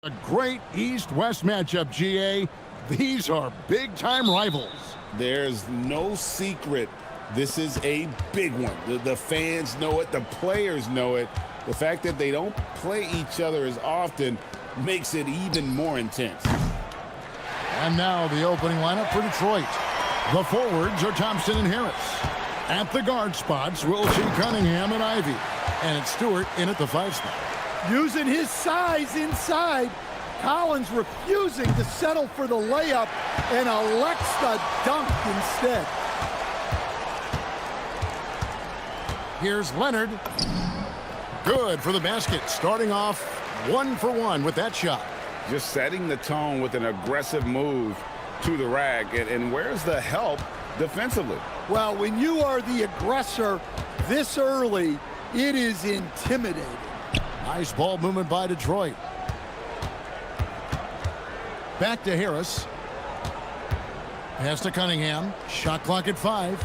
A great East-West matchup, GA. These are big-time rivals. There's no secret. This is a big one. The fans know it. The players know it. The fact that they don't play each other as often makes it even more intense. And now the opening lineup for Detroit. The forwards are Thompson and Harris. At the guard spots, we'll see Cunningham and Ivy. And it's Stewart in at the 5 spot. Using his size inside, Collins refusing to settle for the layup and elects the dunk instead. Here's Leonard. Good for the basket, starting off 1 for 1 with that shot. Just setting the tone with an aggressive move to the rack. And where's the help defensively? Well, when you are the aggressor this early, it is intimidating. Nice ball movement by Detroit. Back to Harris. Pass to Cunningham. Shot clock at 5.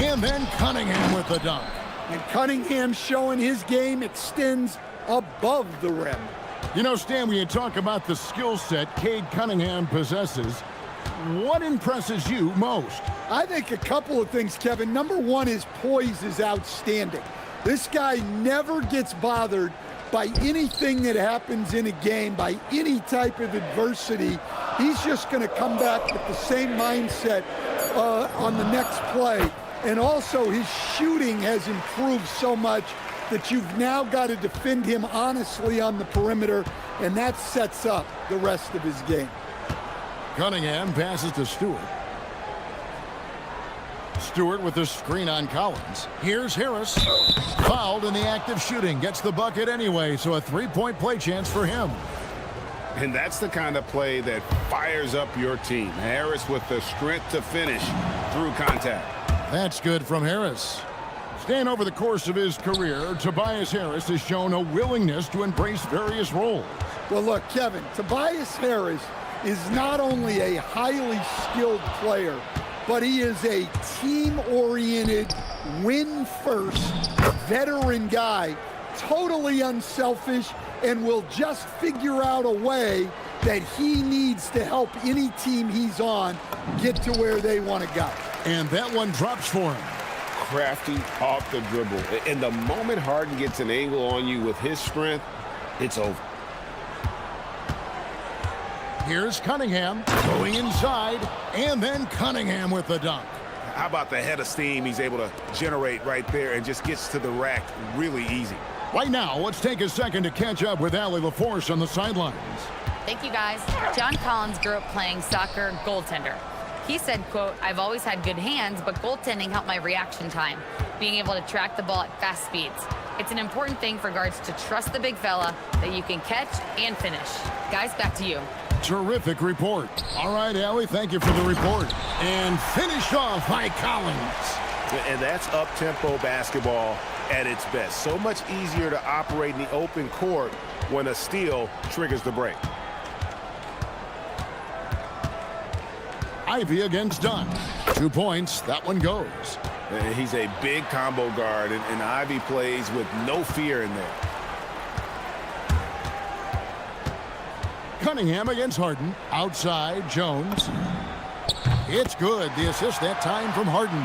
And then Cunningham with the dunk. And Cunningham showing his game extends above the rim. You know, Stan, when you talk about the skill set Cade Cunningham possesses, what impresses you most? I think a couple of things, Kevin. Number one, his poise is outstanding. This guy never gets bothered by anything that happens in a game, by any type of adversity. He's just going to come back with the same mindset on the next play. And also his shooting has improved so much that you've now got to defend him honestly on the perimeter, and that sets up the rest of his game. Cunningham passes to Stewart. Stewart with the screen on Collins. Here's Harris. Fouled in the act of shooting. Gets the bucket anyway, so a 3-point play chance for him. And that's the kind of play that fires up your team. Harris with the strength to finish through contact. That's good from Harris. Stan, over the course of his career, Tobias Harris has shown a willingness to embrace various roles. Well, look, Kevin, Tobias Harris is not only a highly skilled player, but he is a team-oriented, win-first, veteran guy, totally unselfish, and will just figure out a way that he needs to help any team he's on get to where they want to go. And that one drops for him. Crafty off the dribble. And the moment Harden gets an angle on you with his strength, it's over. Here's Cunningham going inside, and then Cunningham with the dunk. How about the head of steam he's able to generate right there and just gets to the rack really easy. Right now, let's take a second to catch up with Allie LaForce on the sidelines. Thank you, guys. John Collins grew up playing soccer goaltender. He said, quote, "I've always had good hands, but goaltending helped my reaction time, being able to track the ball at fast speeds. It's an important thing for guards to trust the big fella that you can catch and finish." Guys, back to you. Terrific report. All right, Allie, thank you for the report. And finished off by Collins. And that's up-tempo basketball at its best. So much easier to operate in the open court when a steal triggers the break. Ivy against Dunn. 2 points. That one goes. He's a big combo guard, and Ivy plays with no fear in there. Cunningham against Harden. Outside, Jones. It's good. The assist that time from Harden.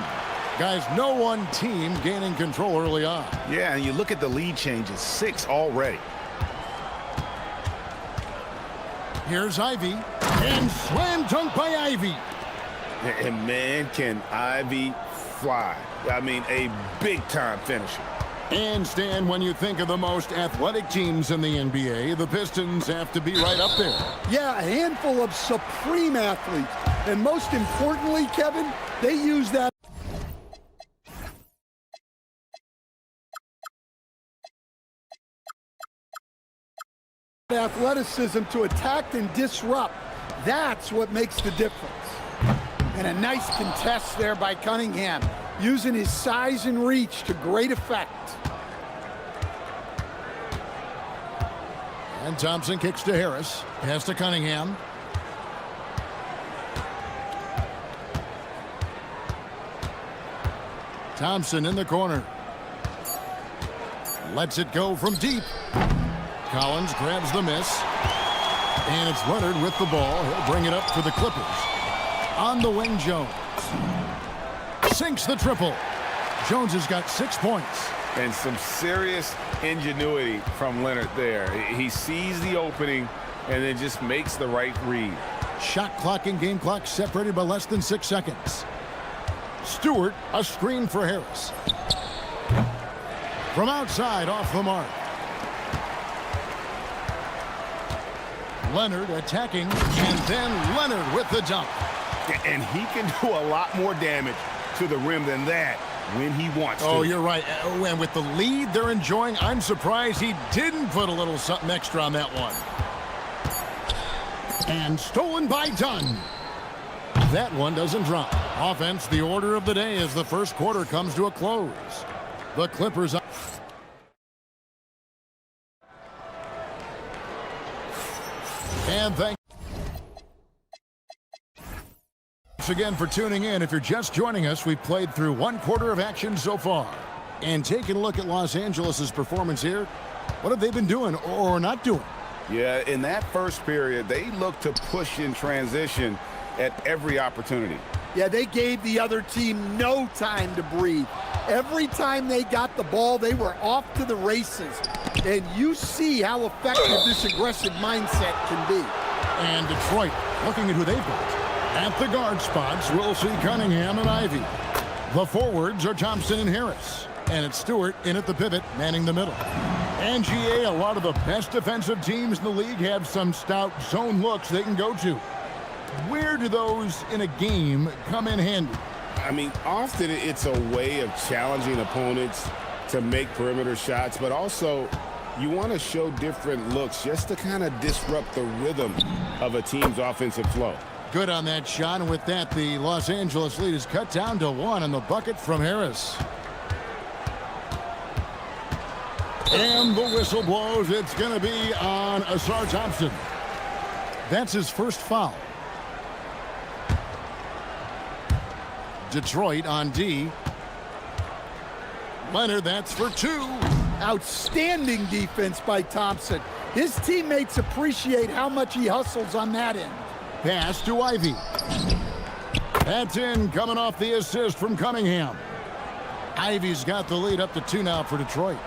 Guys, no one team gaining control early on. Yeah, and you look at the lead changes. 6 already. Here's Ivy. And slam dunk by Ivy. And man, can Ivy fly. I mean, a big-time finisher. And Stan, when you think of the most athletic teams in the NBA, the Pistons have to be right up there. Yeah, a handful of supreme athletes. And most importantly, Kevin, they use that athleticism to attack and disrupt. That's what makes the difference. And a nice contest there by Cunningham, using his size and reach to great effect. And Thompson kicks to Harris. Pass to Cunningham. Thompson in the corner. Lets it go from deep. Collins grabs the miss. And it's Leonard with the ball. He'll bring it up for the Clippers. On the wing, Jones. Sinks the triple. Jones has got 6 points. And some serious ingenuity from Leonard there. He sees the opening and then just makes the right read. Shot clock and game clock separated by less than 6 seconds. Stewart, a screen for Harris. From outside, off the mark. Leonard attacking, and then Leonard with the dunk. And he can do a lot more damage to the rim than that when he wants to. Oh, you're right. And with the lead they're enjoying, I'm surprised he didn't put a little something extra on that one. And stolen by Dunn. That one doesn't drop. Offense, the order of the day as the first quarter comes to a close. The Clippers. And thanks again for tuning in. If you're just joining us, we've played through 1 quarter of action so far. And taking a look at Los Angeles' performance here, what have they been doing or not doing? Yeah, in that first period, they looked to push in transition at every opportunity. Yeah, they gave the other team no time to breathe. Every time they got the ball, they were off to the races. And you see how effective this aggressive mindset can be. And Detroit, looking at who they've got. At the guard spots, we'll see Cunningham and Ivy. The forwards are Thompson and Harris. And it's Stewart in at the pivot, manning the middle. And GA, a lot of the best defensive teams in the league have some stout zone looks they can go to. Where do those in a game come in handy? I mean, often it's a way of challenging opponents to make perimeter shots, but also you want to show different looks just to kind of disrupt the rhythm of a team's offensive flow. Good on that shot, and with that, the Los Angeles lead is cut down to 1 on the bucket from Harris. And the whistle blows. It's going to be on Asar Thompson. That's his first foul. Detroit on D. Leonard, that's for 2. Outstanding defense by Thompson. His teammates appreciate how much he hustles on that end. Pass to Ivy. That's in, coming off the assist from Cunningham. Ivy's got the lead up to 2 now for Detroit.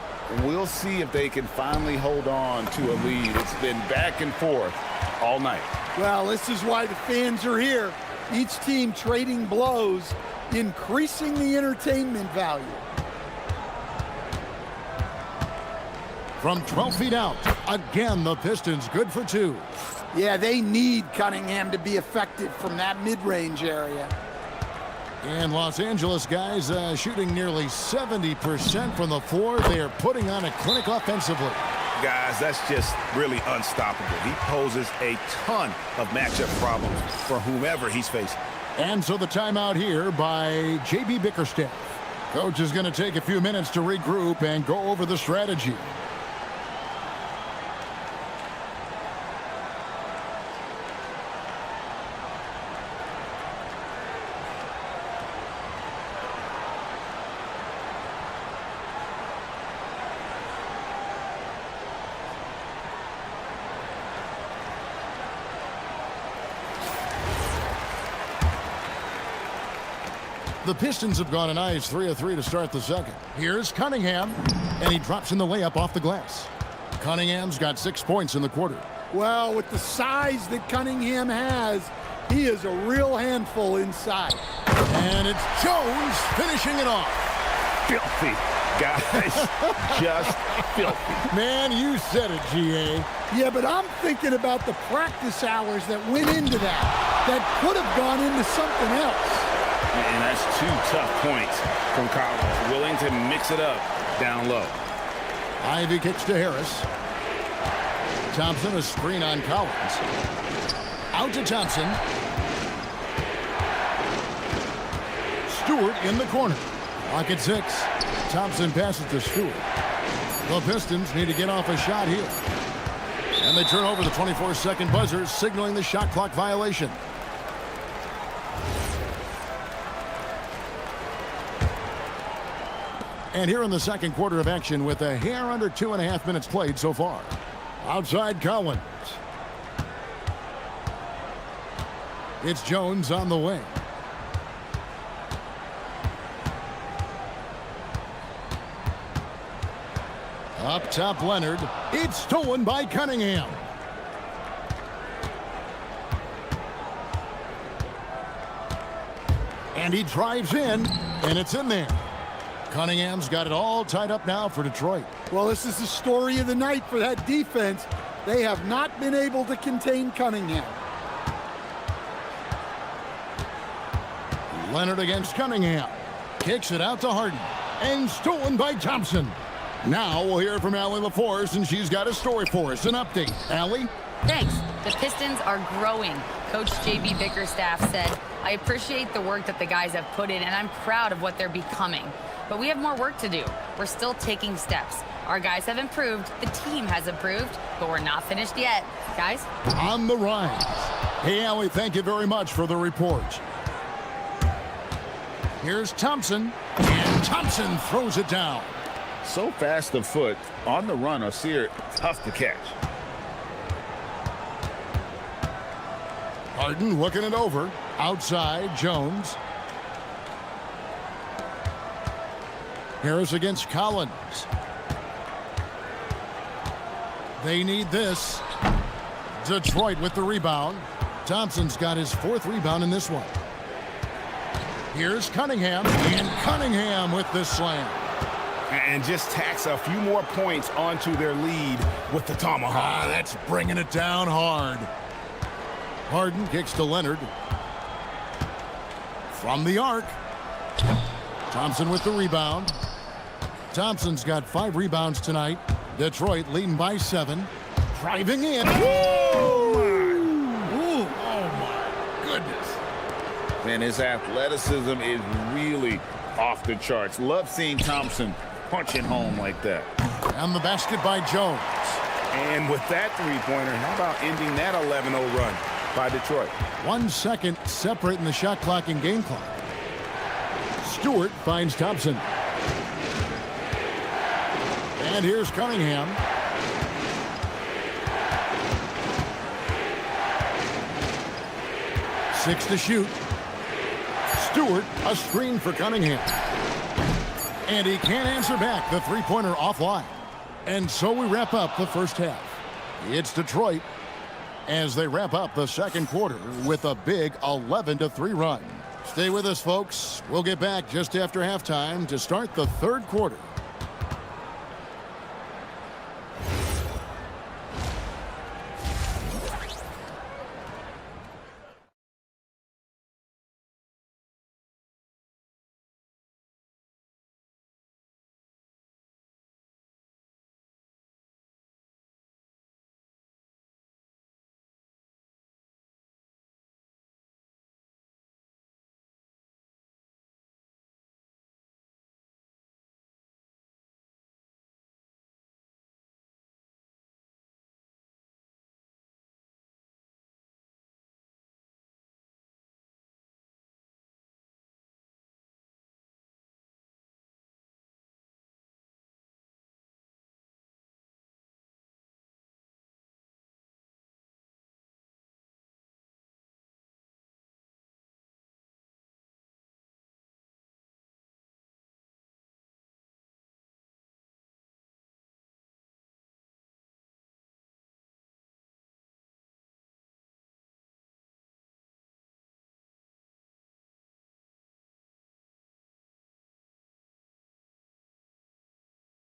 We'll see if they can finally hold on to a lead. It's been back and forth all night. Well, this is why the fans are here. Each team trading blows, increasing the entertainment value. From 12 feet out, again, the Pistons good for 2. Yeah, they need Cunningham to be effective from that mid-range area. And Los Angeles guys shooting nearly 70% from the floor. They are putting on a clinic offensively. Guys, that's just really unstoppable. He poses a ton of matchup problems for whomever he's facing. And so the timeout here by J.B. Bickerstaff. Coach is going to take a few minutes to regroup and go over the strategy. The Pistons have gone a nice 3 of 3 to start the second. Here's Cunningham, and he drops in the layup off the glass. Cunningham's got 6 points in the quarter. Well, with the size that Cunningham has, he is a real handful inside. And it's Jones finishing it off. Filthy, guys. Just filthy. Man, you said it, GA. Yeah, but I'm thinking about the practice hours that went into that could have gone into something else. And that's 2 tough points from Collins. Willing to mix it up down low. Ivy kicks to Harris. Thompson, a screen on Collins. Out to Thompson. Stewart in the corner. Lock at 6. Thompson passes to Stewart. The Pistons need to get off a shot here. And they turn over the 24-second buzzer, signaling the shot clock violation. And here in the second quarter of action with a hair under 2.5 minutes played so far. Outside Collins. It's Jones on the wing. Up top, Leonard. It's stolen by Cunningham. And he drives in, and it's in there. Cunningham's got it all tied up now for Detroit. Well, this is the story of the night for that defense. They have not been able to contain Cunningham. Leonard against Cunningham. Kicks it out to Harden. And stolen by Thompson. Now we'll hear from Allie LaForce, and she's got a story for us. An update. Allie? Thanks. The Pistons are growing. Coach J.B. Bickerstaff said, I appreciate the work that the guys have put in, and I'm proud of what they're becoming. But we have more work to do. We're still taking steps. Our guys have improved. The team has improved, but we're not finished yet. Guys? On the rise. Hey, Allie, thank you very much for the report. Here's Thompson, and Thompson throws it down. So fast of foot, on the run or Sear, tough to catch. Harden looking it over. Outside, Jones. Harris against Collins. They need this. Detroit with the rebound. Thompson's got his 4th rebound in this one. Here's Cunningham, and Cunningham with the slam. And just tacks a few more points onto their lead with the tomahawk. That's bringing it down hard. Harden kicks to Leonard. From the arc. Thompson with the rebound. Thompson's got 5 rebounds tonight. Detroit leading by 7. Driving in. Oh my goodness. Man, his athleticism is really off the charts. Love seeing Thompson punching home like that. And the basket by Jones. And with that three-pointer, how about ending that 11-0 run by Detroit? 1 second separating the shot clock and game clock. Stewart finds Thompson. And here's Cunningham. Six to shoot. Stewart, a screen for Cunningham. And he can't answer back. The three-pointer offline. And so we wrap up the first half. It's Detroit as they wrap up the second quarter with a big 11-3 run. Stay with us, folks. We'll get back just after halftime to start the third quarter.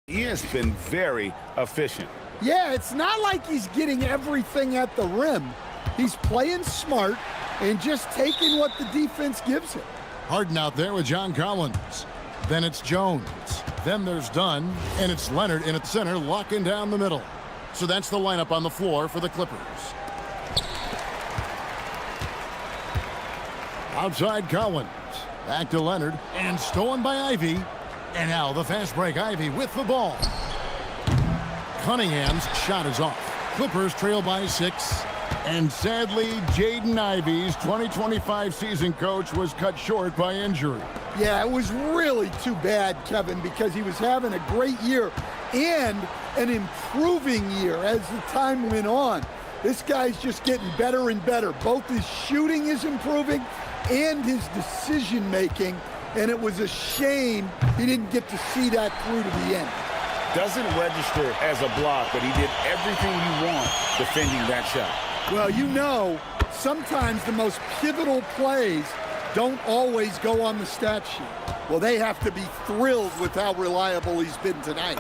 He has been very efficient. Yeah, it's not like he's getting everything at the rim. He's playing smart and just taking what the defense gives him. Harden out there with John Collins. Then it's Jones. Then there's Dunn. And it's Leonard in at center, locking down the middle. So that's the lineup on the floor for the Clippers. Outside Collins. Back to Leonard. And stolen by Ivy. And now the fast break. Ivy with the ball. Cunningham's shot is off. Clippers trail by 6. And sadly, Jaden Ivey's 2025 season coach was cut short by injury. Yeah, it was really too bad, Kevin, because he was having a great year and an improving year as the time went on. This guy's just getting better and better. Both his shooting is improving and his decision-making, and it was a shame he didn't get to see that through to the end. Doesn't register as a block, but he did everything you want defending that shot. Well, you know, sometimes the most pivotal plays don't always go on the stat sheet. Well, they have to be thrilled with how reliable he's been tonight.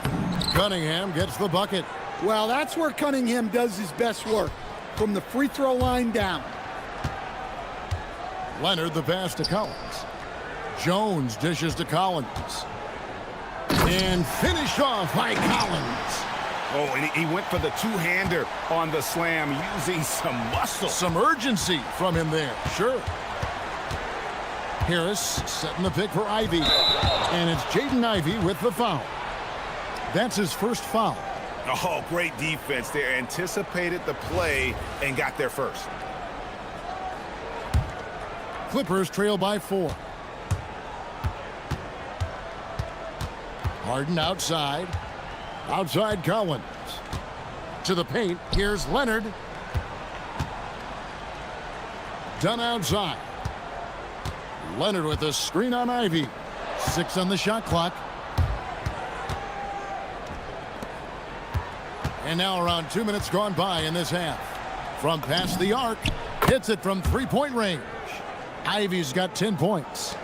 Cunningham gets the bucket. Well, that's where Cunningham does his best work, from the free throw line down. Leonard the pass to Collins. Jones dishes to Collins. And finished off by Collins. Oh, and he went for the two-hander on the slam, using some muscle. Some urgency from him there, sure. Harris setting the pick for Ivy. And it's Jaden Ivey with the foul. That's his first foul. Oh, great defense there. Anticipated the play and got there first. Clippers trail by 4. Harden outside. Outside Collins. To the paint. Here's Leonard. Done outside. Leonard with a screen on Ivy. 6 on the shot clock. And now around 2 minutes gone by in this half. From past the arc. Hits it from three-point range. Ivy's got 10 points.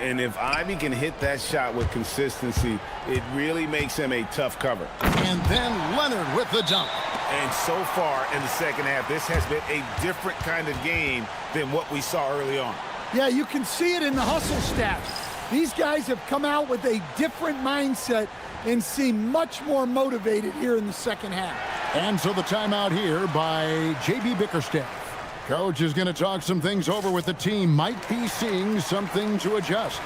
And if Ivy can hit that shot with consistency, it really makes him a tough cover. And then Leonard with the dunk. And so far in the second half, this has been a different kind of game than what we saw early on. Yeah, you can see it in the hustle stats. These guys have come out with a different mindset and seem much more motivated here in the second half. And so the timeout here by J.B. Bickerstaff. Coach is going to talk some things over with the team. Might be seeing something to adjust.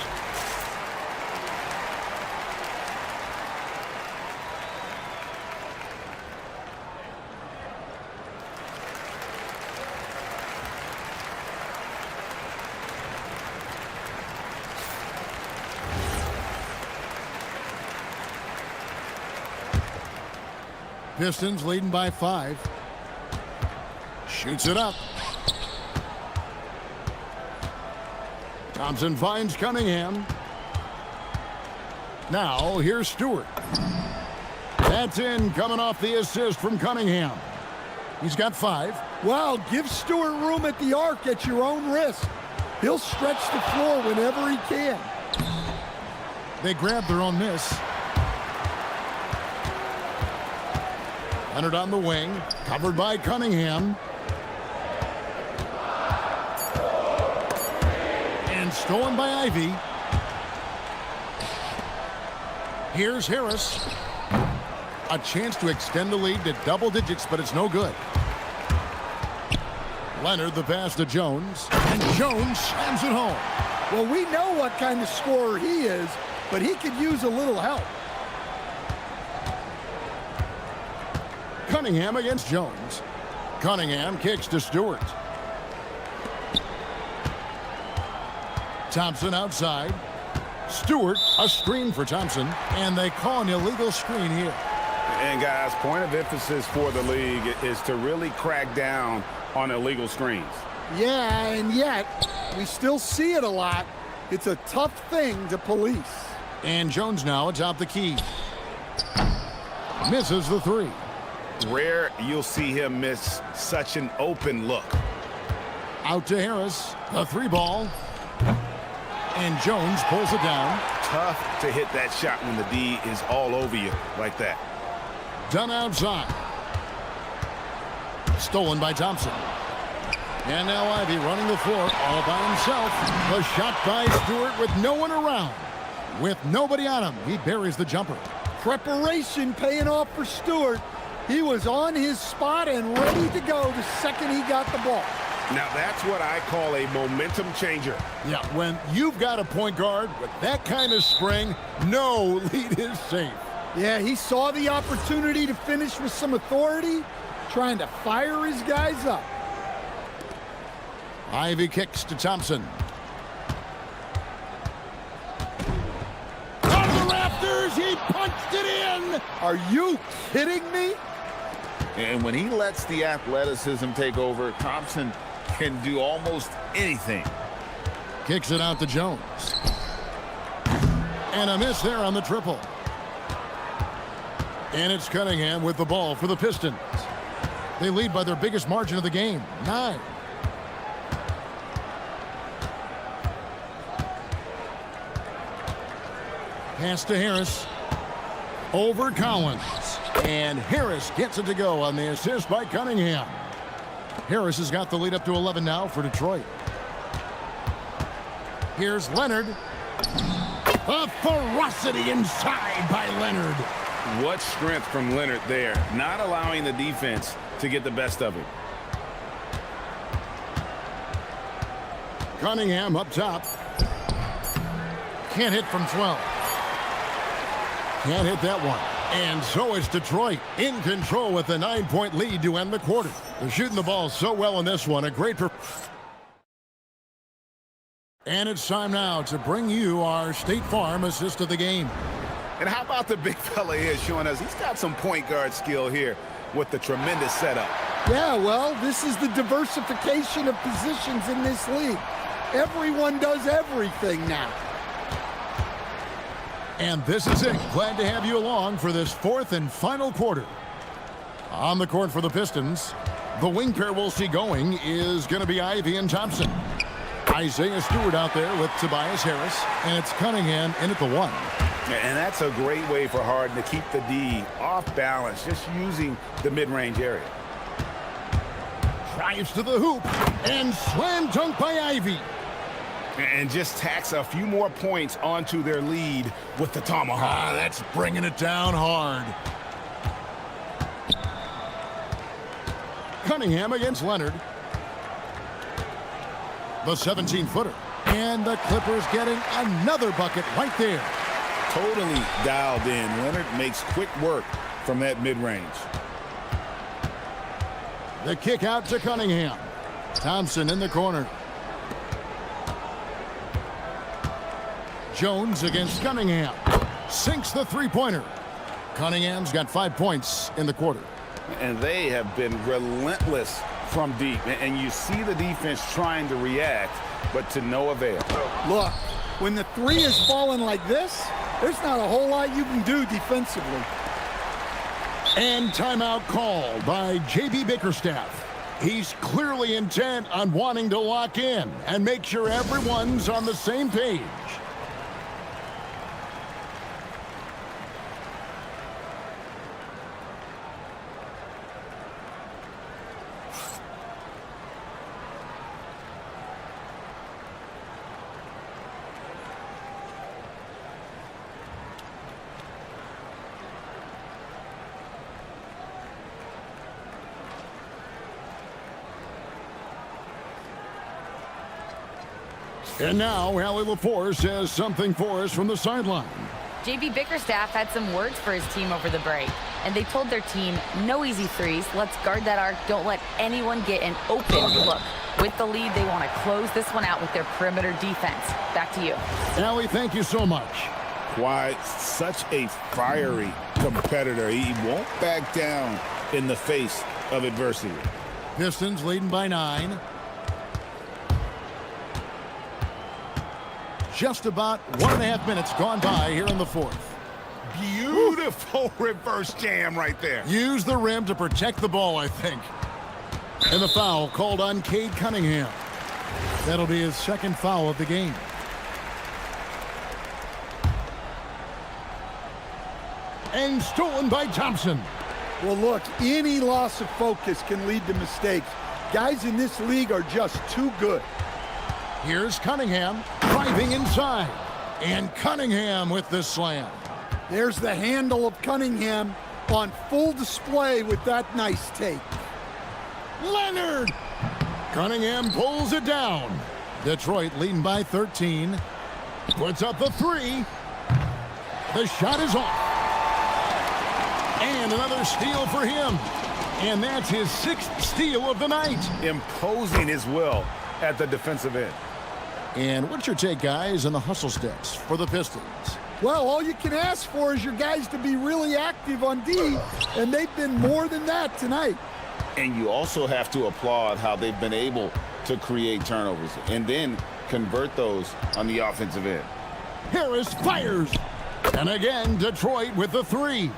Pistons leading by 5. Shoots it up. Thompson finds Cunningham. Now here's Stewart. That's in, coming off the assist from Cunningham. He's got 5. Wow, give Stewart room at the arc at your own risk. He'll stretch the floor whenever he can. They grab their own miss. Leonard on the wing, covered by Cunningham. And stolen by Ivy. Here's Harris. A chance to extend the lead to double digits, but it's no good. Leonard the pass to Jones. And Jones slams it home. Well, we know what kind of scorer he is, but he could use a little help. Cunningham against Jones. Cunningham kicks to Stewart. Thompson outside. Stewart, a screen for Thompson, and they call an illegal screen here. And guys, point of emphasis for the league is to really crack down on illegal screens. Yeah, and yet we still see it a lot. It's a tough thing to police. And Jones now atop the key. Misses the 3. Rare you'll see him miss such an open look. Out to Harris, a 3 ball. And Jones pulls it down. Tough to hit that shot when the D is all over you like that. Done outside. Stolen by Thompson. And now Ivy running the floor all by himself. The shot by Stewart with no one around. With nobody on him, he buries the jumper. Preparation paying off for Stewart. He was on his spot and ready to go the second he got the ball. Now that's what I call a momentum changer. Yeah, when you've got a point guard with that kind of spring, no lead is safe. Yeah, he saw the opportunity to finish with some authority, trying to fire his guys up. Ivy kicks to Thompson. as he punched it in. Are you kidding me? And when he lets the athleticism take over, Thompson can do almost anything. Kicks it out to Jones. And a miss there on the triple. And it's Cunningham with the ball for the Pistons. They lead by their biggest margin of the game, 9. Pass to Harris. Over Collins. And Harris gets it to go on the assist by Cunningham. Harris has got the lead up to 11 now for Detroit. Here's Leonard. A ferocity inside by Leonard. What strength from Leonard there, not allowing the defense to get the best of it. Cunningham up top. Can't hit from 12. Can't hit that one. And so it's Detroit in control with a 9-point lead to end the quarter. They're shooting the ball so well in this one. A great And it's time now to bring you our State Farm assist of the game. And how about the big fella here showing us he's got some point guard skill here with the tremendous setup. Yeah, well, this is the diversification of positions in this league. Everyone does everything now. And this is it. Glad to have you along for this fourth and final quarter. On the court for the Pistons, the wing pair we'll see going is going to be Ivy and Thompson. Isaiah Stewart out there with Tobias Harris, and it's Cunningham in at the 1. And that's a great way for Harden to keep the D off balance, just using the mid-range area. Drives to the hoop, and slam dunk by Ivy. And just tacks a few more points onto their lead with the tomahawk. That's bringing it down hard. Cunningham against Leonard. The 17-footer. And the Clippers getting another bucket right there. Totally dialed in. Leonard makes quick work from that mid-range. The kick out to Cunningham. Thompson in the corner. Jones against Cunningham. Sinks the three-pointer. Cunningham's got 5 points in the quarter. And they have been relentless from deep. And you see the defense trying to react, but to no avail. Look, when the three is falling like this, there's not a whole lot you can do defensively. And timeout called by J.B. Bickerstaff. He's clearly intent on wanting to lock in and make sure everyone's on the same page. And now, Allie LaForce says something for us from the sideline. J.B. Bickerstaff had some words for his team over the break, and they told their team, no easy threes, let's guard that arc, don't let anyone get an open look. With the lead, they want to close this one out with their perimeter defense. Back to you. Allie, thank you so much. Why, such a fiery competitor. He won't back down in the face of adversity. Pistons leading by 9. Just about 1.5 minutes gone by here in the fourth. Beautiful reverse jam right there. Use the rim to protect the ball, I think. And the foul called on Cade Cunningham. That'll be his second foul of the game. And stolen by Thompson. Well, look, any loss of focus can lead to mistakes. Guys in this league are just too good. Here's Cunningham driving inside. And Cunningham with the slam. There's the handle of Cunningham on full display with that nice take. Leonard! Cunningham pulls it down. Detroit leading by 13. Puts up the 3. The shot is off. And another steal for him. And that's his 6th steal of the night. Imposing his will at the defensive end. And what's your take, guys, on the hustle steps for the Pistons? Well, all you can ask for is your guys to be really active on D, and they've been more than that tonight. And you also have to applaud how they've been able to create turnovers and then convert those on the offensive end. Harris fires. And again, Detroit with the three.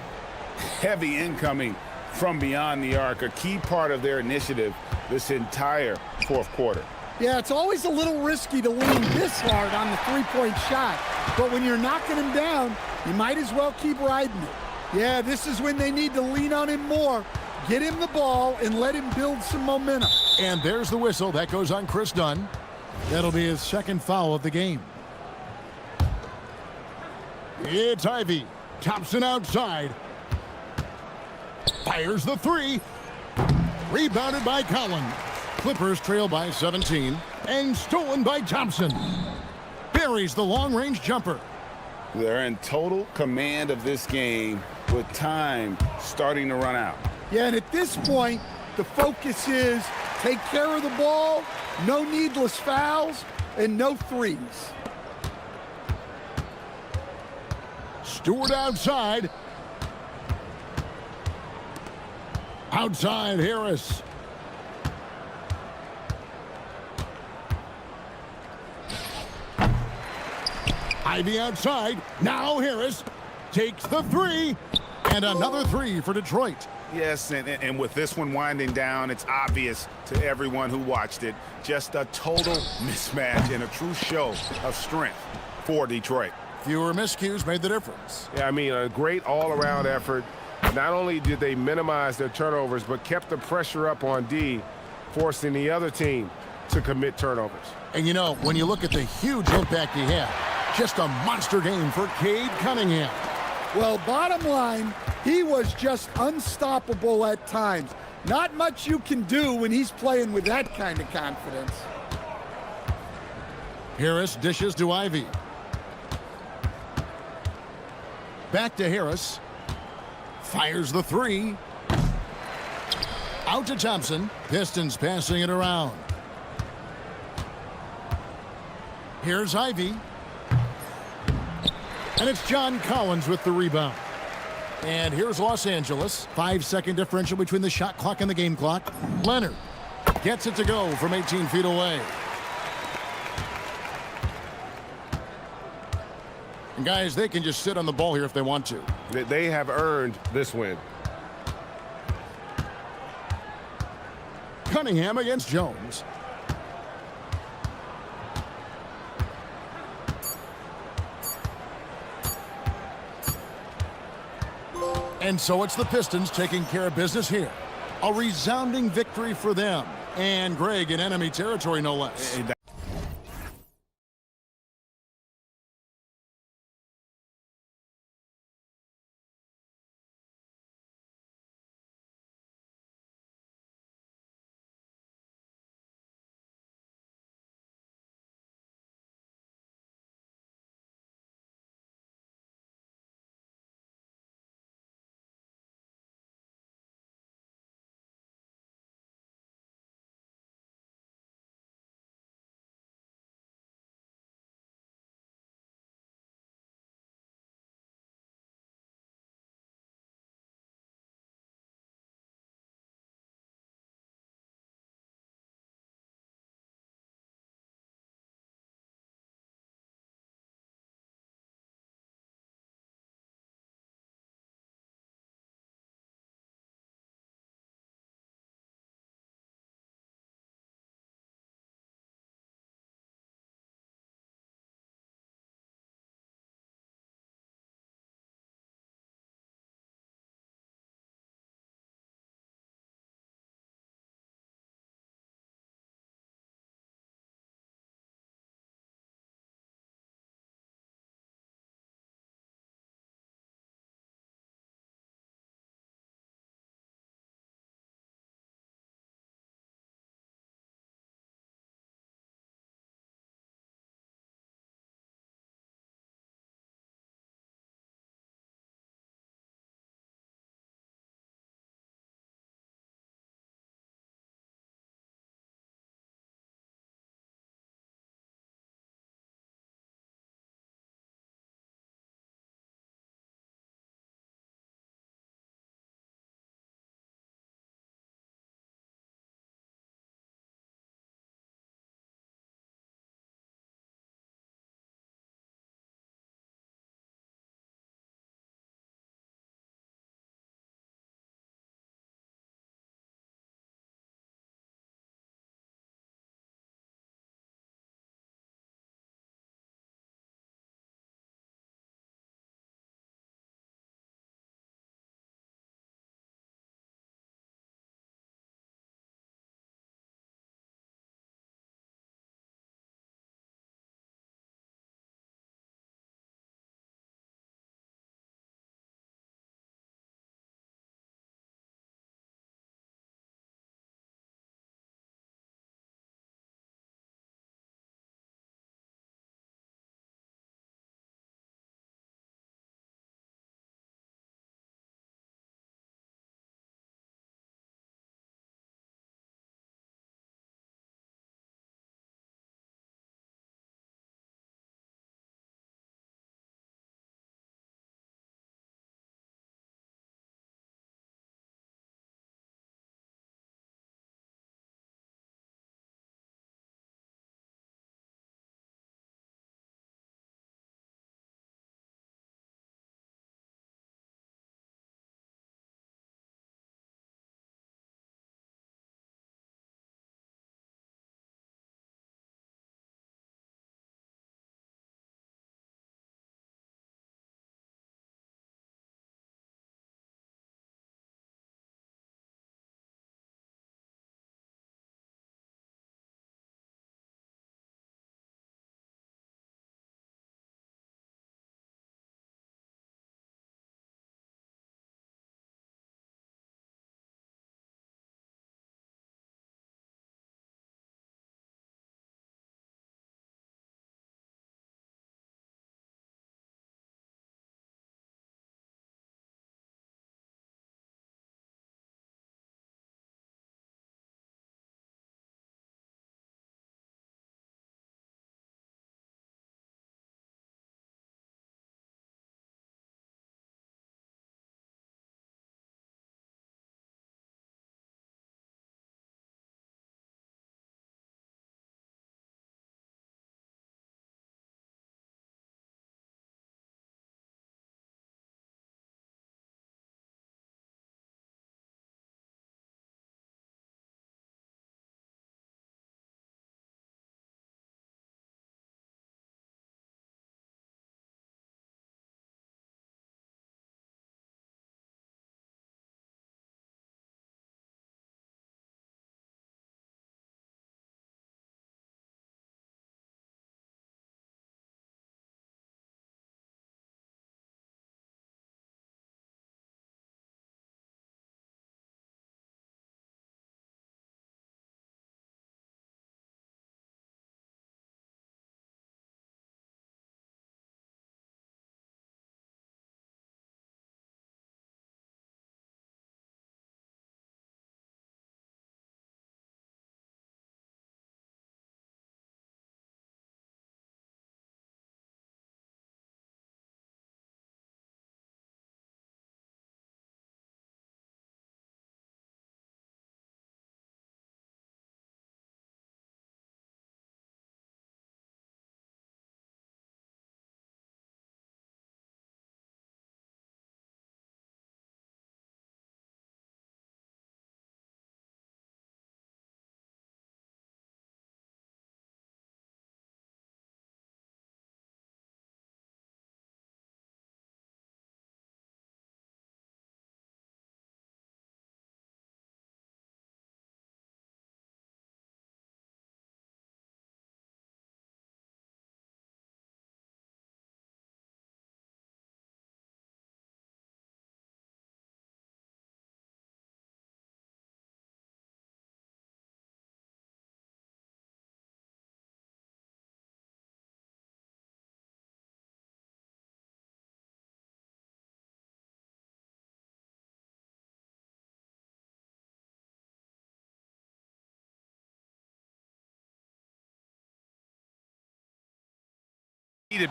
Heavy incoming from beyond the arc, a key part of their initiative this entire fourth quarter. Yeah, it's always a little risky to lean this hard on the three-point shot, but when you're knocking him down, you might as well keep riding it. Yeah, this is when they need to lean on him more, get him the ball, and let him build some momentum. And there's the whistle. That goes on Chris Dunn. That'll be his second foul of the game. It's Ivy. Thompson outside. Fires the three. Rebounded by Collins. Clippers trail by 17. And stolen by Thompson. Buries the long-range jumper. They're in total command of this game with time starting to run out. Yeah, and at this point, the focus is take care of the ball, no needless fouls, and no threes. Stewart outside. Outside Harris. Ivy outside. Now Harris takes the three. And another three for Detroit. Yes, and with this one winding down, it's obvious to everyone who watched it. Just a total mismatch and a true show of strength for Detroit. Fewer miscues made the difference. Yeah, I mean, a great all-around effort. Not only did they minimize their turnovers, but kept the pressure up on D, forcing the other team to commit turnovers. And you know, when you look at the huge impact he had, just a monster game for Cade Cunningham. Well, bottom line, he was just unstoppable at times. Not much you can do when he's playing with that kind of confidence. Harris dishes to Ivy. Back to Harris. Fires the three. Out to Thompson. Pistons passing it around. Here's Ivy. And it's John Collins with the rebound. And here's Los Angeles. 5-second differential between the shot clock and the game clock. Leonard gets it to go from 18 feet away. And guys, they can just sit on the ball here if they want to. They have earned this win. Cunningham against Jones. And so it's the Pistons taking care of business here. A resounding victory for them. And Greg in enemy territory, no less.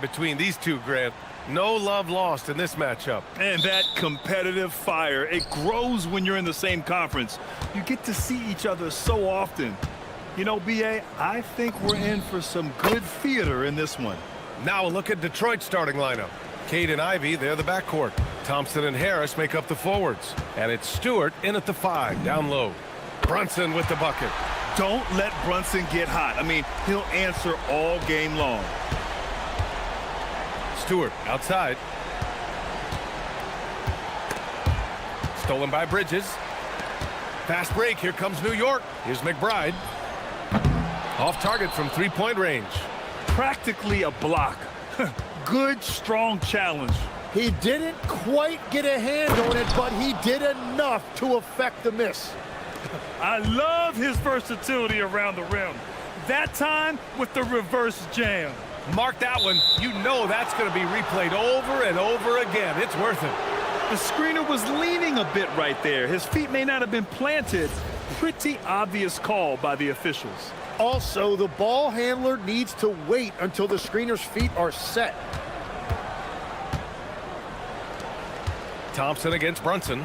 between these two, Grant. No love lost in this matchup. And that competitive fire, it grows when you're in the same conference. You get to see each other so often. You know, BA, I think we're in for some good theater in this one. Now a look at Detroit's starting lineup. Cade and Ivy, they're the backcourt. Thompson and Harris make up the forwards. And it's Stewart in at the 5, down low. Brunson with the bucket. Don't let Brunson get hot. I mean, he'll answer all game long. Stewart outside. Stolen by Bridges. Fast break. Here comes New York. Here's McBride. Off target from three-point range. Practically a block. Good, strong challenge. He didn't quite get a hand on it, but he did enough to affect the miss. I love his versatility around the rim. That time with the reverse jam. Mark that one. You know that's going to be replayed over and over again. It's worth it. The screener was leaning a bit right there. His feet may not have been planted. Pretty obvious call by the officials. Also, the ball handler needs to wait until the screener's feet are set. Thompson against Brunson.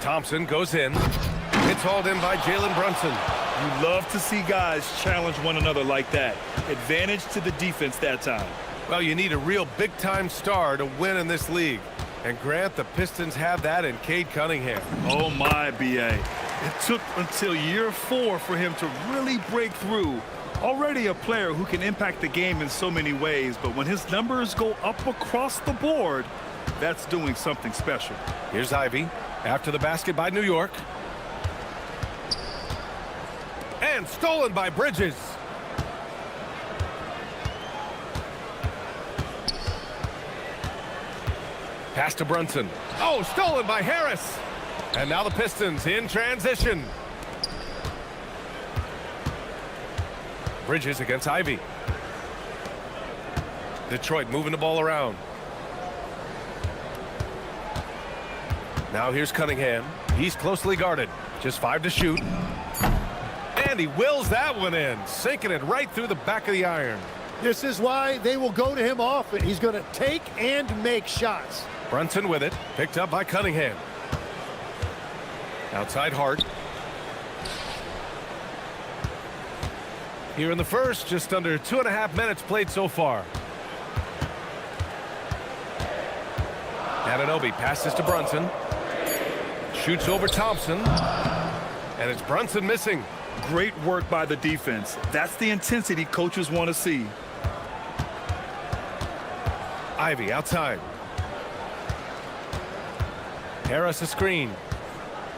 Thompson goes in. It's hauled in by Jalen Brunson. You love to see guys challenge one another like that. Advantage to the defense that time. Well, you need a real big-time star to win in this league. And Grant, the Pistons have that in Cade Cunningham. Oh my, BA. It took until year 4 for him to really break through. Already a player who can impact the game in so many ways, but when his numbers go up across the board, that's doing something special. Here's Ivy after the basket by New York. And stolen by Bridges. Pass to Brunson. Oh, stolen by Harris. And now the Pistons in transition. Bridges against Ivy. Detroit moving the ball around. Now here's Cunningham. He's closely guarded. Just 5 to shoot. And he wills that one in, sinking it right through the back of the iron. This is why they will go to him often. He's going to take and make shots. Brunson with it, picked up by Cunningham. Outside Hart. Here in the first, just under 2.5 minutes played so far. Anunoby passes to Brunson. Shoots over Thompson. And it's Brunson missing. Great work by the defense. That's the intensity coaches want to see. Ivy outside. Harris a screen.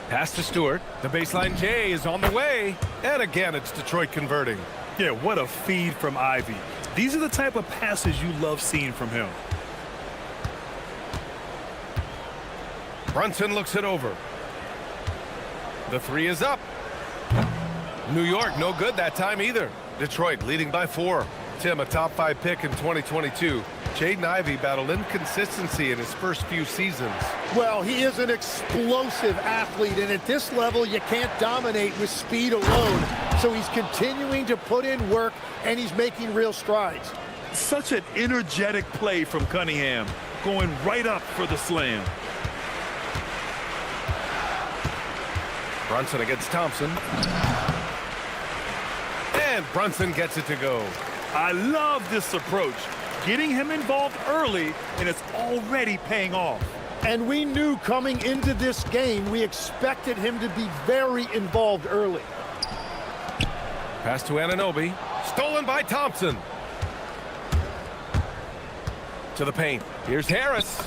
Pass to Stewart. The baseline J is on the way. And again, it's Detroit converting. Yeah, what a feed from Ivy. These are the type of passes you love seeing from him. Brunson looks it over. The 3 is up. New York, no good that time either. Detroit leading by 4. Tim, a top 5 pick in 2022. Jaden Ivey battled inconsistency in his first few seasons. Well, he is an explosive athlete, and at this level, you can't dominate with speed alone. So he's continuing to put in work, and he's making real strides. Such an energetic play from Cunningham, going right up for the slam. Brunson against Thompson. And Brunson gets it to go. I love this approach. Getting him involved early, and it's already paying off. And we knew coming into this game, we expected him to be very involved early. Pass to Anunoby. Stolen by Thompson. To the paint. Here's Harris.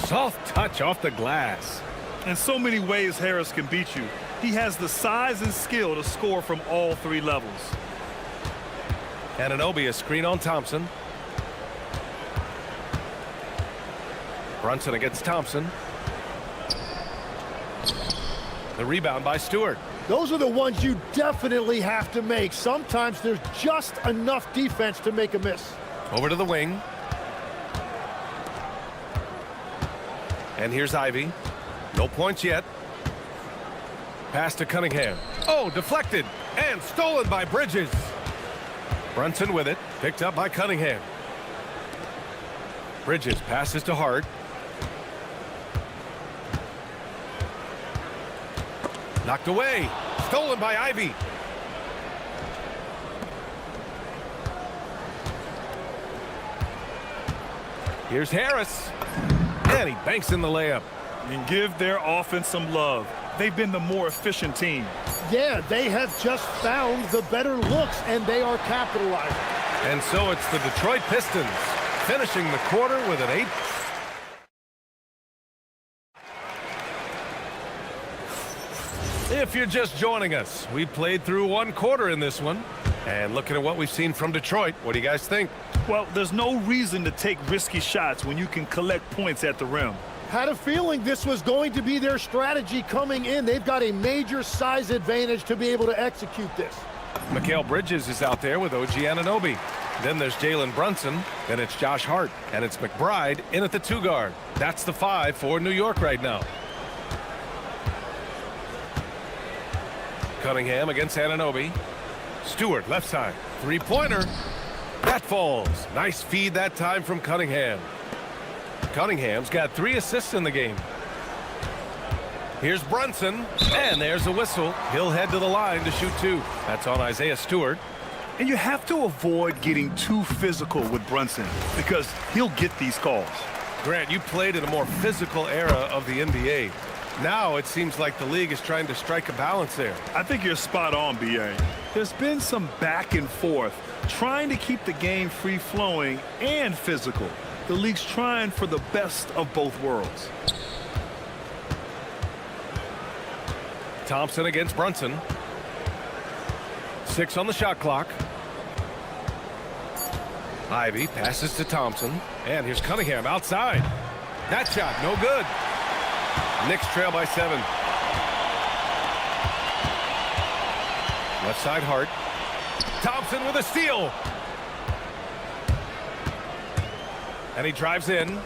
Soft touch off the glass. In so many ways, Harris can beat you. He has the size and skill to score from all 3 levels. Anunoby a screen on Thompson. Brunson against Thompson. The rebound by Stewart. Those are the ones you definitely have to make. Sometimes there's just enough defense to make a miss. Over to the wing. And here's Ivy. No points yet. Pass to Cunningham. Oh, deflected and stolen by Bridges. Brunson with it, picked up by Cunningham. Bridges passes to Hart. Knocked away, stolen by Ivy. Here's Harris, and he banks in the layup. And give their offense some love. They've been the more efficient team. Yeah, they have just found the better looks, and they are capitalizing. And so it's the Detroit Pistons finishing the quarter with an 8. If you're just joining us, we played through one quarter in this one. And looking at what we've seen from Detroit, what do you guys think? Well, there's no reason to take risky shots when you can collect points at the rim. Had a feeling this was going to be their strategy coming in. They've got a major size advantage to be able to execute this. Mikal Bridges is out there with OG Anunoby. Then there's Jalen Brunson. Then it's Josh Hart. And it's McBride in at the 2 guard. That's the 5 for New York right now. Cunningham against Anunoby. Stewart left side. 3-pointer. That falls. Nice feed that time from Cunningham. Cunningham's got 3 assists in the game. Here's Brunson, and there's a whistle. He'll head to the line to shoot 2. That's on Isaiah Stewart. And you have to avoid getting too physical with Brunson because he'll get these calls. Grant, you played in a more physical era of the NBA. Now it seems like the league is trying to strike a balance there. I think you're spot on, B.A. There's been some back and forth, trying to keep the game free-flowing and physical. The league's trying for the best of both worlds. Thompson against Brunson. 6 on the shot clock. Ivy passes to Thompson. And here's Cunningham outside. That shot, no good. Knicks trail by 7. Left side Hart. Thompson with a steal. And he drives in.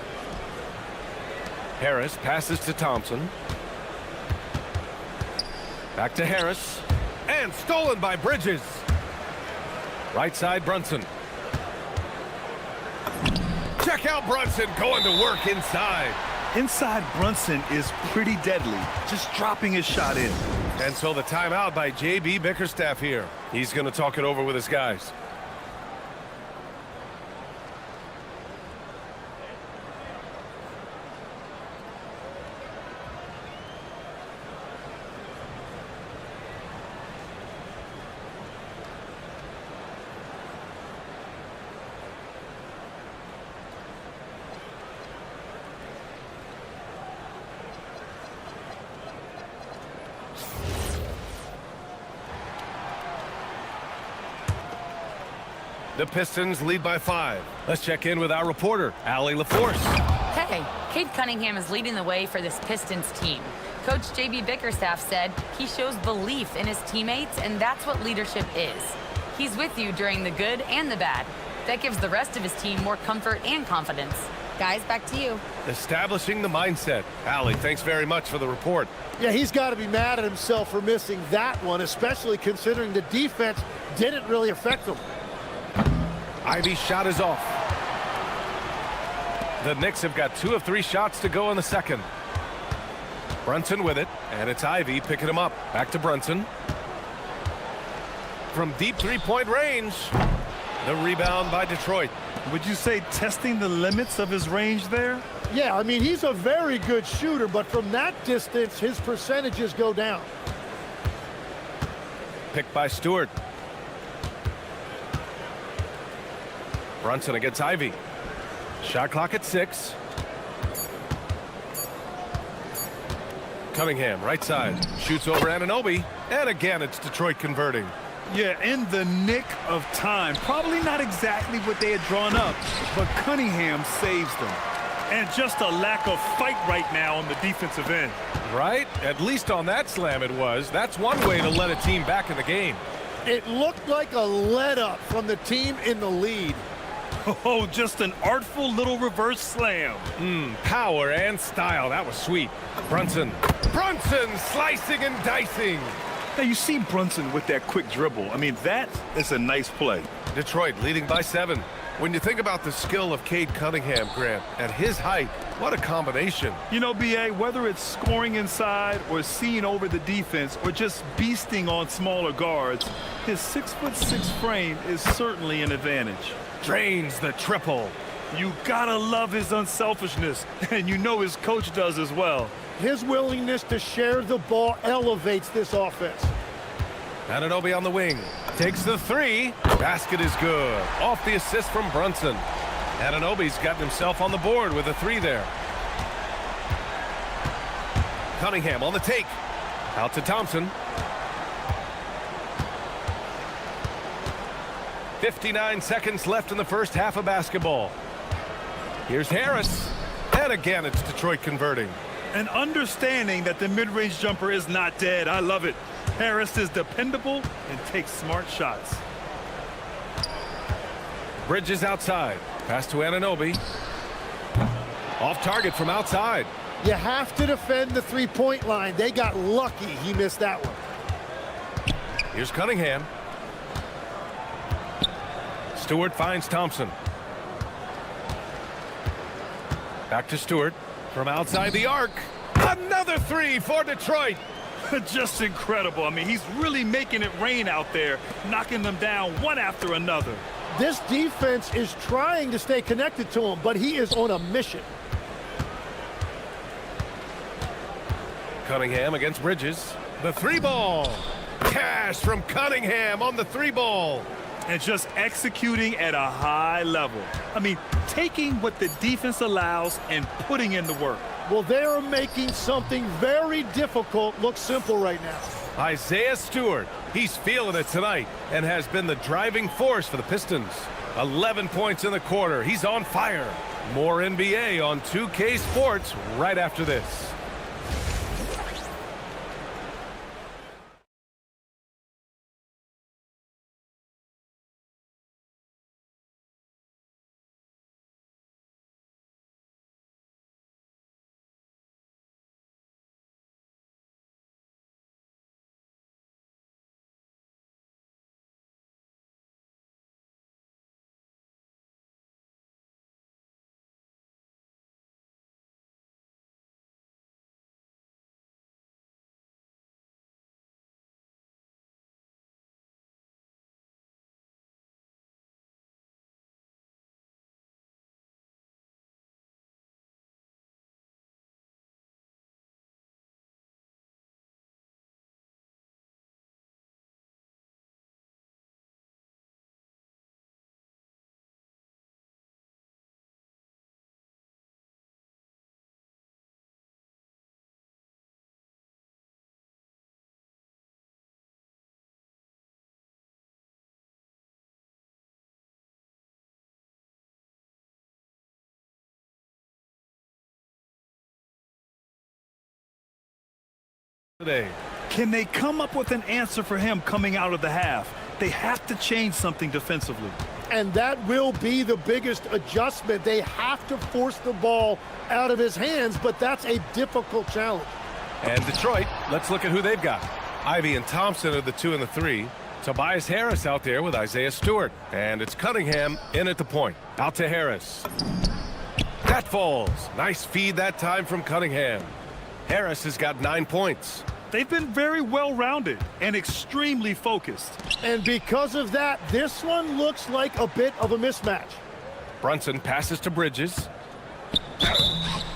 Harris passes to Thompson. Back to Harris. And stolen by Bridges. Right side Brunson. Check out Brunson going to work inside. Inside Brunson is pretty deadly, just dropping his shot in. And so the timeout by J.B. Bickerstaff here. He's going to talk it over with his guys. The Pistons lead by 5. Let's check in with our reporter, Allie LaForce. Hey, Cade Cunningham is leading the way for this Pistons team. Coach J.B. Bickerstaff said he shows belief in his teammates, and that's what leadership is. He's with you during the good and the bad. That gives the rest of his team more comfort and confidence. Guys, back to you. Establishing the mindset. Allie, thanks very much for the report. Yeah, he's got to be mad at himself for missing that one, especially considering the defense didn't really affect him. Ivy's shot is off. The Knicks have got 2 of 3 shots to go in the second. Brunson with it, and it's Ivy picking him up. Back to Brunson. From deep 3-point range. The rebound by Detroit. Would you say testing the limits of his range there? Yeah, I mean, he's a very good shooter, but from that distance, his percentages go down. Picked by Stewart. Brunson against Ivy. Shot clock at 6. Cunningham, right side. Shoots over Anunoby. And again, it's Detroit converting. Yeah, in the nick of time. Probably not exactly what they had drawn up, but Cunningham saves them. And just a lack of fight right now on the defensive end. Right? At least on that slam it was. That's one way to let a team back in the game. It looked like a let-up from the team in the lead. Oh, just an artful little reverse slam. Power and style. That was sweet. Brunson. Brunson slicing and dicing. Now, you see Brunson with that quick dribble. I mean, that is a nice play. Detroit leading by 7. When you think about the skill of Cade Cunningham, Grant, at his height, what a combination. You know, B.A., whether it's scoring inside or seeing over the defense or just beasting on smaller guards, his 6'6" frame is certainly an advantage. Drains the triple. You gotta love his unselfishness, and you know his coach does as well. His willingness to share the ball elevates this offense. Anunoby on the wing. Takes the 3. Basket is good. Off the assist from Brunson. Anunoby's gotten himself on the board with a 3 there. Cunningham on the take. Out to Thompson. 59 seconds left in the first half of basketball. Here's Harris. And again, it's Detroit converting. And understanding that the mid-range jumper is not dead. I love it. Harris is dependable and takes smart shots. Bridges outside. Pass to Anunoby. Off target from outside. You have to defend the three-point line. They got lucky he missed that one. Here's Cunningham. Stewart finds Thompson. Back to Stewart. From outside the arc. Another 3 for Detroit. Just incredible. I mean, he's really making it rain out there, knocking them down one after another. This defense is trying to stay connected to him, but he is on a mission. Cunningham against Bridges. The 3 ball. Cash from Cunningham on the 3 ball. And just executing at a high level. I mean, taking what the defense allows and putting in the work. Well, they are making something very difficult look simple right now. Isaiah Stewart. He's feeling it tonight and has been the driving force for the Pistons. 11 points in the quarter. He's on fire. More NBA on 2K Sports right after this. Today. Can they come up with an answer for him coming out of the half? They have to change something defensively. And that will be the biggest adjustment. They have to force the ball out of his hands, but that's a difficult challenge. And Detroit, let's look at who they've got. Ivy and Thompson are the 2 and the 3. Tobias Harris out there with Isaiah Stewart. And it's Cunningham in at the point. Out to Harris. That falls. Nice feed that time from Cunningham. Harris has got 9 points. They've been very well-rounded and extremely focused. And because of that, this one looks like a bit of a mismatch. Brunson passes to Bridges.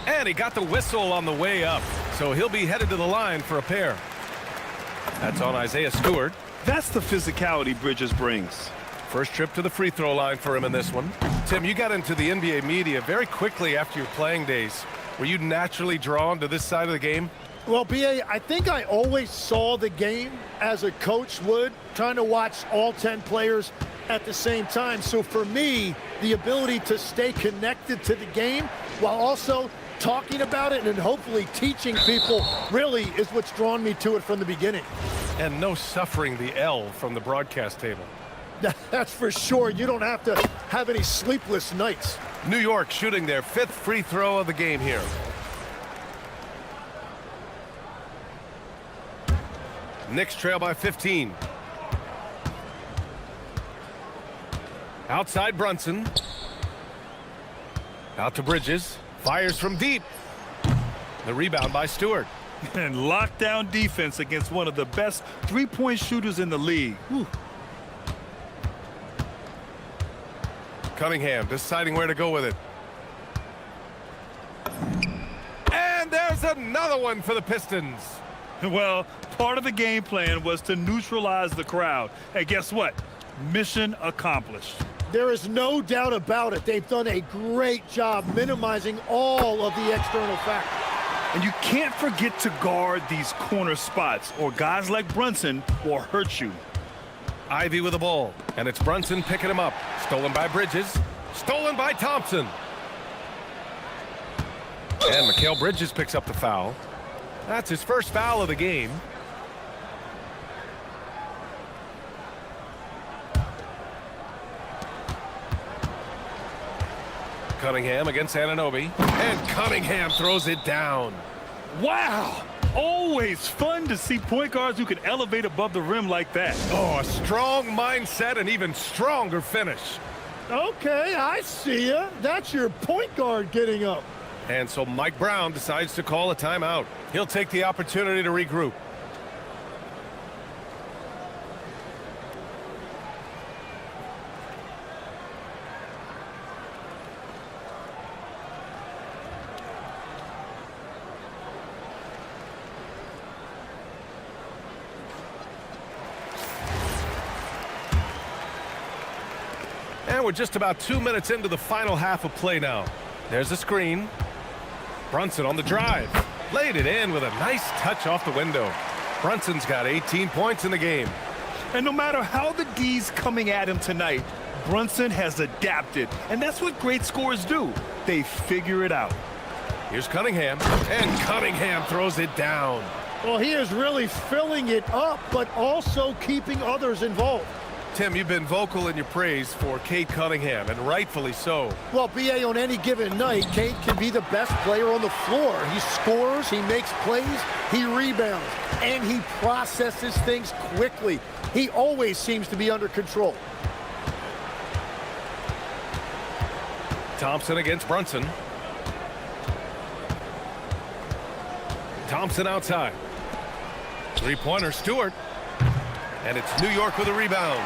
And he got the whistle on the way up. So he'll be headed to the line for a pair. That's on Isaiah Stewart. That's the physicality Bridges brings. First trip to the free throw line for him in this one. Tim, you got into the NBA media very quickly after your playing days. Were you naturally drawn to this side of the game? Well, B.A., I think I always saw the game as a coach would, trying to watch all 10 players at the same time. So for me, the ability to stay connected to the game while also talking about it and hopefully teaching people really is what's drawn me to it from the beginning. And no suffering the L from the broadcast table. That's for sure. You don't have to have any sleepless nights. New York shooting their 5th free throw of the game here. Knicks trail by 15. Outside Brunson. Out to Bridges. Fires from deep. The rebound by Stewart. And lockdown defense against one of the best three-point shooters in the league. Whew. Cunningham deciding where to go with it. And there's another one for the Pistons. Well, part of the game plan was to neutralize the crowd. And guess what? Mission accomplished. There is no doubt about it. They've done a great job minimizing all of the external factors. And you can't forget to guard these corner spots, or guys like Brunson will hurt you. Ivy with the ball, and it's Brunson picking him up. Stolen by Bridges. Stolen by Thompson. And Mikal Bridges picks up the foul. That's his first foul of the game. Cunningham against Anunoby. And Cunningham throws it down. Wow! Always fun to see point guards who can elevate above the rim like that. Oh, a strong mindset and even stronger finish. Okay, I see ya. That's your point guard getting up. And so Mike Brown decides to call a timeout. He'll take the opportunity to regroup. And we're just about 2 minutes into the final half of play now. There's a screen. Brunson on the drive. Laid it in with a nice touch off the window. Brunson's got 18 points in the game. And no matter how the D's coming at him tonight, Brunson has adapted. And that's what great scorers do. They figure it out. Here's Cunningham. And Cunningham throws it down. Well, he is really filling it up, but also keeping others involved. Tim, you've been vocal in your praise for Cade Cunningham, and rightfully so. Well, BA, on any given night, Cade can be the best player on the floor. He scores, he makes plays, he rebounds, and he processes things quickly. He always seems to be under control. Thompson against Brunson. Thompson outside. Three-pointer, Stewart. And it's New York with a rebound.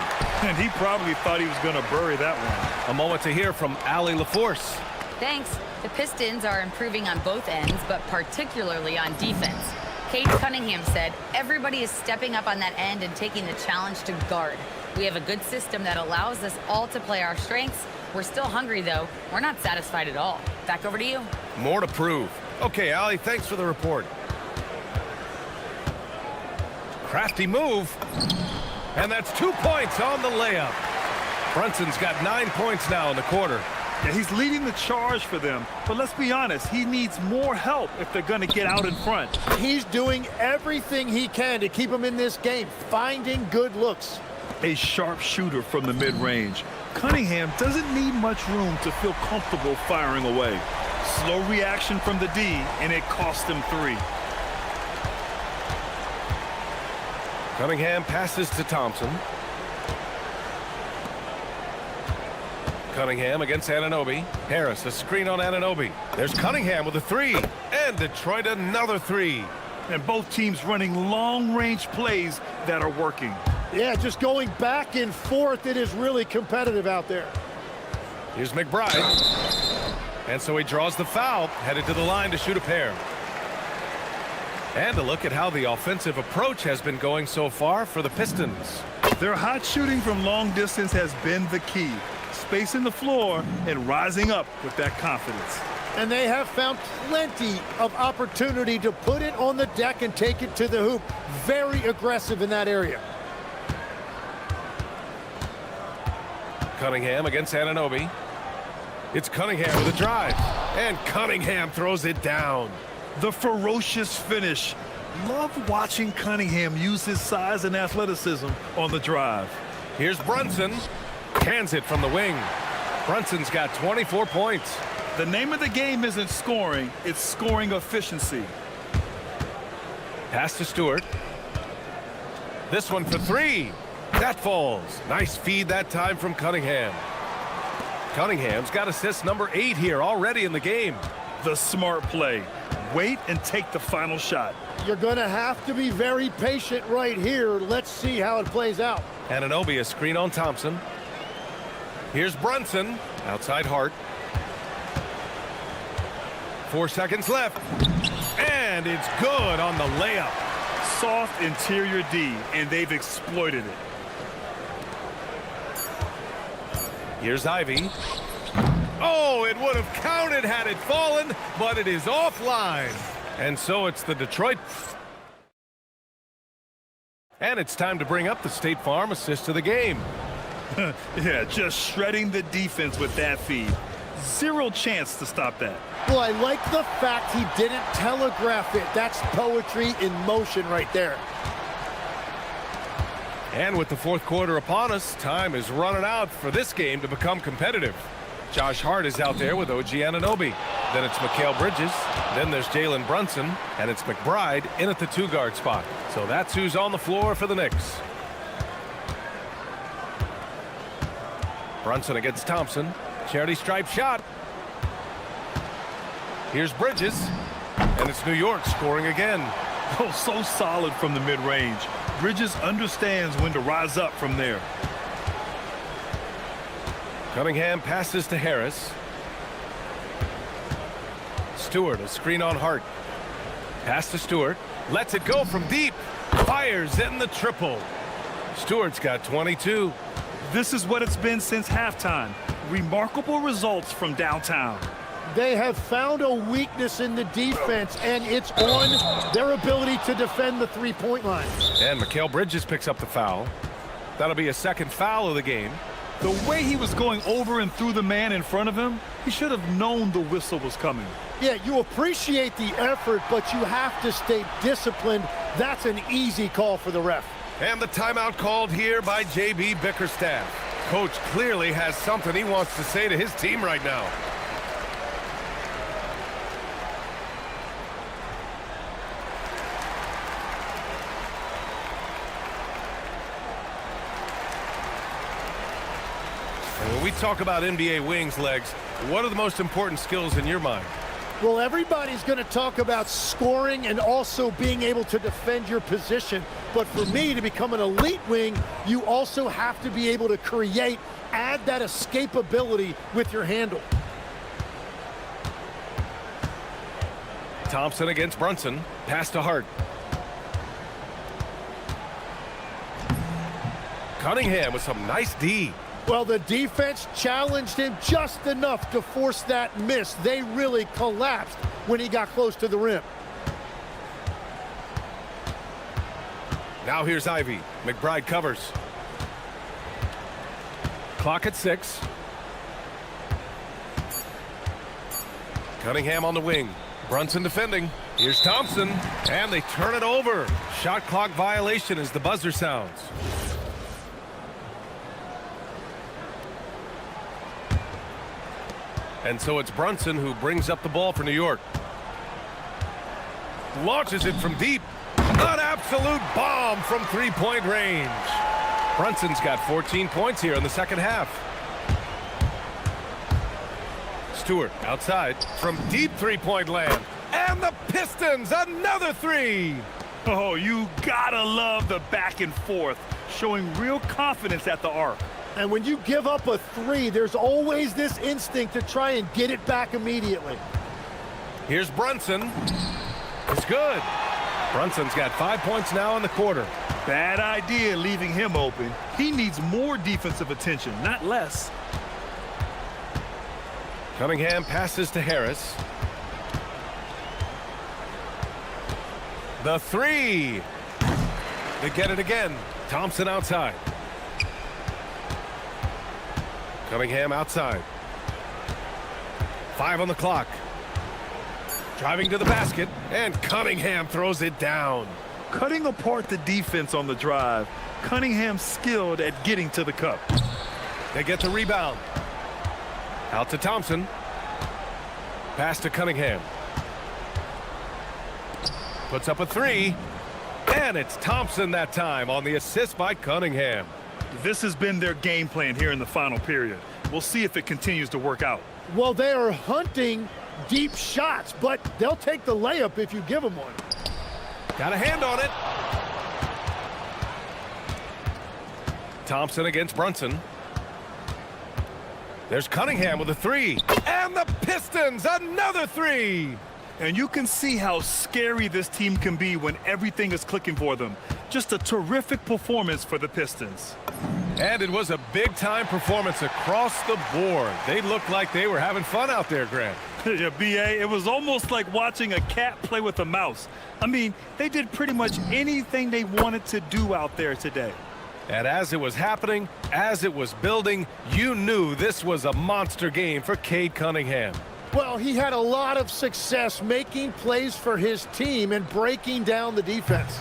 And he probably thought he was going to bury that one. A moment to hear from Allie LaForce. Thanks. The Pistons are improving on both ends, but particularly on defense. Cade Cunningham said, everybody is stepping up on that end and taking the challenge to guard. We have a good system that allows us all to play our strengths. We're still hungry, though. We're not satisfied at all. Back over to you. More to prove. Okay, Allie, thanks for the report. Crafty move. And that's 2 points on the layup. Brunson's got 9 points now in the quarter. Yeah, he's leading the charge for them. But let's be honest, he needs more help if they're going to get out in front. He's doing everything he can to keep him in this game, finding good looks. A sharp shooter from the mid-range. Cunningham doesn't need much room to feel comfortable firing away. Slow reaction from the D, and it cost him 3. Cunningham passes to Thompson. Cunningham against Anunoby. Harris, a screen on Anunoby. There's Cunningham with a 3. And Detroit another 3. And both teams running long-range plays that are working. Yeah, just going back and forth. It is really competitive out there. Here's McBride. And so he draws the foul, headed to the line to shoot a pair. And a look at how the offensive approach has been going so far for the Pistons. Their hot shooting from long distance has been the key. Spacing the floor and rising up with that confidence. And they have found plenty of opportunity to put it on the deck and take it to the hoop. Very aggressive in that area. Cunningham against Anunoby. It's Cunningham with a drive. And Cunningham throws it down. The ferocious finish. Love watching Cunningham use his size and athleticism on the drive. Here's Brunson. Hands it from the wing. Brunson's got 24 points. The name of the game isn't scoring, it's scoring efficiency. Pass to Stewart. This one for three. That falls. Nice feed that time from Cunningham. Cunningham's got assist number 8 here already in the game. The smart play. Wait and take the final shot. You're going to have to be very patient right here. Let's see how it plays out. Anunoby a screen on Thompson. Here's Brunson. Outside Hart. 4 seconds left. And it's good on the layup. Soft interior D, and they've exploited it. Here's Ivy. Oh, it would have counted had it fallen, but it is offline. And so it's the Detroit. And it's time to bring up the State Farm assist of the game. Yeah, just shredding the defense with that feed. Zero chance to stop that. Well, I like the fact he didn't telegraph it. That's poetry in motion right there. And with the fourth quarter upon us, time is running out for this game to become competitive. Josh Hart is out there with OG Anunoby. Then it's Mikal Bridges. Then there's Jalen Brunson. And it's McBride in at the 2-guard spot. So that's who's on the floor for the Knicks. Brunson against Thompson. Charity stripe shot. Here's Bridges. And it's New York scoring again. Oh, so solid from the mid-range. Bridges understands when to rise up from there. Cunningham passes to Harris. Stewart, a screen on Hart. Pass to Stewart. Lets it go from deep. Fires in the triple. Stewart's got 22. This is what it's been since halftime. Remarkable results from downtown. They have found a weakness in the defense, and it's on their ability to defend the three-point line. And Mikal Bridges picks up the foul. That'll be a second foul of the game. The way he was going over and through the man in front of him, he should have known the whistle was coming. Yeah, you appreciate the effort, but you have to stay disciplined. That's an easy call for the ref. And the timeout called here by J.B. Bickerstaff. Coach clearly has something he wants to say to his team right now. And when we talk about NBA wings, Legs, what are the most important skills in your mind? Well, everybody's going to talk about scoring and also being able to defend your position. But for me, to become an elite wing, you also have to be able to create, add that escapability with your handle. Thompson against Brunson. Pass to Hart. Cunningham with some nice D. Well, the defense challenged him just enough to force that miss. They really collapsed when he got close to the rim. Now here's Ivy. McBride covers. Clock at 6. Cunningham on the wing. Brunson defending. Here's Thompson. And they turn it over. Shot clock violation as the buzzer sounds. And so it's Brunson who brings up the ball for New York. Launches it from deep. An absolute bomb from three-point range. Brunson's got 14 points here in the second half. Stewart outside from deep three-point land. And the Pistons, another three. Oh, you gotta love the back and forth, showing real confidence at the arc. And when you give up a three, there's always this instinct to try and get it back immediately. Here's Brunson. It's good. Brunson's got 5 points now in the quarter. Bad idea leaving him open. He needs more defensive attention, not less. Cunningham passes to Harris. The three. They get it again. Thompson outside. Cunningham outside. 5 on the clock. Driving to the basket, and Cunningham throws it down. Cutting apart the defense on the drive. Cunningham skilled at getting to the cup. They get the rebound. Out to Thompson. Pass to Cunningham. Puts up a three. And it's Thompson that time on the assist by Cunningham. This has been their game plan here in the final period. We'll see if it continues to work out. Well, they are hunting deep shots, but they'll take the layup if you give them one. Got a hand on it. Thompson against Brunson. There's Cunningham with a three. And the Pistons, another three. And you can see how scary this team can be when everything is clicking for them. Just a terrific performance for the Pistons. And it was a big-time performance across the board. They looked like they were having fun out there, Grant. Yeah, B.A., it was almost like watching a cat play with a mouse. I mean, they did pretty much anything they wanted to do out there today. And as it was happening, as it was building, you knew this was a monster game for Cade Cunningham. Well, he had a lot of success making plays for his team and breaking down the defense.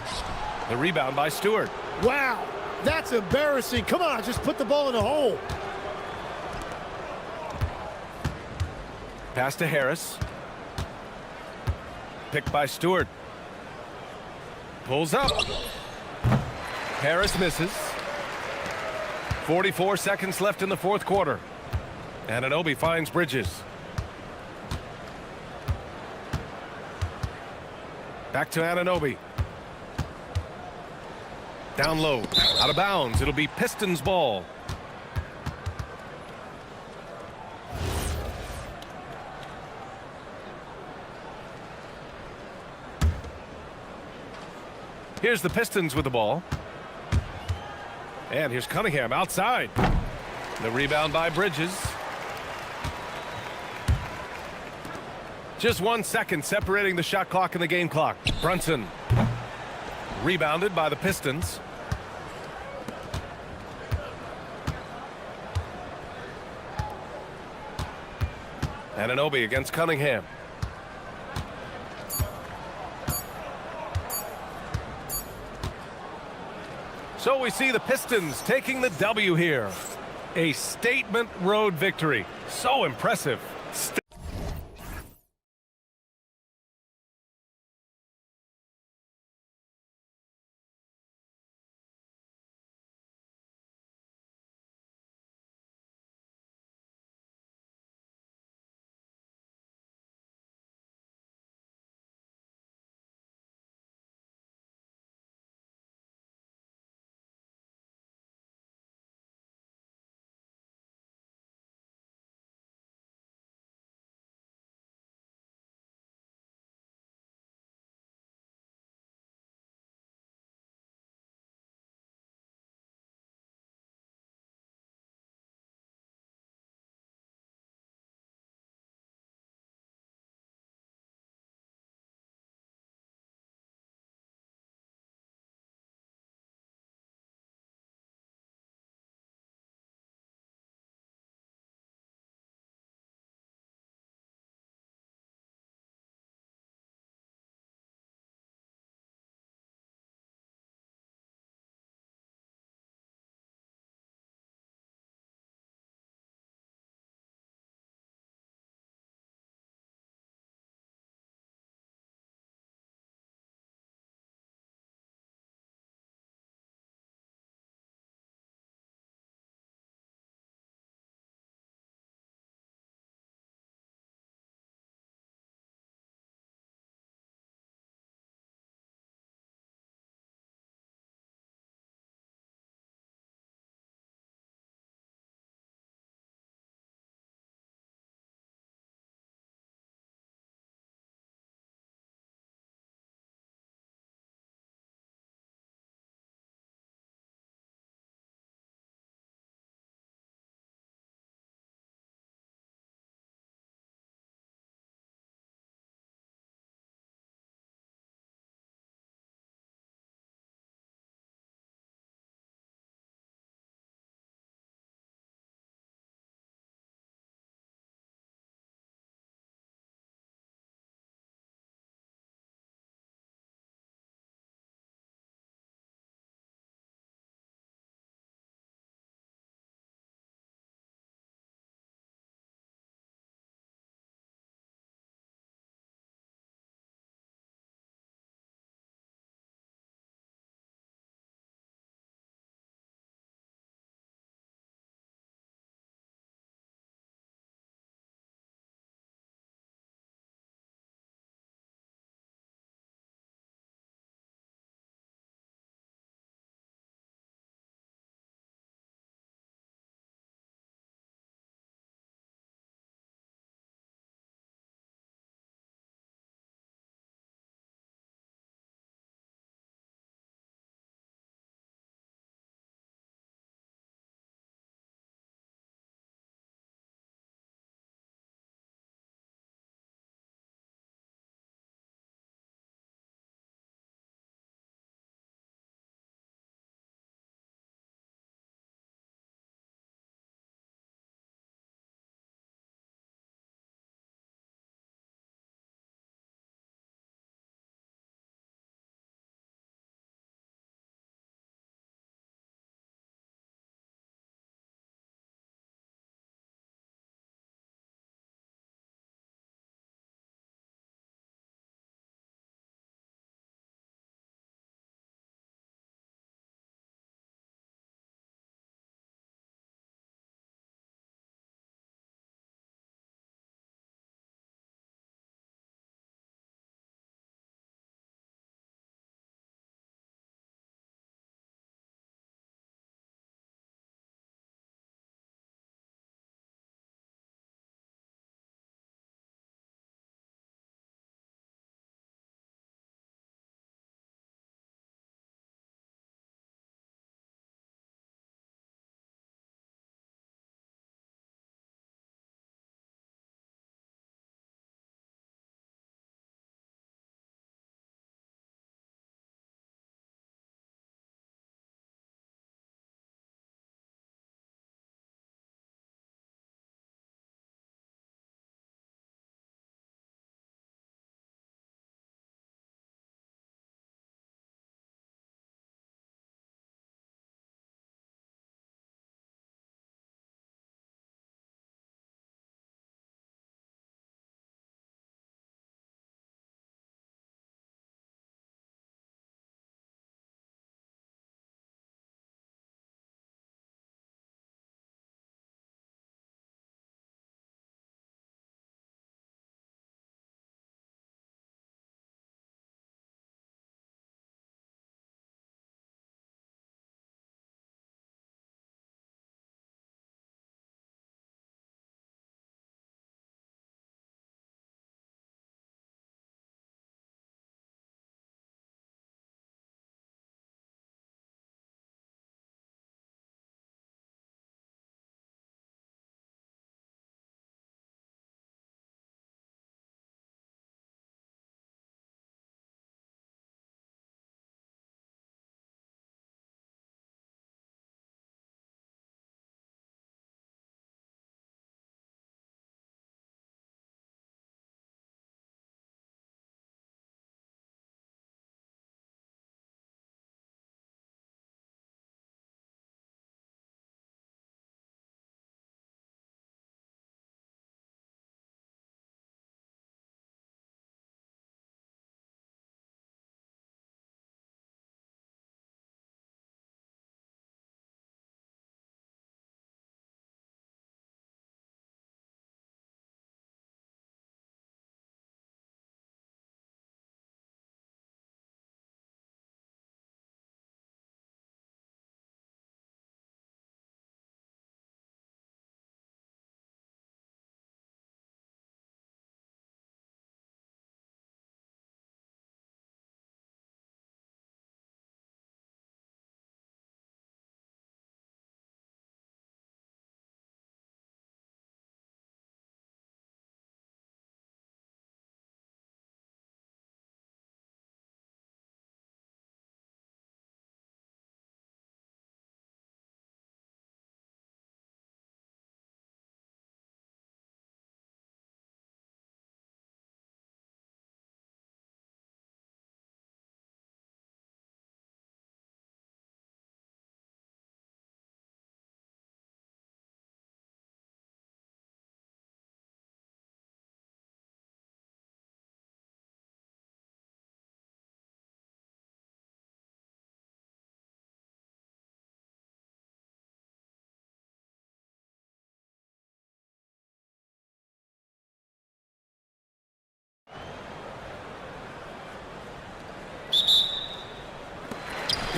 The rebound by Stewart. Wow, that's embarrassing. Come on, just put the ball in the hole. Pass to Harris. Picked by Stewart. Pulls up. Harris misses. 44 seconds left in the fourth quarter. Anunoby finds Bridges. Back to Anunoby. Down low. Out of bounds. It'll be Pistons ball. Here's the Pistons with the ball. And here's Cunningham outside. The rebound by Bridges. Just 1 second separating the shot clock and the game clock. Brunson. Rebounded by the Pistons. Anunoby against Cunningham. So we see the Pistons taking the W here. A statement road victory. So impressive.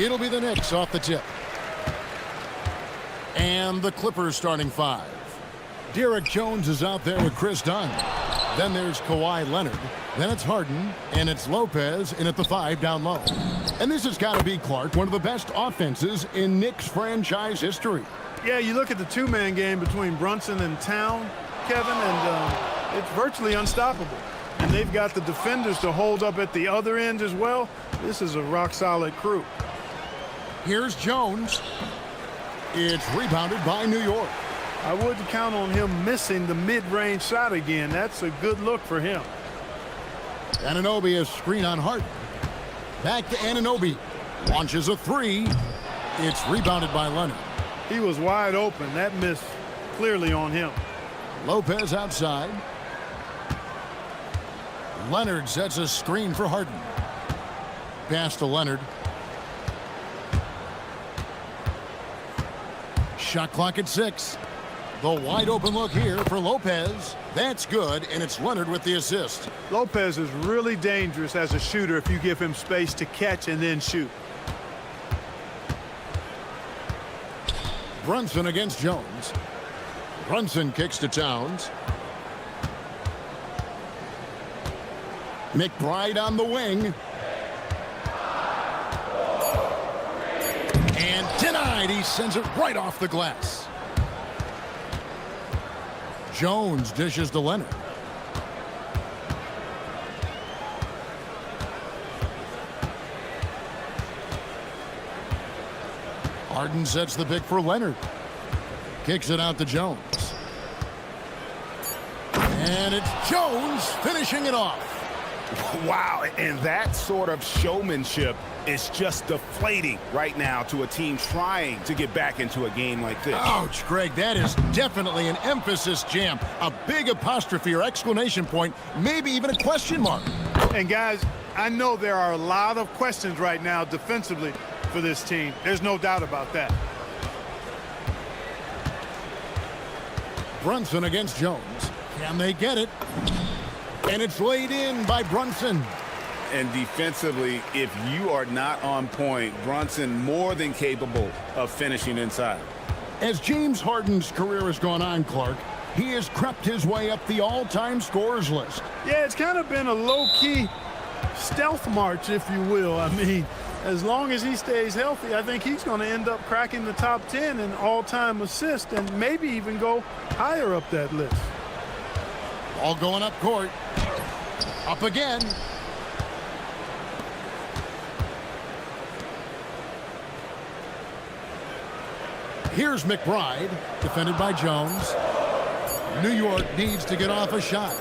It'll be the Knicks off the tip. And the Clippers starting 5. Derek Jones is out there with Chris Dunn. Then there's Kawhi Leonard. Then it's Harden, and it's Lopez in at the 5 down low. And this has got to be, Clark, one of the best offenses in Knicks franchise history. Yeah, you look at the two-man game between Brunson and Town, Kevin, and it's virtually unstoppable. And they've got the defenders to hold up at the other end as well. This is a rock-solid crew. Here's Jones. It's rebounded by New York. I wouldn't count on him missing the mid-range shot again. That's a good look for him. Anunoby is screen on Harden. Back to Anunoby. Launches a 3. It's rebounded by Leonard. He was wide open. That miss clearly on him. Lopez outside. Leonard sets a screen for Harden. Pass to Leonard. Shot clock at 6. The wide open look here for Lopez. That's good, and it's Leonard with the assist. Lopez is really dangerous as a shooter if you give him space to catch and then shoot. Brunson against Jones. Brunson kicks to Towns. McBride on the wing. And denied. He sends it right off the glass. Jones dishes to Leonard. Harden sets the pick for Leonard. Kicks it out to Jones. And it's Jones finishing it off. Wow, and that sort of showmanship is just deflating right now to a team trying to get back into a game like this. Ouch, Greg, that is definitely an emphasis jam. A big apostrophe or exclamation point, maybe even a question mark. And guys, I know there are a lot of questions right now defensively for this team. There's no doubt about that. Brunson against Jones. Can they get it? And it's laid in by Brunson. And defensively, if you are not on point, Brunson more than capable of finishing inside. As James Harden's career has gone on, Clark, he has crept his way up the all-time scorers list. Yeah, it's kind of been a low-key stealth march, if you will. I mean, as long as he stays healthy, I think he's going to end up cracking the top 10 in all-time assists and maybe even go higher up that list. All going up court. Up again. Here's McBride, defended by Jones. New York needs to get off a shot.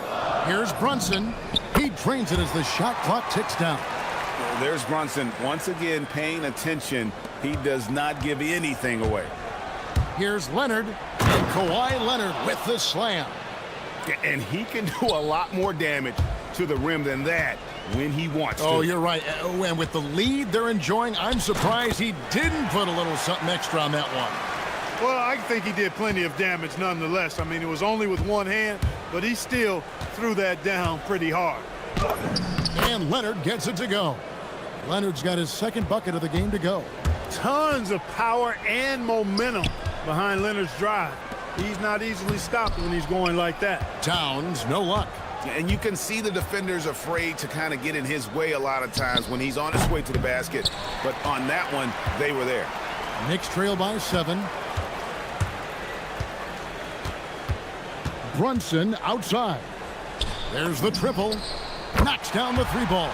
Here's Brunson. He drains it as the shot clock ticks down. There's Brunson once again paying attention. He does not give anything away. Here's Leonard, and Kawhi Leonard with the slam. And he can do a lot more damage to the rim than that when he wants to. Oh, you're right. And with the lead they're enjoying, I'm surprised he didn't put a little something extra on that one. Well, I think he did plenty of damage nonetheless. I mean, it was only with one hand, but he still threw that down pretty hard. And Leonard gets it to go. Leonard's got his second bucket of the game to go. Tons of power and momentum behind Leonard's drive. He's not easily stopped when he's going like that. Towns, no luck. And you can see the defenders afraid to kind of get in his way a lot of times when he's on his way to the basket. But on that one, they were there. Knicks trail by 7. Brunson outside. There's the triple. Knocks down the 3 ball.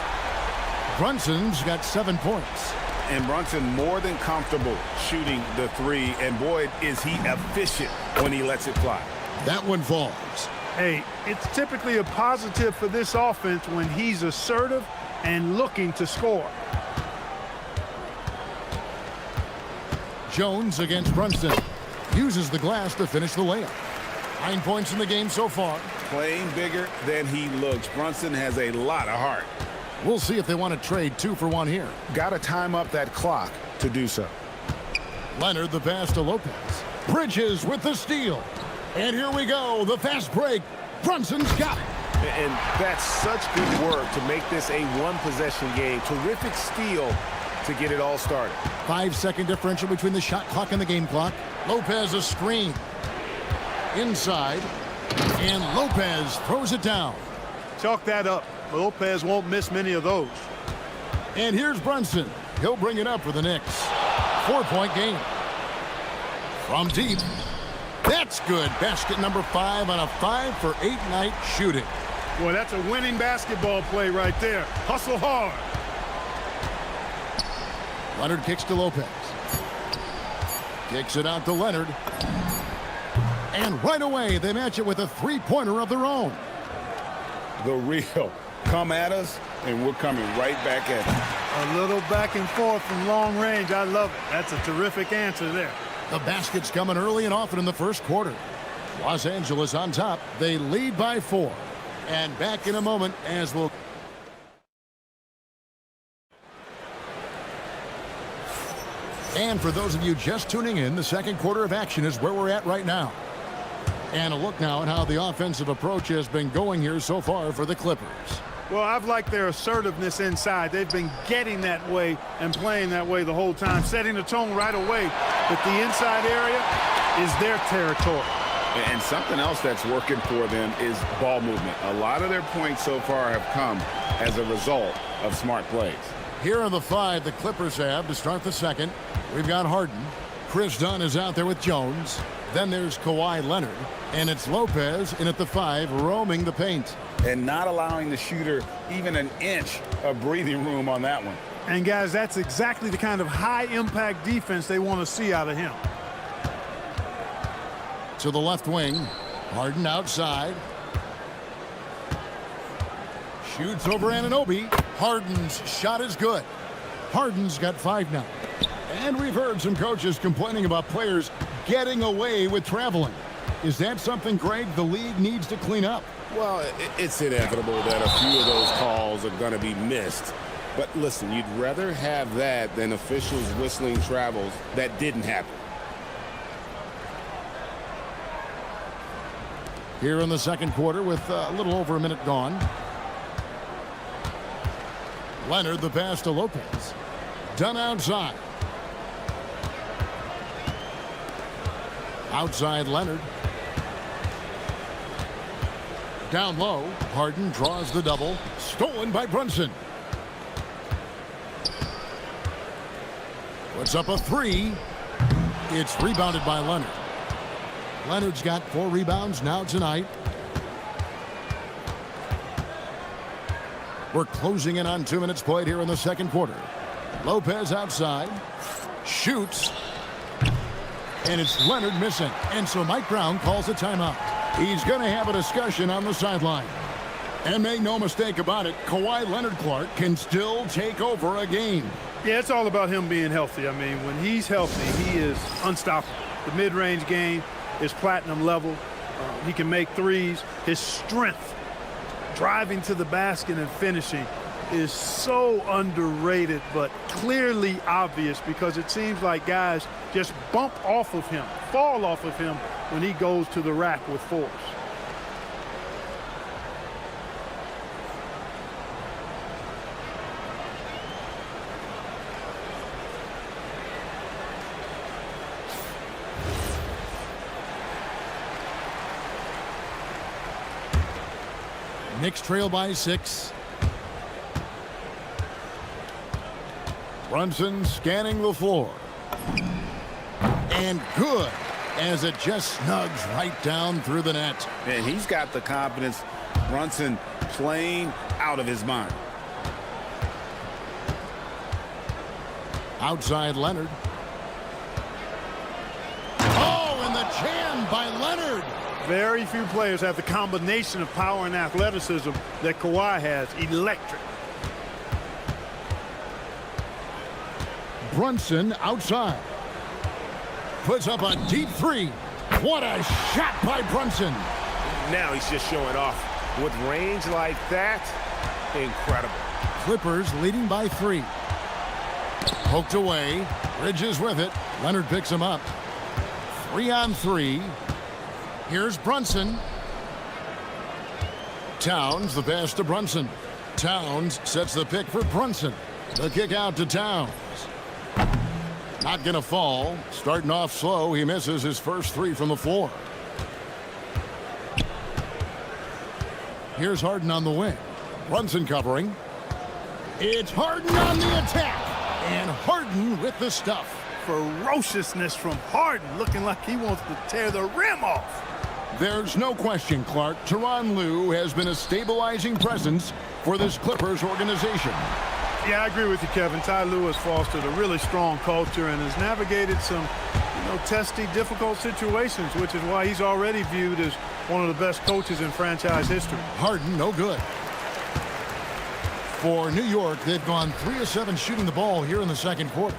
Brunson's got 7 points. And Brunson more than comfortable shooting the 3. And boy, is he efficient when he lets it fly. That one falls. Hey, it's typically a positive for this offense when he's assertive and looking to score. Jones against Brunson. Uses the glass to finish the layup. 9 points in the game so far. Playing bigger than he looks. Brunson has a lot of heart. We'll see if they want to trade 2 for 1 here. Got to time up that clock to do so. Leonard the pass to Lopez. Bridges with the steal. And here we go, the fast break. Brunson's got it. And that's such good work to make this a one-possession game. Terrific steal to get it all started. 5-second differential between the shot clock and the game clock. Lopez a screen. Inside. And Lopez throws it down. Chalk that up. Lopez won't miss many of those. And here's Brunson. He'll bring it up for the Knicks. 4-point game. From deep. That's good. Basket number 5 on a 5-for-8 night shooting. Boy, that's a winning basketball play right there. Hustle hard. Leonard kicks to Lopez. Kicks it out to Leonard. And right away, they match it with a three-pointer of their own. The real. Come at us, and we're coming right back at you. A little back and forth from long range. I love it. That's a terrific answer there. The basket's coming early and often in the first quarter. Los Angeles on top. They lead by 4. And back in a moment as we'll... And for those of you just tuning in, the second quarter of action is where we're at right now. And a look now at how the offensive approach has been going here so far for the Clippers. Well, I've liked their assertiveness inside. They've been getting that way and playing that way the whole time, setting the tone right away that the inside area is their territory. And something else that's working for them is ball movement. A lot of their points so far have come as a result of smart plays. Here are the 5 the Clippers have to start the second. We've got Harden. Chris Dunn is out there with Jones. Then there's Kawhi Leonard. And it's Lopez in at the 5, roaming the paint. And not allowing the shooter even an inch of breathing room on that one. And, guys, that's exactly the kind of high-impact defense they want to see out of him. To the left wing. Harden outside. Shoots over Anunoby. Harden's shot is good. Harden's got 5 now. And we've heard some coaches complaining about players getting away with traveling. Is that something, Greg, the league needs to clean up? Well, it's inevitable that a few of those calls are going to be missed. But listen, you'd rather have that than officials whistling travels that didn't happen. Here in the second quarter with a little over a minute gone. Leonard, the pass to Lopez. Done outside. Outside Leonard. Down low. Harden draws the double. Stolen by Brunson. Puts up a 3. It's rebounded by Leonard. Leonard's got 4 rebounds now tonight. We're closing in on 2 minutes played here in the second quarter. Lopez outside. Shoots. And it's Leonard missing. And so Mike Brown calls a timeout. He's going to have a discussion on the sideline. And make no mistake about it, Kawhi Leonard-Clark can still take over a game. Yeah, it's all about him being healthy. I mean, when he's healthy, he is unstoppable. The mid-range game is platinum level. He can make threes. His strength, driving to the basket and finishing, is so underrated, but clearly obvious because it seems like guys just bump off of him, fall off of him when he goes to the rack with force. Knicks trail by 6. Brunson scanning the floor. And good, as it just snugs right down through the net. And he's got the confidence. Brunson playing out of his mind. Outside Leonard. Oh, and the jam by Leonard. Very few players have the combination of power and athleticism that Kawhi has. Electric. Brunson outside. Puts up a deep 3. What a shot by Brunson. Now he's just showing off. With range like that, incredible. Clippers leading by 3. Poked away. Bridges with it. Leonard picks him up. 3-on-3. Here's Brunson. Towns, the pass to Brunson. Towns sets the pick for Brunson. The kick out to Towns. Not going to fall. Starting off slow, he misses his first three from the floor. Here's Harden on the wing. Brunson covering. It's Harden on the attack. And Harden with the stuff. Ferociousness from Harden, looking like he wants to tear the rim off. There's no question, Clark. Tyronn Lue has been a stabilizing presence for this Clippers organization. Yeah, I agree with you, Kevin. Ty Lue has fostered a really strong culture and has navigated some, testy, difficult situations, which is why he's already viewed as one of the best coaches in franchise history. Harden, no good. For New York, they've gone 3 of 7 shooting the ball here in the second quarter.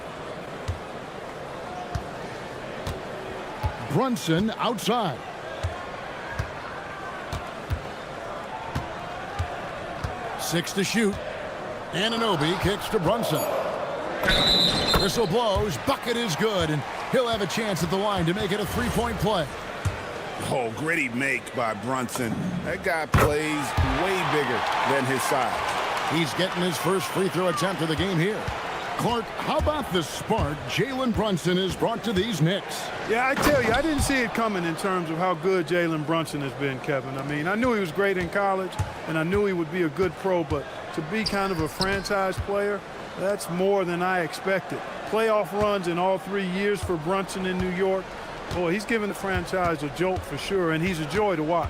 Brunson outside. Six to shoot. Anunoby kicks to Brunson. Whistle blows. Bucket is good, and he'll have a chance at the line to make it a three-point play. Oh, gritty make by Brunson. That guy plays way bigger than his size. He's getting his first free throw attempt of the game here. Clark, how about the spark Jalen Brunson has brought to these Knicks? Yeah, I tell you, I didn't see it coming in terms of how good Jalen Brunson has been, Kevin. I mean, I knew he was great in college, and I knew he would be a good pro, but to be kind of a franchise player, that's more than I expected. Playoff runs in all 3 years for Brunson in New York. Boy, he's given the franchise a jolt for sure, and he's a joy to watch.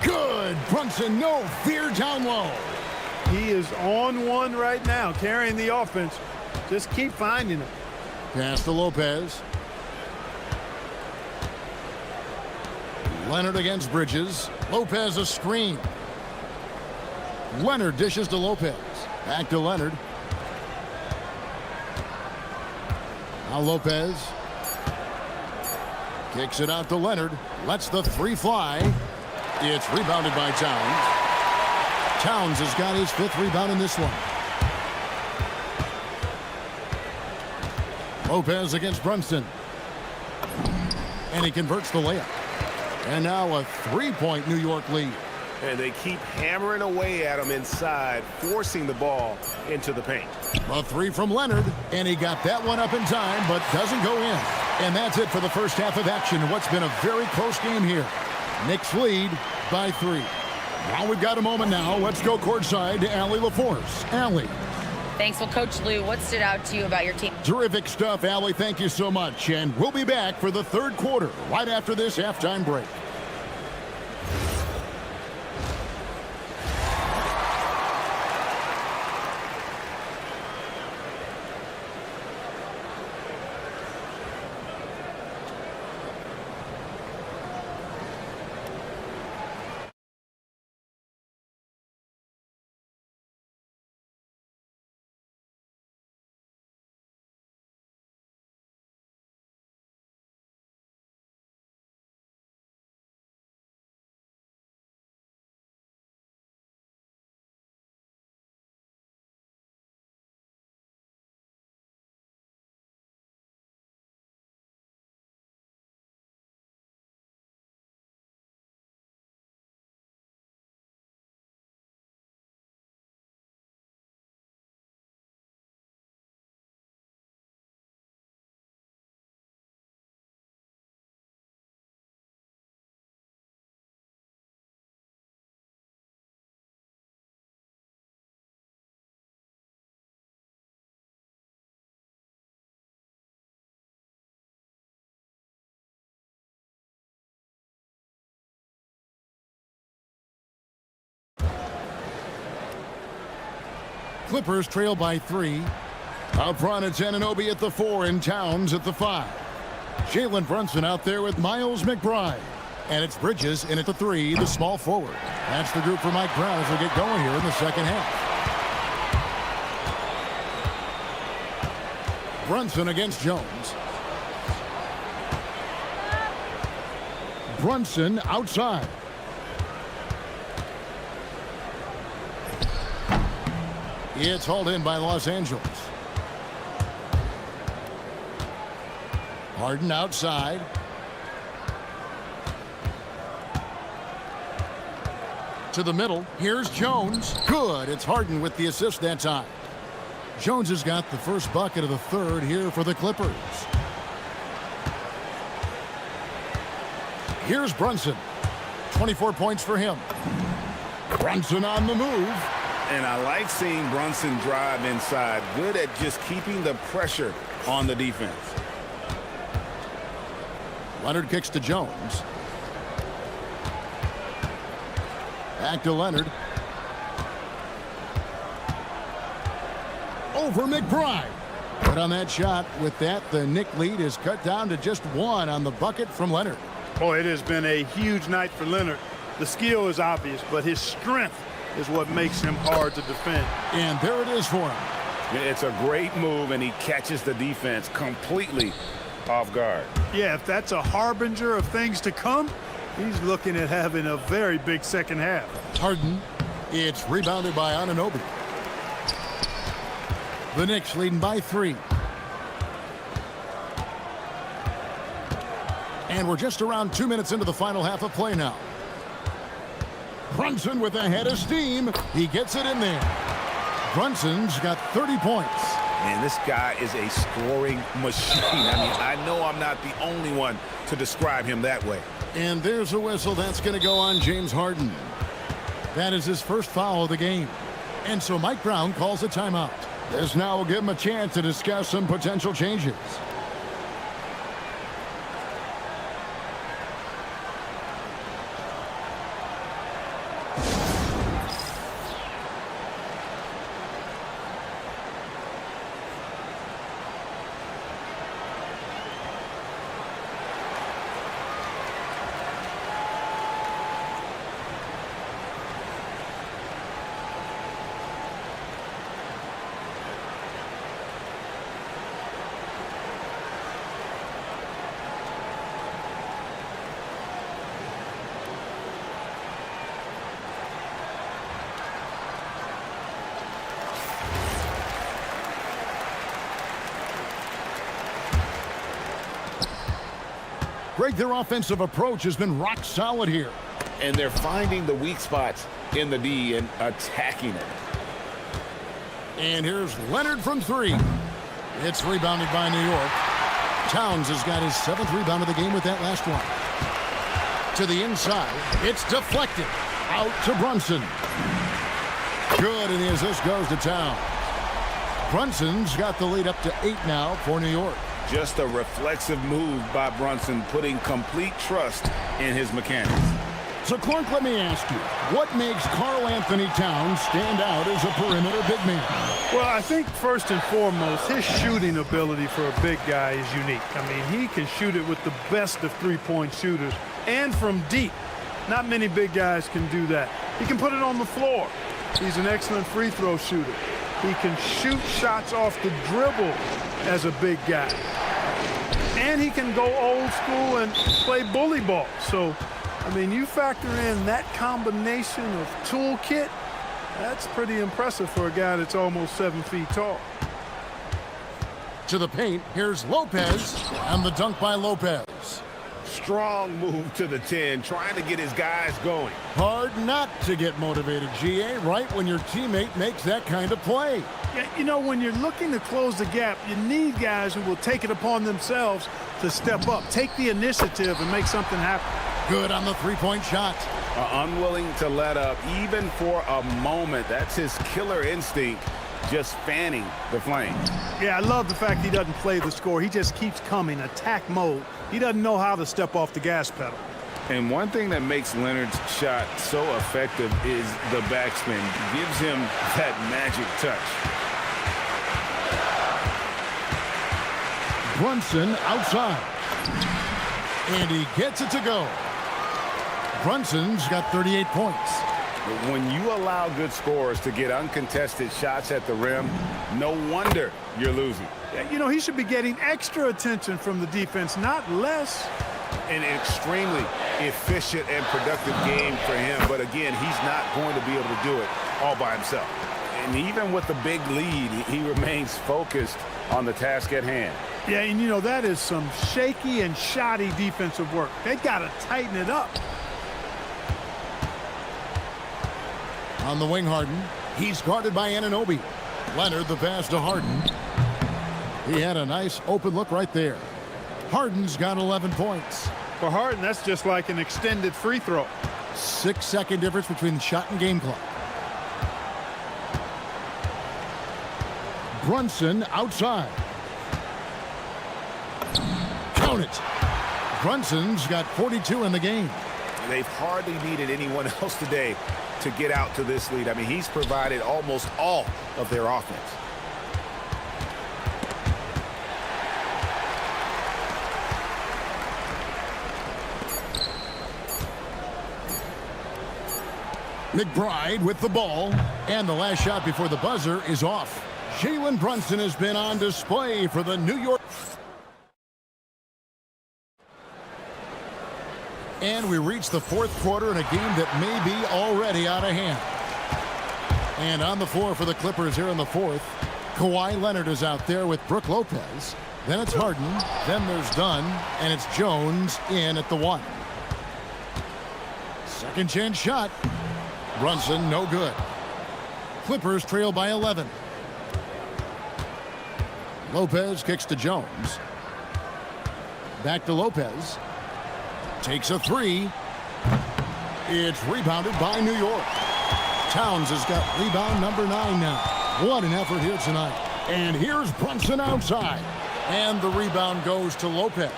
Good. Brunson, no fear down low. He is on one right now, carrying the offense. Just keep finding it. Pass to Lopez. Leonard against Bridges. Lopez a screen. Leonard dishes to Lopez. Back to Leonard. Now Lopez kicks it out to Leonard. Lets the three fly. It's rebounded by Towns. Towns has got his 5th rebound in this one. Lopez against Brunson. And he converts the layup. And now a 3-point New York lead. And they keep hammering away at him inside, forcing the ball into the paint. A 3 from Leonard, and he got that one up in time, but doesn't go in. And that's it for the first half of action. What's been a very close game here. Knicks lead by 3. Now we've got a moment now. Let's go courtside to Allie LaForce. Allie. Thanks. Well, Coach Lue, what stood out to you about your team? Terrific stuff, Allie. Thank you so much. And we'll be back for the third quarter right after this halftime break. Clippers trail by 3. Out front, it's Anunoby at the 4 and Towns at the 5. Jalen Brunson out there with Miles McBride. And it's Bridges in at the 3, the small forward. That's the group for Mike Brown as we get going here in the second half. Brunson against Jones. Brunson outside. It's hauled in by Los Angeles. Harden outside. To the middle. Here's Jones. Good. It's Harden with the assist that time. Jones has got the first bucket of the third here for the Clippers. Here's Brunson. 24 points for him. Brunson on the move. And I like seeing Brunson drive inside. Good at just keeping the pressure on the defense. Leonard kicks to Jones. Back to Leonard. Over McBride. But on that shot, with that, the Knick lead is cut down to just one on the bucket from Leonard. Boy, it has been a huge night for Leonard. The skill is obvious, but his strength is what makes him hard to defend. And there it is for him. It's a great move, and he catches the defense completely off guard. Yeah, if that's a harbinger of things to come, he's looking at having a very big second half. Harden. It's rebounded by Anunoby. The Knicks leading by 3. And we're just around 2 minutes into the final half of play now. Brunson with a head of steam. He gets it in there. Brunson's got 30 points. Man, this guy is a scoring machine. I mean, I know I'm not the only one to describe him that way. And there's a whistle. That's going to go on James Harden. That is his first foul of the game. And so Mike Brown calls a timeout. This now will give him a chance to discuss some potential changes. Greg, their offensive approach has been rock solid here. And they're finding the weak spots in the D and attacking it. And here's Leonard from 3. It's rebounded by New York. Towns has got his 7th rebound of the game with that last one. To the inside. It's deflected. Out to Brunson. Good, and the assist goes to Towns. Brunson's got the lead up to 8 now for New York. Just a reflexive move by Brunson, putting complete trust in his mechanics. So, Clark, let me ask you, what makes Karl Anthony Towns stand out as a perimeter big man? Well, I think first and foremost, his shooting ability for a big guy is unique. I mean, he can shoot it with the best of three-point shooters and from deep. Not many big guys can do that. He can put it on the floor. He's an excellent free throw shooter. He can shoot shots off the dribble as a big guy. And he can go old school and play bully ball. So, I mean, you factor in that combination of toolkit, that's pretty impressive for a guy that's almost 7 feet tall. To the paint, here's Lopez, and the dunk by Lopez. Strong move to the 10, trying to get his guys going. Hard not to get motivated, GA, right when your teammate makes that kind of play. Yeah, you know, when you're looking to close the gap, you need guys who will take it upon themselves to step up, take the initiative, and make something happen. Good on the three-point shot. Unwilling to let up, even for a moment. That's his killer instinct, just fanning the flame. Yeah, I love the fact he doesn't play the score. He just keeps coming, attack mode. He doesn't know how to step off the gas pedal. And one thing that makes Leonard's shot so effective is the backspin. Gives him that magic touch. Brunson outside. And he gets it to go. Brunson's got 38 points. When you allow good scorers to get uncontested shots at the rim, no wonder you're losing. You know, he should be getting extra attention from the defense, not less. An extremely efficient and productive game for him. But again, he's not going to be able to do it all by himself. And even with the big lead, he remains focused on the task at hand. Yeah, and you know, that is some shaky and shoddy defensive work. They got to tighten it up. On the wing, Harden. He's guarded by Anunoby. Leonard the pass to Harden. He had a nice open look right there. Harden's got 11 points. For Harden, that's just like an extended free throw. 6-second difference between the shot and game clock. Brunson outside. Count it. Brunson's got 42 in the game. They've hardly needed anyone else today to get out to this lead. I mean, he's provided almost all of their offense. McBride with the ball, and the last shot before the buzzer is off. Jalen Brunson has been on display for the New York. And we reach the fourth quarter in a game that may be already out of hand. And on the floor for the Clippers here in the fourth, Kawhi Leonard is out there with Brook Lopez. Then it's Harden, then there's Dunn, and it's Jones in at the 1. Second chance shot. Brunson, no good. Clippers trail by 11. Lopez kicks to Jones. Back to Lopez. Takes a 3. It's rebounded by New York. Towns has got rebound number 9 now. What an effort here tonight. And here's Brunson outside. And the rebound goes to Lopez.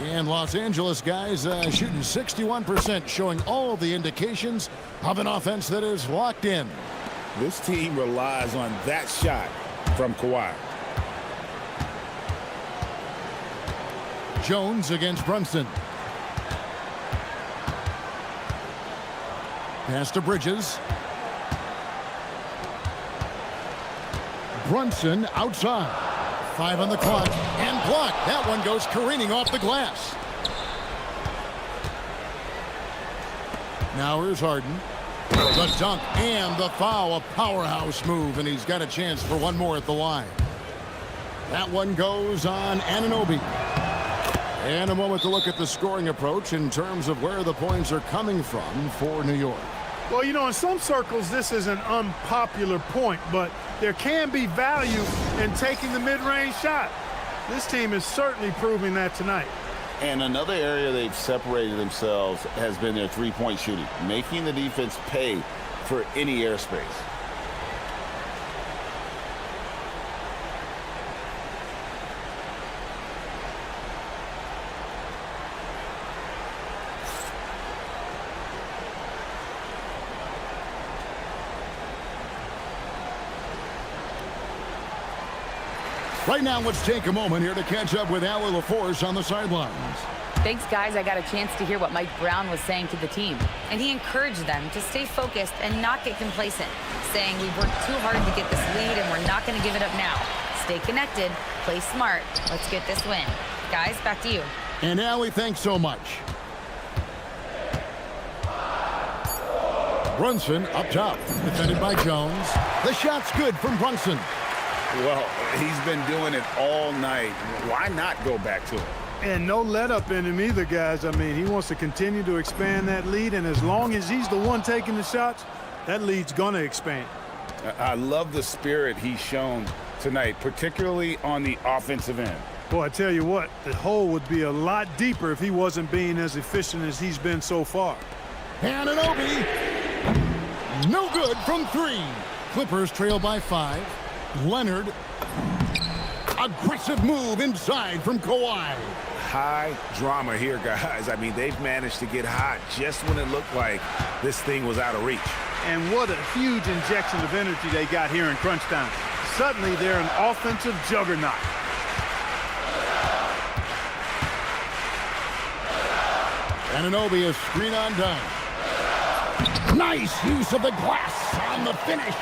And Los Angeles guys shooting 61%, showing all the indications of an offense that is locked in. This team relies on that shot from Kawhi. Jones against Brunson. Pass to Bridges. Brunson outside. 5 on the clock and blocked. That one goes careening off the glass. Now here's Harden. The dunk and the foul. A powerhouse move, and he's got a chance for one more at the line. That one goes on Anunoby. And a moment to look at the scoring approach in terms of where the points are coming from for New York. Well, you know, in some circles, this is an unpopular point, but there can be value in taking the mid-range shot. This team is certainly proving that tonight. And another area they've separated themselves has been their three-point shooting, making the defense pay for any airspace. Right now, let's take a moment here to catch up with Allie LaForce on the sidelines. Thanks, guys. I got a chance to hear what Mike Brown was saying to the team. And he encouraged them to stay focused and not get complacent, saying we've worked too hard to get this lead and we're not going to give it up now. Stay connected, play smart. Let's get this win. Guys, back to you. And Allie, thanks so much. Brunson up top, defended by Jones. The shot's good from Brunson. Well, he's been doing it all night. Why not go back to it? And no let-up in him either, guys. I mean, he wants to continue to expand that lead, and as long as he's the one taking the shots, that lead's going to expand. I love the spirit he's shown tonight, particularly on the offensive end. Boy, I tell you what, the hole would be a lot deeper if he wasn't being as efficient as he's been so far. Anunoby, no good from 3. Clippers trail by 5. Leonard, aggressive move inside from Kawhi. High drama here, guys. I mean, they've managed to get hot just when it looked like this thing was out of reach. And what a huge injection of energy they got here in crunch time. Suddenly, they're an offensive juggernaut. Anunoby is screen on down. Nice use of the glass on the finish.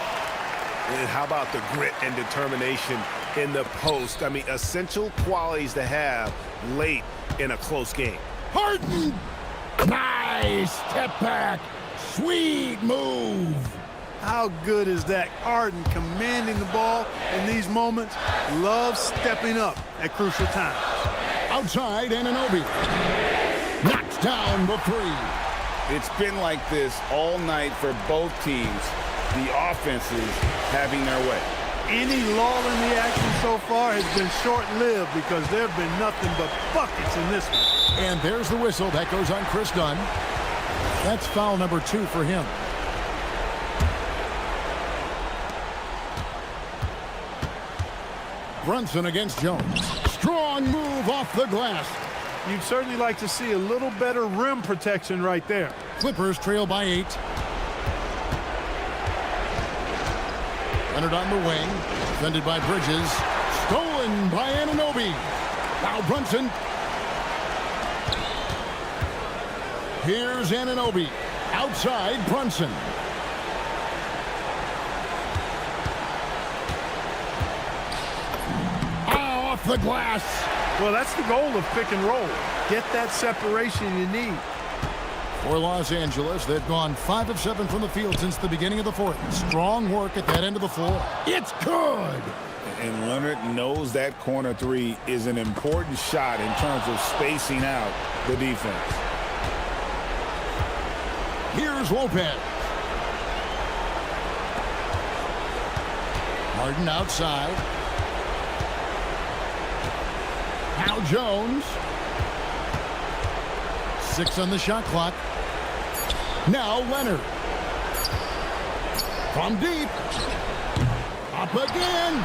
And how about the grit and determination in the post? I mean, essential qualities to have late in a close game. Harden! Nice step back. Sweet move. How good is that? Harden commanding the ball in these moments. Loves stepping up at crucial times. Outside, Anunoby. Knocks down the 3. It's been like this all night for both teams. the offenses having their way. Any lull in the action so far has been short-lived because there have been nothing but buckets in this one. And there's the whistle. That goes on Chris Dunn. That's foul number 2 for him. Brunson against Jones. Strong move off the glass. You'd certainly like to see a little better rim protection right there. Clippers trail by 8. Leonard on the wing. Defended by Bridges. Stolen by Anunoby. Now Brunson. Here's Anunoby. Outside Brunson. Off the glass. Well, that's the goal of pick and roll. Get that separation you need. For Los Angeles, they've gone 5 of 7 from the field since the beginning of the fourth. Strong work at that end of the floor. It's good. And Leonard knows that corner 3 is an important shot in terms of spacing out the defense. Here's Lopez. Harden outside. Now Jones. 6 on the shot clock. Now Leonard. From deep. Up again.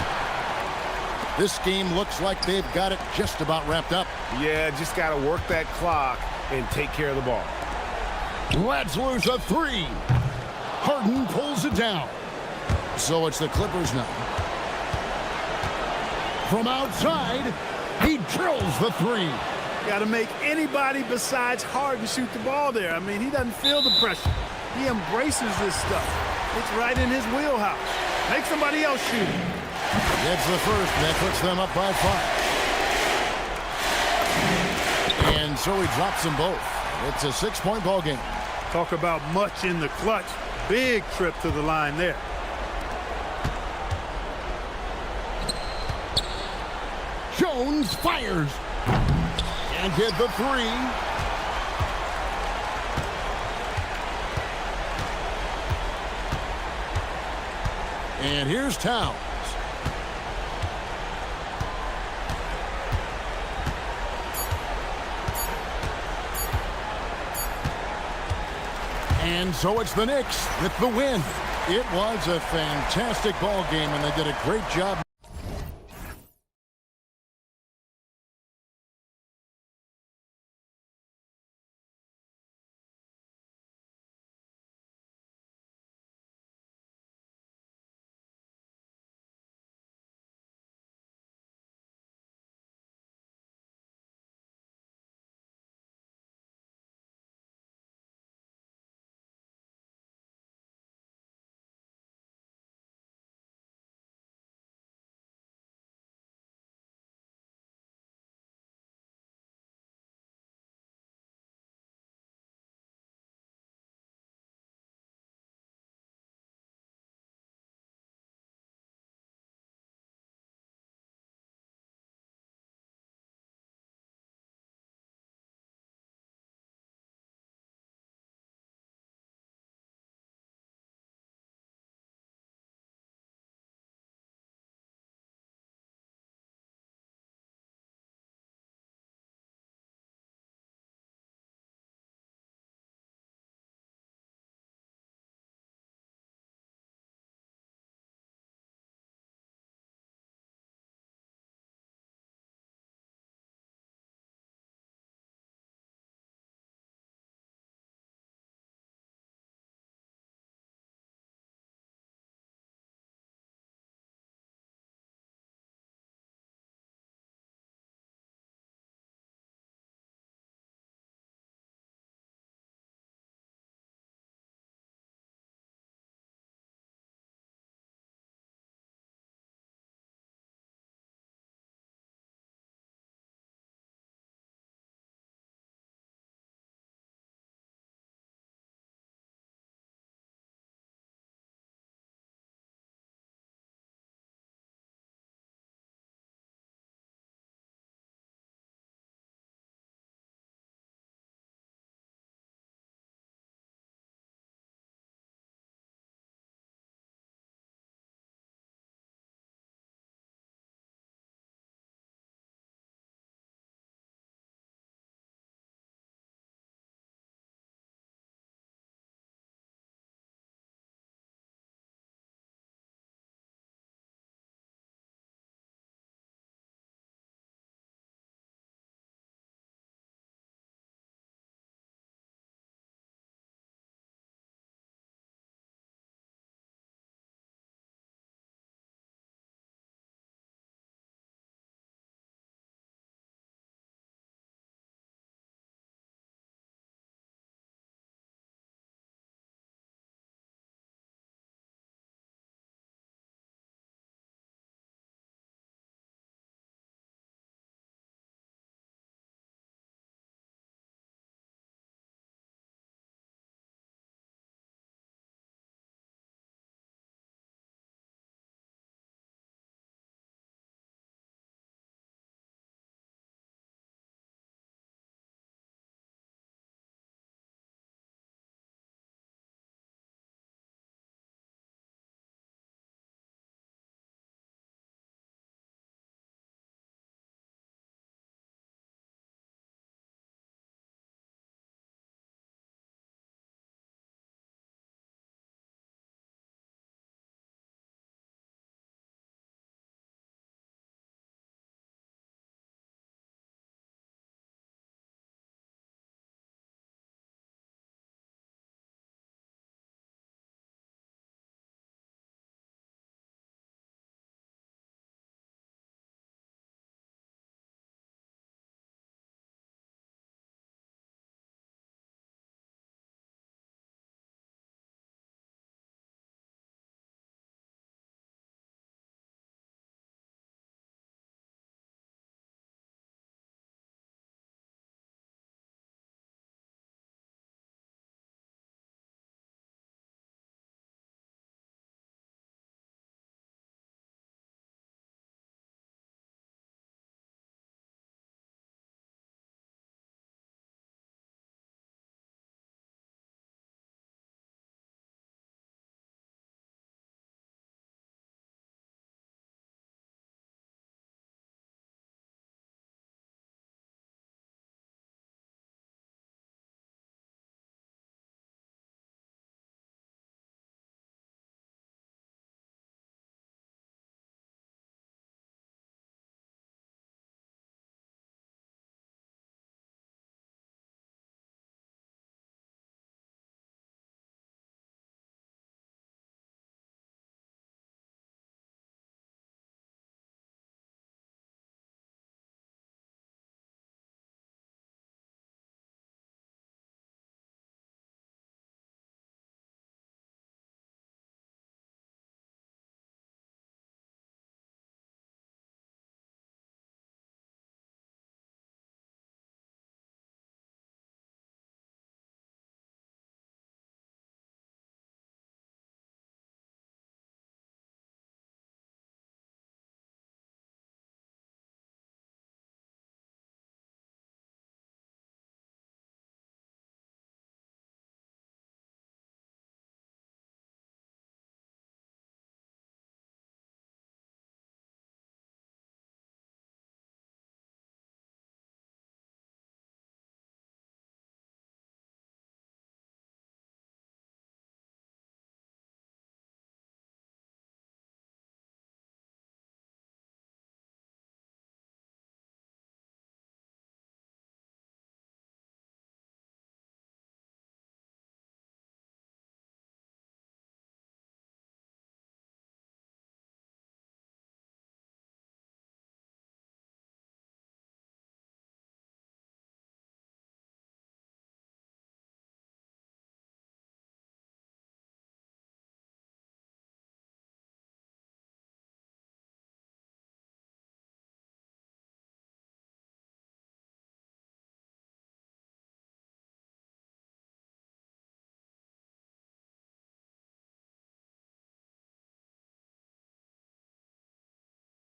This game looks like they've got it just about wrapped up. Yeah, just got to work that clock and take care of the ball. Let's lose a 3. Harden pulls it down. So it's the Clippers now. From outside, he drills the 3. Got to make anybody besides Harden shoot the ball there. I mean, he doesn't feel the pressure. He embraces this stuff. It's right in his wheelhouse. Make somebody else shoot. Gets the first, and that puts them up by 5. And so he drops them both. It's a 6-point ball game. Talk about much in the clutch. Big trip to the line there. Jones fires. And hit the 3. And here's Towns. And so it's the Knicks with the win. It was a fantastic ball game, and they did a great job.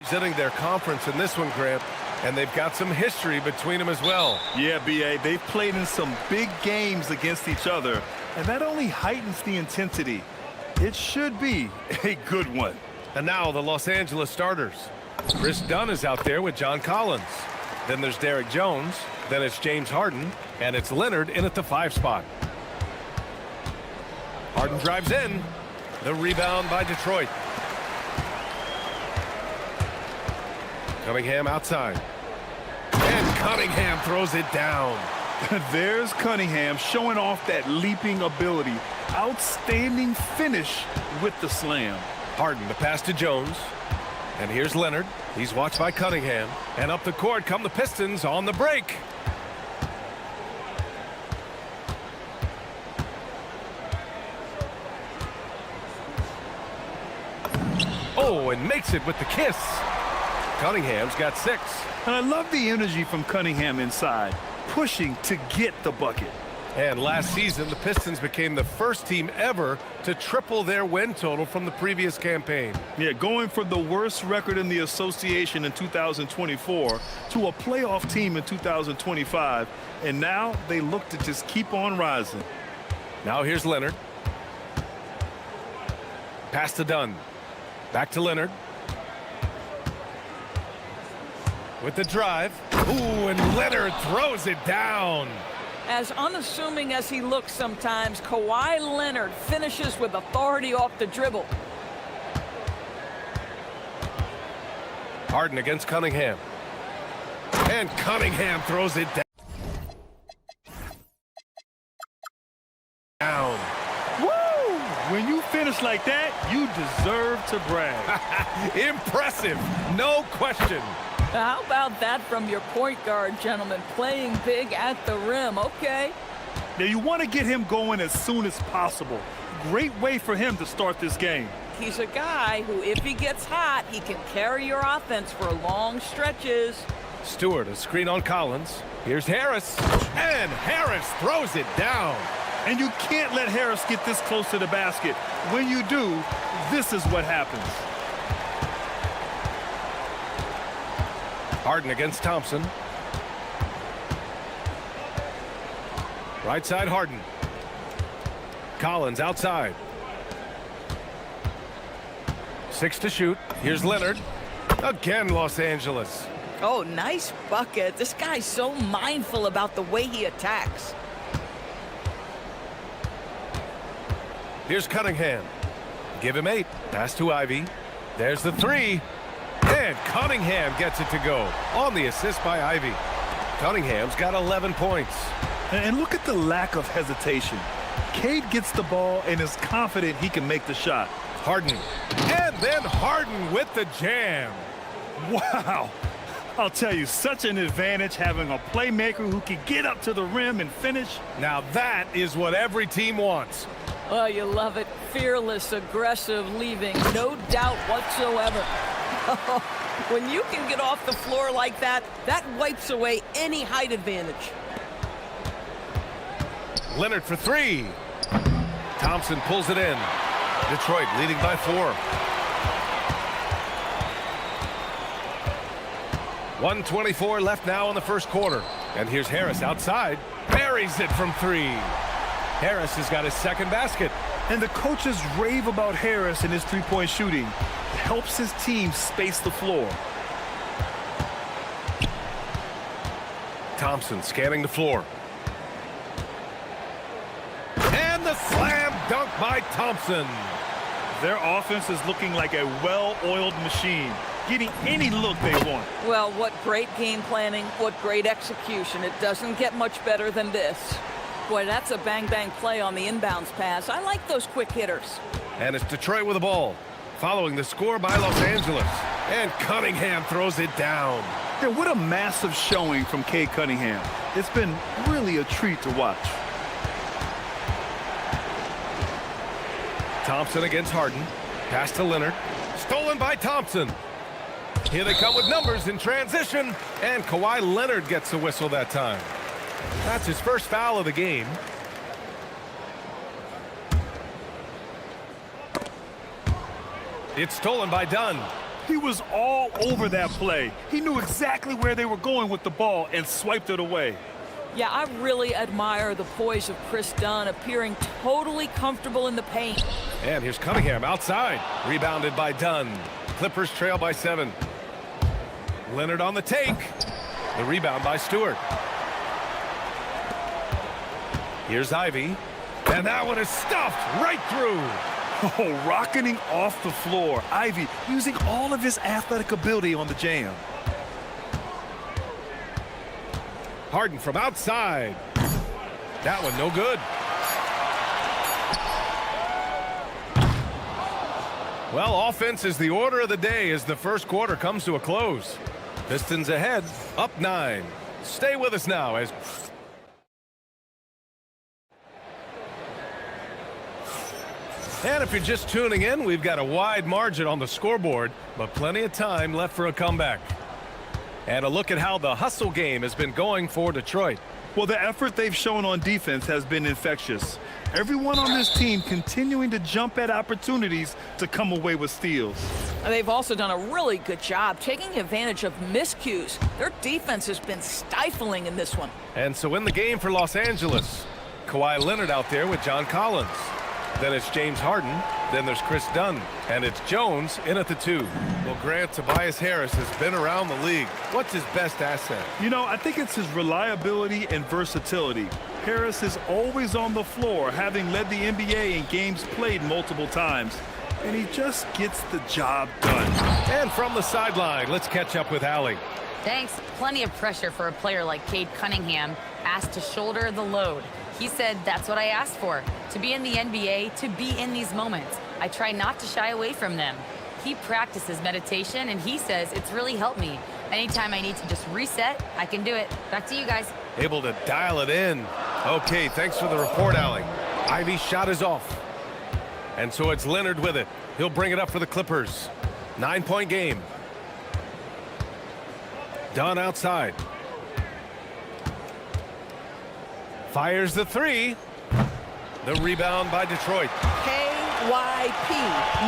Representing their conference in this one, Grant, and they've got some history between them as well. Yeah, B.A., they've played in some big games against each other, and that only heightens the intensity. It should be a good one. And now the Los Angeles starters. Chris Dunn is out there with John Collins. Then there's Derek Jones. Then it's James Harden. And it's Leonard in at the 5 spot. Harden drives in. The rebound by Detroit. Cunningham outside. And Cunningham throws it down. There's Cunningham showing off that leaping ability. Outstanding finish with the slam. Harden to pass to Jones. And here's Leonard. He's watched by Cunningham. And up the court come the Pistons on the break. Oh, and makes it with the kiss. Cunningham's got 6. And I love the energy from Cunningham inside, pushing to get the bucket. And last season, the Pistons became the first team ever to triple their win total from the previous campaign. Yeah, going from the worst record in the association in 2024 to a playoff team in 2025. And now they look to just keep on rising. Now here's Leonard. Pass to Dunn. Back to Leonard. With the drive. Ooh, and Leonard throws it down. As unassuming as he looks sometimes, Kawhi Leonard finishes with authority off the dribble. Harden against Cunningham. And Cunningham throws it down. Woo! When you finish like that, you deserve to brag. Impressive, no question. How about that from your point guard, gentlemen? Playing big at the rim, okay. Now you want to get him going as soon as possible. Great way for him to start this game. He's a guy who, if he gets hot, he can carry your offense for long stretches. Stewart, a screen on Collins. Here's Harris. And Harris throws it down. And you can't let Harris get this close to the basket. When you do, this is what happens. Harden against Thompson. Right side Harden. Collins outside. 6 to shoot. Here's Leonard. Again, Los Angeles. Oh, nice bucket. This guy's so mindful about the way he attacks. Here's Cunningham. Give him 8. Pass to Ivy. There's the 3. And Cunningham gets it to go on the assist by Ivy. Cunningham's got 11 points. And look at the lack of hesitation. Cade gets the ball and is confident he can make the shot. Harden. And then Harden with the jam. Wow. I'll tell you, such an advantage having a playmaker who can get up to the rim and finish. Now that is what every team wants. Oh, you love it. Fearless, aggressive, leaving. No doubt whatsoever. When you can get off the floor like that, that wipes away any height advantage. Leonard for 3. Thompson pulls it in. Detroit leading by 4. 1:24 left now in the first quarter. And here's Harris outside. Buries it from 3. Harris has got his second basket. And the coaches rave about Harris and his three-point shooting. It helps his team space the floor. Thompson scanning the floor. And the slam dunk by Thompson. Their offense is looking like a well-oiled machine, getting any look they want. Well, what great game planning, what great execution. It doesn't get much better than this. Boy, that's a bang-bang play on the inbounds pass. I like those quick hitters. And it's Detroit with the ball, following the score by Los Angeles. And Cunningham throws it down. Yeah, what a massive showing from Cade Cunningham. It's been really a treat to watch. Thompson against Harden. Pass to Leonard. Stolen by Thompson. Here they come with numbers in transition. And Kawhi Leonard gets the whistle that time. That's his first foul of the game. It's stolen by Dunn. He was all over that play. He knew exactly where they were going with the ball and swiped it away. Yeah, I really admire the poise of Chris Dunn, appearing totally comfortable in the paint. And here's Cunningham outside. Rebounded by Dunn. Clippers trail by 7. Leonard on the take. The rebound by Stewart. Here's Ivy. And that one is stuffed right through. Oh, rocketing off the floor. Ivy using all of his athletic ability on the jam. Harden from outside. That one no good. Well, offense is the order of the day as the first quarter comes to a close. Pistons ahead, up 9. Stay with us now as... And if you're just tuning in, we've got a wide margin on the scoreboard, but plenty of time left for a comeback. And a look at how the hustle game has been going for Detroit. Well, the effort they've shown on defense has been infectious. Everyone on this team continuing to jump at opportunities to come away with steals. And they've also done a really good job taking advantage of miscues. Their defense has been stifling in this one. And so in the game for Los Angeles, Kawhi Leonard out there with John Collins. Then it's James Harden. Then there's Chris Dunn. And it's Jones in at the 2. Well, Grant, Tobias Harris has been around the league. What's his best asset? You know, I think it's his reliability and versatility. Harris is always on the floor, having led the NBA in games played multiple times. And he just gets the job done. And from the sideline, let's catch up with Allie. Thanks. Plenty of pressure for a player like Cade Cunningham, asked to shoulder the load. He said, that's what I asked for, to be in the NBA, to be in these moments. I try not to shy away from them. He practices meditation, and he says it's really helped me. Anytime I need to just reset, I can do it. Back to you guys. Able to dial it in. Okay, thanks for the report, Allie. Ivy's shot is off. And so it's Leonard with it. He'll bring it up for the Clippers. 9-point game. Dunn outside. Fires the 3. The rebound by Detroit. KYP.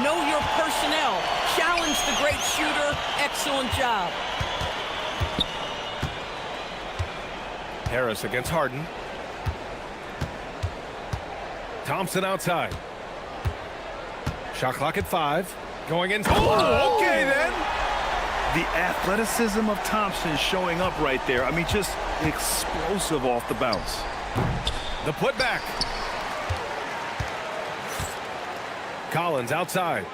Know your personnel. Challenge the great shooter. Excellent job. Harris against Harden. Thompson outside. Shot clock at 5. Going in. Oh, okay then. The athleticism of Thompson showing up right there. I mean, just explosive off the bounce. The putback. Collins outside.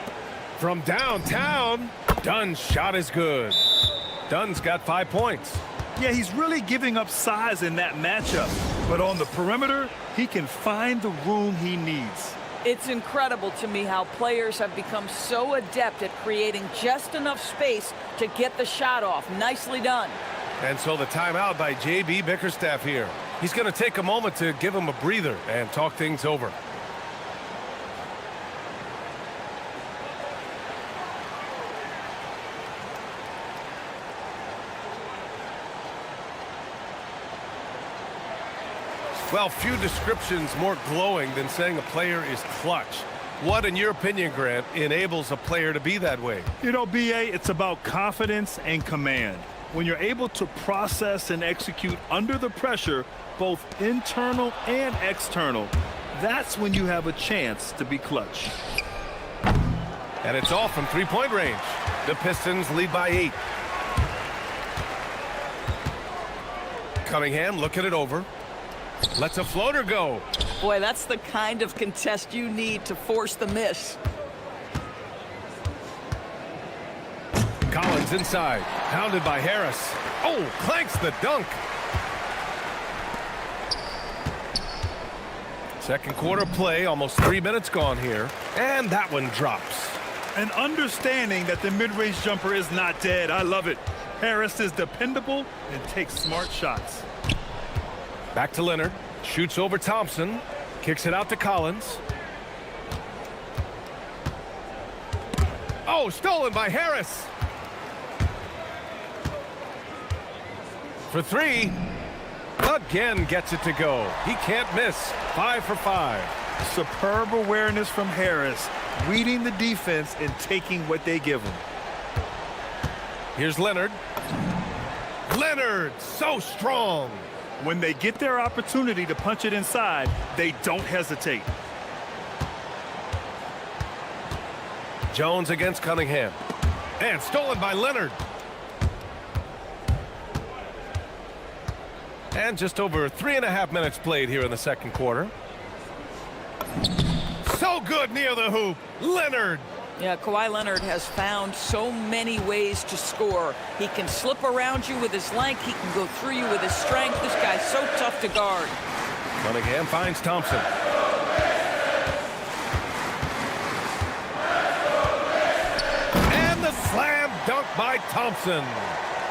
From downtown, Dunn's shot is good. Dunn's got 5 points. Yeah, he's really giving up size in that matchup. But on the perimeter, he can find the room he needs. It's incredible to me how players have become so adept at creating just enough space to get the shot off. Nicely done. And so the timeout by J.B. Bickerstaff here. He's going to take a moment to give him a breather and talk things over. Well, few descriptions more glowing than saying a player is clutch. What, in your opinion, Grant, enables a player to be that way? You know, B.A., it's about confidence and command. When you're able to process and execute under the pressure, both internal and external, that's when you have a chance to be clutch. And it's off from three-point range. The Pistons lead by 8. Cunningham looking it over. Lets a floater go. Boy, that's the kind of contest you need to force the miss. Collins inside. Pounded by Harris. Oh, clanks the dunk. Second quarter play, almost 3 minutes gone here. And that one drops. An understanding that the mid-range jumper is not dead. I love it. Harris is dependable and takes smart shots. Back to Leonard. Shoots over Thompson. Kicks it out to Collins. Oh, stolen by Harris. For 3. Again gets it to go. He can't miss. 5 for 5. Superb awareness from Harris, reading the defense and taking what they give him. Here's Leonard. Leonard, so strong. When they get their opportunity to punch it inside, they don't hesitate. Jones against Cunningham. And stolen by Leonard. And just over 3.5 minutes played here in the second quarter. So good near the hoop. Leonard. Yeah, Kawhi Leonard has found so many ways to score. He can slip around you with his length. He can go through you with his strength. This guy's so tough to guard. Cunningham finds Thompson. And the slam dunk by Thompson.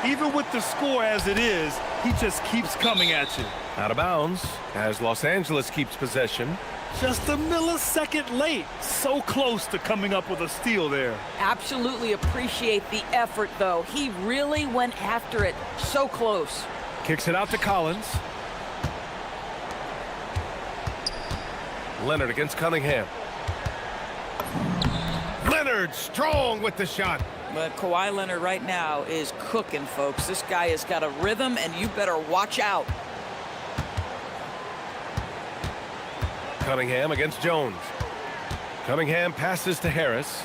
Even with the score as it is, he just keeps coming at you. Out of bounds as Los Angeles keeps possession. Just a millisecond late. So close to coming up with a steal there. Absolutely appreciate the effort, though. He really went after it. So close. Kicks it out to Collins. Leonard against Cunningham. Leonard strong with the shot. But Kawhi Leonard right now is cooking, folks. This guy has got a rhythm, and you better watch out. Cunningham against Jones. Cunningham passes to Harris.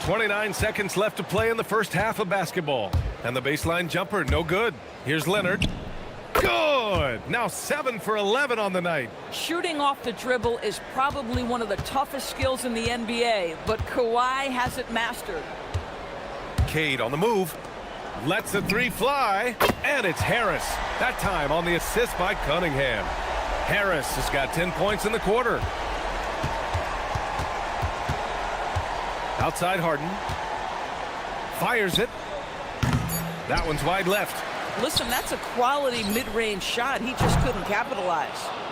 .29 seconds left to play in the first half of basketball. And the baseline jumper, no good. Here's Leonard. Good! Now 7 for 11 on the night. Shooting off the dribble is probably one of the toughest skills in the NBA, but Kawhi has it mastered. Cade on the move. Lets the three fly, and it's Harris. That time on the assist by Cunningham. Harris has got 10 points in the quarter. Outside Harden. Fires it. That one's wide left. Listen, that's a quality mid-range shot. He just couldn't capitalize.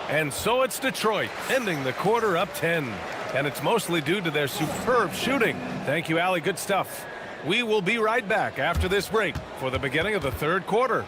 And so it's Detroit, ending the quarter up 10. And it's mostly due to their superb shooting. Thank you, Allie. Good stuff. We will be right back after this break for the beginning of the third quarter.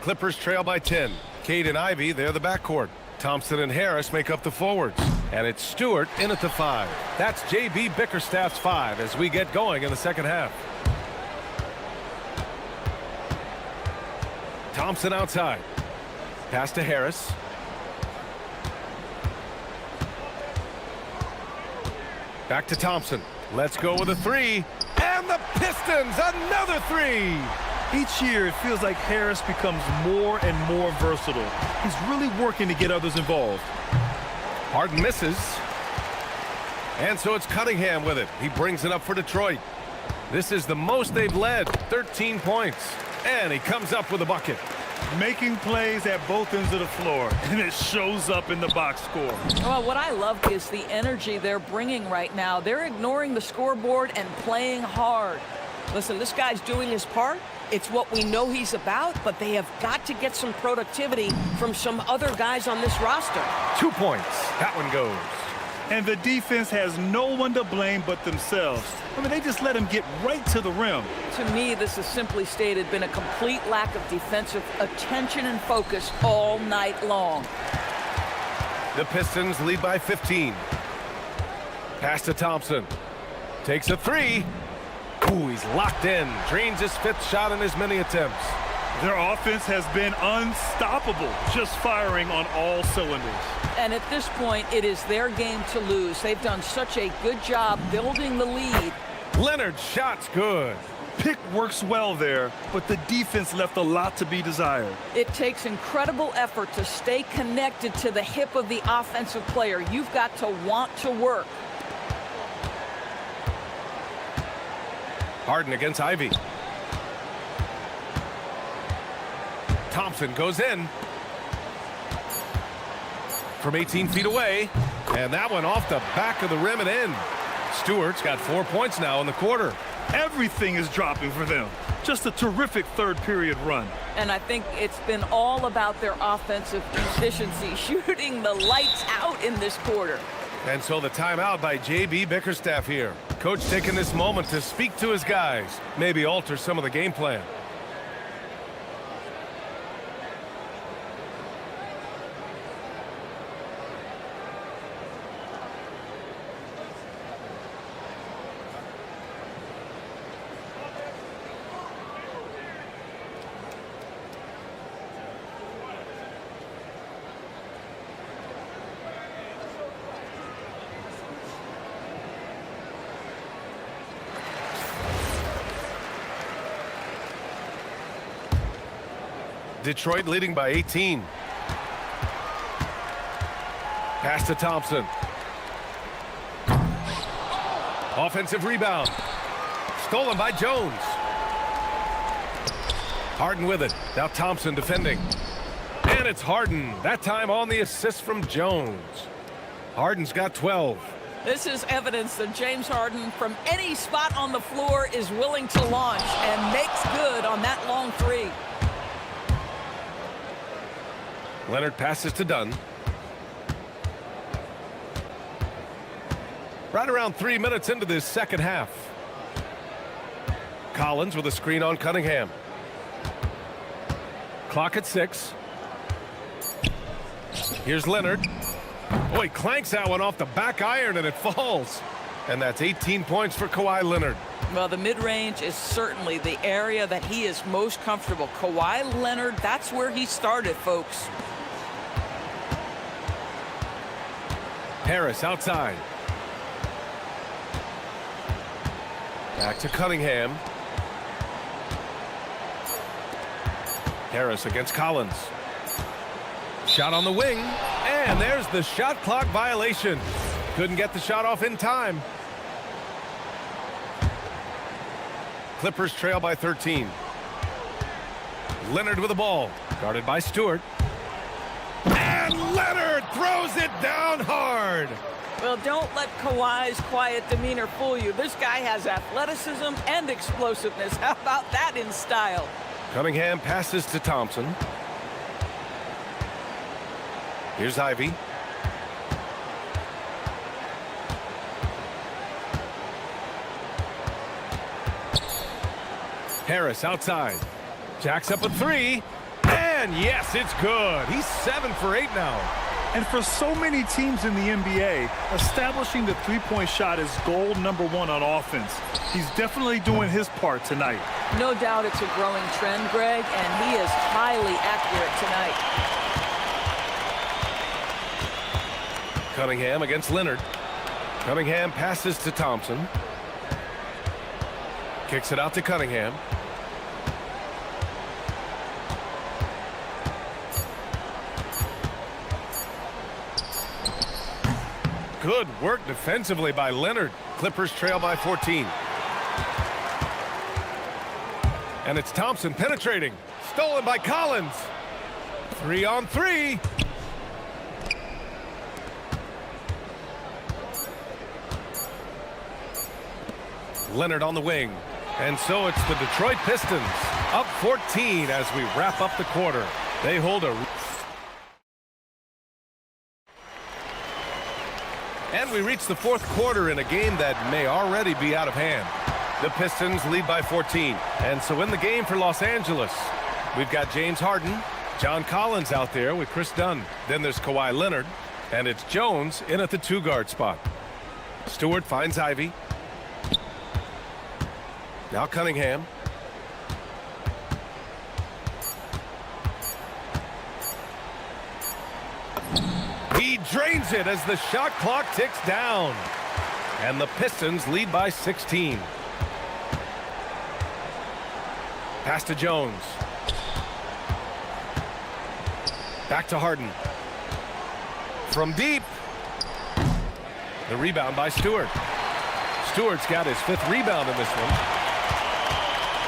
Clippers trail by 10. Cade and Ivy, they're the backcourt. Thompson and Harris make up the forwards. And it's Stewart in at the 5. That's J.B. Bickerstaff's 5 as we get going in the second half. Thompson outside. Pass to Harris. Back to Thompson. Let's go with a 3. And the Pistons, another 3. Each year, it feels like Harris becomes more and more versatile. He's really working to get others involved. Harden misses. And so it's Cunningham with it. He brings it up for Detroit. This is the most they've led, 13 points. And he comes up with a bucket. Making plays at both ends of the floor, and it shows up in the box score. Well, what I love is the energy they're bringing right now. They're ignoring the scoreboard and playing hard. Listen, this guy's doing his part. It's what we know he's about, but they have got to get some productivity from some other guys on this roster. 2 points. That one goes. And the defense has no one to blame but themselves. I mean, they just let him get right to the rim. To me, this has simply stated been a complete lack of defensive attention and focus all night long. The Pistons lead by 15. Pass to Thompson. Takes a three. Ooh, he's locked in. Drains his fifth shot in as many attempts. Their offense has been unstoppable, just firing on all cylinders. And at this point, it is their game to lose. They've done such a good job building the lead. Leonard's shot's good. Pick works well there, but the defense left a lot to be desired. It takes incredible effort to stay connected to the hip of the offensive player. You've got to want to work. Harden against Ivy. Thompson goes in. From 18 feet away. And that one off the back of the rim and in. Stewart's got 4 points now in the quarter. Everything is dropping for them. Just a terrific third period run. And I think it's been all about their offensive efficiency, shooting the lights out in this quarter. And so the timeout by J.B. Bickerstaff here. Coach taking this moment to speak to his guys. Maybe alter some of the game plan. Detroit leading by 18. Pass to Thompson. Offensive rebound. Stolen by Jones. Harden with it. Now Thompson defending. And it's Harden. That time on the assist from Jones. Harden's got 12. This is evidence that James Harden, from any spot on the floor, is willing to launch and makes good on that long three. Leonard passes to Dunn. Right around 3 minutes into this second half. Collins with a screen on Cunningham. Clock at 6. Here's Leonard. Oh, he clanks that one off the back iron and it falls. And that's 18 points for Kawhi Leonard. Well, the mid-range is certainly the area that he is most comfortable. Kawhi Leonard, that's where he started, folks. Harris outside. Back to Cunningham. Harris against Collins. Shot on the wing. And there's the shot clock violation. Couldn't get the shot off in time. Clippers trail by 13. Leonard with the ball. Guarded by Stewart. And Leonard throws it down hard. Well, don't let Kawhi's quiet demeanor fool you. This guy has athleticism and explosiveness. How about that in style? Cunningham passes to Thompson. Here's Ivy. Harris outside. Jacks up a three. And yes, it's good. He's 7 for 8 now. And for so many teams in the NBA, establishing the three-point shot is goal number one on offense. He's definitely doing his part tonight. No doubt it's a growing trend, Greg, and he is highly accurate tonight. Cunningham against Leonard. Cunningham passes to Thompson. Kicks it out to Cunningham. Good work defensively by Leonard. Clippers trail by 14. And it's Thompson penetrating. Stolen by Collins. 3 on 3. Leonard on the wing. And so it's the Detroit Pistons up 14 as we wrap up the quarter. They hold a... And we reach the fourth quarter in a game that may already be out of hand. The Pistons lead by 14. And so in the game for Los Angeles, we've got James Harden, John Collins out there with Chris Dunn. Then there's Kawhi Leonard, and it's Jones in at the 2-guard spot. Stewart finds Ivy. Now Cunningham. He drains it as the shot clock ticks down. And the Pistons lead by 16. Pass to Jones. Back to Harden. From deep. The rebound by Stewart. Stewart's got his 5th rebound in this one.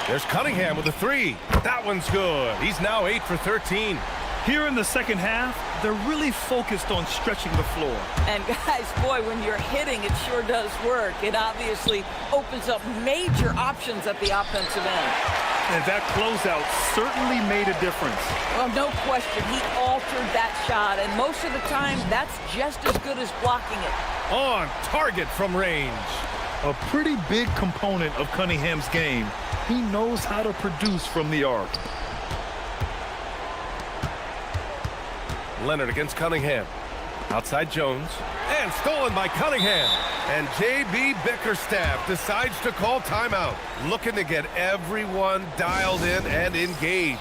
There's Cunningham with a 3. That one's good. He's now 8 for 13. Here in the second half, they're really focused on stretching the floor. And guys, boy, when you're hitting, it sure does work. It obviously opens up major options at the offensive end. And that closeout certainly made a difference. Well, no question. He altered that shot, and most of the time, that's just as good as blocking it. On target from range. A pretty big component of Cunningham's game. He knows how to produce from the arc. Leonard against Cunningham. Outside Jones. And stolen by Cunningham. And J.B. Bickerstaff decides to call timeout. Looking to get everyone dialed in and engaged.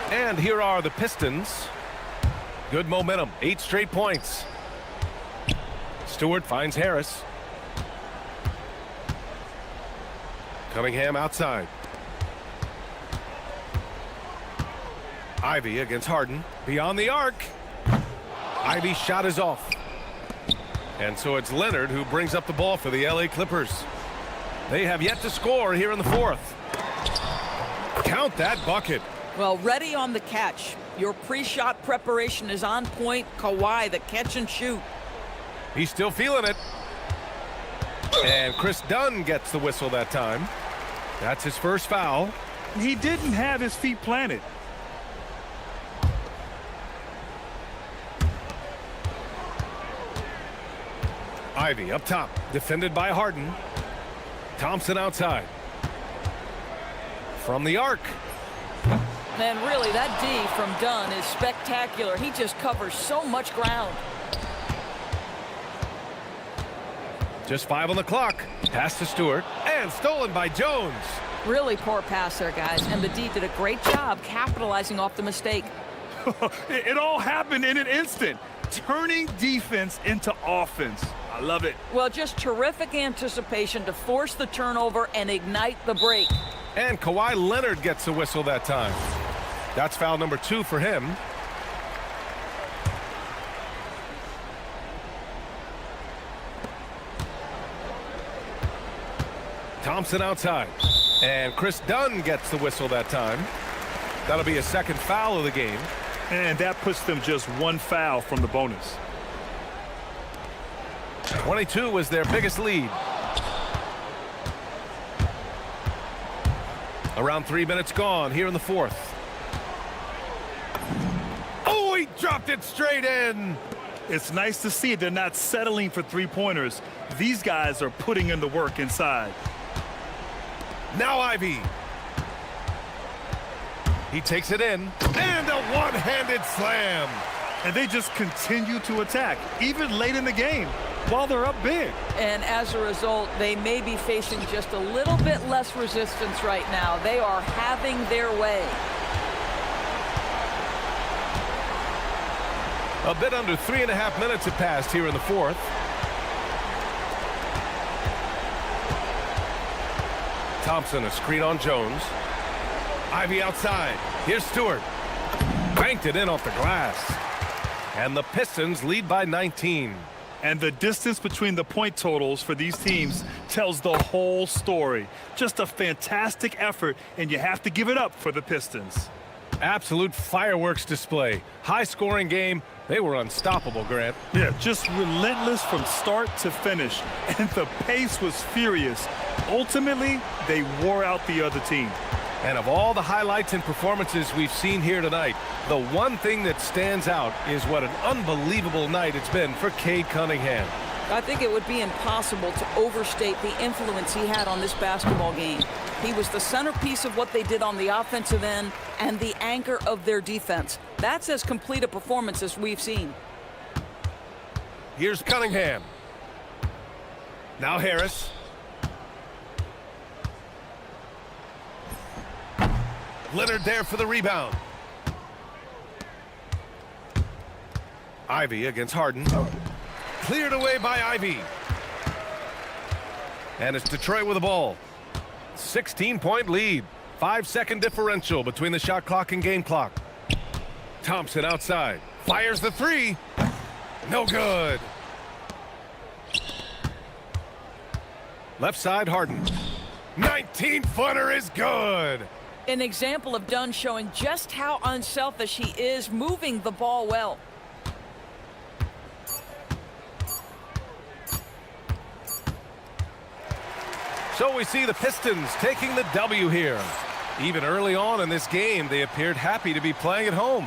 And here are the Pistons. Good momentum, 8 straight points. Stewart finds Harris. Cunningham outside. Ivy against Harden. Beyond the arc. Ivy's shot is off. And so it's Leonard who brings up the ball for the LA Clippers. They have yet to score here in the 4th. Count that bucket. Well, ready on the catch. Your pre-shot preparation is on point. Kawhi, the catch and shoot. He's still feeling it. And Chris Dunn gets the whistle that time. That's his first foul. He didn't have his feet planted. Ivy up top, defended by Harden. Thompson outside. From the arc. And really, that D from Dunn is spectacular. He just covers so much ground. Just 5 on the clock. Pass to Stewart. And stolen by Jones. Really poor pass there, guys. And the D did a great job capitalizing off the mistake. It all happened in an instant. Turning defense into offense. I love it. Well, just terrific anticipation to force the turnover and ignite the break. And Kawhi Leonard gets a whistle that time. That's foul number 2 for him. Thompson outside. And Chris Dunn gets the whistle that time. That'll be a second foul of the game. And that puts them just 1 foul from the bonus. 22 was their biggest lead. Around 3 minutes gone here in the 4th. Oh, he dropped it straight in. It's nice to see they're not settling for 3-pointers. These guys are putting in the work inside. Now Ivy. He takes it in. And a one-handed slam. And they just continue to attack, even late in the game, while they're up big. And as a result, they may be facing just a little bit less resistance right now. They are having their way. A bit under 3.5 minutes have passed here in the 4th. Thompson, a screen on Jones. Ivy outside. Here's Stewart. Banked it in off the glass. And the Pistons lead by 19. And the distance between the point totals for these teams tells the whole story. Just a fantastic effort, and you have to give it up for the Pistons. Absolute fireworks display. High-scoring game. They were unstoppable, Grant. Yeah, just relentless from start to finish. And the pace was furious. Ultimately, they wore out the other team. And of all the highlights and performances we've seen here tonight, the one thing that stands out is what an unbelievable night it's been for Cade Cunningham. I think it would be impossible to overstate the influence he had on this basketball game. He was the centerpiece of what they did on the offensive end and the anchor of their defense. That's as complete a performance as we've seen. Here's Cunningham. Now Harris. Leonard there for the rebound. Ivy against Harden. Cleared away by Ivy. And it's Detroit with the ball. 16-point lead. 5-second differential between the shot clock and game clock. Thompson outside. Fires the three. No good. Left side, Harden. 19-footer is good. An example of Dunn showing just how unselfish he is, moving the ball well. So we see the Pistons taking the W here. Even early on in this game, they appeared happy to be playing at home.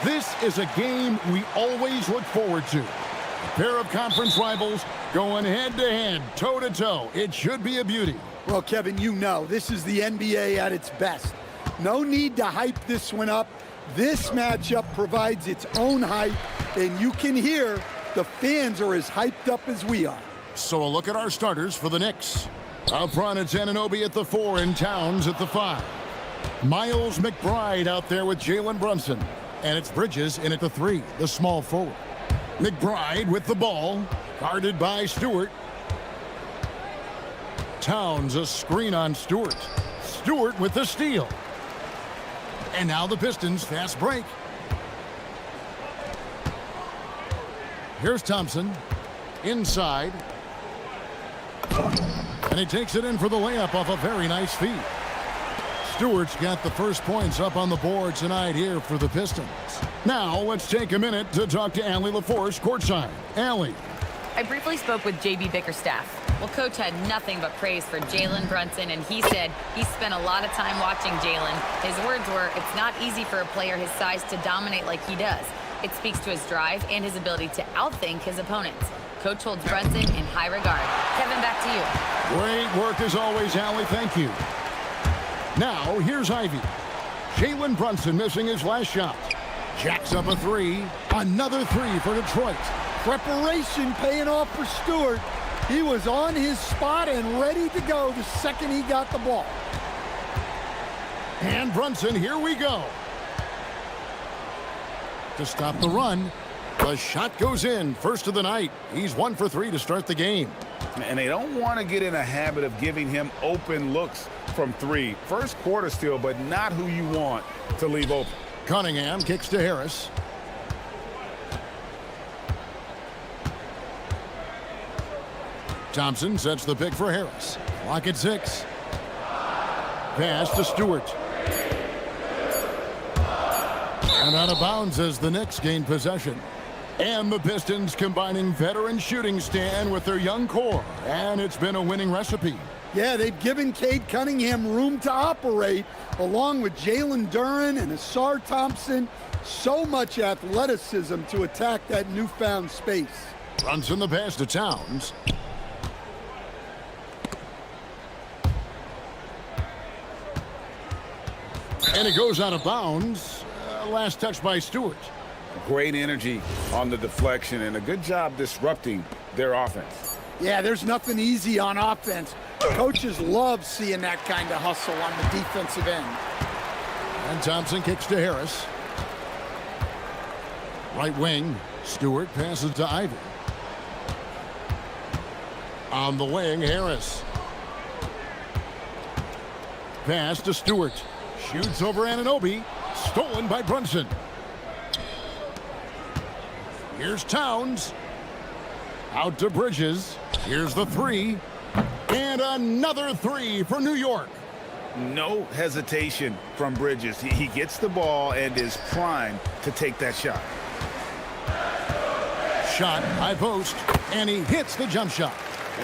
This is a game we always look forward to. A pair of conference rivals going head-to-head, toe-to-toe. It should be a beauty. Well, Kevin, you know, this is the NBA at its best. No need to hype this one up. This matchup provides its own hype, and you can hear the fans are as hyped up as we are. So a look at our starters for the Knicks. Up front, it's Anunoby at the 4 and Towns at the 5. Miles McBride out there with Jalen Brunson. And it's Bridges in at the 3, the small forward. McBride with the ball, guarded by Stewart. Towns a screen on Stewart. Stewart with the steal. And now the Pistons fast break. Here's Thompson inside. And he takes it in for the layup off a very nice feed. Stewart's got the first points up on the board tonight here for the Pistons. Now let's take a minute to talk to Allie LaForce courtside. Allie. I briefly spoke with J.B. Bickerstaff. Well, Coach had nothing but praise for Jalen Brunson, and he said he spent a lot of time watching Jalen. His words were, it's not easy for a player his size to dominate like he does. It speaks to his drive and his ability to outthink his opponents. Coach holds Brunson in high regard. Kevin, back to you. Great work as always, Allie. Thank you. Now, here's Ivy. Jalen Brunson missing his last shot. Jacks up a 3. Another 3 for Detroit. Preparation paying off for Stewart. He was on his spot and ready to go the second he got the ball. And Brunson, here we go. To stop the run, the shot goes in. First of the night. He's 1 for 3 to start the game. And they don't want to get in a habit of giving him open looks from 3. First quarter still, but not who you want to leave open. Cunningham kicks to Harris. Thompson sets the pick for Harris. Clock at 6. Pass to Stewart. And out of bounds as the Knicks gain possession. And the Pistons combining veteran shooting stand with their young core. And it's been a winning recipe. Yeah, they've given Cade Cunningham room to operate, along with Jalen Duren and Asar Thompson. So much athleticism to attack that newfound space. Brunson the pass to Towns. And it goes out of bounds. Last touch by Stewart. Great energy on the deflection and a good job disrupting their offense. Yeah, there's nothing easy on offense. Coaches love seeing that kind of hustle on the defensive end. And Thompson kicks to Harris. Right wing, Stewart passes to Ivy. On the wing, Harris. Pass to Stewart. Shoots over Anunoby. Stolen by Brunson. Here's Towns. Out to Bridges. Here's the 3. And another 3 for New York. No hesitation from Bridges. He gets the ball and is primed to take that shot. Shot, high post, and he hits the jump shot.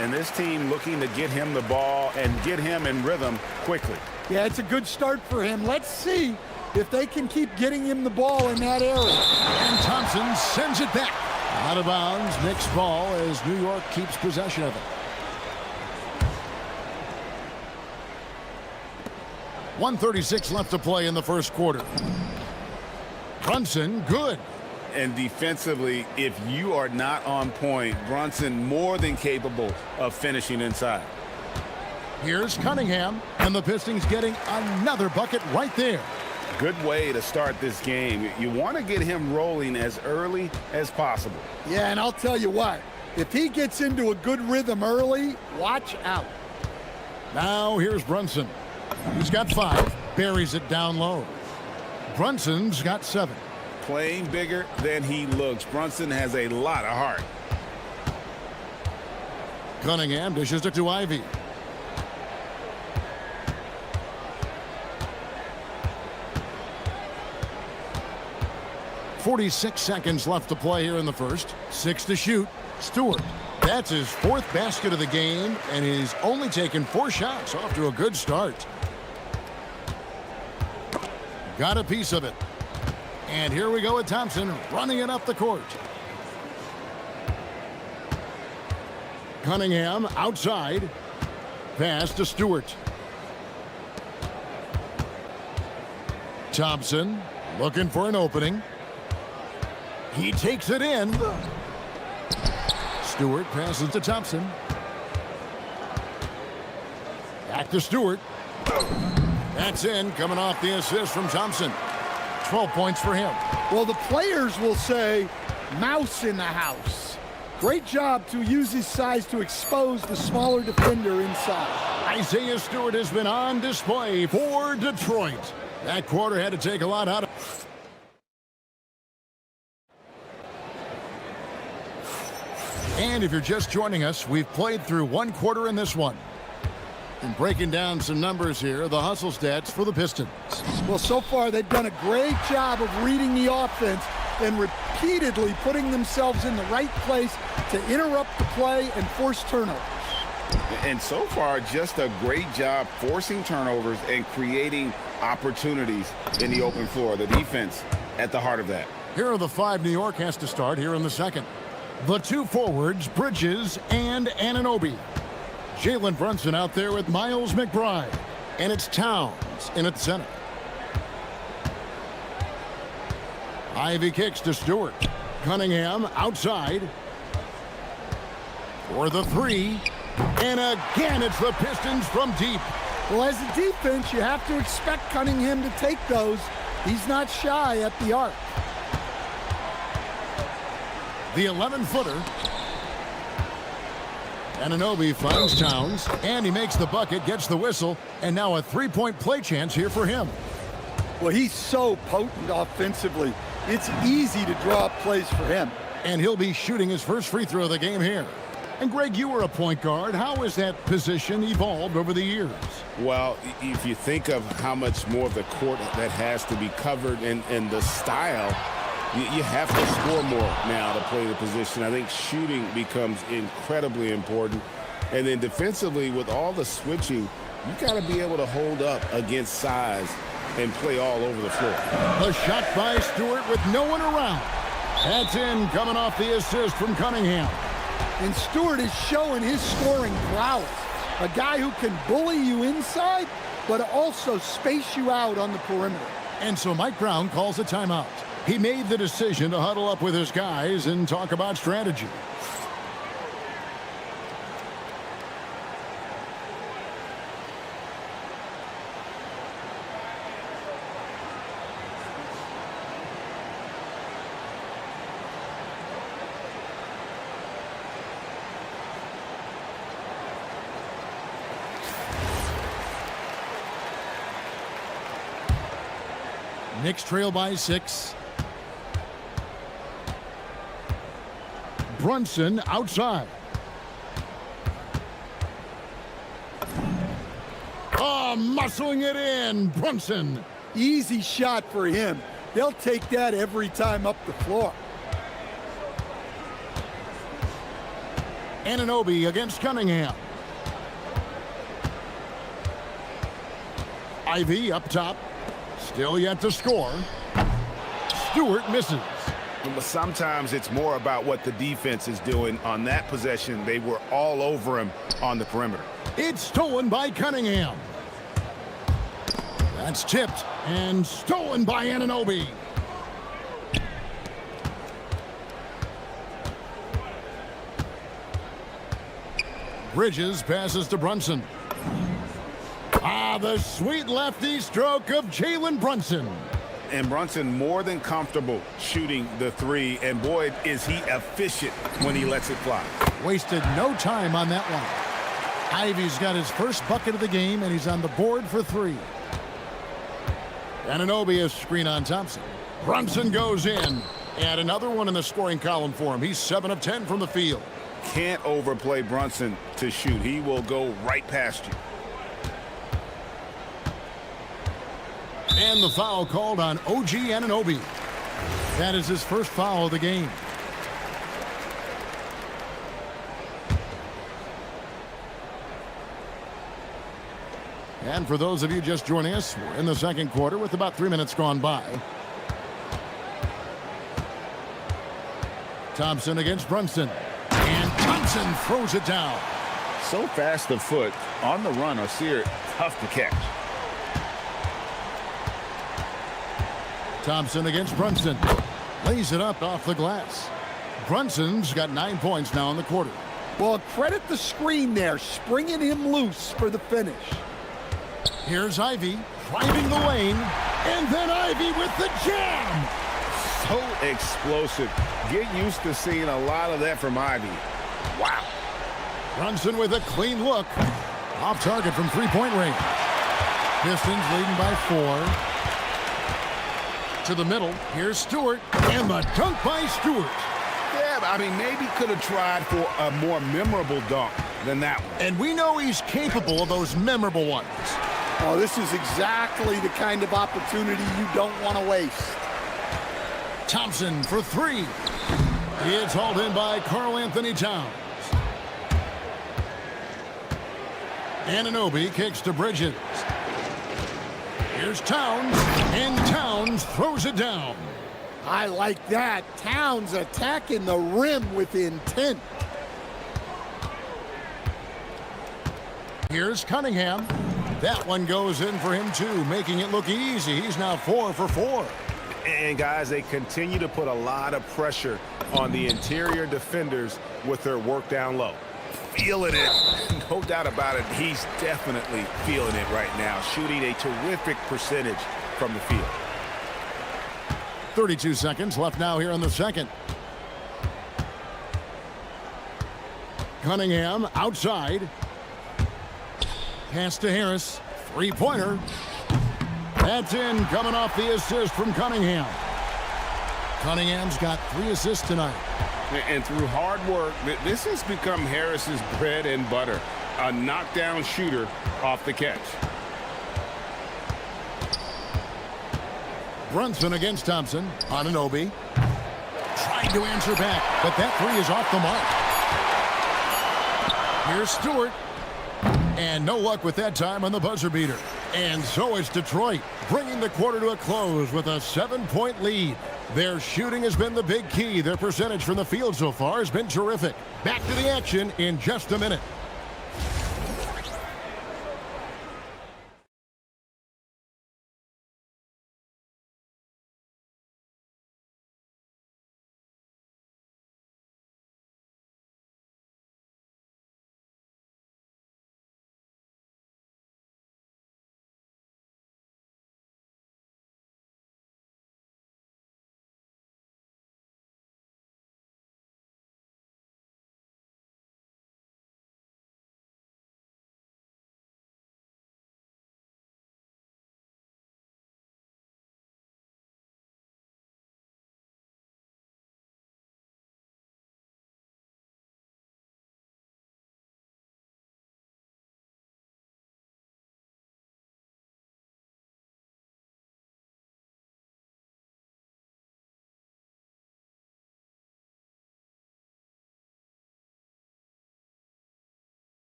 And this team looking to get him the ball and get him in rhythm quickly. Yeah, it's a good start for him. Let's see if they can keep getting him the ball in that area. And Thompson sends it back. Out of bounds, Knicks ball as New York keeps possession of it. 1:36 left to play in the first quarter. Brunson, good. And defensively, if you are not on point, Brunson more than capable of finishing inside. Here's Cunningham, and the Pistons getting another bucket right there. Good way to start this game. You want to get him rolling as early as possible. Yeah, and I'll tell you what, if he gets into a good rhythm early, watch out. Now here's Brunson. He's got 5, buries it down low. Brunson's got 7. Playing bigger than he looks. Brunson has a lot of heart. Cunningham dishes it to Ivy. .46 seconds left to play here in the first. 6 to shoot. Stewart. That's his 4th basket of the game, and he's only taken 4 shots. Off to a good start. Got a piece of it. And here we go with Thompson running it up the court. Cunningham outside. Pass to Stewart. Thompson looking for an opening. He takes it in. Stewart passes to Thompson. Back to Stewart. That's in, coming off the assist from Thompson. 12 points for him. Well, the players will say, mouse in the house. Great job to use his size to expose the smaller defender inside. Isaiah Stewart has been on display for Detroit. That quarter had to take a lot out of... And if you're just joining us, we've played through one quarter in this one. And breaking down some numbers here, the hustle stats for the Pistons. Well, so far they've done a great job of reading the offense and repeatedly putting themselves in the right place to interrupt the play and force turnovers. And so far, just a great job forcing turnovers and creating opportunities in the open floor. The defense at the heart of that. Here are the five New York has to start here in the second. The two forwards, Bridges and Anunoby. Jalen Brunson out there with Miles McBride. And it's Towns in at center. Ivy kicks to Stewart. Cunningham outside. For the three. And again, it's the Pistons from deep. Well, as a defense, you have to expect Cunningham to take those. He's not shy at the arc. The 11-footer. Anunoby finds Towns, and he makes the bucket, gets the whistle, and now a three-point play chance here for him. Well, he's so potent offensively. It's easy to draw up plays for him. And he'll be shooting his first free throw of the game here. And Greg, you were a point guard. How has that position evolved over the years? Well, if you think of how much more of the court that has to be covered and the style, you have to score more now to play the position. I think shooting becomes incredibly important. And then defensively, with all the switching, you got to be able to hold up against size and play all over the floor. The shot by Stewart with no one around. That's in, coming off the assist from Cunningham. And Stewart is showing his scoring prowess. A guy who can bully you inside, but also space you out on the perimeter. And so Mike Brown calls a timeout. He made the decision to huddle up with his guys and talk about strategy. Knicks trail by 6. Brunson outside. Oh, muscling it in. Brunson. Easy shot for him. They'll take that every time up the floor. Anunoby against Cunningham. Ivy up top. Still yet to score. Stewart misses. But sometimes it's more about what the defense is doing. On that possession, they were all over him on the perimeter. It's stolen by Cunningham. That's tipped and stolen by Anunoby. Bridges passes to Brunson. The sweet lefty stroke of Jalen Brunson. And Brunson more than comfortable shooting the three. And boy, is he efficient when he lets it fly. Wasted no time on that one. Ivy's got his first bucket of the game, and he's on the board for three. Anunoby is screen on Thompson. Brunson goes in. And another one in the scoring column for him. He's 7 of 10 from the field. Can't overplay Brunson to shoot. He will go right past you. And the foul called on OG Anunoby. That is his first foul of the game. And for those of you just joining us, we're in the second quarter with about 3 minutes gone by. Thompson against Brunson. And Thompson throws it down. So fast of foot on the run or Sear, tough to catch. Thompson against Brunson. Lays it up off the glass. Brunson's got 9 points now in the quarter. Well, credit the screen there, springing him loose for the finish. Here's Ivy driving the lane, and then Ivy with the jam. So explosive. Get used to seeing a lot of that from Ivy. Wow. Brunson with a clean look. Off target from three-point range. Pistons leading by 4. To the middle. Here's Stewart. And the dunk by Stewart. Yeah, I mean, maybe could have tried for a more memorable dunk than that one. And we know he's capable of those memorable ones. Oh, this is exactly the kind of opportunity you don't want to waste. Thompson for 3. It's hauled in by Karl Anthony Towns. Anunoby kicks to Bridges. Here's Towns, and Towns throws it down. I like that. Towns attacking the rim with intent. Here's Cunningham. That one goes in for him too, making it look easy. He's now 4 for 4. And guys, they continue to put a lot of pressure on the interior defenders with their work down low. Feeling it. No doubt about it. He's definitely feeling it right now. Shooting a terrific percentage from the field. 32 seconds left now here in the second. Cunningham outside. Pass to Harris. Three-pointer. That's in, coming off the assist from Cunningham. Cunningham's got 3 assists tonight. And through hard work, this has become Harris's bread and butter. A knockdown shooter off the catch. Brunson against Thompson. Anunoby. Trying to answer back, but that 3 is off the mark. Here's Stewart. And no luck with that time on the buzzer beater. And so it's Detroit, bringing the quarter to a close with a 7-point lead. Their shooting has been the big key. Their percentage from the field so far has been terrific. Back to the action in just a minute.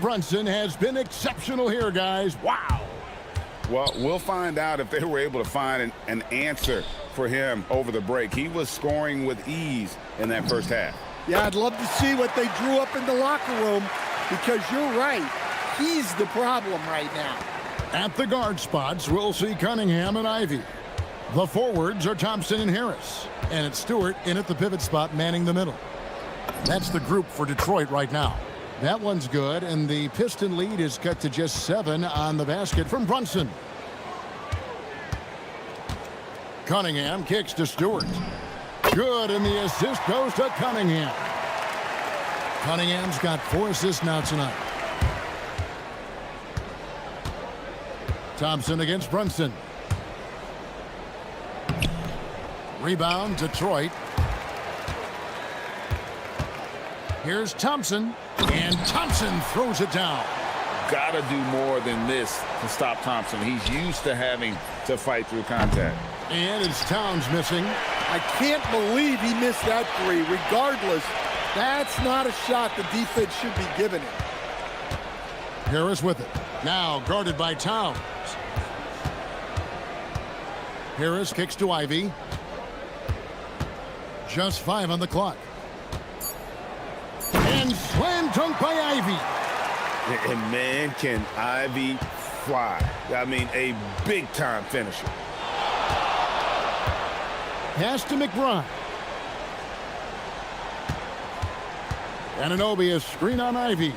Brunson has been exceptional here, guys. Wow. Well, we'll find out if they were able to find an answer for him over the break. He was scoring with ease in that first half. Yeah, I'd love to see what they drew up in the locker room, because you're right. He's the problem right now. At the guard spots, we'll see Cunningham and Ivy. The forwards are Thompson and Harris. And it's Stewart in at the pivot spot, manning the middle. That's the group for Detroit right now. That one's good, and the Piston lead is cut to just 7 on the basket from Brunson. Cunningham kicks to Stewart. Good, and the assist goes to Cunningham. Cunningham's got 4 assists now tonight. Thompson against Brunson. Rebound, Detroit. Here's Thompson, and Thompson throws it down. Got to do more than this to stop Thompson. He's used to having to fight through contact. And it's Towns missing. I can't believe he missed that 3. Regardless, that's not a shot the defense should be giving him. Harris with it. Now guarded by Towns. Harris kicks to Ivy. Just 5 on the clock. And slam dunk by Ivy. And man, can Ivy fly. I mean, a big-time finisher. Pass to McBride. Anunoby is screen on Ivy.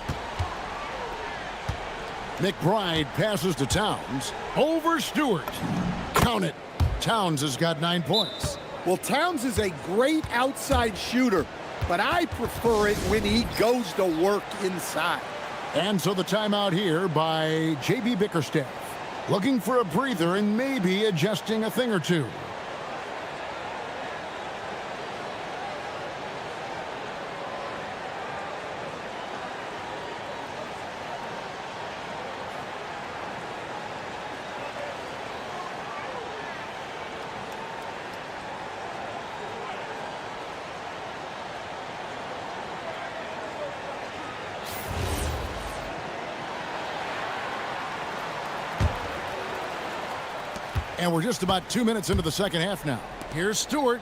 McBride passes to Towns. Over Stewart. Count it. Towns has got 9 points. Well, Towns is a great outside shooter, but I prefer it when he goes to work inside. And so the timeout here by J.B. Bickerstaff. Looking for a breather and maybe adjusting a thing or two. And we're just about 2 minutes into the second half now. Here's Stewart.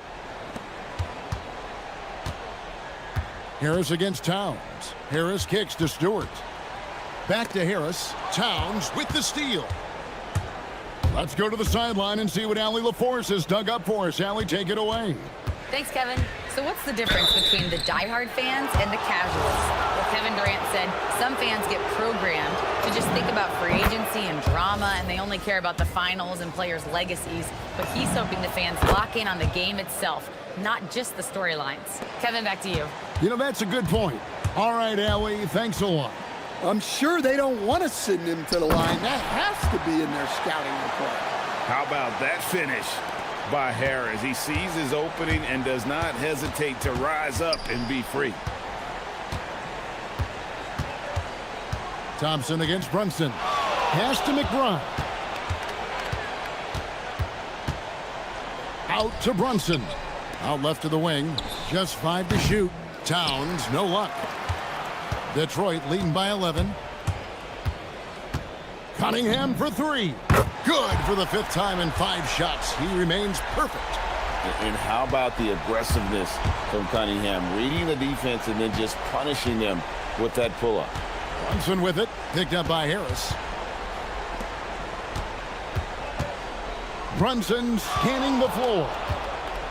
Harris against Towns. Harris kicks to Stewart. Back to Harris. Towns with the steal. Let's go to the sideline and see what Allie LaForce has dug up for us. Allie, take it away. Thanks, Kevin. So what's the difference between the diehard fans and the casuals? Well, Kevin Durant said some fans get programmed to just think about free agency and drama, and they only care about the finals and players' legacies. But he's hoping the fans lock in on the game itself, not just the storylines. Kevin, back to you. You know, that's a good point. All right, Allie, thanks a lot. I'm sure they don't want to send him to the line. That has to be in their scouting report. How about that finish by Harris? He sees his opening and does not hesitate to rise up and be free. Thompson against Brunson. Pass to McBride. Out to Brunson. Out left to the wing. Just 5 to shoot. Towns, no luck. Detroit leading by 11. Cunningham for 3. Good for the 5th time in 5 shots. He remains perfect. And how about the aggressiveness from Cunningham? Reading the defense and then just punishing them with that pull-up. Brunson with it. Picked up by Harris. Brunson scanning the floor.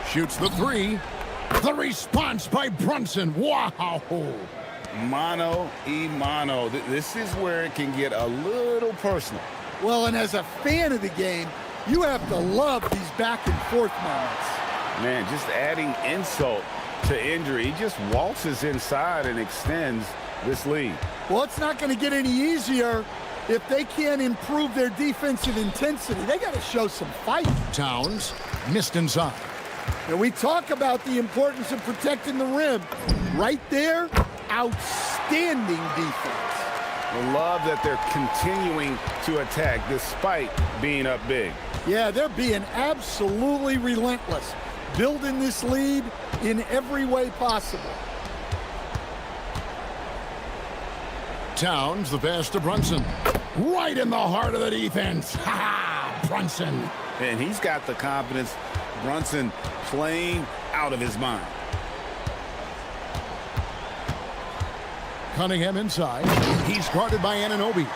Shoots the 3. The response by Brunson. Wow. Mano y mano. This is where it can get a little personal. Well, and as a fan of the game, you have to love these back and forth moments. Man, just adding insult to injury. He just waltzes inside and extends this lead. Well, it's not going to get any easier if they can't improve their defensive intensity. They got to show some fight. Towns missed inside. And we talk about the importance of protecting the rim. Right there, outstanding defense. I love that they're continuing to attack despite being up big. Yeah, they're being absolutely relentless, building this lead in every way possible. Towns, the pass to Brunson. Right in the heart of the defense. Ha! Brunson. And he's got the confidence. Brunson playing out of his mind. Cunningham inside. He's guarded by Anunoby.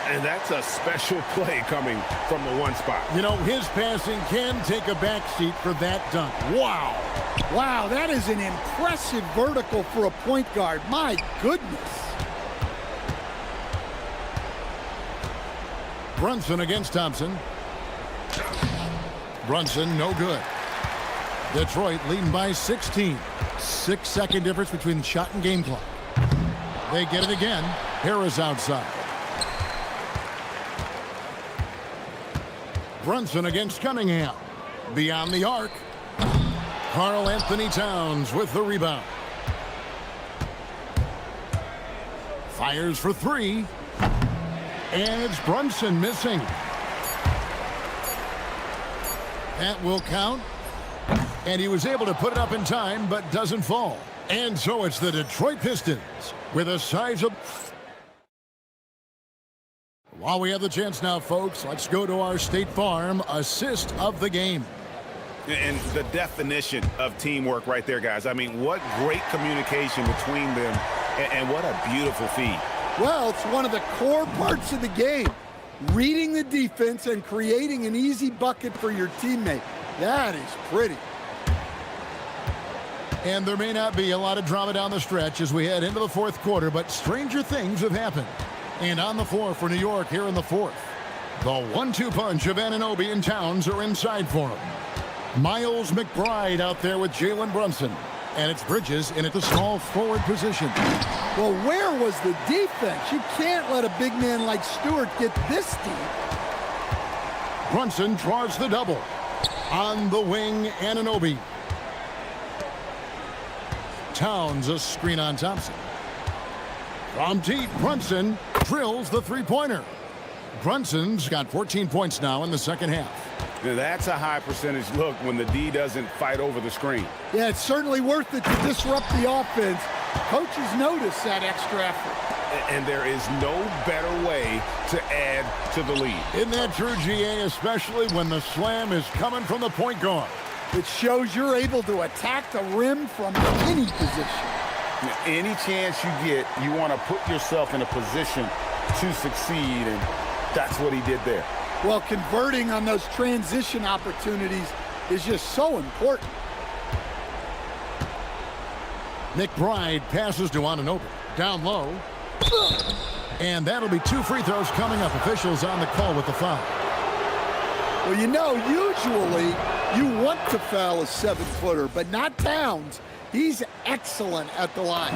And that's a special play coming from the one spot. You know, his passing can take a backseat for that dunk. Wow. Wow, that is an impressive vertical for a point guard. My goodness. Brunson against Thompson. Brunson, no good. Detroit leading by 16. 6-second difference between shot and game clock. They get it again. Harris outside. Brunson against Cunningham. Beyond the arc. Karl Anthony Towns with the rebound. Fires for 3. And it's Brunson missing. That will count. And he was able to put it up in time, but doesn't fall. And so it's the Detroit Pistons with a sizable While we have the chance now, folks, let's go to our State Farm assist of the game. And the definition of teamwork right there, guys. I mean, what great communication between them, and what a beautiful feed. Well, it's one of the core parts of the game. Reading the defense and creating an easy bucket for your teammate. That is pretty. And there may not be a lot of drama down the stretch as we head into the fourth quarter, but stranger things have happened. And on the floor for New York here in the fourth, the 1-2 punch of Anunoby and Towns are inside for him. Miles McBride out there with Jalen Brunson. And it's Bridges in at the small forward position. Well, where was the defense? You can't let a big man like Stewart get this deep. Brunson draws the double. On the wing, Anunoby. Towns a screen on Thompson. From deep, Brunson drills the three-pointer. Brunson's got 14 points now in the second half. Now, that's a high percentage look when the D doesn't fight over the screen. Yeah, it's certainly worth it to disrupt the offense. Coaches notice that extra effort. And there is no better way to add to the lead. Isn't that true, GA, especially when the slam is coming from the point guard? It shows you're able to attack the rim from any position. Now, any chance you get, you want to put yourself in a position to succeed, and that's what he did there. Well, converting on those transition opportunities is just so important. McBride passes to Anunoby. Down low. And that'll be 2 free throws coming up. Officials on the call with the foul. Well, you know, usually you want to foul a 7-footer, but not Towns. He's excellent at the line.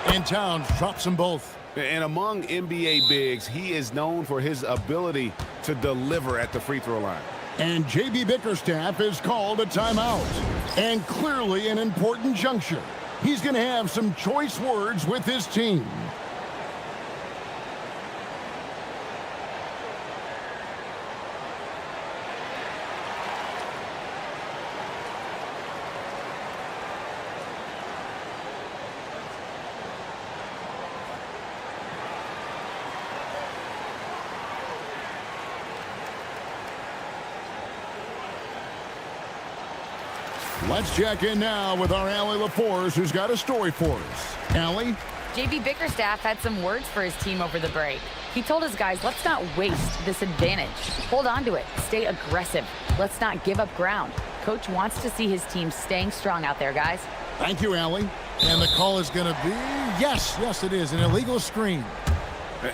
And Towns drops them both. And among NBA bigs, he is known for his ability to deliver at the free throw line. And J.B. Bickerstaff is called a timeout. And clearly an important juncture. He's going to have some choice words with his team. Let's check in now with our Allie LaForce, who's got a story for us. Allie? J.B. Bickerstaff had some words for his team over the break. He told his guys, let's not waste this advantage. Hold on to it. Stay aggressive. Let's not give up ground. Coach wants to see his team staying strong out there, guys. Thank you, Allie. And the call is going to be, yes, it is, an illegal screen.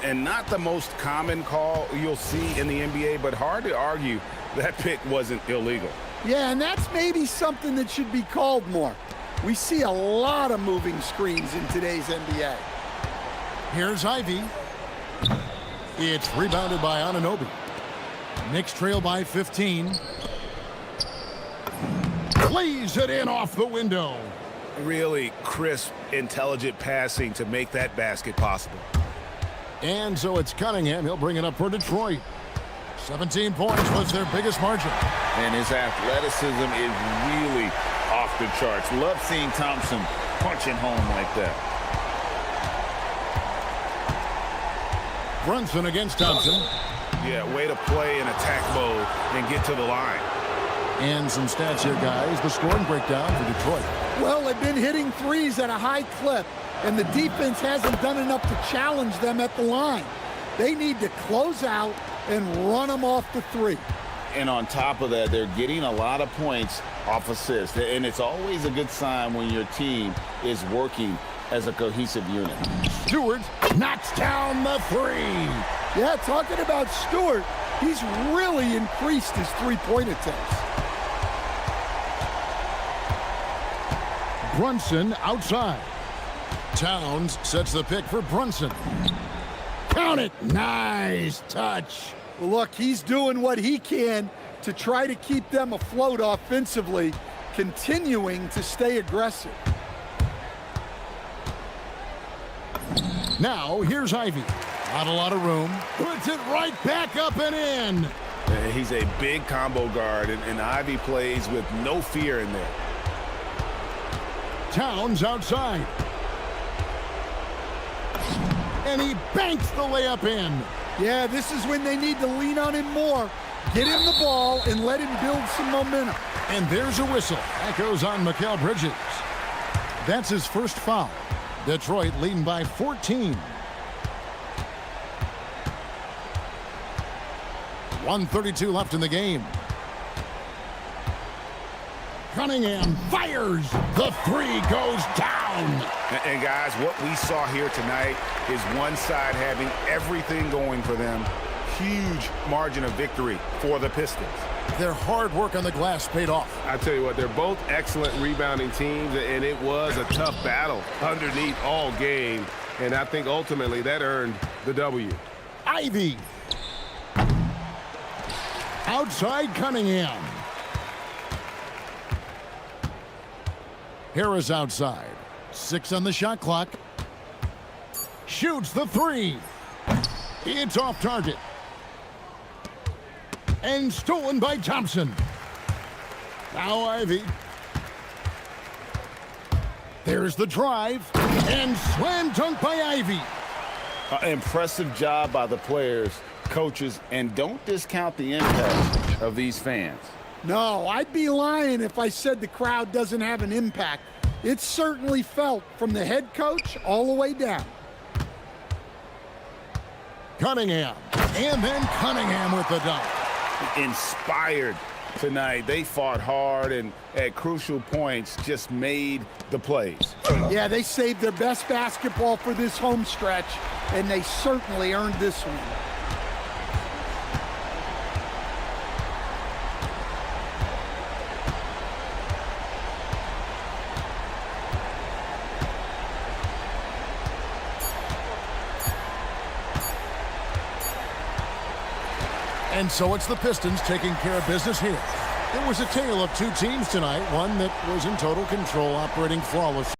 And not the most common call you'll see in the NBA, but hard to argue that pick wasn't illegal. Yeah, and that's maybe something that should be called more. We see a lot of moving screens in today's NBA. Here's Ivy. It's rebounded by Anunoby. Knicks trail by 15. Plays it in off the window. Really crisp, intelligent passing to make that basket possible. And so it's Cunningham. He'll bring it up for Detroit. 17 points was their biggest margin. And his athleticism is really off the charts. Love seeing Thompson punching home like that. Brunson against Thompson. Yeah, way to play in attack mode and get to the line. And some stats here, guys. The scoring breakdown for Detroit. Well, they've been hitting threes at a high clip, and the defense hasn't done enough to challenge them at the line. They need to close out and run them off the three. And on top of that, they're getting a lot of points off assists. And it's always a good sign when your team is working as a cohesive unit. Stewart knocks down the three. Yeah, talking about Stewart, he's really increased his three-point attempts. Brunson outside. Towns sets the pick for Brunson. Count it. Nice touch. Well, look, he's doing what he can to try to keep them afloat offensively, continuing to stay aggressive. Now, here's Ivy. Not a lot of room. Puts it right back up and in. He's a big combo guard, and Ivy plays with no fear in there. Towns outside. And he banks the layup in. Yeah, this is when they need to lean on him more. Get him the ball and let him build some momentum. And there's a whistle. That goes on Mikal Bridges. That's his first foul. Detroit leading by 14. 1:32 left in the game. Cunningham fires. The three goes down. And guys, what we saw here tonight is one side having everything going for them. Huge margin of victory for the Pistons. Their hard work on the glass paid off. I tell you what, they're both excellent rebounding teams, and it was a tough battle underneath all game. And I think ultimately that earned the W. Ivy. Outside Cunningham. Harris outside. 6 on the shot clock. Shoots the three. It's off target. And stolen by Thompson. Now Ivy. There's the drive. And slam dunk by Ivy. Impressive job by the players, coaches, and don't discount the impact of these fans. No, I'd be lying if I said the crowd doesn't have an impact. It's certainly felt from the head coach all the way down. Cunningham. And then Cunningham with the dunk. Inspired tonight. They fought hard and at crucial points just made the plays. Yeah, they saved their best basketball for this home stretch, and they certainly earned this one. And so it's the Pistons taking care of business here. It was a tale of two teams tonight, one that was in total control, operating flawlessly.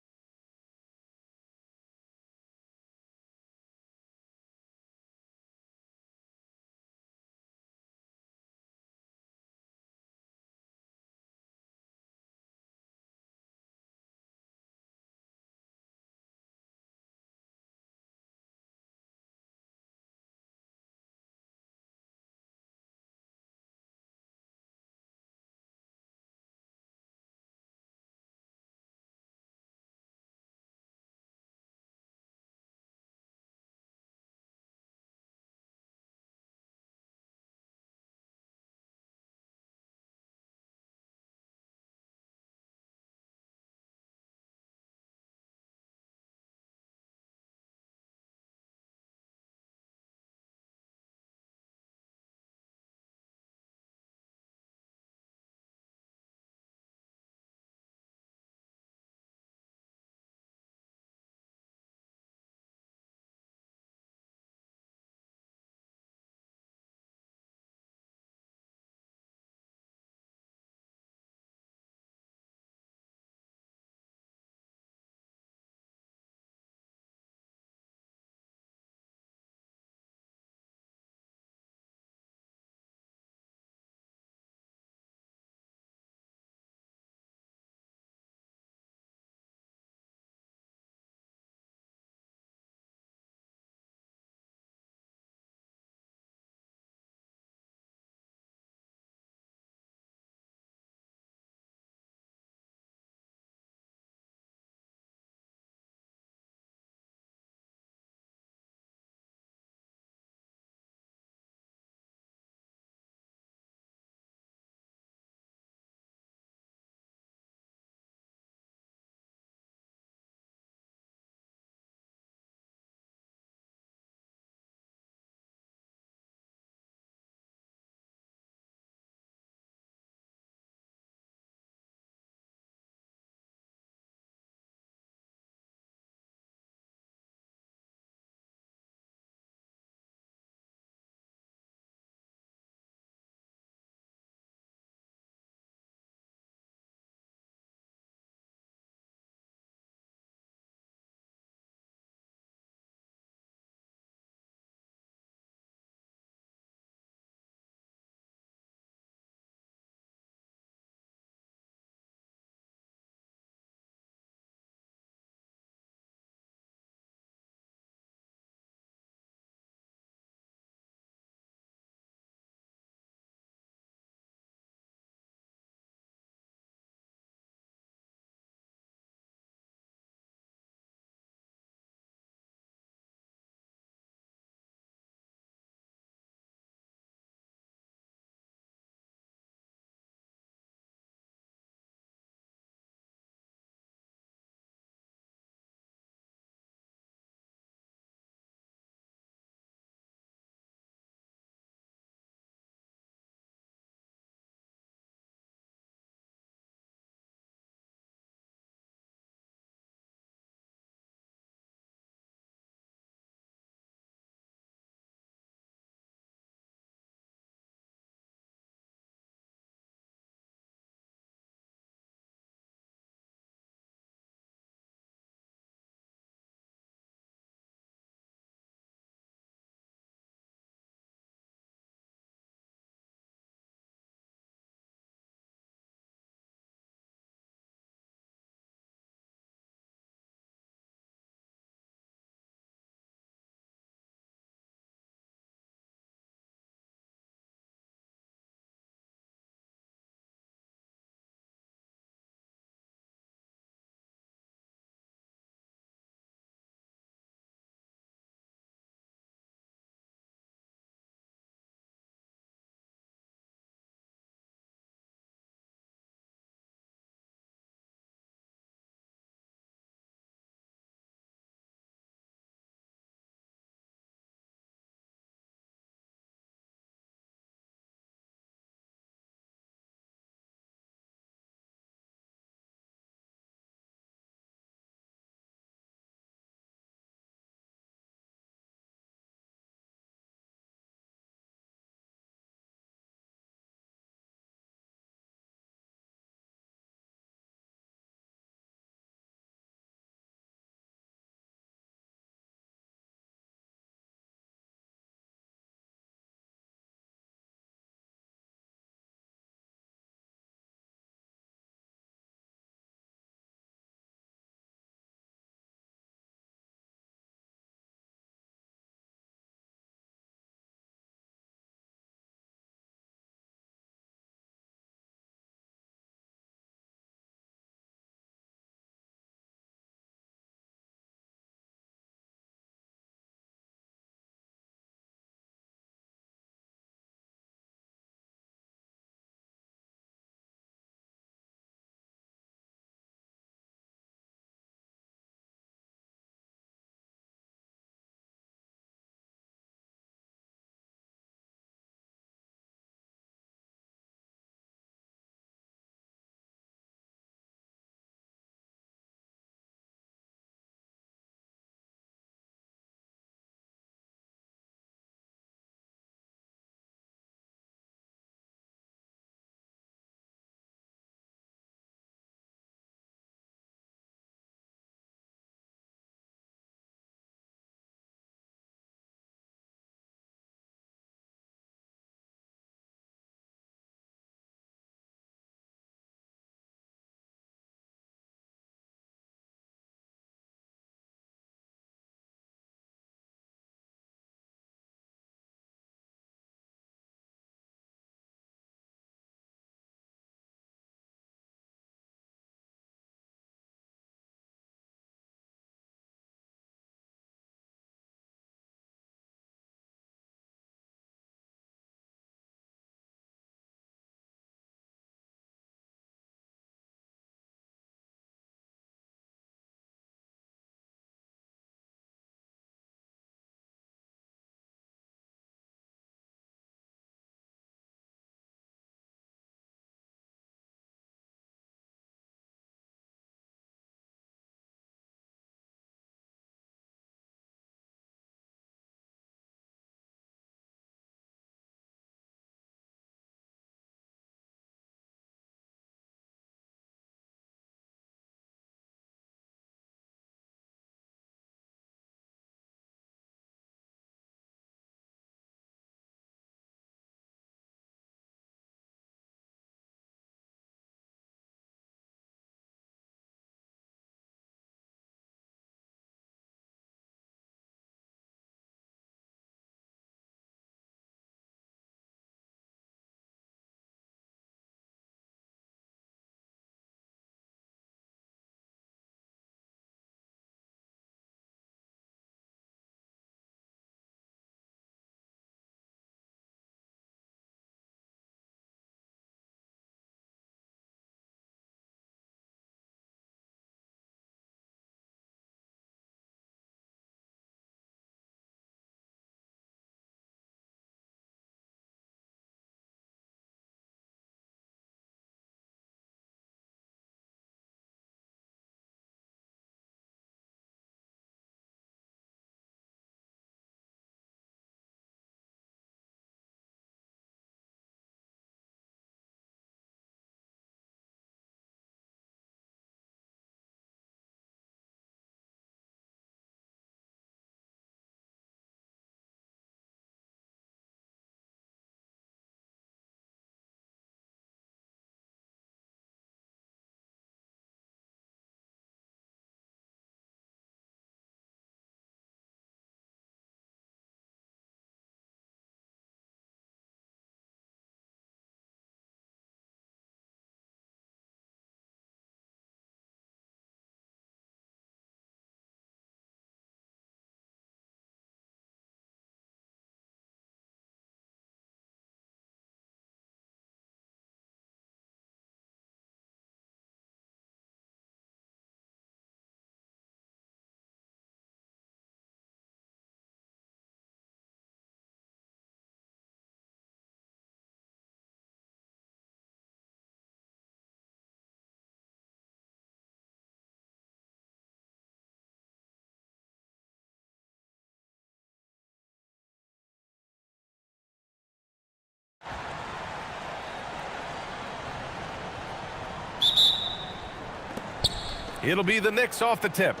It'll be the Knicks off the tip.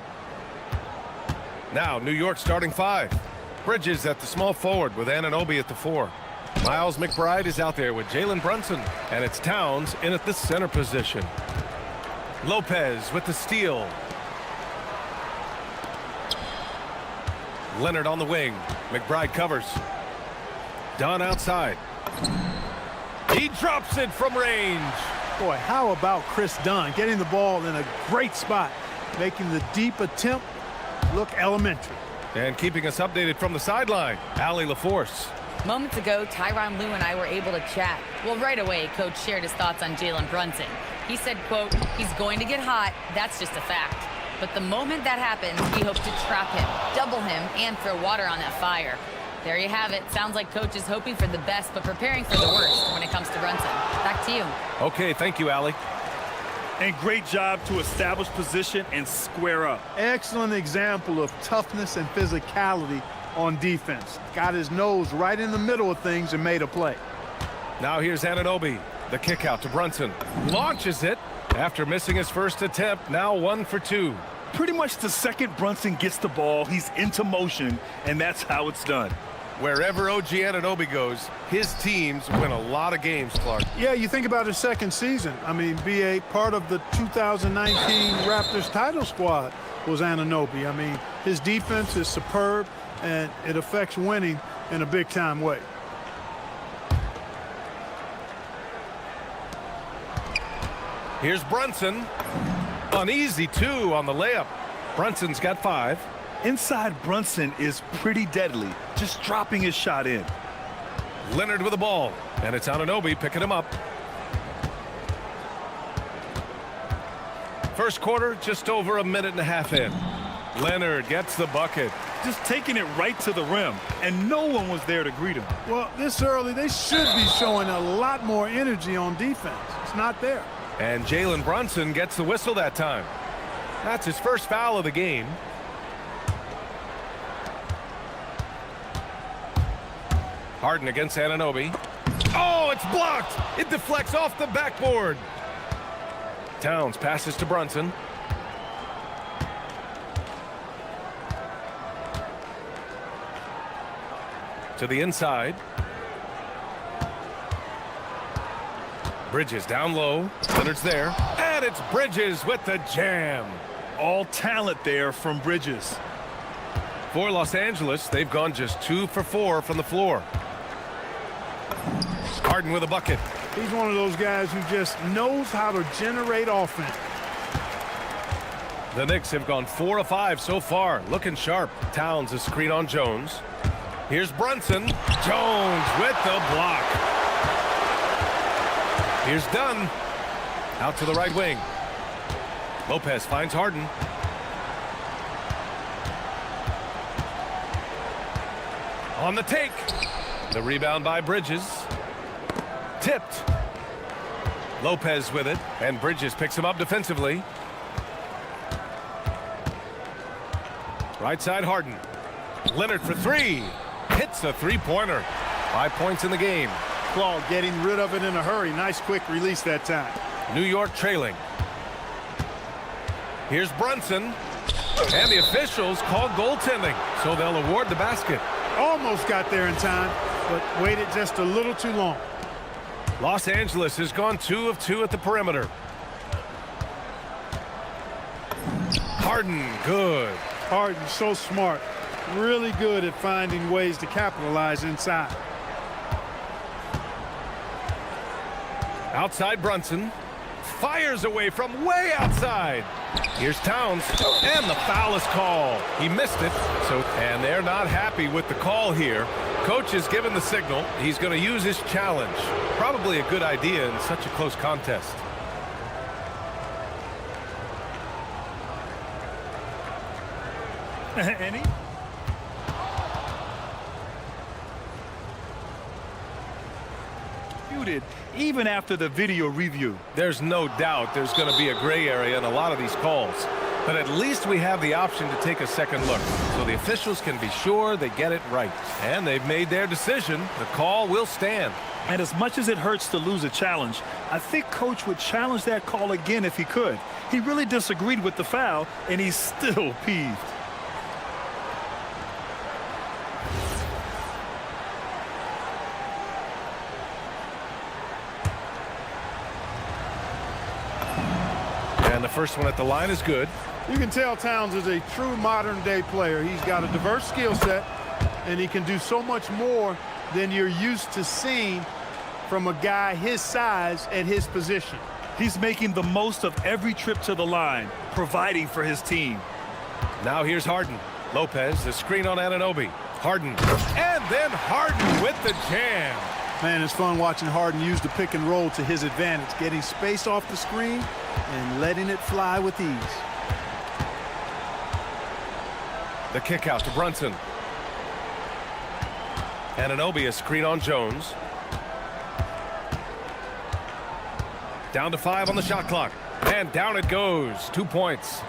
Now, New York starting 5. Bridges at the small forward with Anunoby at the 4. Miles McBride is out there with Jalen Brunson. And it's Towns in at the center position. Lopez with the steal. Leonard on the wing. McBride covers. Dunn outside. He drops it from range. Boy, how about Chris Dunn getting the ball in a great spot, making the deep attempt look elementary. And keeping us updated from the sideline, Allie LaForce. Moments ago, Tyronn Lue and I were able to chat. Well, right away, Coach shared his thoughts on Jalen Brunson. He said, quote, he's going to get hot. That's just a fact. But the moment that happens, he hopes to trap him, double him, and throw water on that fire. There you have it. Sounds like Coach is hoping for the best, but preparing for the worst when it comes to Brunson. Back to you. Okay, thank you, Allie. And great job to establish position and square up. Excellent example of toughness and physicality on defense. Got his nose right in the middle of things and made a play. Now here's Anunoby. The kick out to Brunson. Launches it after missing his first attempt. Now 1 for 2. Pretty much the second Brunson gets the ball, he's into motion, and that's how it's done. Wherever OG Anunoby goes, his teams win a lot of games, Clark. Yeah, you think about his second season. I mean, be a part of the 2019 Raptors title squad was Anunoby. I mean, his defense is superb, and it affects winning in a big-time way. Here's Brunson. An easy 2 on the layup. Brunson's got 5. Inside Brunson is pretty deadly, just dropping his shot in. Leonard with the ball, and it's Anunoby picking him up. First quarter, just over a minute and a half in. Leonard gets the bucket. Just taking it right to the rim, and no one was there to greet him. Well, this early, they should be showing a lot more energy on defense. It's not there. And Jalen Brunson gets the whistle that time. That's his first foul of the game. Harden against Anunoby. Oh, it's blocked. It deflects off the backboard. Towns passes to Brunson. To the inside. Bridges down low. Leonard's there. And it's Bridges with the jam. All talent there from Bridges. For Los Angeles, they've gone just 2 for 4 from the floor. Harden with a bucket. He's one of those guys who just knows how to generate offense. The Knicks have gone 4 of 5 so far. Looking sharp. Towns a screen on Jones. Here's Brunson. Jones with the block. Here's Dunn. Out to the right wing. Lopez finds Harden. On the take. The rebound by Bridges. Tipped. Lopez with it, and Bridges picks him up defensively. Right side Harden. Leonard for 3. Hits a three-pointer. 5 points in the game. Claude getting rid of it in a hurry. Nice quick release that time. New York trailing. Here's Brunson. And the officials call goaltending, so they'll award the basket. Almost got there in time, but waited just a little too long. Los Angeles has gone 2 of 2 at the perimeter. Harden, good. Harden, so smart. Really good at finding ways to capitalize inside. Outside Brunson. Fires away from way outside. Here's Towns, and the foul is called. He missed it, and they're not happy with the call here. Coach has given the signal. He's going to use his challenge. Probably a good idea in such a close contest. Any? Even after the video review. There's no doubt there's going to be a gray area in a lot of these calls. But at least we have the option to take a second look, so the officials can be sure they get it right. And they've made their decision. The call will stand. And as much as it hurts to lose a challenge, I think Coach would challenge that call again if he could. He really disagreed with the foul, and he's still peeved. And the first one at the line is good. You can tell Towns is a true modern-day player. He's got a diverse skill set, and he can do so much more than you're used to seeing from a guy his size at his position. He's making the most of every trip to the line, providing for his team. Now here's Harden. Lopez, the screen on Anunoby. Harden, and then Harden with the jam. Man, it's fun watching Harden use the pick and roll to his advantage, getting space off the screen and letting it fly with ease. The kick out to Brunson. Anunoby, a screen on Jones. Down to 5 on the shot clock. And down it goes. 2 points.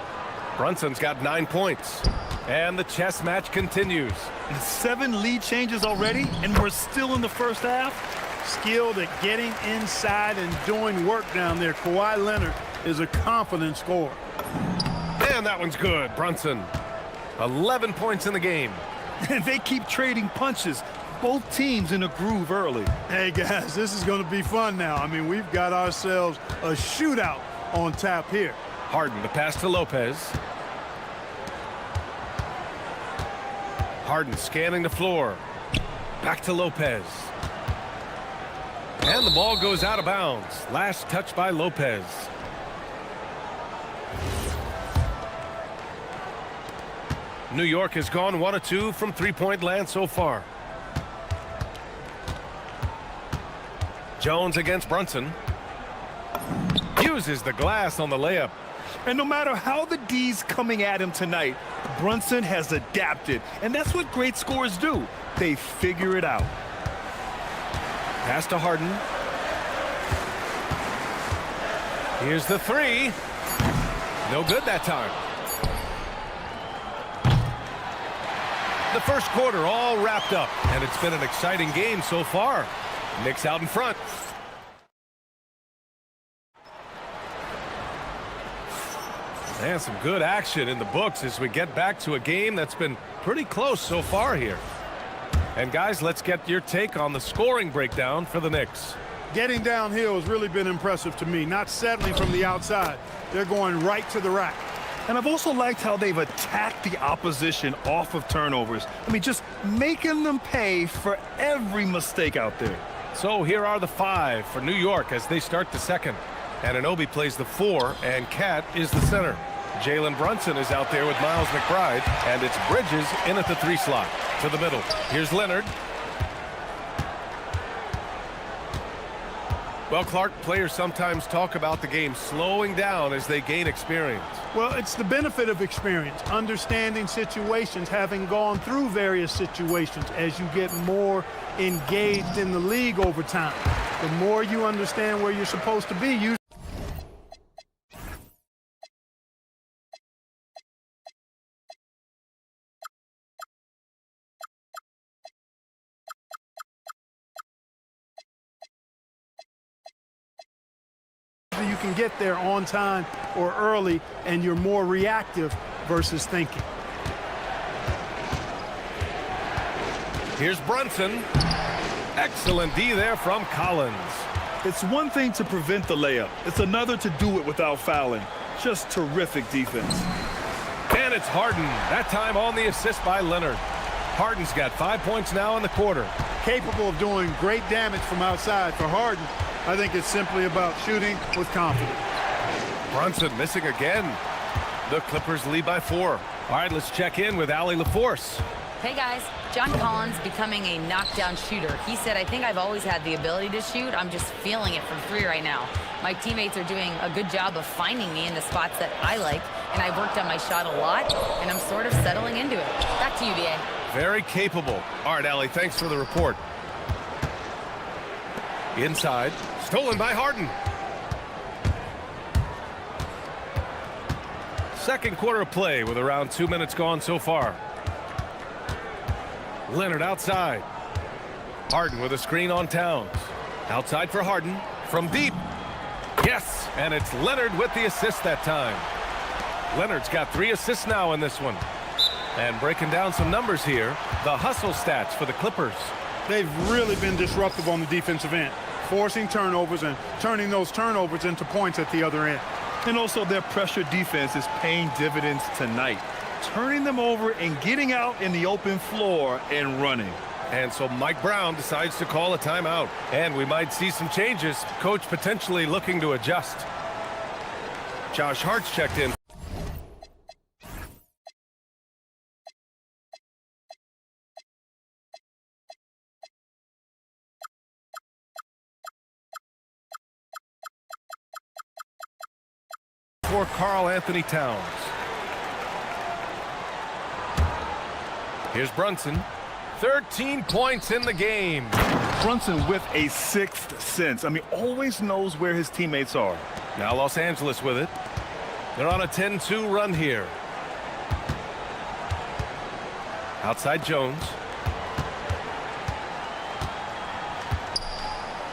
Brunson's got 9 points. And the chess match continues. 7 lead changes already, and we're still in the first half. Skilled at getting inside and doing work down there. Kawhi Leonard is a confident scorer. And that one's good. Brunson, 11 points in the game. And they keep trading punches. Both teams in a groove early. Hey, guys, this is going to be fun now. I mean, we've got ourselves a shootout on tap here. Harden, the pass to Lopez. Harden scanning the floor. Back to Lopez. And the ball goes out of bounds. Last touch by Lopez. New York has gone 1 of 2 from three-point land so far. Jones against Brunson. Uses the glass on the layup. And no matter how the D's coming at him tonight, Brunson has adapted. And that's what great scorers do. They figure it out. Pass to Harden. Here's the 3. No good that time. The first quarter all wrapped up, and it's been an exciting game so far. Knicks out in front. And some good action in the books as we get back to a game that's been pretty close so far here. And guys, let's get your take on the scoring breakdown for the Knicks. Getting downhill has really been impressive to me, not settling from the outside. They're going right to the rack. And I've also liked how they've attacked the opposition off of turnovers. I mean, just making them pay for every mistake out there. So here are the 5 for New York as they start the second. Anunoby plays the 4, and Cat is the center. Jalen Brunson is out there with Miles McBride, and it's Bridges in at the 3 slot. To the middle. Here's Leonard. Well, Clark, players sometimes talk about the game slowing down as they gain experience. Well, it's the benefit of experience, understanding situations, having gone through various situations as you get more engaged in the league over time. The more you understand where you're supposed to be, you can get there on time or early, and you're more reactive versus thinking. Here's Brunson. Excellent D there from Collins. It's one thing to prevent the layup. It's another to do it without fouling. Just terrific defense. And it's Harden. That time on the assist by Leonard. Harden's got 5 points now in the quarter. Capable of doing great damage from outside. For Harden, I think it's simply about shooting with confidence. Brunson missing again. The Clippers lead by 4. All right, let's check in with Allie LaForce. Hey guys, John Collins becoming a knockdown shooter. He said, I think I've always had the ability to shoot. I'm just feeling it from 3 right now. My teammates are doing a good job of finding me in the spots that I like, and I've worked on my shot a lot, and I'm sort of settling into it. Back to you, BA. Very capable. All right, Allie, thanks for the report. Inside, stolen by Harden. Second quarter of play with around 2 minutes gone so far. Leonard outside. Harden with a screen on Towns. Outside for Harden. From deep. Yes, and it's Leonard with the assist that time. Leonard's got 3 assists now in this one. And breaking down some numbers here, the hustle stats for the Clippers. They've really been disruptive on the defensive end, forcing turnovers and turning those turnovers into points at the other end. And also their pressure defense is paying dividends tonight, turning them over and getting out in the open floor and running. And so Mike Brown decides to call a timeout. And we might see some changes. Coach potentially looking to adjust. Josh Hart's checked in. For Karl Anthony Towns. Here's Brunson. 13 points in the game. Brunson with a sixth sense. I mean, always knows where his teammates are. Now Los Angeles with it. They're on a 10-2 run here. Outside Jones.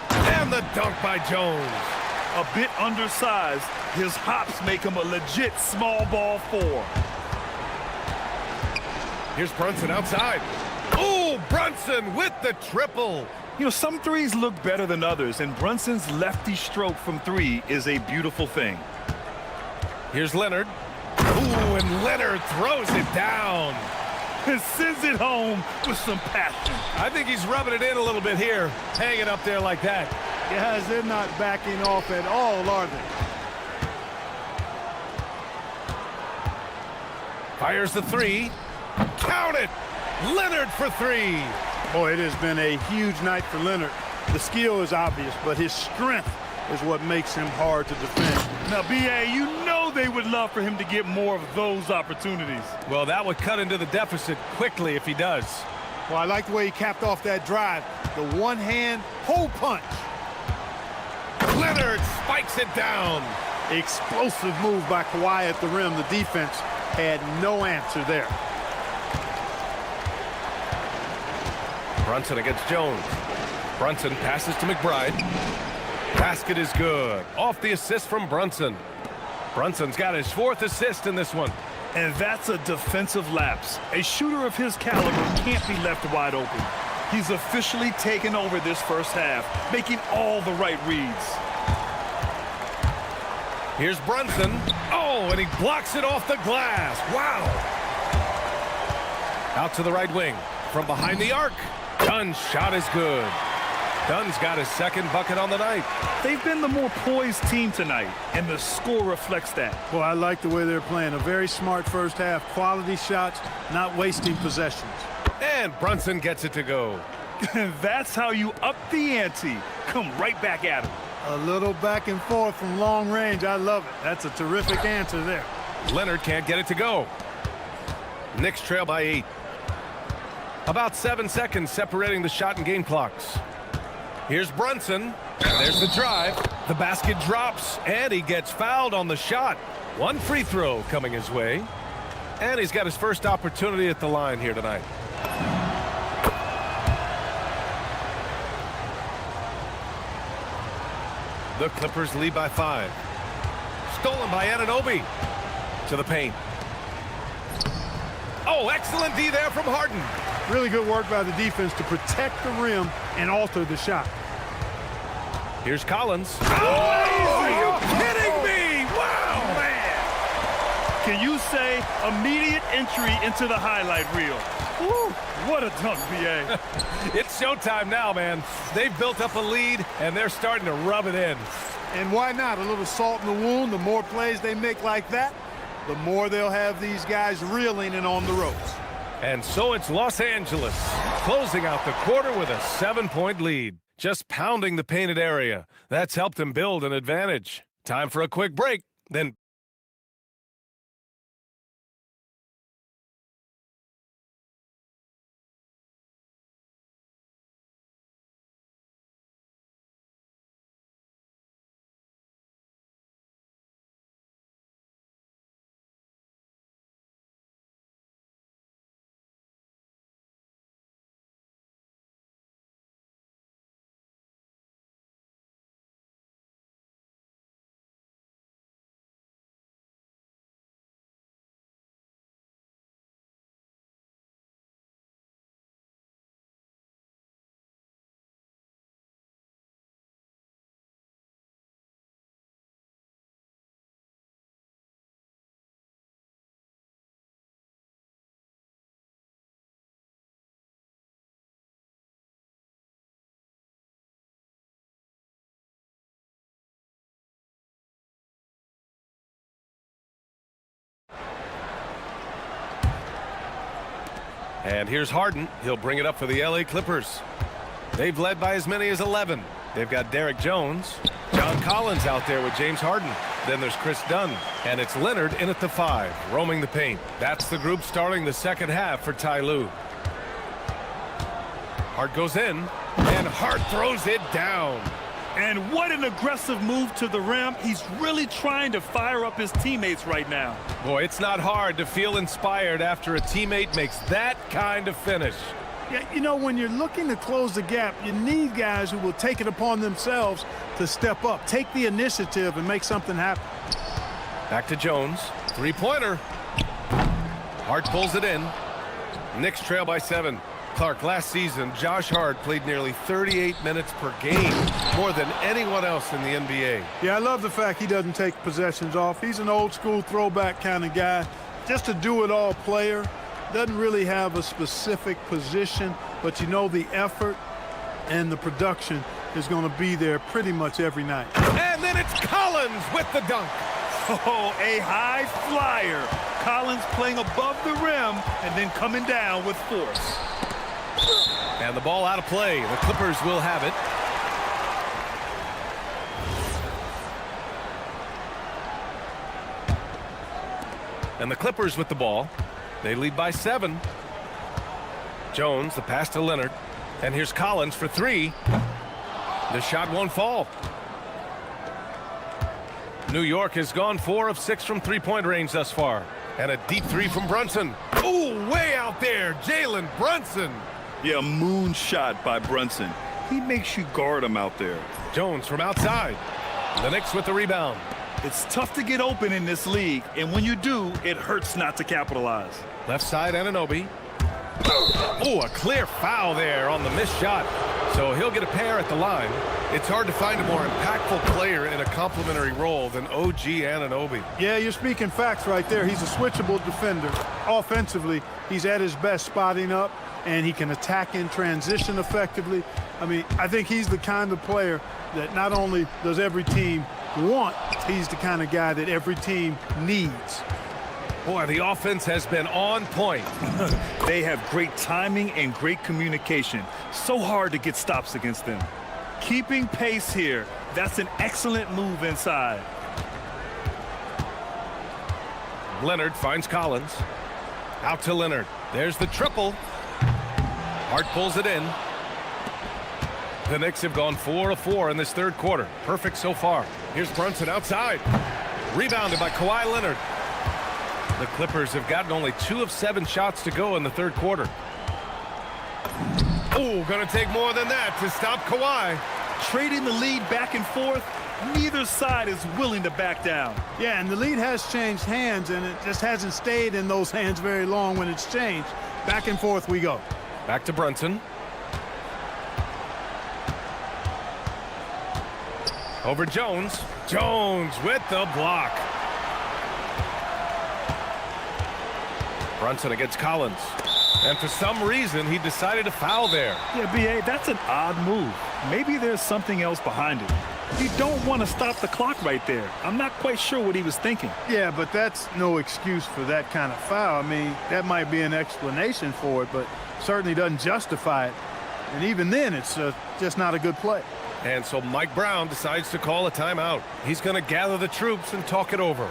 And the dunk by Jones. A bit undersized. His hops make him a legit small ball 4. Here's Brunson outside. Oh, Brunson with the triple. You know, some threes look better than others, and Brunson's lefty stroke from 3 is a beautiful thing. Here's Leonard. Ooh, and Leonard throws it down. And sends it home with some passion. I think he's rubbing it in a little bit here, hanging up there like that. Guys, they're not backing off at all, are they? Fires the 3. Count it! Leonard for 3. Boy, it has been a huge night for Leonard. The skill is obvious, but his strength is what makes him hard to defend. Now, B.A., you know they would love for him to get more of those opportunities. Well, that would cut into the deficit quickly if he does. Well, I like the way he capped off that drive. The one-hand hole punch. Leonard spikes it down. Explosive move by Kawhi at the rim. The defense had no answer there. Brunson against Jones. Brunson passes to McBride. Basket is good. Off the assist from Brunson. Brunson's got his 4th assist in this one. And that's a defensive lapse. A shooter of his caliber can't be left wide open. He's officially taken over this first half, making all the right reads. Here's Brunson. Oh, and he blocks it off the glass. Wow. Out to the right wing. From behind the arc. Dunn's shot is good. Dunn's got his 2nd bucket on the night. They've been the more poised team tonight, and the score reflects that. Well, I like the way they're playing. A very smart first half. Quality shots, not wasting possessions. And Brunson gets it to go. And that's how you up the ante. Come right back at him. A little back and forth from long range. I love it. That's a terrific answer there. Leonard can't get it to go. Knicks trail by 8. About 7 seconds separating the shot and game clocks. Here's Brunson. There's the drive. The basket drops, and he gets fouled on the shot. 1 free throw coming his way. And he's got his first opportunity at the line here tonight. The Clippers lead by 5. Stolen by Anunoby. To the paint. Oh, excellent D there from Harden. Really good work by the defense to protect the rim and alter the shot. Here's Collins. Oh, are you kidding me? Wow, man. Can you say immediate entry into the highlight reel? Woo, what a dunk, B.A. It's showtime now, man. They've built up a lead, and they're starting to rub it in. And why not? A little salt in the wound. The more plays they make like that, the more they'll have these guys reeling and on the ropes. And so it's Los Angeles closing out the quarter with a 7-point lead. Just pounding the painted area. That's helped them build an advantage. Time for a quick break, then And here's Harden. He'll bring it up for the LA Clippers. They've led by as many as 11. They've got Derek Jones. John Collins out there with James Harden. Then there's Chris Dunn. And it's Leonard in at the 5, roaming the paint. That's the group starting the second half for Ty Lue. Hart goes in, and Hart throws it down. And what an aggressive move to the rim. He's really trying to fire up his teammates right now. Boy, it's not hard to feel inspired after a teammate makes that kind of finish. Yeah, you know, when you're looking to close the gap, you need guys who will take it upon themselves to step up, take the initiative, and make something happen. Back to Jones. Three-pointer. Hart pulls it in. Knicks trail by 7. Clark, last season, Josh Hart played nearly 38 minutes per game, more than anyone else in the NBA. Yeah, I love the fact he doesn't take possessions off. He's an old-school throwback kind of guy, just a do-it-all player. Doesn't really have a specific position, but you know the effort and the production is going to be there pretty much every night. And then it's Collins with the dunk. Oh, a high flyer. Collins playing above the rim and then coming down with force. And the ball out of play. The Clippers will have it. And the Clippers with the ball. They lead by 7. Jones, the pass to Leonard. And here's Collins for 3. The shot won't fall. New York has gone 4 of 6 from three-point range thus far. And a deep 3 from Brunson. Ooh, way out there, Jalen Brunson. Yeah, moonshot by Brunson. He makes you guard him out there. Jones from outside. The Knicks with the rebound. It's tough to get open in this league, and when you do, it hurts not to capitalize. Left side, Anunoby. Oh, a clear foul there on the missed shot. So he'll get a pair at the line. It's hard to find a more impactful player in a complementary role than OG Anunoby. Yeah, you're speaking facts right there. He's a switchable defender. Offensively, he's at his best spotting up, and he can attack in transition effectively. I mean, I think he's the kind of player that not only does every team want, he's the kind of guy that every team needs. Boy, the offense has been on point. They have great timing and great communication. So hard to get stops against them. Keeping pace here. That's an excellent move inside. Leonard finds Collins. Out to Leonard. There's the triple. Hart pulls it in. The Knicks have gone 4 of 4 in this third quarter. Perfect so far. Here's Brunson outside. Rebounded by Kawhi Leonard. The Clippers have gotten only 2 of 7 shots to go in the third quarter. Oh, gonna take more than that to stop Kawhi. Trading the lead back and forth, neither side is willing to back down. Yeah, and the lead has changed hands, and it just hasn't stayed in those hands very long when it's changed. Back and forth we go. Back to Brunson. Over Jones. Jones with the block. Brunson against Collins. And for some reason, he decided to foul there. Yeah, B.A., that's an odd move. Maybe there's something else behind it. You don't want to stop the clock right there. I'm not quite sure what he was thinking. Yeah, but that's no excuse for that kind of foul. I mean, that might be an explanation for it, but certainly doesn't justify it. And even then, it's just not a good play. And so Mike Brown decides to call a timeout. He's going to gather the troops and talk it over.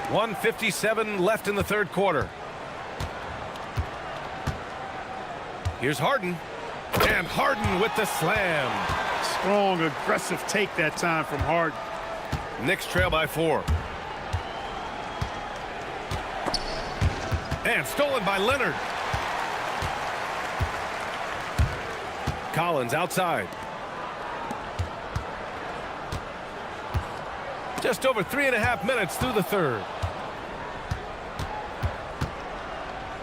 .157 left in the third quarter. Here's Harden. And Harden with the slam. Strong, aggressive take that time from Harden. Knicks trail by 4. And stolen by Leonard. Collins outside. Just over 3.5 minutes through the third.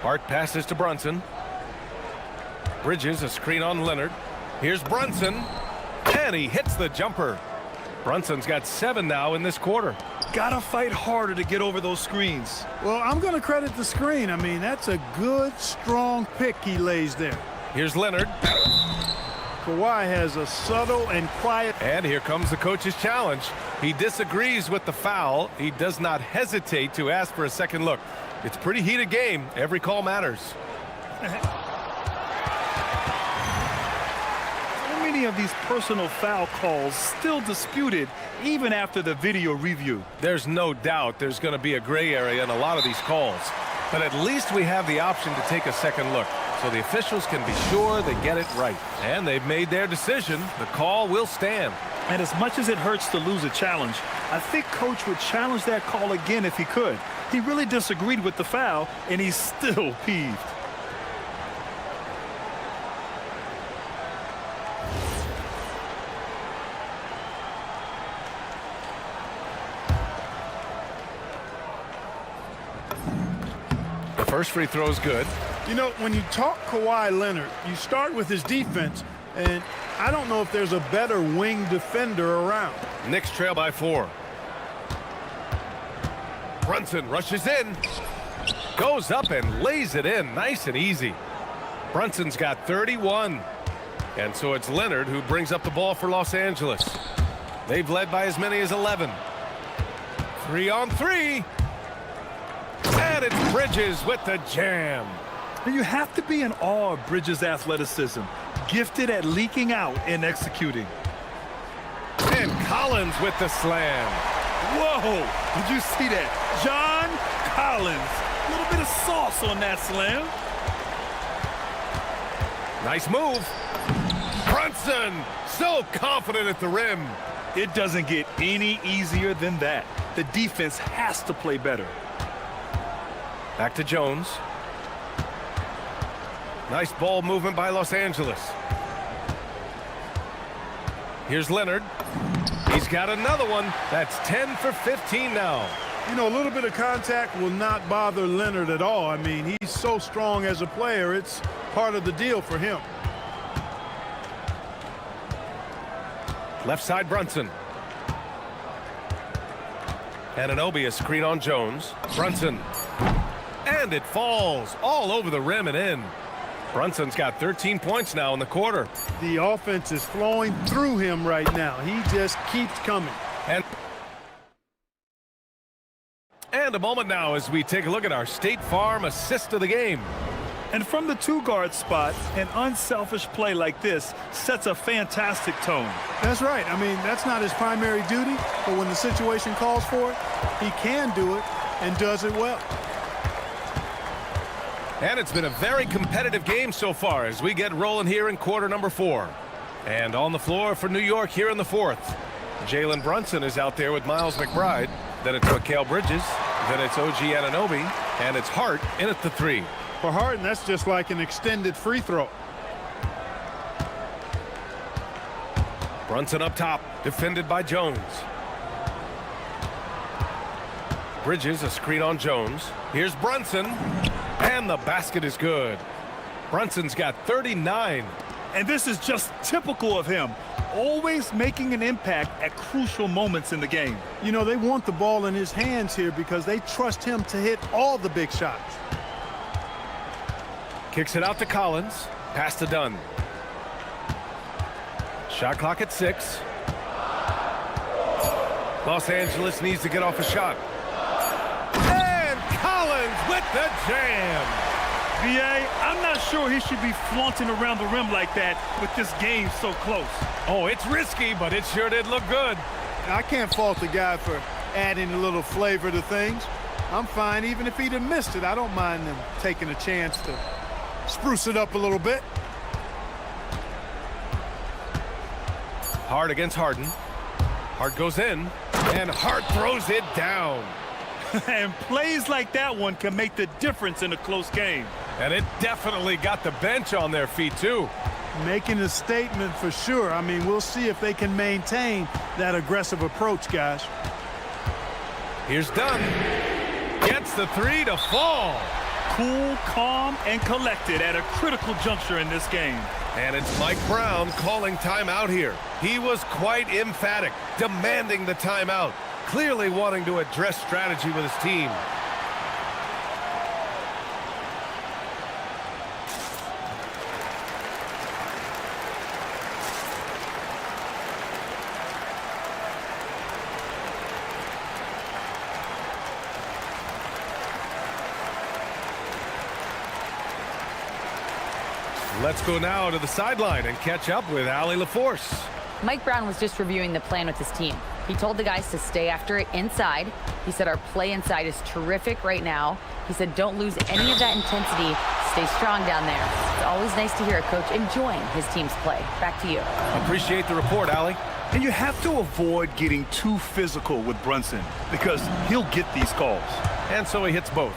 Hart passes to Brunson. Bridges a screen on Leonard. Here's Brunson. And he hits the jumper. Brunson's got 7 now in this quarter. Gotta fight harder to get over those screens. Well, I'm going to credit the screen. I mean, that's a good, strong pick he lays there. Here's Leonard. Kawhi has a subtle and quiet. And here comes the coach's challenge. He disagrees with the foul. He does not hesitate to ask for a second look. It's a pretty heated game. Every call matters. Many of these personal foul calls still disputed even after the video review. There's no doubt there's going to be a gray area in a lot of these calls. But at least we have the option to take a second look, so the officials can be sure they get it right. And they've made their decision. The call will stand. And as much as it hurts to lose a challenge, I think Coach would challenge that call again if he could. He really disagreed with the foul, and he's still peeved. First free throw is good. You know, when you talk Kawhi Leonard, you start with his defense, and I don't know if there's a better wing defender around. Knicks trail by 4. Brunson rushes in. Goes up and lays it in. Nice and easy. Brunson's got 31. And so it's Leonard who brings up the ball for Los Angeles. They've led by as many as 11. 3 on 3. And it's Bridges with the jam. And you have to be in awe of Bridges' athleticism, gifted at leaking out and executing. And Collins with the slam. Whoa, did you see that? John Collins, a little bit of sauce on that slam. Nice move. Brunson, so confident at the rim. It doesn't get any easier than that. The defense has to play better. Back to Jones. Nice ball movement by Los Angeles. Here's Leonard. He's got another one. That's 10 for 15 now. You know, a little bit of contact will not bother Leonard at all. I mean, he's so strong as a player. It's part of the deal for him. Left side Brunson. Anunoby a screen on Jones. Brunson. And it falls all over the rim and in. Brunson's got 13 points now in the quarter. The offense is flowing through him right now. He just keeps coming. And a moment now as we take a look at our State Farm assist of the game. And from the two-guard spot, an unselfish play like this sets a fantastic tone. That's right. I mean, that's not his primary duty, but when the situation calls for it, he can do it and does it well. And it's been a very competitive game so far as we get rolling here in quarter number 4. And on the floor for New York here in the 4th. Jalen Brunson is out there with Miles McBride. Then it's Mikal Bridges. Then it's OG Anunoby. And it's Hart in at the 3. For Harden, that's just like an extended free throw. Brunson up top, defended by Jones. Bridges a screen on Jones. Here's Brunson. And the basket is good. Brunson's got 39. And this is just typical of him. Always making an impact at crucial moments in the game. You know, they want the ball in his hands here because they trust him to hit all the big shots. Kicks it out to Collins. Pass to Dunn. Shot clock at 6. Los Angeles needs to get off a shot. With the jam. B.A., I'm not sure he should be flaunting around the rim like that with this game so close. Oh, it's risky, but it sure did look good. I can't fault the guy for adding a little flavor to things. I'm fine even if he'd have missed it. I don't mind them taking a chance to spruce it up a little bit. Hart against Harden. Hart goes in, and Hart throws it down. And plays like that one can make the difference in a close game. And it definitely got the bench on their feet, too. Making a statement for sure. I mean, we'll see if they can maintain that aggressive approach, guys. Here's Dunn. Gets the 3 to fall. Cool, calm, and collected at a critical juncture in this game. And it's Mike Brown calling timeout here. He was quite emphatic, demanding the timeout. clearly wanting to address strategy with his team. Let's go now to the sideline and catch up with Allie LaForce. Mike Brown was just reviewing the plan with his team. He told the guys to stay after it inside. He said our play inside is terrific right now. He said don't lose any of that intensity. Stay strong down there. It's always nice to hear a coach enjoying his team's play. Back to you. Appreciate the report, Allie. And you have to avoid getting too physical with Brunson because he'll get these calls. And so he hits both.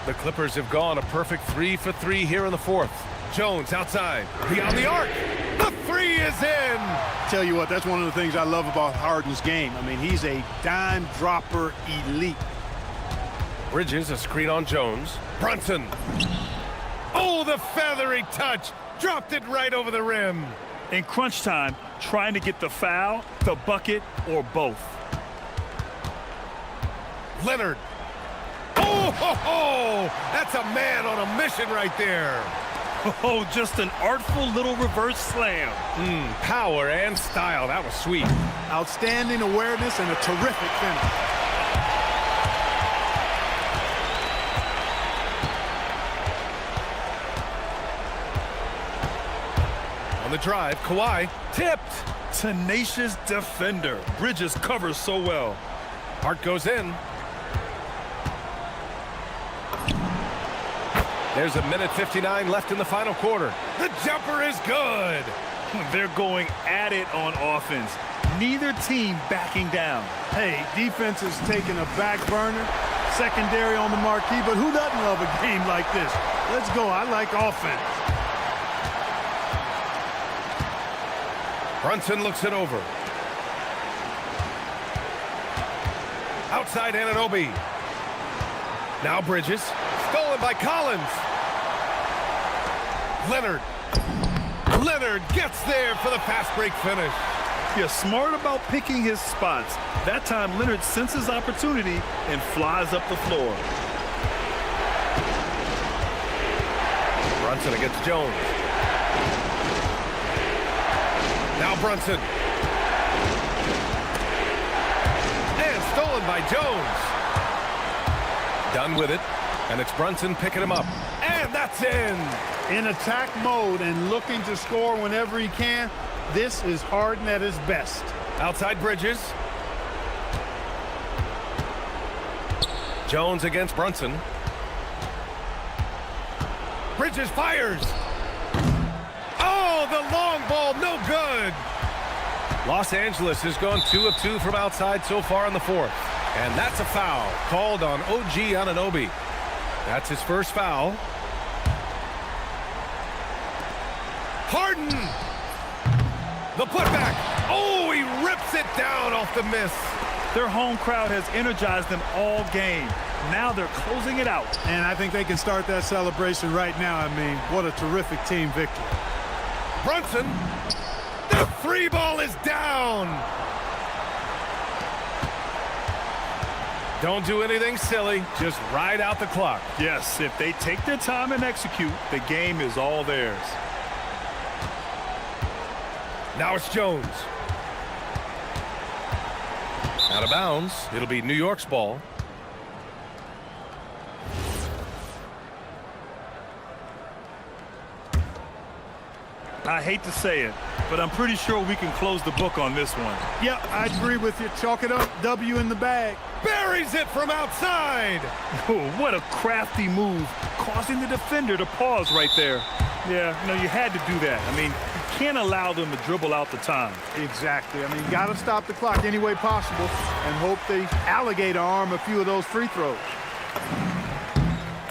The Clippers have gone a perfect 3 for 3 here in the fourth. Jones outside, beyond the arc. The three is in. Tell you what, that's one of the things I love about Harden's game. I mean, he's a dime dropper elite. Bridges, a screen on Jones. Brunson. Oh, the feathery touch. Dropped it right over the rim. In crunch time, trying to get the foul, the bucket, or both. Leonard. Oh, ho, ho. That's a man on a mission right there. Oh, just an artful little reverse slam. Power and style. That was sweet. Outstanding awareness and a terrific finish. On the drive, Kawhi tipped. Tenacious defender. Bridges covers so well. Hart goes in. There's a minute 59 left in the final quarter. The jumper is good. They're going at it on offense. Neither team backing down. Hey, defense is taking a back burner, secondary on the marquee, but who doesn't love a game like this? Let's go. I like offense. Brunson looks it over. Outside Anunoby. Now Bridges. Stolen by Collins. Leonard gets there for the fast break finish. Yeah, smart about picking his spots. That time Leonard senses opportunity and flies up the floor. Brunson against Jones. Now Brunson. And stolen by Jones. Done with it. And it's Brunson picking him up. And that's in. In attack mode and looking to score whenever he can, this is Harden at his best. Outside Bridges. Jones against Brunson. Bridges fires. Oh, the long ball, no good. Los Angeles has gone 2 of 2 from outside so far in the fourth. And that's a foul called on OG Anunoby. That's his first foul. Harden! The putback. Oh, he rips it down off the miss. Their home crowd has energized them all game. Now they're closing it out. And I think they can start that celebration right now. I mean, what a terrific team victory. Brunson. The free ball is down. Don't do anything silly. Just ride out the clock. Yes, if they take their time and execute, the game is all theirs. Now it's Jones. Out of bounds. It'll be New York's ball. I hate to say it, but I'm pretty sure we can close the book on this one. Yeah, I agree with you. Chalk it up. W in the bag. Buries it from outside. Oh, what a crafty move, causing the defender to pause right there. Yeah, no, you had to do that. I mean, you can't allow them to dribble out the time. Exactly. I mean, got to stop the clock any way possible and hope they alligator arm a few of those free throws.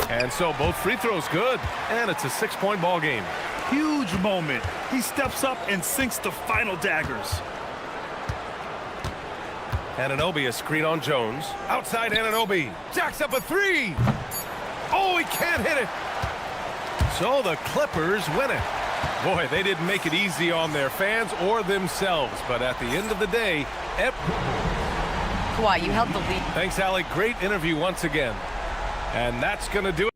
And so both free throws good, and it's a 6-point ball game. Huge moment. He steps up and sinks the final daggers. Anunoby, a screen on Jones. Outside Anunoby. Jacks up a three. Oh, he can't hit it. So the Clippers win it. Boy, they didn't make it easy on their fans or themselves, but at the end of the day, Kawhi, you held the lead. Thanks, Allie. Great interview once again. And that's going to do it.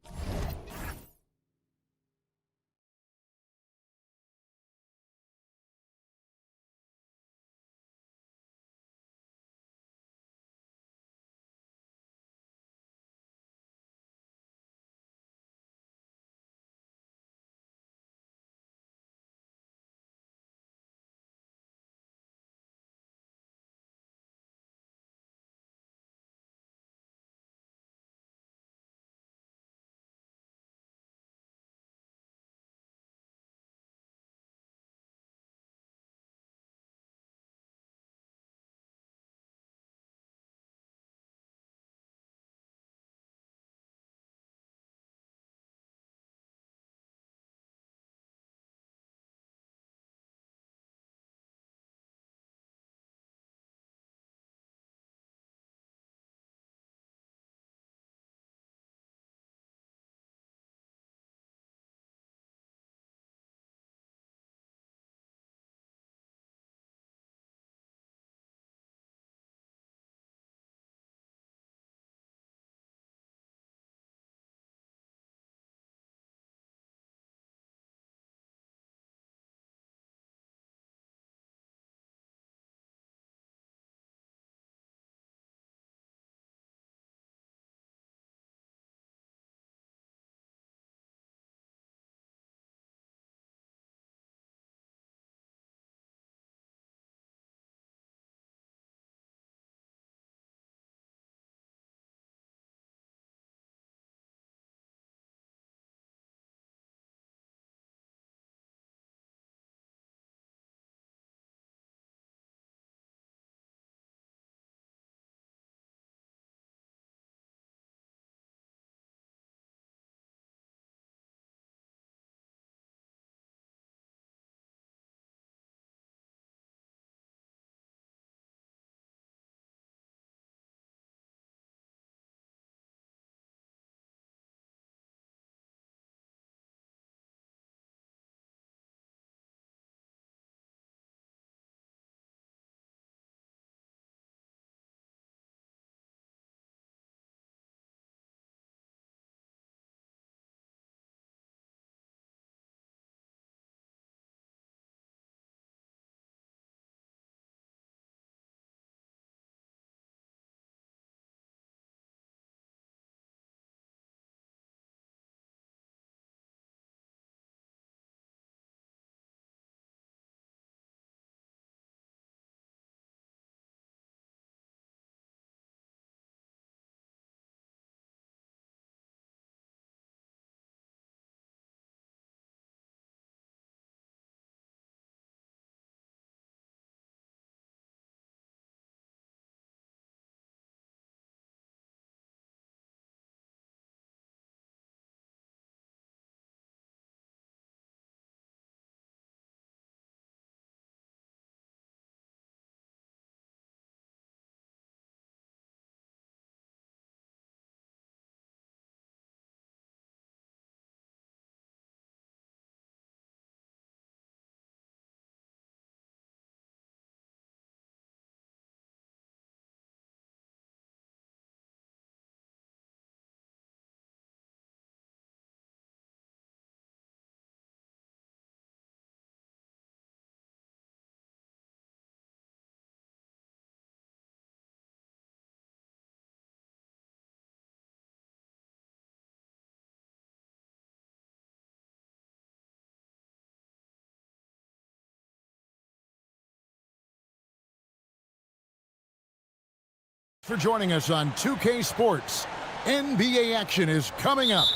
For joining us on 2K Sports. NBA action is coming up.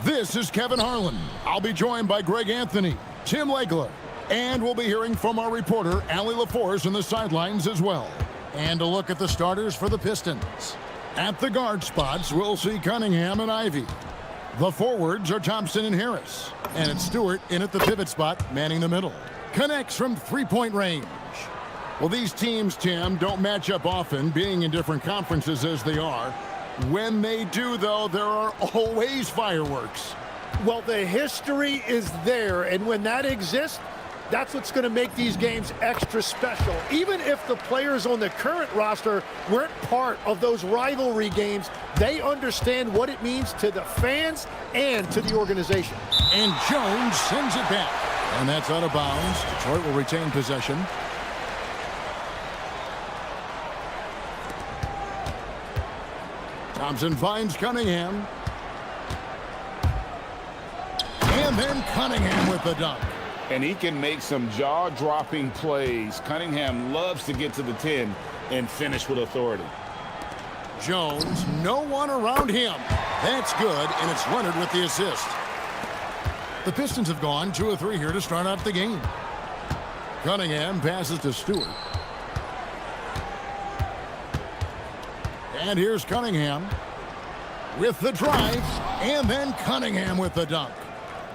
This is Kevin Harlan. I'll be joined by Greg Anthony, Tim Legler, and we'll be hearing from our reporter, Allie LaForce, on the sidelines as well. And a look at the starters for the Pistons. At the guard spots, we'll see Cunningham and Ivy. The forwards are Thompson and Harris. And it's Stewart in at the pivot spot, manning the middle. Connects from three-point range. Well, these teams, Tim, don't match up often, being in different conferences as they are. When they do, though, there are always fireworks. Well, the history is there, and when that exists, that's what's going to make these games extra special. Even if the players on the current roster weren't part of those rivalry games, they understand what it means to the fans and to the organization. And Jones sends it back. And that's out of bounds. Detroit will retain possession. Thompson finds Cunningham. And then Cunningham with the dunk. And he can make some jaw-dropping plays. Cunningham loves to get to the 10 and finish with authority. Jones, no one around him. That's good, and it's Leonard with the assist. The Pistons have gone 2 of 3 here to start out the game. Cunningham passes to Stewart. And here's Cunningham with the drive, and then Cunningham with the dunk.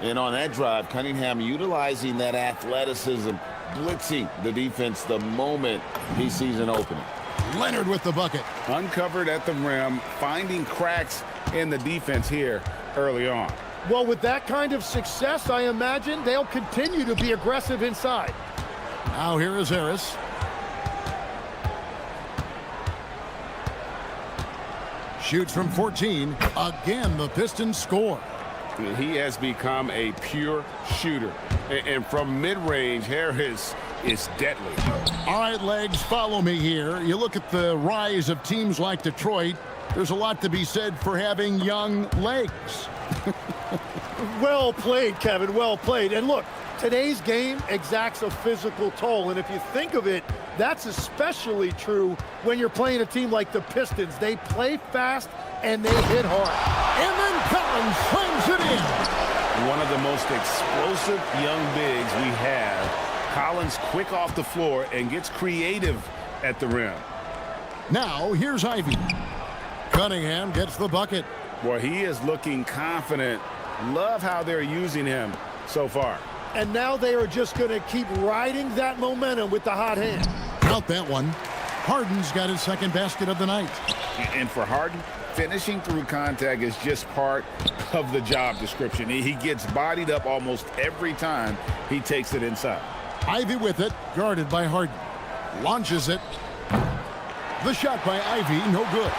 And on that drive, Cunningham utilizing that athleticism, blitzing the defense the moment he sees an opening. Leonard with the bucket. Uncovered at the rim, finding cracks in the defense here early on. Well, with that kind of success, I imagine they'll continue to be aggressive inside. Now here is Harris. Shoots from 14. Again, the Pistons score. He has become a pure shooter. And from mid-range, Harris is deadly. All right, legs, follow me here. You look at the rise of teams like Detroit. There's a lot to be said for having young legs. Well played, Kevin, well played. And look, today's game exacts a physical toll. And if you think of it, that's especially true when you're playing a team like the Pistons. They play fast and they hit hard. And then Collins slams it in. One of the most explosive young bigs we have. Collins quick off the floor and gets creative at the rim. Now here's Ivy. Cunningham gets the bucket. Well, he is looking confident. Love how they're using him so far. And now they are just going to keep riding that momentum with the hot hand. Count that one. Harden's got his second basket of the night. And for Harden, finishing through contact is just part of the job description. He gets bodied up almost every time he takes it inside. Ivy with it, guarded by Harden. Launches it. The shot by Ivy, no good.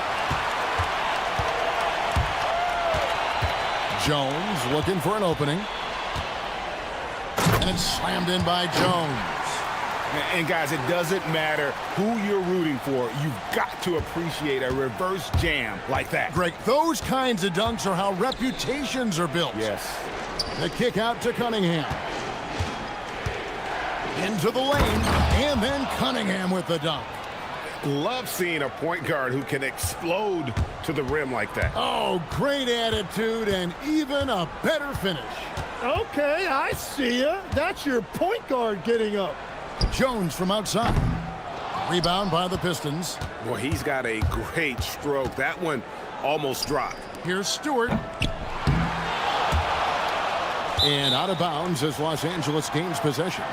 Jones looking for an opening. And it's slammed in by Jones. And guys, it doesn't matter who you're rooting for. You've got to appreciate a reverse jam like that. Greg, those kinds of dunks are how reputations are built. Yes. The kick out to Cunningham. Into the lane, and then Cunningham with the dunk. Love seeing a point guard who can explode to the rim like that. Oh, great attitude and even a better finish. Okay, I see ya. That's your point guard getting up. Jones from outside. Rebound by the Pistons. Well, he's got a great stroke. That one almost dropped. Here's Stewart. And out of bounds as Los Angeles gains possession.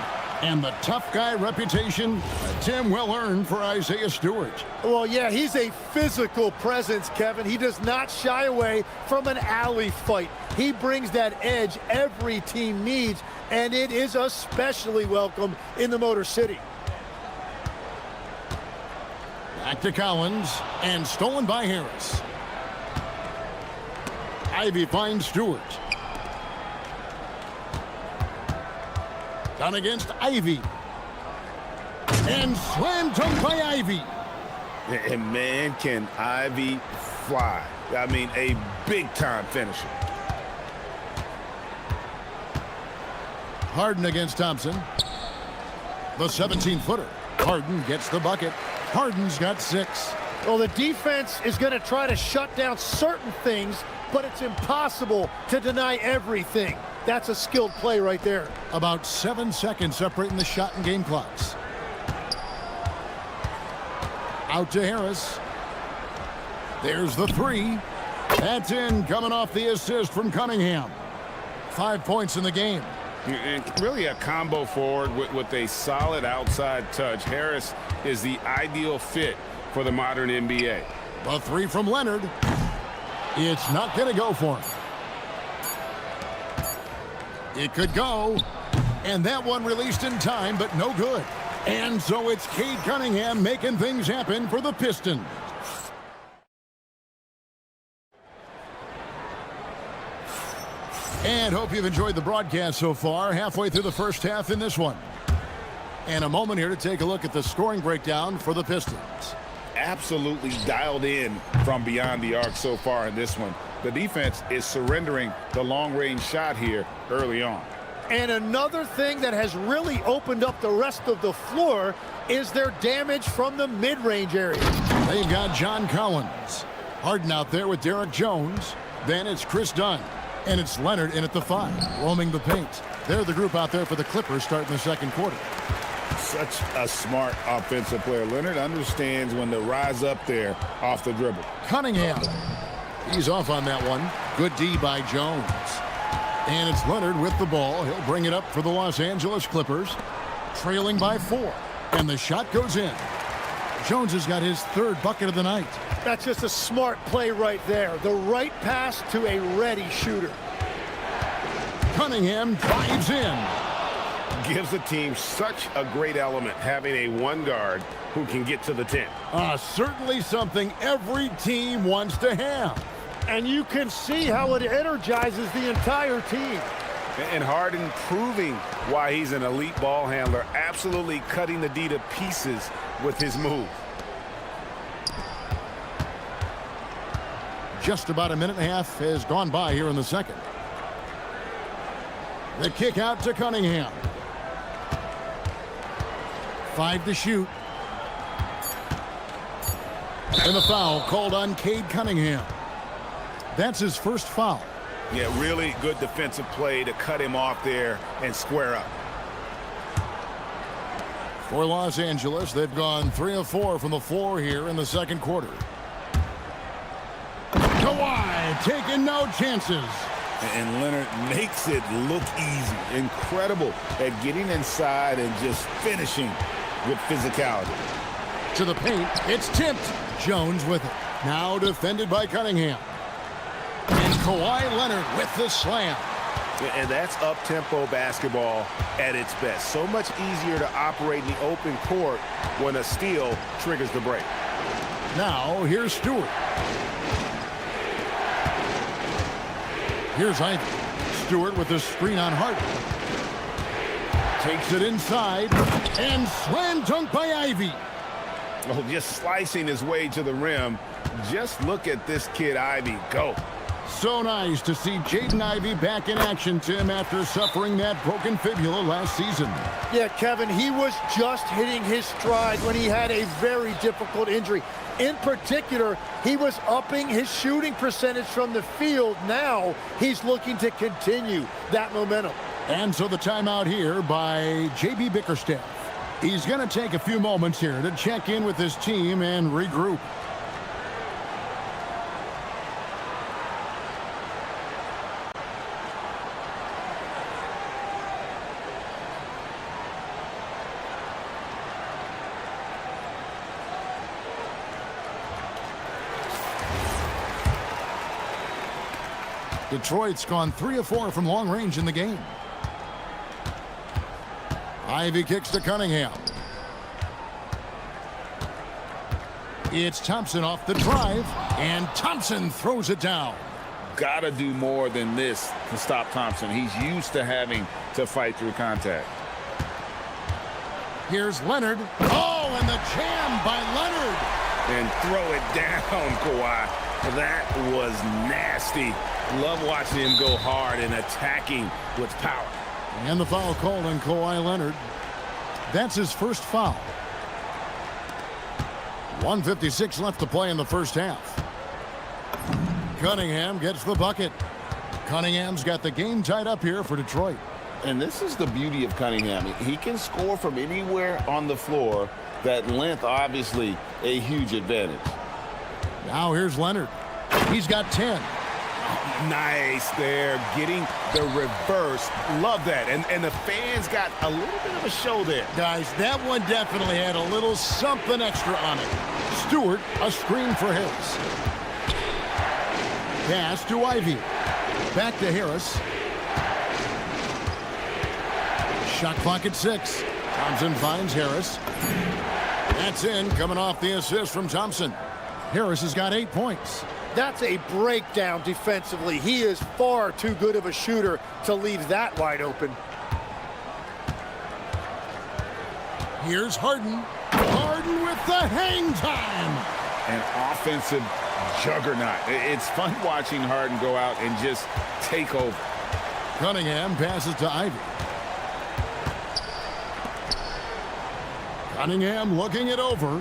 And the tough guy reputation, Tim, well earned for Isaiah Stewart. Well, yeah, he's a physical presence, Kevin. He does not shy away from an alley fight. He brings that edge every team needs, and it is especially welcome in the Motor City. Back to Collins, and stolen by Harris. Ivy finds Stewart. Done against Ivy. And slam dunk by Ivy. And man, can Ivy fly. I mean, a big-time finisher. Harden against Thompson. The 17-footer. Harden gets the bucket. Harden's got 6. Well, the defense is going to try to shut down certain things, but it's impossible to deny everything. That's a skilled play right there. About 7 seconds separating the shot and game clocks. Out to Harris. There's the 3. That's in, coming off the assist from Cunningham. 5 points in the game. And really a combo forward with a solid outside touch. Harris is the ideal fit for the modern NBA. The 3 from Leonard. It's not going to go for him. It could go. And that one released in time, but no good. And so it's Cade Cunningham making things happen for the Pistons. And hope you've enjoyed the broadcast so far. Halfway through the first half in this one. And a moment here to take a look at the scoring breakdown for the Pistons. Absolutely dialed in from beyond the arc so far in this one. The defense is surrendering the long-range shot here early on. And another thing that has really opened up the rest of the floor is their damage from the mid-range area. They've got John Collins. Harden out there with Derek Jones. Then it's Chris Dunn. And it's Leonard in at the 5, roaming the paint. They're the group out there for the Clippers starting the second quarter. Such a smart offensive player. Leonard understands when to rise up there off the dribble. Cunningham. He's off on that one. Good D by Jones. And it's Leonard with the ball. He'll bring it up for the Los Angeles Clippers. Trailing by 4. And the shot goes in. Jones has got his 3rd bucket of the night. That's just a smart play right there. The right pass to a ready shooter. Cunningham drives in. Gives the team such a great element, having a one guard who can get to the 10. Certainly something every team wants to have. And you can see how it energizes the entire team. And Harden proving why he's an elite ball handler, absolutely cutting the D to pieces with his move. Just about a minute and a half has gone by here in the second. The kick out to Cunningham. 5 to shoot. And the foul called on Cade Cunningham. That's his first foul. Yeah, really good defensive play to cut him off there and square up. For Los Angeles, they've gone 3 of 4 from the floor here in the second quarter. Kawhi taking no chances. And Leonard makes it look easy. Incredible at getting inside and just finishing with physicality. To the paint, it's tipped. Jones with it. Now defended by Cunningham. And Kawhi Leonard with the slam. And that's up-tempo basketball at its best. So much easier to operate in the open court when a steal triggers the break. Now, here's Stewart. Here's Ivy. Stewart with the screen on Harden. Takes it inside. And slam dunk by Ivy. Oh, just slicing his way to the rim. Just look at this kid, Ivy, go. So nice to see Jaden Ivey back in action, Tim, after suffering that broken fibula last season. Yeah, Kevin, he was just hitting his stride when he had a very difficult injury. In particular, he was upping his shooting percentage from the field. Now he's looking to continue that momentum. And so the timeout here by J.B. Bickerstaff. He's going to take a few moments here to check in with his team and regroup. Detroit's gone 3 of 4 from long range in the game. Ivy kicks to Cunningham. It's Thompson off the drive, and Thompson throws it down. Gotta do more than this to stop Thompson. He's used to having to fight through contact. Here's Leonard. Oh, and the jam by Leonard. And throw it down, Kawhi. That was nasty. Love watching him go hard and attacking with power. And the foul called on Kawhi Leonard. That's his first foul. 1:56 left to play in the first half. Cunningham gets the bucket. Cunningham's got the game tied up here for Detroit. And this is the beauty of Cunningham. He can score from anywhere on the floor. That length, obviously, a huge advantage. Now here's Leonard. He's got 10. Nice there, getting the reverse. Love that. And the fans got a little bit of a show there. Guys, that one definitely had a little something extra on it. Stewart, a screen for Harris. Pass to Ivy. Back to Harris. Shot clock at 6. Thompson finds Harris. That's in, coming off the assist from Thompson. Harris has got 8 points. That's a breakdown defensively. He is far too good of a shooter to leave that wide open. Here's Harden. Harden with the hang time. An offensive juggernaut. It's fun watching Harden go out and just take over. Cunningham passes to Ivy. Cunningham looking it over.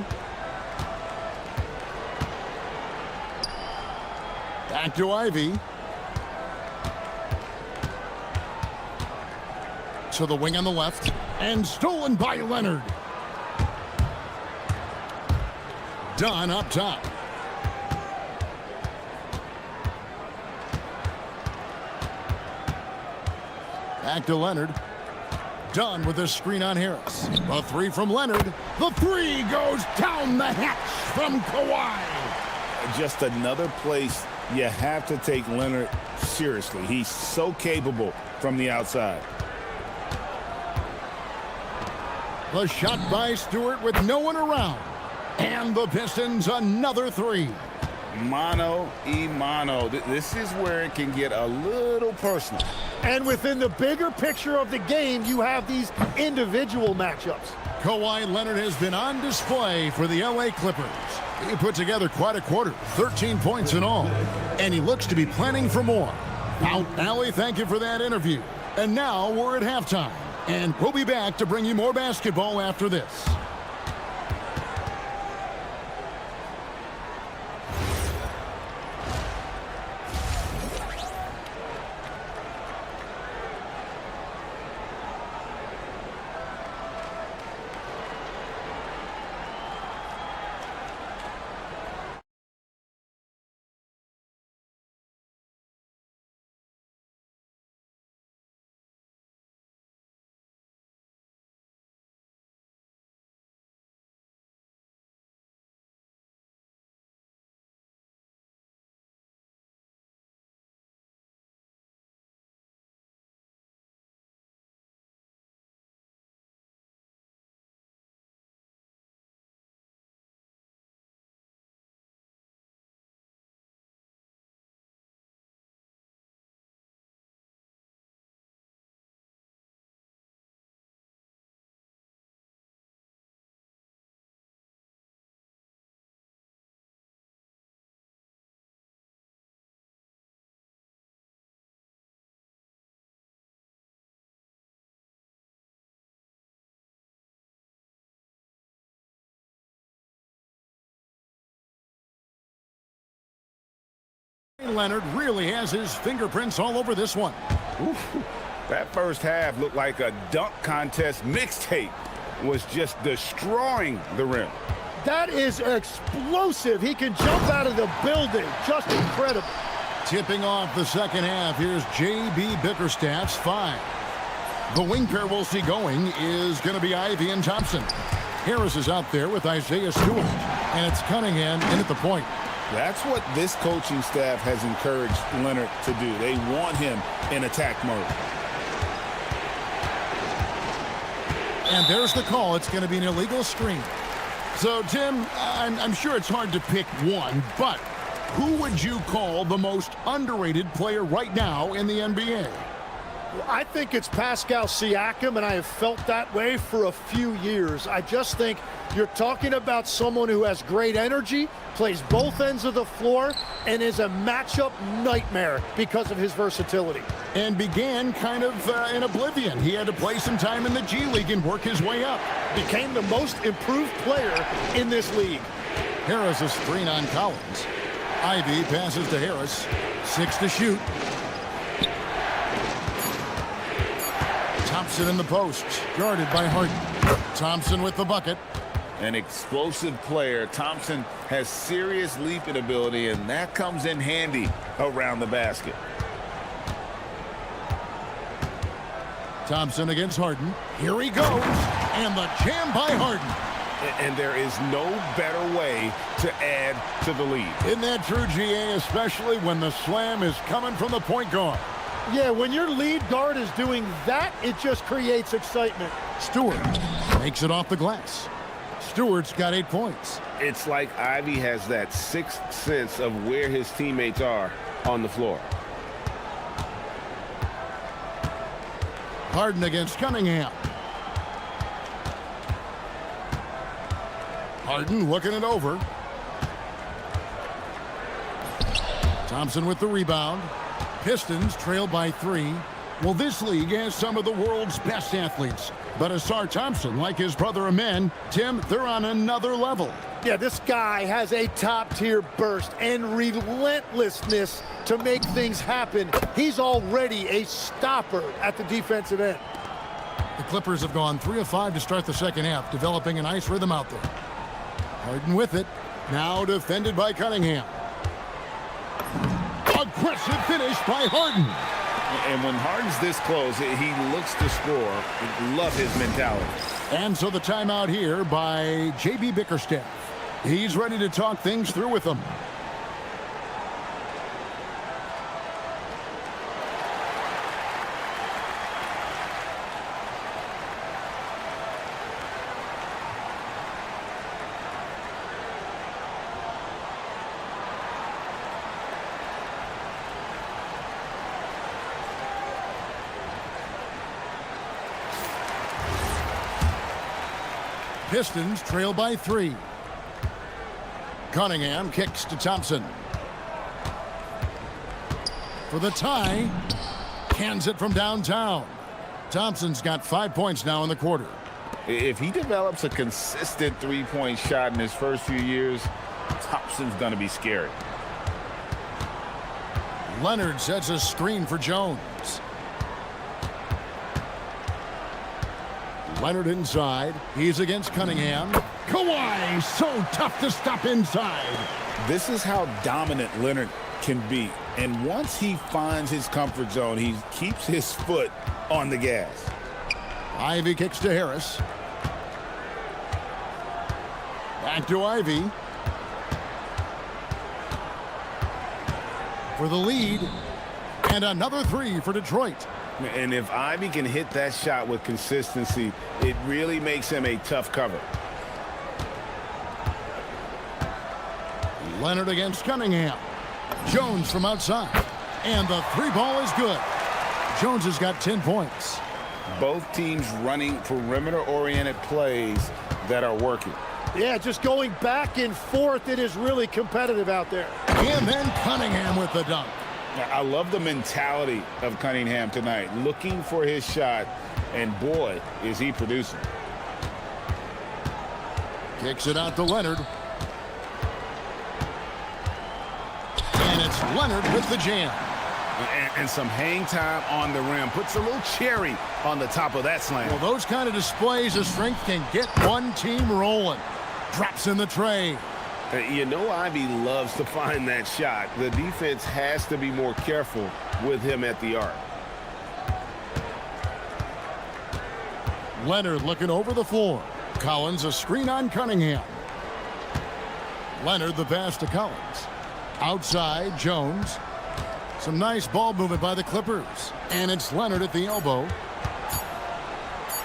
Back to Ivy. To the wing on the left. And stolen by Leonard. Dunn up top. Back to Leonard. Dunn with a screen on Harris. The 3 from Leonard. The 3 goes down the hatch from Kawhi. Just another place you have to take Leonard seriously. He's so capable from the outside. The shot by Stewart with no one around. And the Pistons another 3. Mano y mano. This is where it can get a little personal. And within the bigger picture of the game, you have these individual matchups. Kawhi Leonard has been on display for the LA Clippers. He put together quite a quarter, 13 points in all. And he looks to be planning for more. Now, Allie, thank you for that interview. And now we're at halftime. And we'll be back to bring you more basketball after this. Leonard really has his fingerprints all over this one. Ooh, that first half looked like a dunk contest mixtape. Was just destroying the rim. That is explosive. He can jump out of the building. Just incredible. Tipping off the second half, here's J.B. Bickerstaff's 5. The wing pair we'll see going is going to be Ivy and Thompson. Harris is out there with Isaiah Stewart. And it's Cunningham in at the point. That's what this coaching staff has encouraged Leonard to do. They want him in attack mode. And there's the call. It's going to be an illegal screen. So, Tim, I'm sure it's hard to pick one, but who would you call the most underrated player right now in the NBA? Well, I think it's Pascal Siakam, and I have felt that way for a few years. I just think you're talking about someone who has great energy, plays both ends of the floor, and is a matchup nightmare because of his versatility. And began kind of in oblivion. He had to play some time in the G League and work his way up. Became the most improved player in this league. Harris a screen on Collins. Ivy passes to Harris. 6 to shoot. Thompson in the post, guarded by Harden. Thompson with the bucket. An explosive player. Thompson has serious leaping ability, and that comes in handy around the basket. Thompson against Harden. Here he goes. And the jam by Harden. And there is no better way to add to the lead. Isn't that true, GA, especially when the slam is coming from the point guard? Yeah, when your lead guard is doing that, it just creates excitement. Stewart makes it off the glass. Stewart's got 8 points. It's like Ivy has that sixth sense of where his teammates are on the floor. Harden against Cunningham. Harden looking it over. Thompson with the rebound. Pistons trail by 3. Well, this league has some of the world's best athletes. But Asar Thompson, like his brother Amen, Tim, they're on another level. Yeah, this guy has a top-tier burst and relentlessness to make things happen. He's already a stopper at the defensive end. The Clippers have gone 3 of 5 to start the second half, developing a nice rhythm out there. Harden with it. Now defended by Cunningham. Aggressive finish by Harden. And when Harden's this close, he looks to score. Love his mentality. And so the timeout here by J.B. Bickerstaff. He's ready to talk things through with them. Pistons trail by 3. Cunningham kicks to Thompson. For the tie. Cans it from downtown. Thompson's got 5 points now in the quarter. If he develops a consistent three-point shot in his first few years, Thompson's going to be scary. Leonard sets a screen for Jones. Leonard inside. He's against Cunningham. Kawhi, so tough to stop inside. This is how dominant Leonard can be. And once he finds his comfort zone, he keeps his foot on the gas. Ivy kicks to Harris. Back to Ivy. For the lead. And another 3 for Detroit. And if Ivy can hit that shot with consistency, it really makes him a tough cover. Leonard against Cunningham. Jones from outside. And the 3 ball is good. Jones has got 10 points. Both teams running perimeter-oriented plays that are working. Yeah, just going back and forth. It is really competitive out there. And then Cunningham with the dunk. I love the mentality of Cunningham tonight, looking for his shot, and boy, is he producing. Kicks it out to Leonard. And it's Leonard with the jam. And some hang time on the rim. Puts a little cherry on the top of that slam. Well, those kind of displays of strength can get one team rolling. Drops in the tray. You know Ivy loves to find that shot. The defense has to be more careful with him at the arc. Leonard looking over the floor. Collins a screen on Cunningham. Leonard the pass to Collins. Outside, Jones. Some nice ball movement by the Clippers. And it's Leonard at the elbow.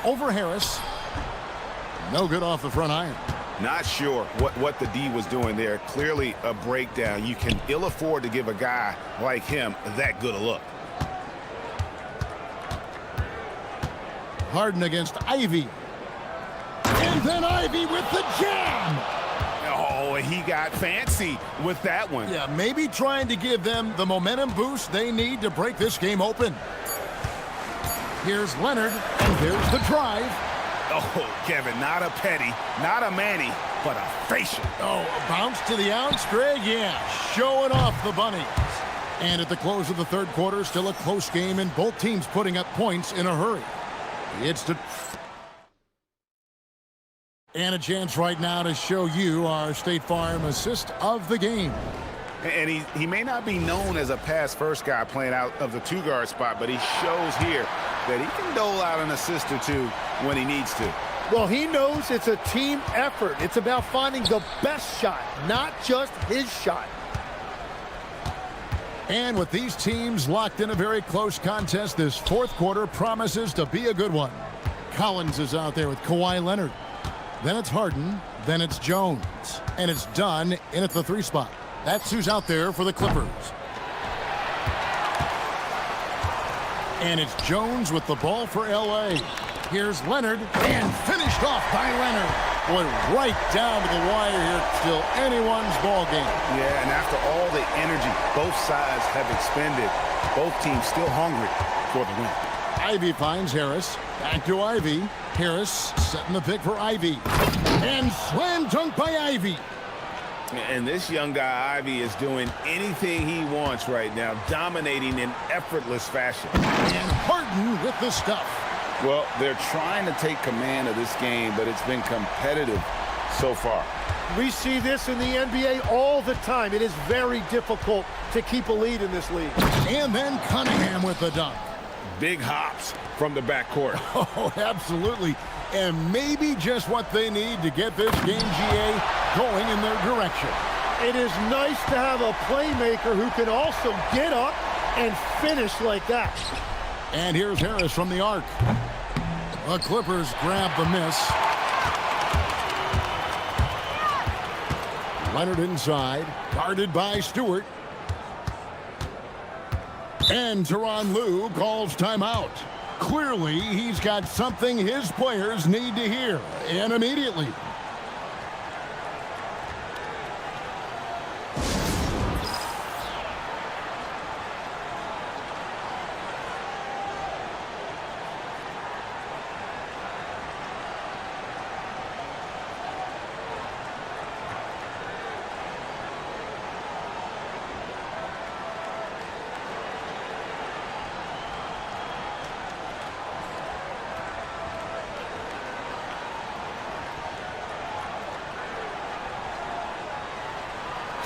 Over Harris. No good off the front iron. Not sure what the D was doing there. Clearly a breakdown. You can ill afford to give a guy like him that good a look. Harden against Ivy. And then Ivy with the jam. Oh, he got fancy with that one. Yeah, maybe trying to give them the momentum boost they need to break this game open. Here's Leonard, and there's the drive. Oh, Kevin, not a petty, not a Manny, but a facial. Oh, a bounce to the ounce, Greg? Yeah, showing off the bunnies. And at the close of the third quarter, still a close game, and both teams putting up points in a hurry. It's the... And a chance right now to show you our State Farm assist of the game. And he may not be known as a pass-first guy playing out of the two-guard spot, but he shows here that he can dole out an assist or two when he needs to. Well, he knows it's a team effort. It's about finding the best shot, not just his shot. And with these teams locked in a very close contest, this fourth quarter promises to be a good one. Collins is out there with Kawhi Leonard. Then it's Harden. Then it's Jones. And it's Dunn in at the 3 spot. That's who's out there for the Clippers. And it's Jones with the ball for L.A. Here's Leonard, and finished off by Leonard. Boy, right down to the wire here. Still anyone's ball game. Yeah, and after all the energy both sides have expended, both teams still hungry for the win. Ivy finds Harris. Back to Ivy. Harris setting the pick for Ivy. And slam dunk by Ivy. And this young guy, Ivy, is doing anything he wants right now, dominating in effortless fashion. And Harden with the stuff. Well, they're trying to take command of this game, but it's been competitive so far. We see this in the NBA all the time. It is very difficult to keep a lead in this league. And then Cunningham with the dunk. Big hops from the backcourt. Oh, absolutely. And maybe just what they need to get this game, GA, going in their direction. It is nice to have a playmaker who can also get up and finish like that. And here's Harris from the arc. The Clippers grab the miss. Leonard inside, guarded by Stewart. And Tyronn Lue calls timeout. Clearly, he's got something his players need to hear, and immediately.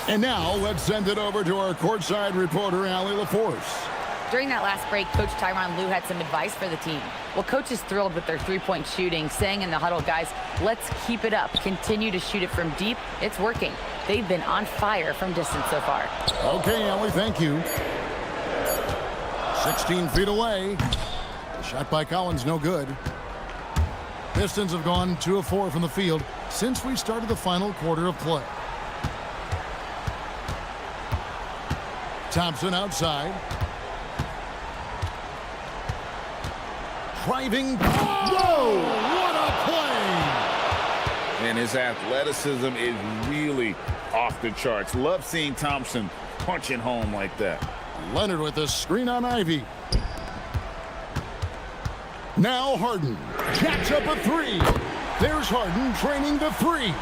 And now, let's send it over to our courtside reporter, Allie LaForce. During that last break, Coach Tyronn Lue had some advice for the team. Well, Coach is thrilled with their three-point shooting, saying in the huddle, guys, let's keep it up. Continue to shoot it from deep. It's working. They've been on fire from distance so far. Okay, Allie, thank you. 16 feet away. The shot by Collins, no good. Pistons have gone 2 of 4 from the field since we started the final quarter of play. Thompson outside. Driving. Whoa! What a play! And his athleticism is really off the charts. Love seeing Thompson punching home like that. Leonard with the screen on Ivy. Now Harden. Jacks up a 3. There's Harden training the 3.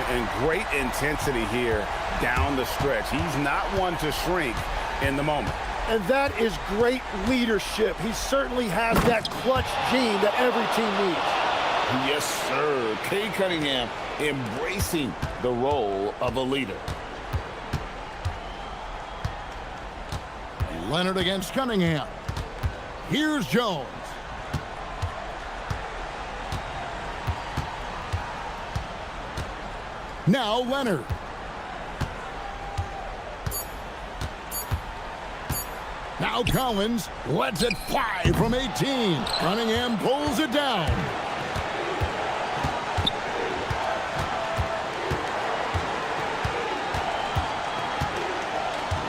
And great intensity here down the stretch. He's not one to shrink in the moment. And that is great leadership. He certainly has that clutch gene that every team needs. Yes, sir. Cade Cunningham embracing the role of a leader. Leonard against Cunningham. Here's Jones. Now Leonard. Now Collins lets it fly from 18. Cunningham pulls it down.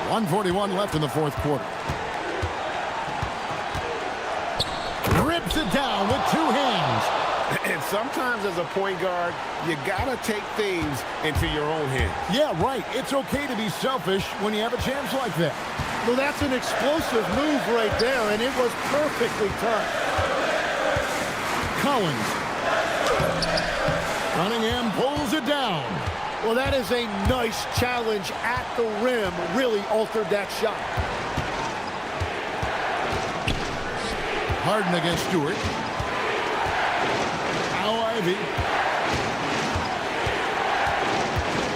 .141 left in the fourth quarter. Rips it down with 2 hands. And sometimes as a point guard, you gotta take things into your own hands. Yeah, right. It's okay to be selfish when you have a chance like that. Well, that's an explosive move right there, and it was perfectly timed. Collins. Cunningham pulls it down. Well, that is a nice challenge at the rim. Really altered that shot. Harden against Stewart. Now Ivy.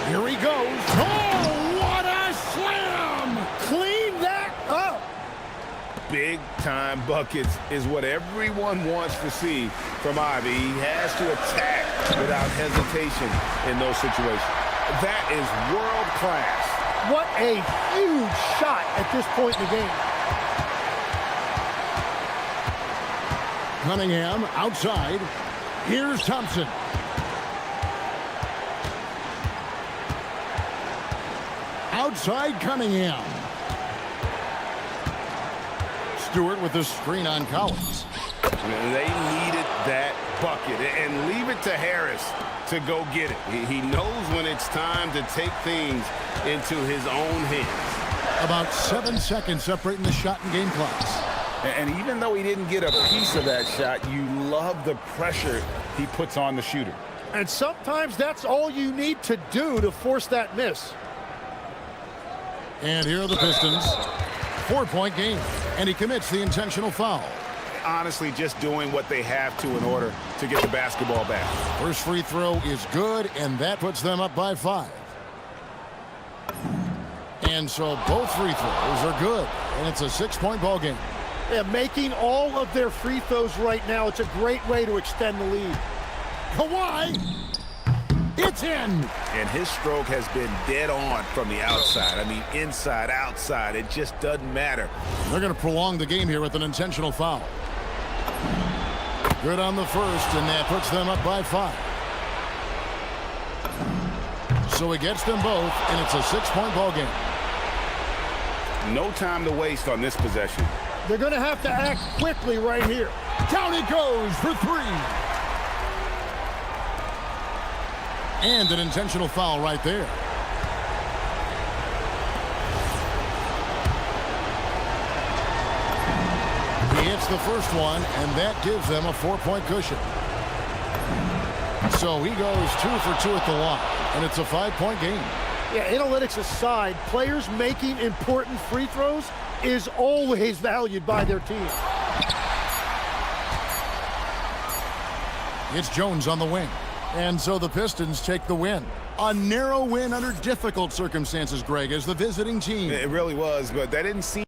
Here he goes. Oh, what a slam! Clean that up. Big-time buckets is what everyone wants to see from Ivy. He has to attack without hesitation in those situations. That is world class. What a huge shot at this point in the game. Cunningham outside. Here's Thompson. Outside Cunningham. Stewart with the screen on Collins. They needed that bucket, and leave it to Harris to go get it. He knows when it's time to take things into his own hands. About 7 seconds separating the shot and game clocks. And even though he didn't get a piece of that shot, you love the pressure he puts on the shooter. And sometimes that's all you need to do to force that miss. And here are the Pistons. 4-point game. And he commits the intentional foul. Honestly, just doing what they have to in order to get the basketball back. First free throw is good, and that puts them up by 5. And so both free throws are good, and it's a 6-point ball game. Yeah, making all of their free throws right now, it's a great way to extend the lead. Kawhi, it's in. And his stroke has been dead on from the outside. I mean, inside, outside, it just doesn't matter. They're going to prolong the game here with an intentional foul. Good on the first, and that puts them up by 5. So he gets them both, and it's a 6-point ball game. No time to waste on this possession. They're going to have to act quickly right here. Down he goes for 3. And an intentional foul right there. He hits the first one, and that gives them a 4-point cushion. So he goes 2 for 2 at the line, and it's a 5-point game. Yeah, analytics aside, players making important free throws is always valued by their team. It's Jones on the wing. And so the Pistons take the win. A narrow win under difficult circumstances, Greg, as the visiting team. It really was, but that didn't seem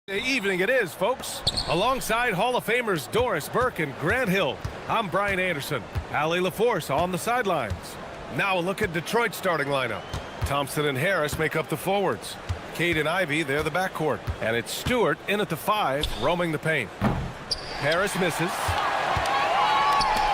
Evening it is, folks. Alongside Hall of Famers Doris Burke and Grant Hill, I'm Brian Anderson. Allie LaForce on the sidelines. Now a look at Detroit's starting lineup. Thompson and Harris make up the forwards. Cade and Ivy, they're the backcourt. And it's Stewart in at the 5, roaming the paint. Harris misses.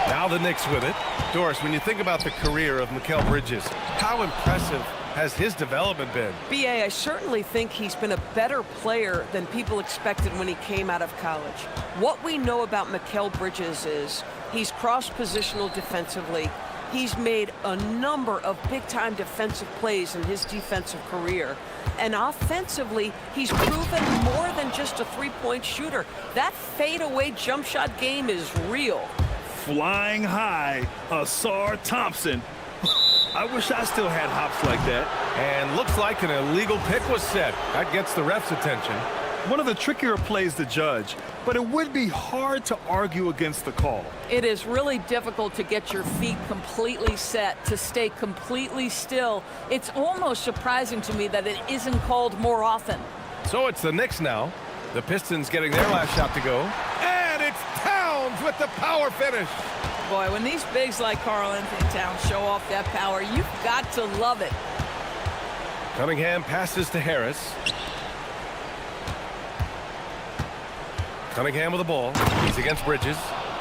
Now the Knicks with it. Doris, when you think about the career of Mikal Bridges, how impressive has his development been? BA, I certainly think he's been a better player than people expected when he came out of college. What we know about Mikal Bridges is he's cross-positional defensively. He's made a number of big-time defensive plays in his defensive career. And offensively, he's proven more than just a three-point shooter. That fadeaway jump shot game is real. Flying high, Asar Thompson. I wish I still had hops like that. And looks like an illegal pick was set. That gets the ref's attention. One of the trickier plays to judge, but it would be hard to argue against the call. It is really difficult to get your feet completely set, to stay completely still. It's almost surprising to me that it isn't called more often. So it's the Knicks now. The Pistons getting their last shot to go. And it's Towns with the power finish. Boy, when these bigs like Karl Anthony Towns show off that power, you've got to love it. Cunningham passes to Harris. Cunningham with the ball. He's against Bridges.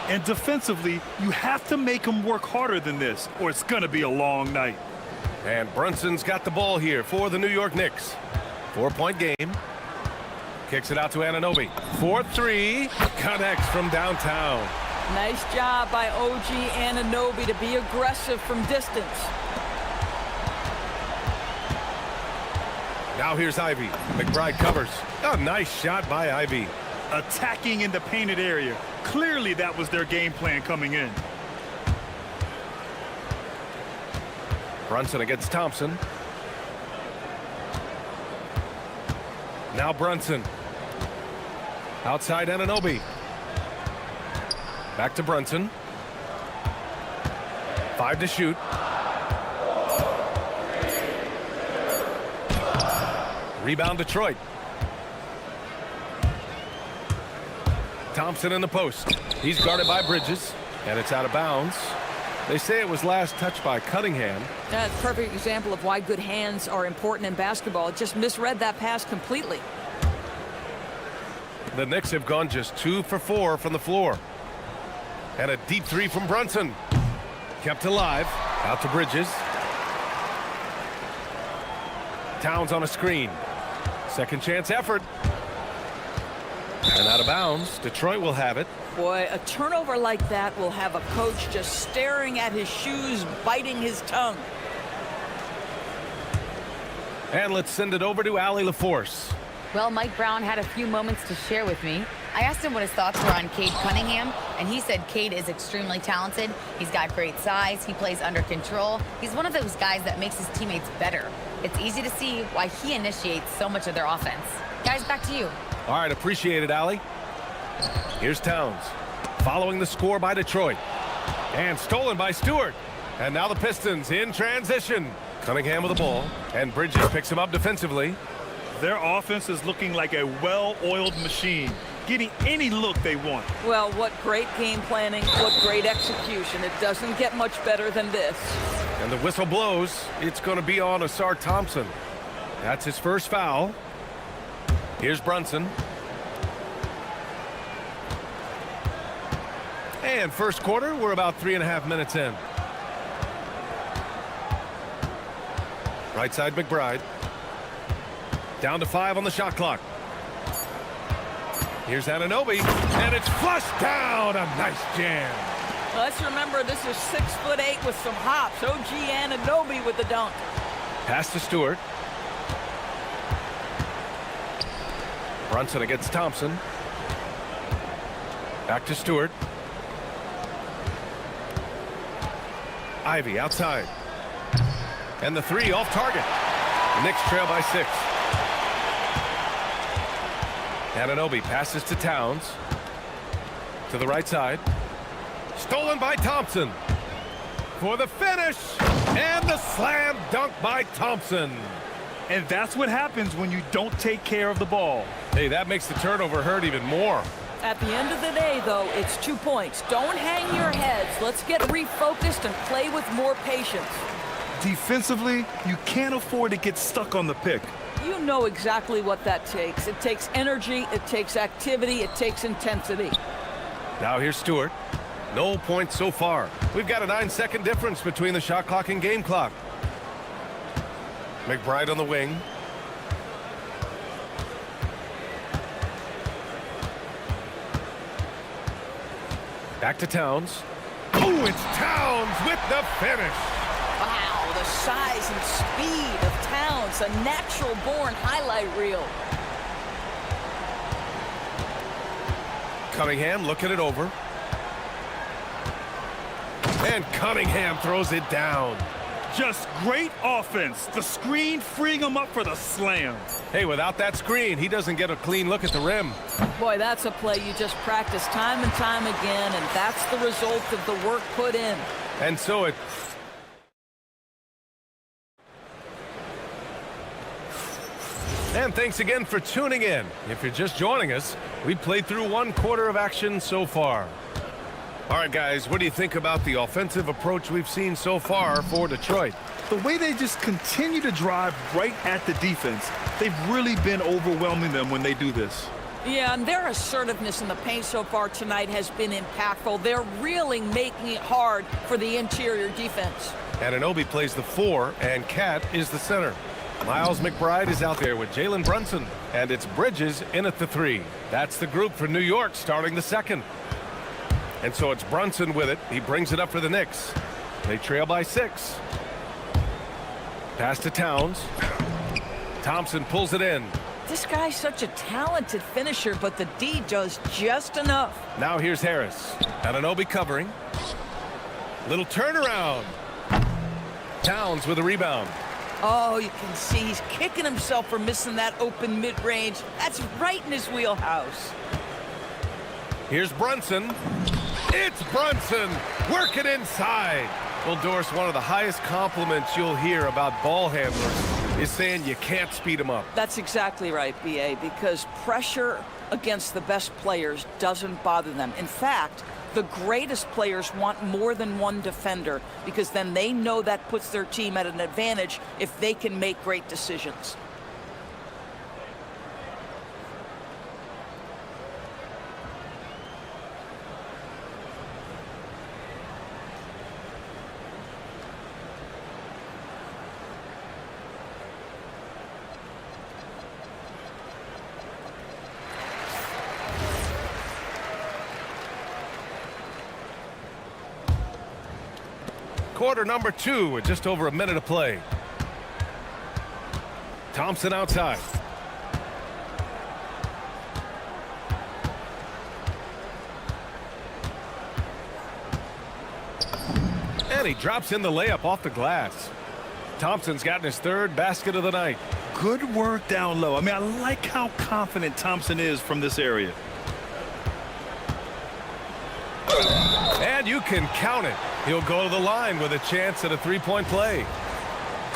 And defensively, you have to make him work harder than this, or it's going to be a long night. And Brunson's got the ball here for the New York Knicks. 4-point game. Kicks it out to Anunoby. 4-3. Connects from downtown. Nice job by OG Anunoby to be aggressive from distance. Now here's Ivy. McBride covers. A nice shot by Ivy. Attacking in the painted area. Clearly that was their game plan coming in. Brunson against Thompson. Now Brunson. Outside Anunoby. Back to Brunson. 5 to shoot. Rebound Detroit. Thompson in the post. He's guarded by Bridges, and it's out of bounds. They say it was last touched by Cunningham. That's a perfect example of why good hands are important in basketball. It just misread that pass completely. The Knicks have gone just 2 for 4 from the floor. And a deep 3 from Brunson. Kept alive. Out to Bridges. Towns on a screen. Second chance effort. And out of bounds. Detroit will have it. Boy, a turnover like that will have a coach just staring at his shoes, biting his tongue. And let's send it over to Allie LaForce. Well, Mike Brown had a few moments to share with me. I asked him what his thoughts were on Cade Cunningham, and he said Cade is extremely talented. He's got great size. He plays under control. He's one of those guys that makes his teammates better. It's easy to see why he initiates so much of their offense. Guys, back to you. All right, appreciate it, Allie. Here's Towns. Following the score by Detroit. And stolen by Stewart. And now the Pistons in transition. Cunningham with the ball. And Bridges picks him up defensively. Their offense is looking like a well-oiled machine, getting any look they want. Well, what great game planning, what great execution. It doesn't get much better than this. And the whistle blows. It's going to be on Asar Thompson. That's his first foul. Here's Brunson. And first quarter, we're about 3.5 minutes in. Right side, McBride. Down to 5 on the shot clock. Here's Anunoby, and it's flushed down. A nice jam. Let's remember this is 6'8" with some hops. OG Anunoby with the dunk. Pass to Stewart. Brunson against Thompson. Back to Stewart. Ivy outside. And the 3 off target. The Knicks trail by 6. Anunoby passes to Towns. To the right side. Stolen by Thompson. For the finish. And the slam dunk by Thompson. And that's what happens when you don't take care of the ball. Hey, that makes the turnover hurt even more. At the end of the day, though, it's 2 points. Don't hang your heads. Let's get refocused and play with more patience. Defensively, you can't afford to get stuck on the pick. You know exactly what that takes. It takes energy, it takes activity, it takes intensity. Now here's Stewart. No points so far. We've got a 9-second difference between the shot clock and game clock. McBride on the wing. Back to Towns. Oh, it's Towns with the finish. Wow, the size and speed of Towns, a natural-born highlight reel. Cunningham looking it over. And Cunningham throws it down. Just great offense. The screen freeing him up for the slam. Hey, without that screen, he doesn't get a clean look at the rim. Boy, that's a play you just practice time and time again, and that's the result of the work put in. And so it... And thanks again for tuning in. If you're just joining us, we played through 1 quarter of action so far. All right, guys, what do you think about the offensive approach we've seen so far for Detroit? The way they just continue to drive right at the defense, they've really been overwhelming them when they do this. Yeah, and their assertiveness in the paint so far tonight has been impactful. They're really making it hard for the interior defense. Anunoby plays the 4, and Cat is the center. Miles McBride is out there with Jalen Brunson, and it's Bridges in at the 3. That's the group for New York starting the 2nd. And so it's Brunson with it. He brings it up for the Knicks. They trail by 6. Pass to Towns. Thompson pulls it in. This guy's such a talented finisher, but the D does just enough. Now here's Harris. Anunoby covering. Little turnaround. Towns with a rebound. Oh, you can see he's kicking himself for missing that open mid-range. That's right in his wheelhouse. Here's Brunson. It's Brunson working inside. Well, Doris, one of the highest compliments you'll hear about ball handlers is saying you can't speed them up. That's exactly right, B.A., because pressure against the best players doesn't bother them. In fact, the greatest players want more than one defender because then they know that puts their team at an advantage if they can make great decisions. Quarter number 2 with just over a minute of play. Thompson outside. And he drops in the layup off the glass. Thompson's gotten his 3rd basket of the night. Good work down low. I mean, I like how confident Thompson is from this area. And you can count it. He'll go to the line with a chance at a 3-point play.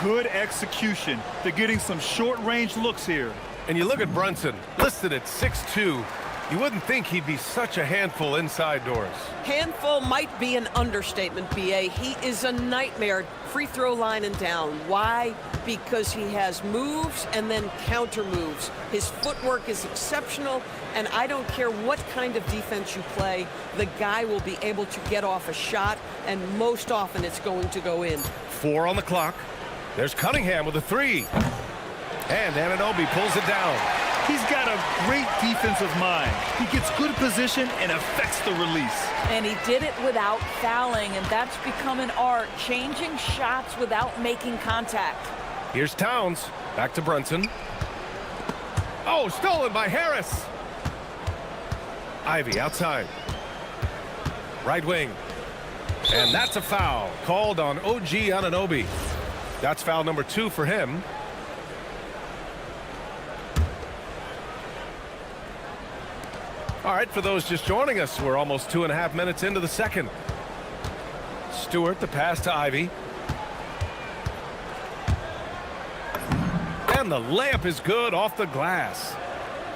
Good execution. They're getting some short-range looks here. And you look at Brunson, listed at 6'2". You wouldn't think he'd be such a handful inside doors. Handful might be an understatement, B.A. He is a nightmare, free throw line and down. Why? Because he has moves and then counter moves. His footwork is exceptional, and I don't care what kind of defense you play, the guy will be able to get off a shot, and most often it's going to go in. 4 on the clock. There's Cunningham with a 3. And Anunoby pulls it down. He's got a great defensive mind. He gets good position and affects the release. And he did it without fouling, and that's become an art, changing shots without making contact. Here's Towns. Back to Brunson. Oh, stolen by Harris. Ivy outside. Right wing. And that's a foul called on OG Anunoby. That's foul number 2 for him. All right, for those just joining us, we're almost 2.5 minutes into the 2nd. Stewart, the pass to Ivy. And And the layup is good off the glass.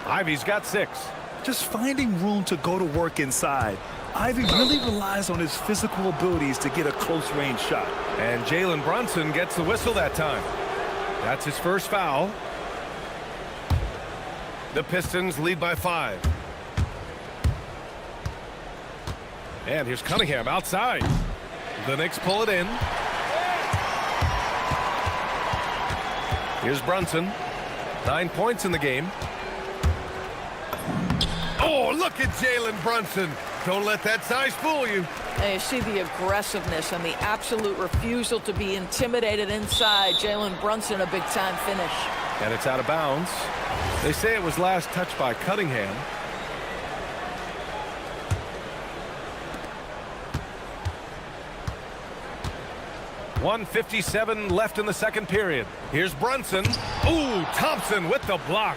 Ivy's got 6. Just finding room to go to work inside. Ivy really relies on his physical abilities to get a close-range shot. And Jalen Brunson gets the whistle that time. That's his first foul. The Pistons lead by 5. And here's Cunningham outside. The Knicks pull it in. Here's Brunson. 9 points in the game. Oh, look at Jalen Brunson. Don't let that size fool you. And you see the aggressiveness and the absolute refusal to be intimidated inside. Jalen Brunson, a big-time finish. And it's out of bounds. They say it was last touched by Cunningham. .157 left in the second period. Here's Brunson. Ooh, Thompson with the block.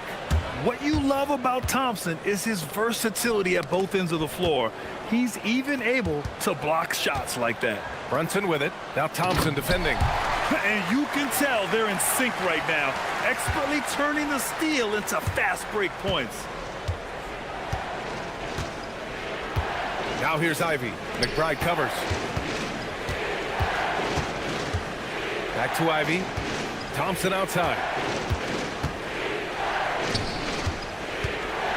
What you love about Thompson is his versatility at both ends of the floor. He's even able to block shots like that. Brunson with it. Now Thompson defending. And you can tell they're in sync right now, expertly turning the steal into fast break points. Now here's Ivy. McBride covers. Back to Ivy. Thompson outside.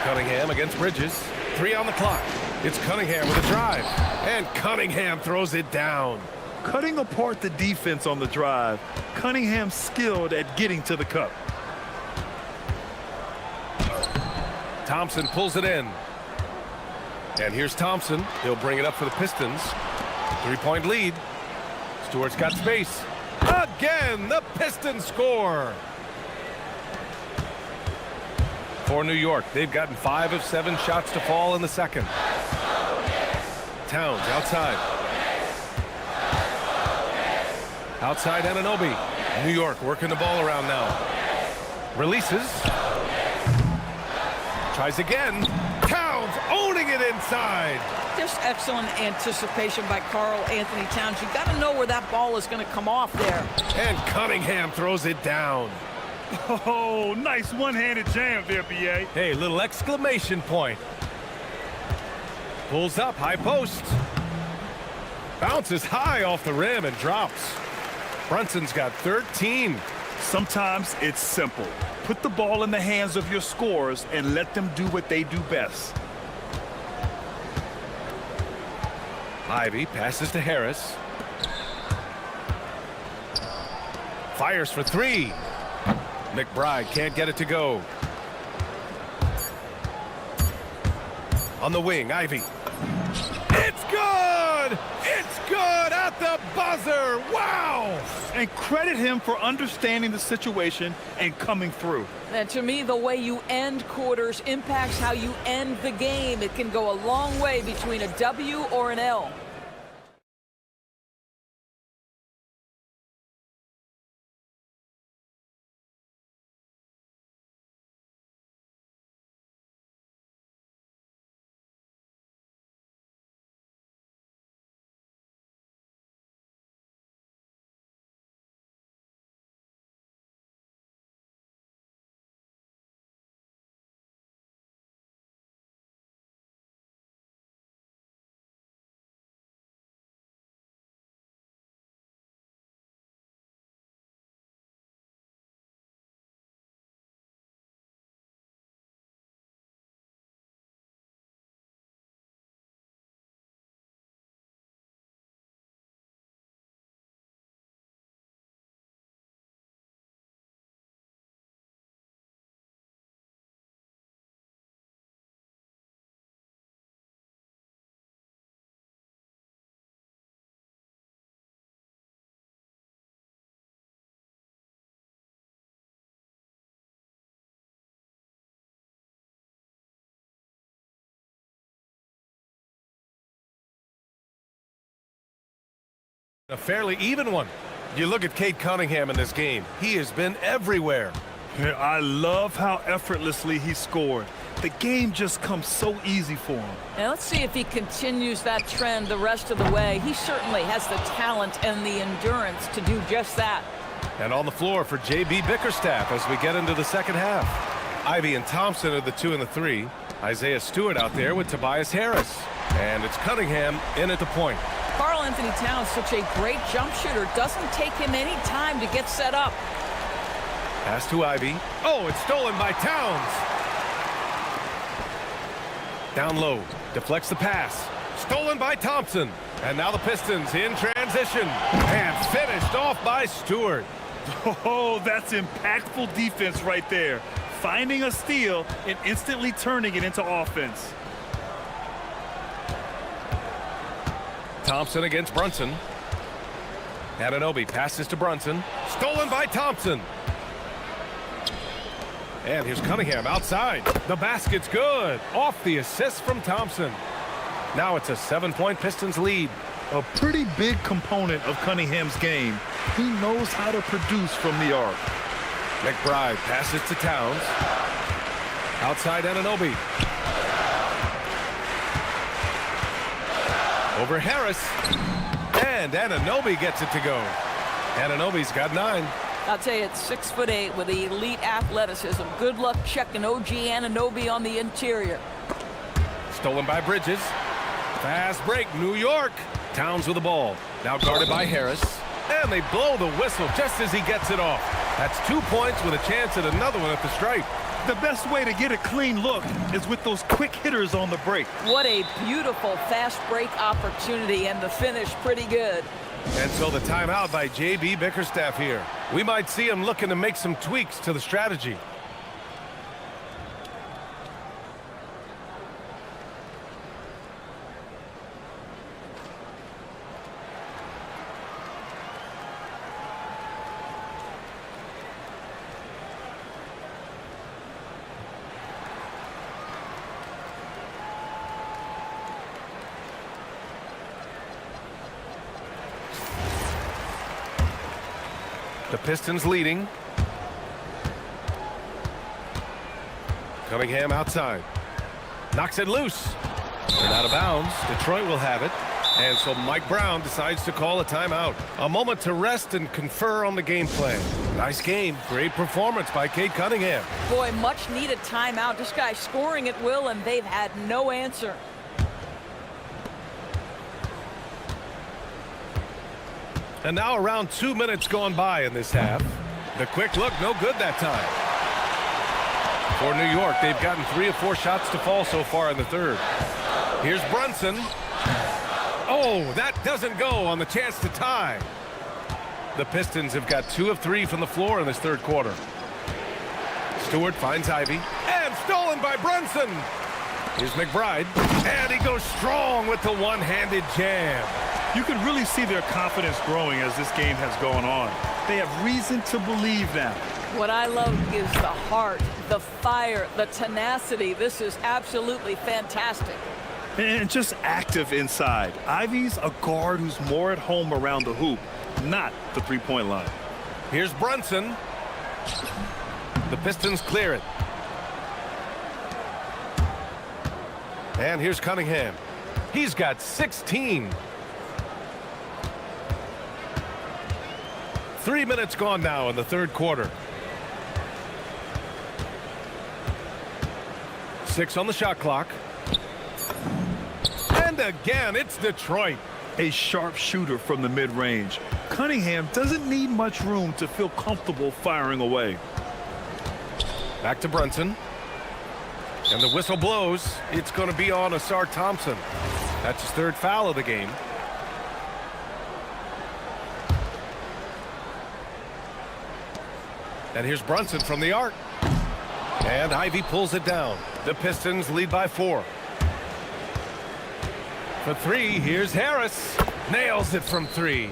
Cunningham against Bridges. 3 on the clock. It's Cunningham with a drive. And Cunningham throws it down. Cutting apart the defense on the drive. Cunningham skilled at getting to the cup. Thompson pulls it in. And here's Thompson. He'll bring it up for the Pistons. 3-point lead. Stewart's got space. Again, the Pistons score. For New York, they've gotten 5 of 7 shots to fall in the second. Towns outside. Outside Anunoby. New York working the ball around now. Releases. Tries again. Towns owning it inside. Just excellent anticipation by Karl Anthony Towns. You got to know where that ball is going to come off there. And Cunningham throws it down. Oh, nice one-handed jam there, B.A. Hey, little exclamation point. Pulls up, high post. Bounces high off the rim and drops. Brunson's got 13. Sometimes it's simple. Put the ball in the hands of your scorers and let them do what they do best. Ivy passes to Harris. Fires for 3. McBride can't get it to go. On the wing, Ivy. It's good! It's good at the buzzer! Wow! And credit him for understanding the situation and coming through. And to me, the way you end quarters impacts how you end the game. It can go a long way between a W or an L. A fairly even one. You look at Cade Cunningham in this game. He has been everywhere. I love how effortlessly he scored. The game just comes so easy for him. Now let's see if he continues that trend the rest of the way. He certainly has the talent and the endurance to do just that. And on the floor for J.B. Bickerstaff as we get into the second half. Ivy and Thompson are the 2 and the 3. Isaiah Stewart out there with Tobias Harris. And it's Cunningham in at the point. Karl Anthony Towns, such a great jump shooter, doesn't take him any time to get set up. Pass to Ivy. Oh, it's stolen by Towns. Down low, deflects the pass. Stolen by Thompson. And now the Pistons in transition. And finished off by Stewart. Oh, that's impactful defense right there. Finding a steal and instantly turning it into offense. Thompson against Brunson. Anunoby passes to Brunson. Stolen by Thompson. And here's Cunningham outside. The basket's good. Off the assist from Thompson. Now it's a 7-point Pistons lead. A pretty big component of Cunningham's game. He knows how to produce from the arc. McBride passes to Towns. Outside Anunoby. Over Harris. And Anunoby gets it to go. Anunoby's got 9. I'll tell you, it's 6'8" with elite athleticism. Good luck checking OG Anunoby on the interior. Stolen by Bridges. Fast break, New York. Towns with the ball. Now guarded by Harris. And they blow the whistle just as he gets it off. That's 2 points with a chance at another one at the stripe. The best way to get a clean look is with those quick hitters on the break. What a beautiful fast break opportunity, and the finish pretty good. And so the timeout by J.B. Bickerstaff here. We might see him looking to make some tweaks to the strategy. The Pistons leading. Cunningham outside. Knocks it loose. And out of bounds. Detroit will have it. And so Mike Brown decides to call a timeout. A moment to rest and confer on the game plan. Nice game. Great performance by Cade Cunningham. Boy, much needed timeout. This guy's scoring at will, and they've had no answer. And now around 2 minutes gone by in this half. The quick look, no good that time. For New York, they've gotten 3 of 4 shots to fall so far in the third. Here's Brunson. Oh, that doesn't go on the chance to tie. The Pistons have got 2 of 3 from the floor in this third quarter. Stewart finds Ivy. And stolen by Brunson. Here's McBride. And he goes strong with the one-handed jam. You can really see their confidence growing as this game has gone on. They have reason to believe now. What I love is the heart, the fire, the tenacity. This is absolutely fantastic. And just active inside. Ivy's a guard who's more at home around the hoop, not the three-point line. Here's Brunson. The Pistons clear it. And here's Cunningham. He's got 16. 3 minutes gone now in the third quarter. 6 on the shot clock. And again, it's Detroit. A sharp shooter from the mid-range. Cunningham doesn't need much room to feel comfortable firing away. Back to Brunson. And the whistle blows. It's going to be on Asar Thompson. That's his 3rd foul of the game. And here's Brunson from the arc. And Ivy pulls it down. The Pistons lead by 4. For 3, here's Harris. Nails it from 3.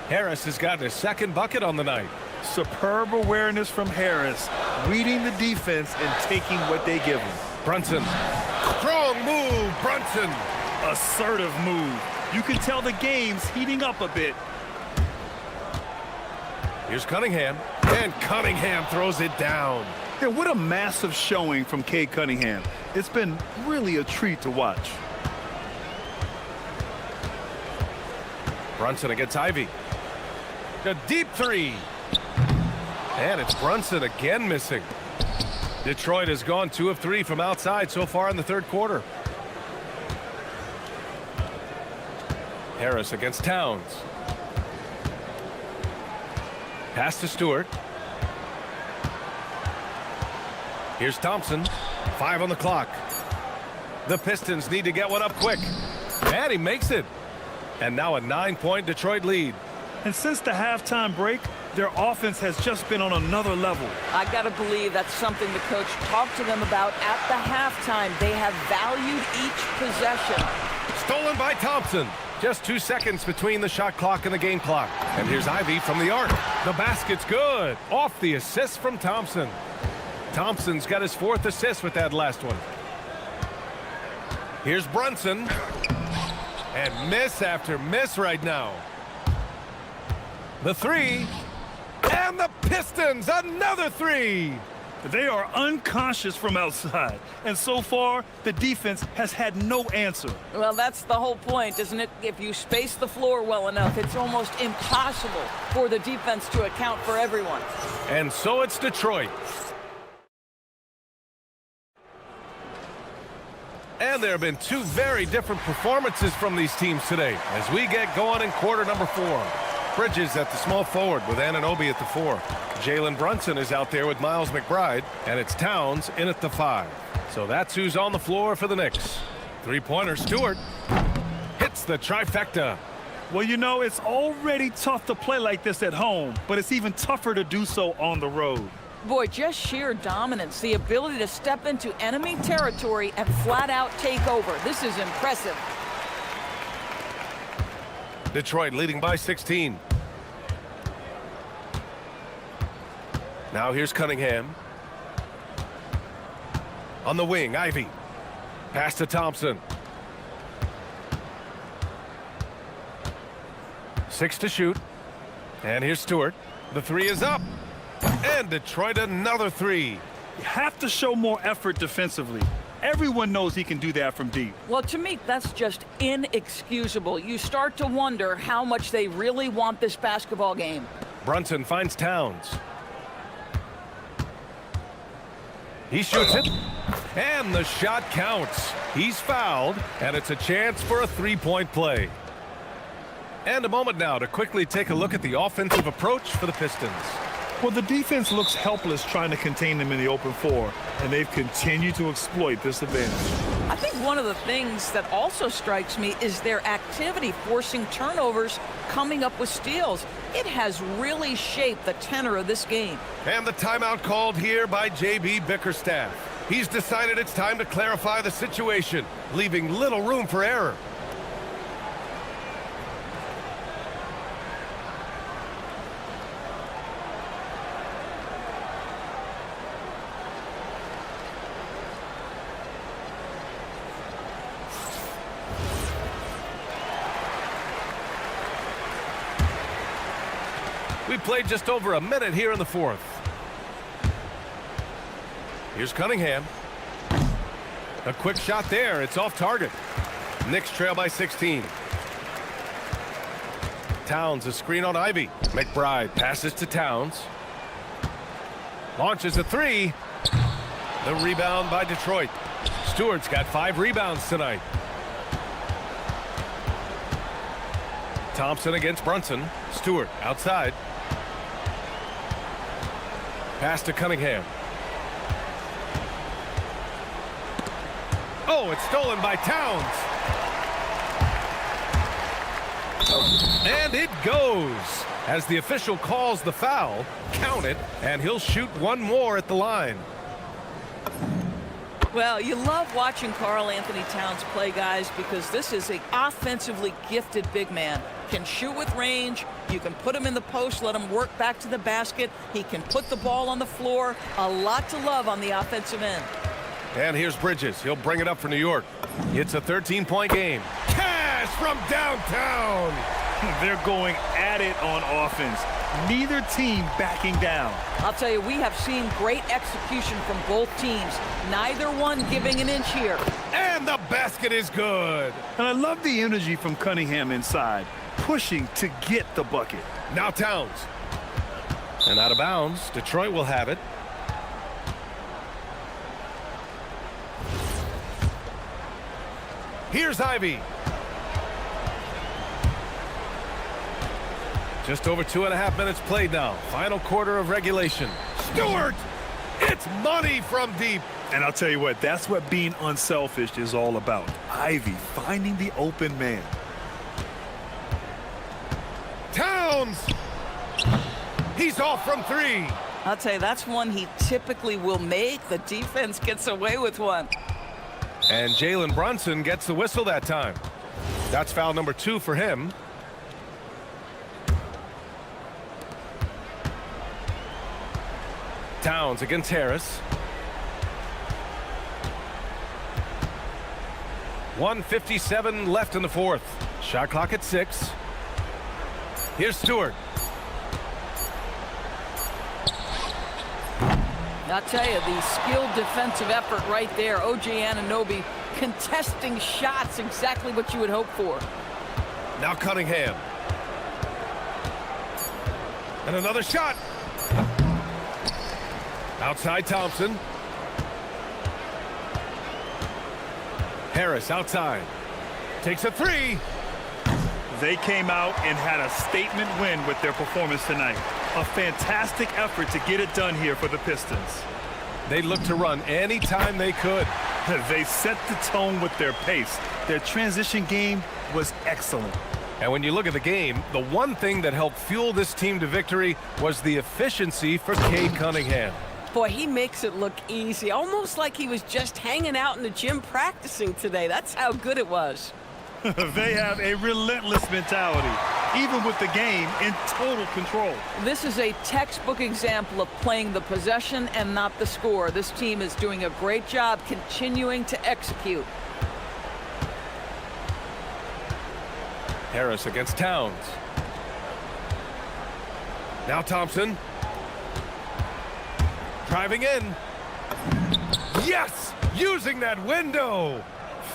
Harris has gotten his 2nd bucket on the night. Superb awareness from Harris, reading the defense and taking what they give him. Brunson. Strong move, Brunson. Assertive move. You can tell the game's heating up a bit. Here's Cunningham. And Cunningham throws it down. Yeah, what a massive showing from Cade Cunningham. It's been really a treat to watch. Brunson against Ivy. A deep 3. And it's Brunson again missing. Detroit has gone 2 of 3 from outside so far in the third quarter. Harris against Towns. Pass to Stewart. Here's Thompson. 5 on the clock. The Pistons need to get one up quick. And he makes it. And now a 9-point Detroit lead. And since the halftime break, their offense has just been on another level. I got to believe that's something the coach talked to them about at the halftime. They have valued each possession. Stolen by Thompson. Just 2 seconds between the shot clock and the game clock. And here's Ivy from the arc. The basket's good. Off the assist from Thompson. Thompson's got his 4th assist with that last one. Here's Brunson. And miss after miss right now. The 3. And the Pistons, another 3. They are unconscious from outside. And so far, the defense has had no answer. Well, that's the whole point, isn't it? If you space the floor well enough, it's almost impossible for the defense to account for everyone. And so it's Detroit. And there have been 2 very different performances from these teams today as we get going in quarter number 4. Bridges at the small forward with Anunoby at the 4. Jalen Brunson is out there with Miles McBride, and it's Towns in at the 5. So that's who's on the floor for the Knicks. 3-pointer Stewart hits the trifecta. Well, you know, it's already tough to play like this at home, but it's even tougher to do so on the road. Boy, just sheer dominance, the ability to step into enemy territory and flat out take over. This is impressive. Detroit leading by 16. Now here's Cunningham. On the wing, Ivy. Pass to Thompson. 6 to shoot. And here's Stewart. The 3 is up. And Detroit another 3. You have to show more effort defensively. Everyone knows he can do that from deep. Well, to me, that's just inexcusable. You start to wonder how much they really want this basketball game. Brunson finds Towns. He shoots it. And the shot counts. He's fouled, and it's a chance for a 3-point play. And a moment now to quickly take a look at the offensive approach for the Pistons. Well, the defense looks helpless trying to contain them in the open floor, and they've continued to exploit this advantage. I think one of the things that also strikes me is their activity forcing turnovers, coming up with steals. It has really shaped the tenor of this game. And the timeout called here by J.B. Bickerstaff. He's decided it's time to clarify the situation, leaving little room for error. We played just over a minute here in the 4th. Here's Cunningham. A quick shot there. It's off target. Knicks trail by 16. Towns, a screen on Ivy. McBride passes to Towns. Launches a 3. The rebound by Detroit. Stewart's got 5 rebounds tonight. Thompson against Brunson. Stewart outside. Pass to Cunningham. Oh, it's stolen by Towns. And it goes. As the official calls the foul, count it, and he'll shoot one more at the line. Well, you love watching Karl Anthony Towns play, guys, because this is an offensively gifted big man. Can shoot with range. You can put him in the post, let him work back to the basket. He can put the ball on the floor. A lot to love on the offensive end. And here's Bridges. He'll bring it up for New York. It's a 13-point game. Cash from downtown. They're going at it on offense. Neither team backing down. I'll tell you, we have seen great execution from both teams. Neither one giving an inch here. And the basket is good. And I love the energy from Cunningham inside, pushing to get the bucket. Now Towns. And out of bounds. Detroit will have it. Here's Ivy. Just over 2.5 minutes played now. Final quarter of regulation. Stewart! It's money from deep. And I'll tell you what, that's what being unselfish is all about. Ivy finding the open man. Towns! He's off from three. I'll tell you, that's one he typically will make. The defense gets away with one. And Jalen Brunson gets the whistle that time. That's foul number 2 for him. Towns against Harris. 1:57 left in the fourth. Shot clock at 6. Here's Stewart. I'll tell you, the skilled defensive effort right there. O.J. Anunoby contesting shots, exactly what you would hope for. Now Cunningham. And another shot. Outside Thompson. Harris outside. Takes a 3. They came out and had a statement win with their performance tonight. A fantastic effort to get it done here for the Pistons. They looked to run anytime they could. They set the tone with their pace. Their transition game was excellent. And when you look at the game, the one thing that helped fuel this team to victory was the efficiency for Cade Cunningham. Boy, he makes it look easy, almost like he was just hanging out in the gym practicing today. That's how good it was. They have a relentless mentality, even with the game in total control. This is a textbook example of playing the possession and not the score. This team is doing a great job continuing to execute. Harris against Towns. Now Thompson. Driving in. Yes! Using that window!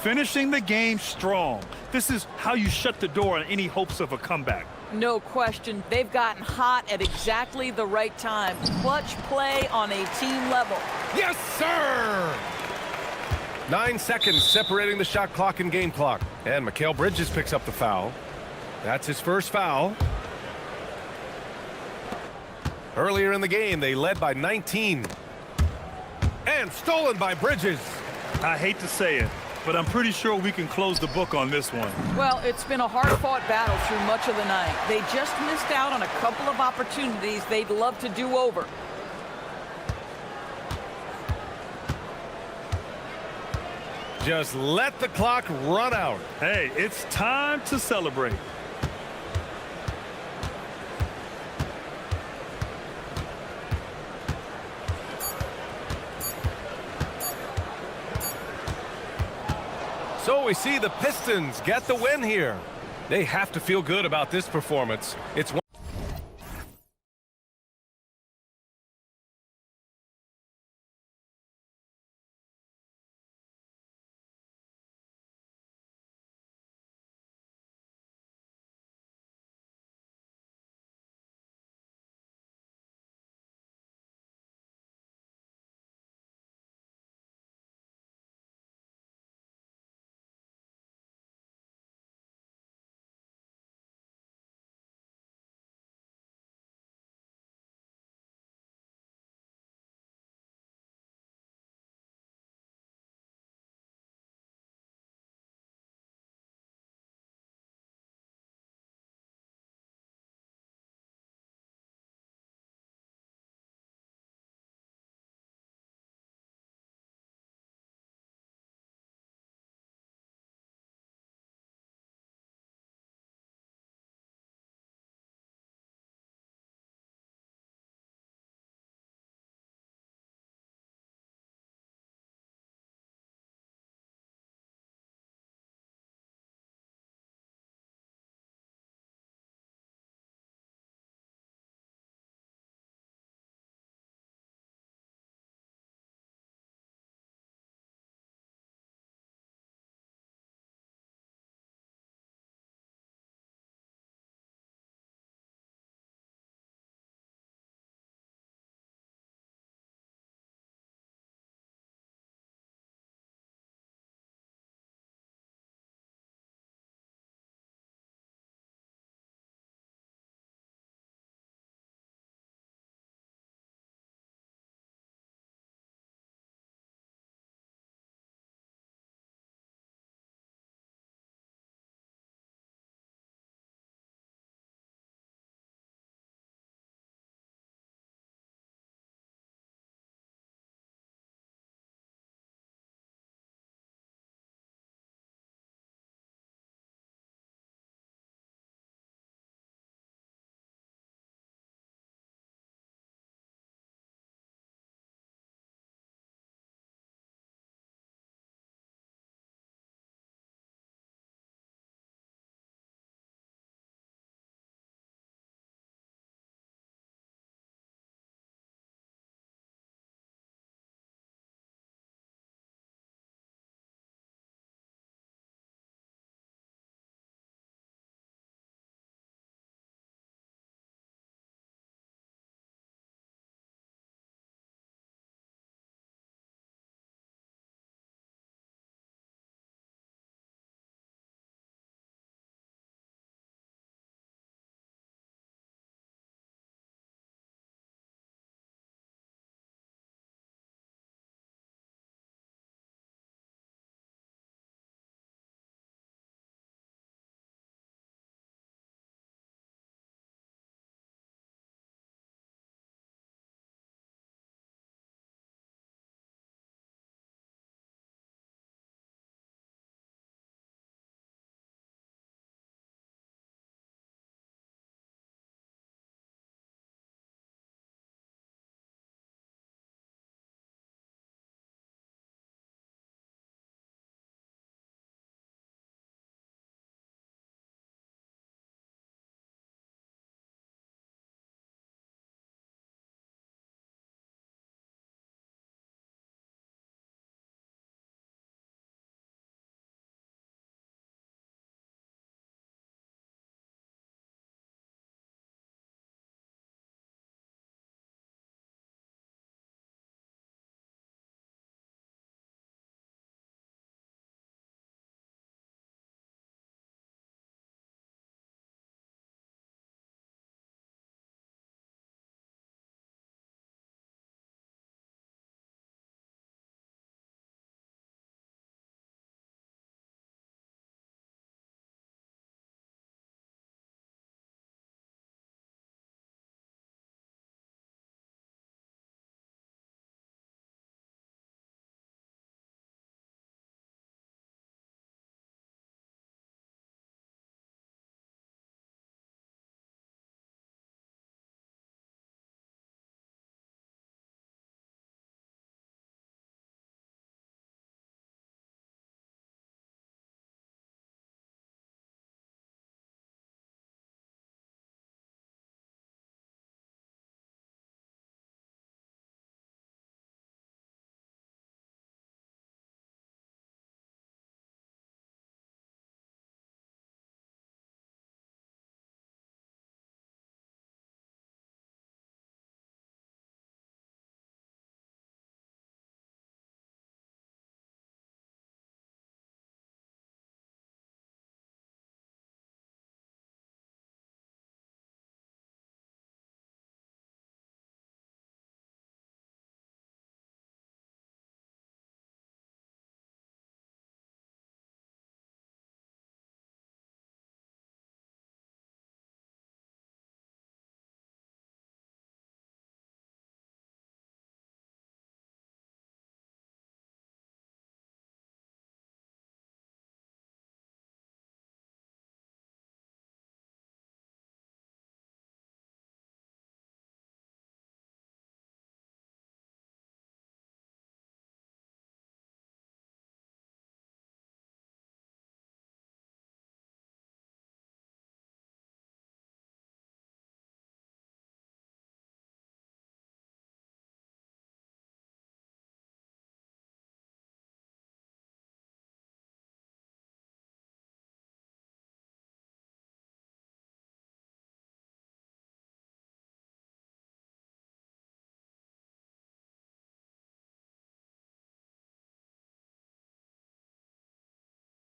Finishing the game strong. This is how you shut the door on any hopes of a comeback. No question. They've gotten hot at exactly the right time. Clutch play on a team level. Yes, sir! 9 seconds separating the shot clock and game clock. And Mikal Bridges picks up the foul. That's his first foul. Earlier in the game, they led by 19. And stolen by Bridges. I hate to say it, but I'm pretty sure we can close the book on this one. Well, it's been a hard-fought battle through much of the night. They just missed out on a couple of opportunities they'd love to do over. Just let the clock run out. Hey, it's time to celebrate. So we see the Pistons get the win here. They have to feel good about this performance. It's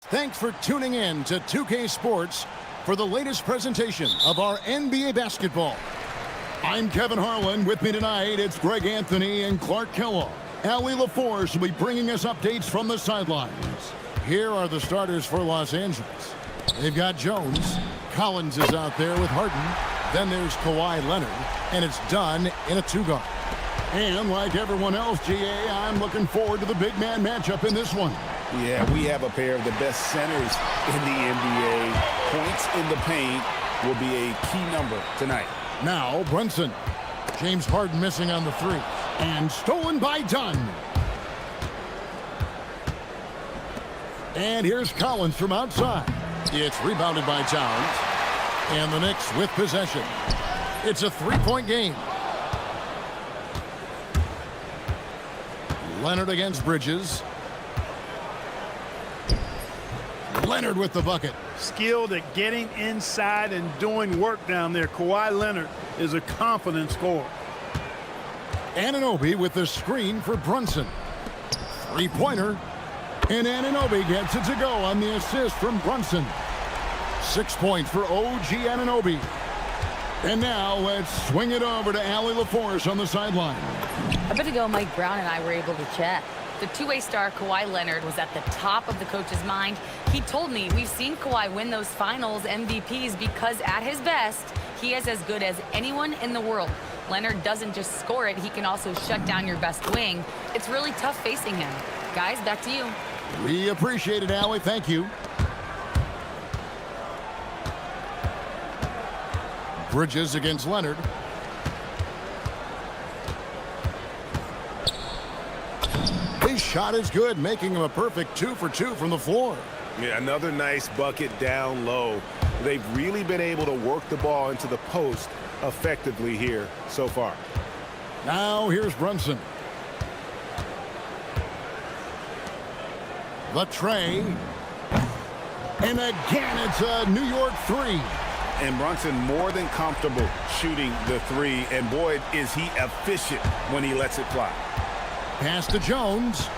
Thanks for tuning in to 2K Sports for the latest presentation of our NBA basketball. I'm Kevin Harlan. With me tonight, it's Greg Anthony and Clark Kellogg. Allie LaForce will be bringing us updates from the sidelines. Here are the starters for Los Angeles. They've got Jones. Collins is out there with Harden. Then there's Kawhi Leonard, and it's done in a two-guard. And like everyone else, GA, I'm looking forward to the big man matchup in this one. Yeah, we have a pair of the best centers in the NBA. Points in the paint will be a key number tonight. Now, Brunson. James Harden missing on the three. And stolen by Dunn. And here's Collins from outside. It's rebounded by Towns. And the Knicks with possession. It's a three-point game. Leonard against Bridges. Leonard with the bucket. Skilled at getting inside and doing work down there. Kawhi Leonard is a confident scorer. Anunoby with the screen for Brunson. Three-pointer. And Anunoby gets it to go on the assist from Brunson. 6 points for OG Anunoby. And now let's swing it over to Allie LaForce on the sideline. A bit ago, Mike Brown and I were able to chat. The two-way star Kawhi Leonard was at the top of the coach's mind. He told me we've seen Kawhi win those finals MVPs because at his best, he is as good as anyone in the world. Leonard doesn't just score it, he can also shut down your best wing. It's really tough facing him. Guys, back to you. We appreciate it, Allie. Thank you. Bridges against Leonard. His shot is good, making him a perfect 2 for 2 from the floor. Yeah, another nice bucket down low. They've really been able to work the ball into the post effectively here so far. Now here's Brunson. The tray. And again, it's a New York three. And Brunson more than comfortable shooting the three. And boy, is he efficient when he lets it fly. Pass to Jones.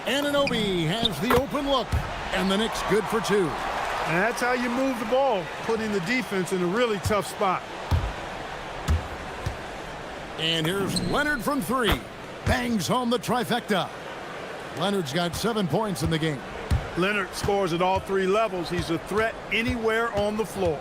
Anunoby has the open look. And the Knicks good for two. And that's how you move the ball, putting the defense in a really tough spot. And here's Leonard from three. Bangs home the trifecta. Leonard's got 7 points in the game. Leonard scores at all three levels. He's a threat anywhere on the floor.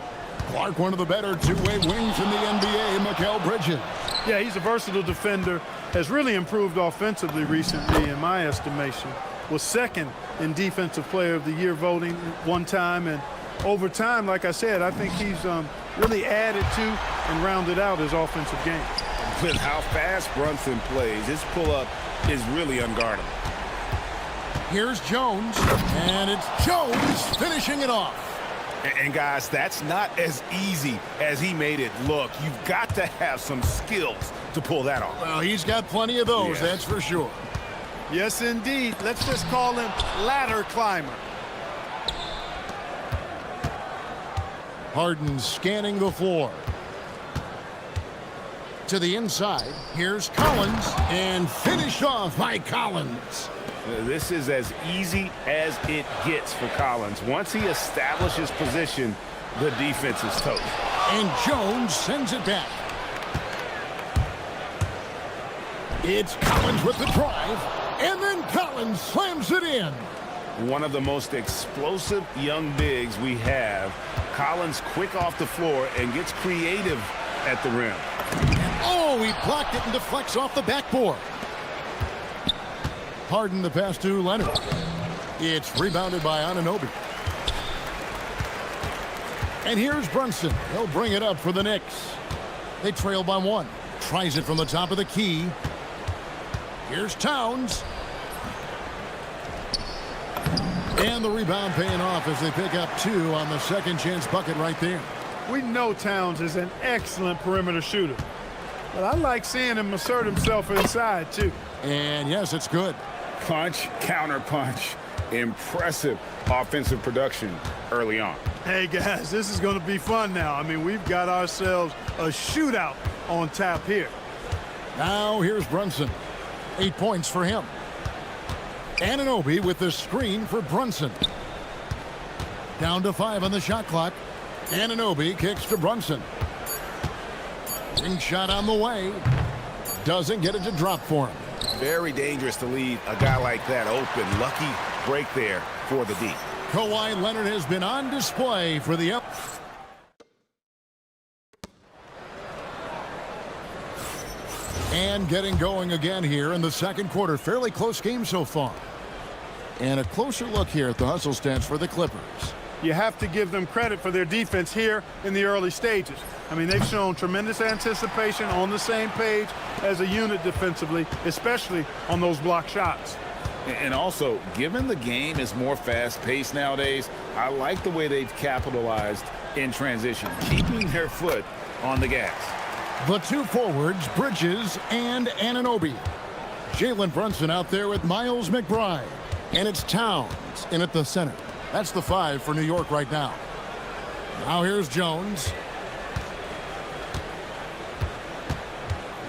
Clark, one of the better two-way wings in the NBA, Mikal Bridges. Yeah, he's a versatile defender. Has really improved offensively recently, in my estimation. Was second in Defensive Player of the Year voting one time. And over time, like I said, I think he's really added to and rounded out his offensive game. With how fast Brunson plays, his pull-up is really unguardable. Here's Jones, and it's Jones finishing it off. And guys, that's not as easy as he made it look. You've got to have some skills to pull that off. Well, he's got plenty of those, that's for sure. Yes, indeed. Let's just call him ladder climber. Harden scanning the floor. To the inside, here's Collins, and finished off by Collins. This is as easy as it gets for Collins. Once he establishes position, the defense is toast. And Jones sends it back. It's Collins with the drive, and then Collins slams it in. One of the most explosive young bigs we have. Collins quick off the floor and gets creative at the rim. Oh, he blocked it and deflects off the backboard. Harden the pass to Leonard. It's rebounded by Anunoby. And here's Brunson. He'll bring it up for the Knicks. They trail by one. Tries it from the top of the key. Here's Towns. And the rebound paying off as they pick up two on the second chance bucket right there. We know Towns is an excellent perimeter shooter. But I like seeing him assert himself inside, too. And yes, it's good. Punch, counter punch. Impressive offensive production early on. Hey, guys, this is going to be fun now. I mean, we've got ourselves a shootout on tap here. Now here's Brunson. 8 points for him. Anunoby with the screen for Brunson. Down to 5 on the shot clock. Anunoby kicks to Brunson. Ring shot on the way. Doesn't get it to drop for him. Very dangerous to leave a guy like that open. Lucky break there for the D. Kawhi Leonard has been on display for the up. And getting going again here in the second quarter. Fairly close game so far. And a closer look here at the hustle stats for the Clippers. You have to give them credit for their defense here in the early stages. I mean, they've shown tremendous anticipation, on the same page as a unit defensively, especially on those block shots. And also, given the game is more fast-paced nowadays, I like the way they've capitalized in transition, keeping their foot on the gas. The two forwards, Bridges and Anunoby. Jalen Brunson out there with Miles McBride. And it's Towns in at the center. That's the 5 for New York right now. Now here's Jones.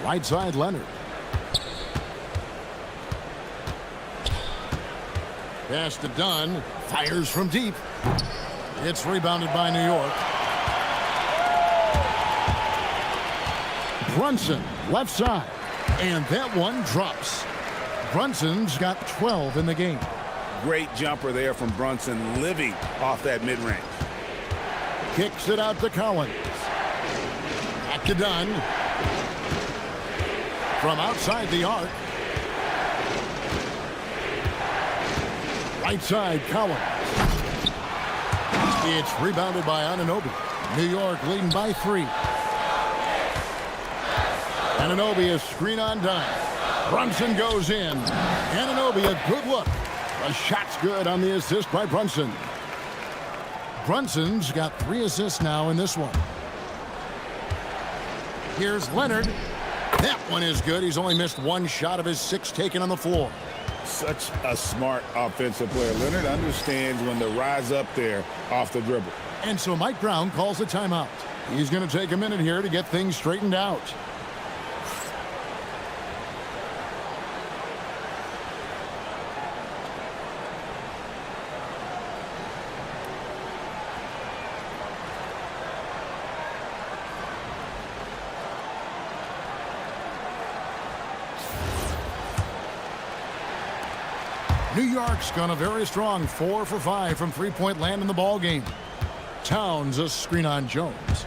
Right side, Leonard. Pass to Dunn. Fires from deep. It's rebounded by New York. Brunson, left side. And that one drops. Brunson's got 12 in the game. Great jumper there from Brunson, living off that mid-range. Kicks it out to Collins. Back to Dunn. From outside the arc. Right side, Collins. It's rebounded by Anunoby. New York leading by 3. Anunoby is screen on Dunn. Brunson goes in. Anunoby, a good look. The shot's good on the assist by Brunson. Brunson's got 3 assists now in this one. Here's Leonard. That one is good. He's only missed 1 shot of his 6 taken on the floor. Such a smart offensive player. Leonard understands when to rise up there off the dribble. And so Mike Brown calls a timeout. He's going to take a minute here to get things straightened out. New York's gone a very strong 4 for 5 from three-point land in the ball game. Towns a screen on Jones.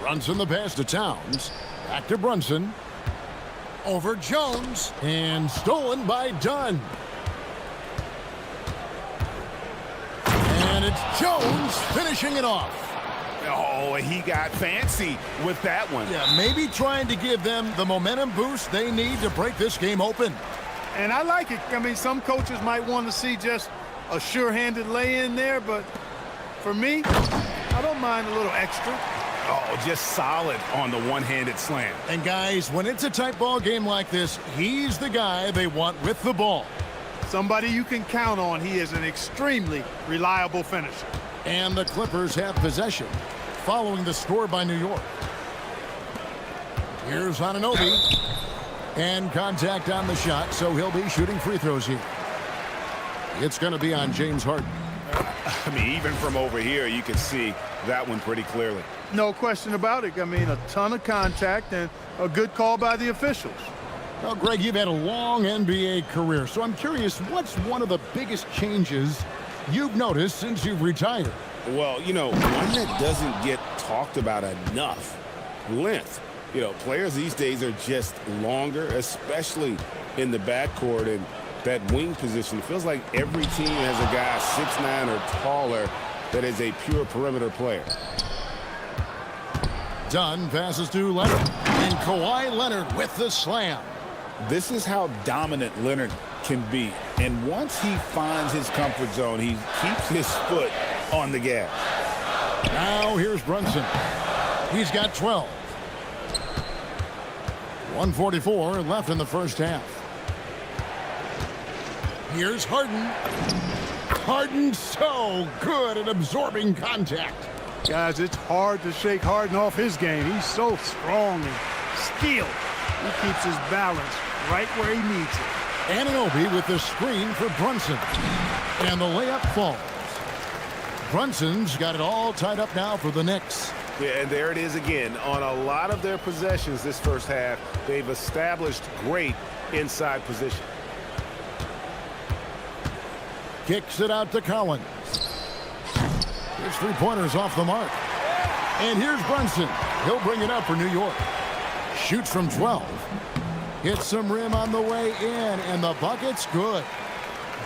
Brunson the pass to Towns. Back to Brunson. Over Jones. And stolen by Dunn. And it's Jones finishing it off. Oh, he got fancy with that one. Yeah, maybe trying to give them the momentum boost they need to break this game open. And I like it. I mean, some coaches might want to see just a sure-handed lay-in there, but for me, I don't mind a little extra. Oh, just solid on the one-handed slam. And guys, when it's a tight ball game like this, he's the guy they want with the ball. Somebody you can count on. He is an extremely reliable finisher. And the Clippers have possession, following the score by New York. Here's Anunoby. And contact on the shot, so he'll be shooting free throws here. It's going to be on James Harden. I mean, even from over here, you can see that one pretty clearly. No question about it. I mean, a ton of contact and a good call by the officials. Well, Greg, you've had a long NBA career, so I'm curious, what's one of the biggest changes you've noticed since you've retired? Well, you know, one that doesn't get talked about enough, length. You know, players these days are just longer, especially in the backcourt and that wing position. It feels like every team has a guy 6'9" or taller that is a pure perimeter player. Dunn passes to Leonard. And Kawhi Leonard with the slam. This is how dominant Leonard can be. And once he finds his comfort zone, he keeps his foot on the gas. Now here's Brunson. He's got 12. 1:44 left in the first half. Here's Harden. Harden so good at absorbing contact. Guys, it's hard to shake Harden off his game. He's so strong and skilled. He keeps his balance right where he needs it. Anunoby with the screen for Brunson. And the layup falls. Brunson's got it all tied up now for the Knicks. Yeah, and there it is again. On a lot of their possessions this first half, they've established great inside position. Kicks it out to Collins. His three-pointer's off the mark. And here's Brunson. He'll bring it up for New York. Shoots from 12. Hits some rim on the way in, and the bucket's good.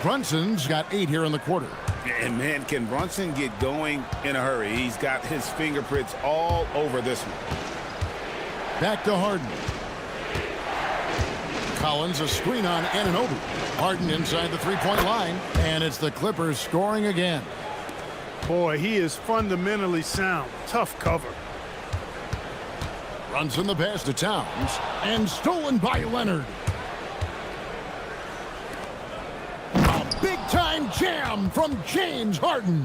Brunson's got 8 here in the quarter. And, man, can Brunson get going in a hurry? He's got his fingerprints all over this one. Back to Harden. Collins, a screen on Anunoby. Harden inside the three-point line, and it's the Clippers scoring again. Boy, he is fundamentally sound. Tough cover. Brunson the pass to Towns, and stolen by Leonard. A big-time jam from James Harden.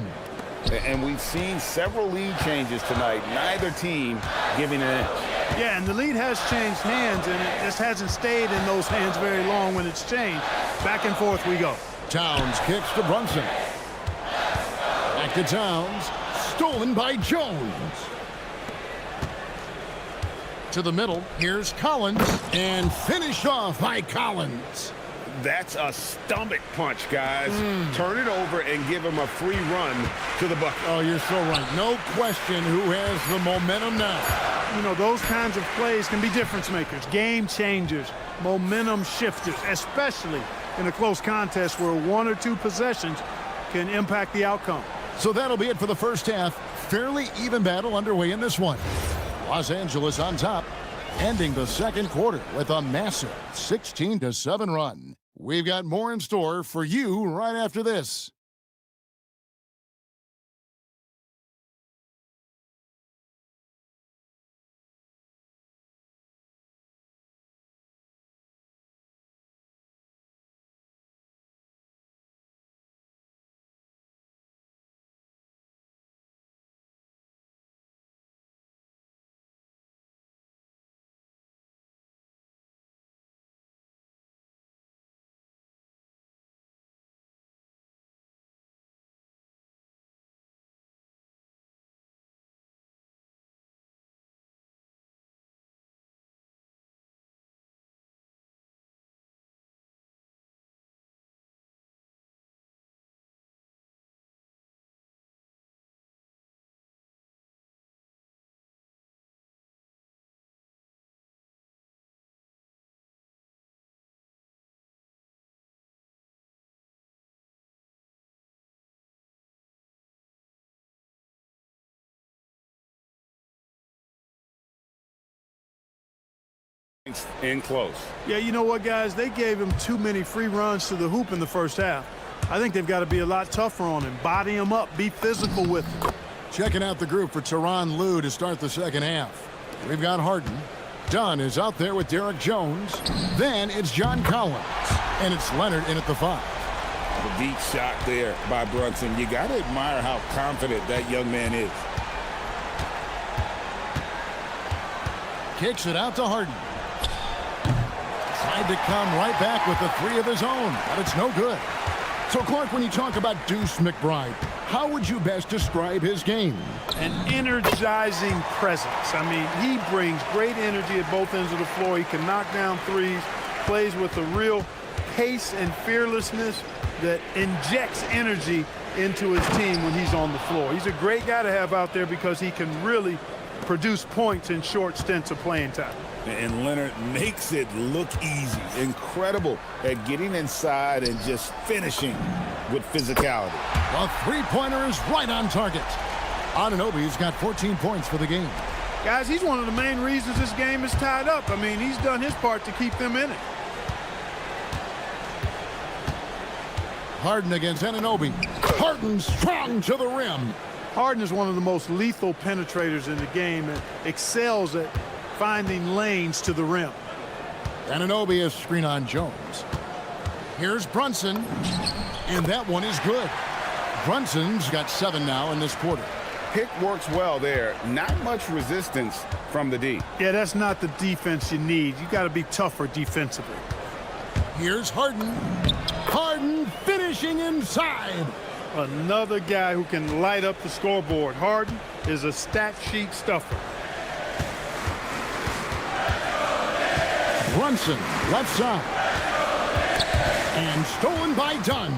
And we've seen several lead changes tonight. Neither team giving an inch. Yeah, and the lead has changed hands, and it just hasn't stayed in those hands very long when it's changed. Back and forth we go. Towns kicks to Brunson. Back to Towns. Stolen by Jones. To the middle. Here's Collins. And finished off by Collins. That's a stomach punch, guys. Turn it over and give him a free run to the bucket. Oh, you're so right. No question who has the momentum now. You know, those kinds of plays can be difference makers, game changers, momentum shifters, especially in a close contest where 1 or 2 possessions can impact the outcome. So that'll be it for the first half. Fairly even battle underway in this one. Los Angeles on top, ending the second quarter with a massive 16-7 run. We've got more in store for you right after this. In close. Yeah, you know what, guys? They gave him too many free runs to the hoop in the first half. I think they've got to be a lot tougher on him. Body him up. Be physical with him. Checking out the group for Tyronn Lue to start the second half. We've got Harden. Dunn is out there with Derek Jones. Then it's John Collins. And it's Leonard in at the 5. The deep shot there by Brunson. You got to admire how confident that young man is. Kicks it out to Harden. Tried to come right back with the 3 of his own, but it's no good. So, Clark, when you talk about Deuce McBride, how would you best describe his game? An energizing presence. I mean, he brings great energy at both ends of the floor. He can knock down threes, plays with a real pace and fearlessness that injects energy into his team when he's on the floor. He's a great guy to have out there because he can really produce points in short stints of playing time. And Leonard makes it look easy. Incredible at getting inside and just finishing with physicality. The three-pointer is right on target. Anunoby's got 14 points for the game. Guys, he's one of the main reasons this game is tied up. I mean, he's done his part to keep them in it. Harden against Anunoby. Harden strong to the rim. Harden is one of the most lethal penetrators in the game and excels at finding lanes to the rim. Anunoby is screen on Jones. Here's Brunson, and that one is good. Brunson's got 7 now in this quarter. Pick works well there. Not much resistance from the D. Yeah, that's not the defense you need. You got to be tougher defensively. Here's Harden. Harden finishing inside. Another guy who can light up the scoreboard. Harden is a stat sheet stuffer. Brunson, left side. And stolen by Dunn.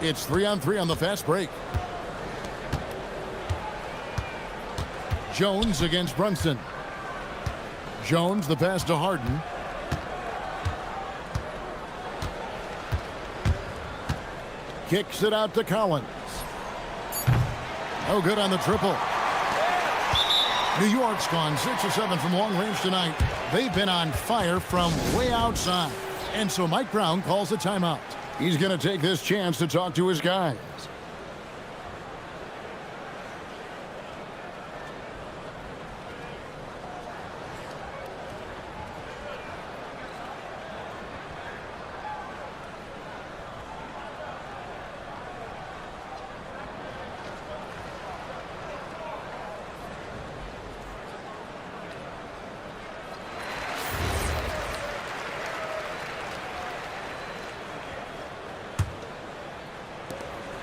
It's 3-on-3 on the fast break. Jones against Brunson. Jones, the pass to Harden. Kicks it out to Collins. No good on the triple. New York's gone 6 or 7 from long range tonight. They've been on fire from way outside. And so Mike Brown calls a timeout. He's going to take this chance to talk to his guys.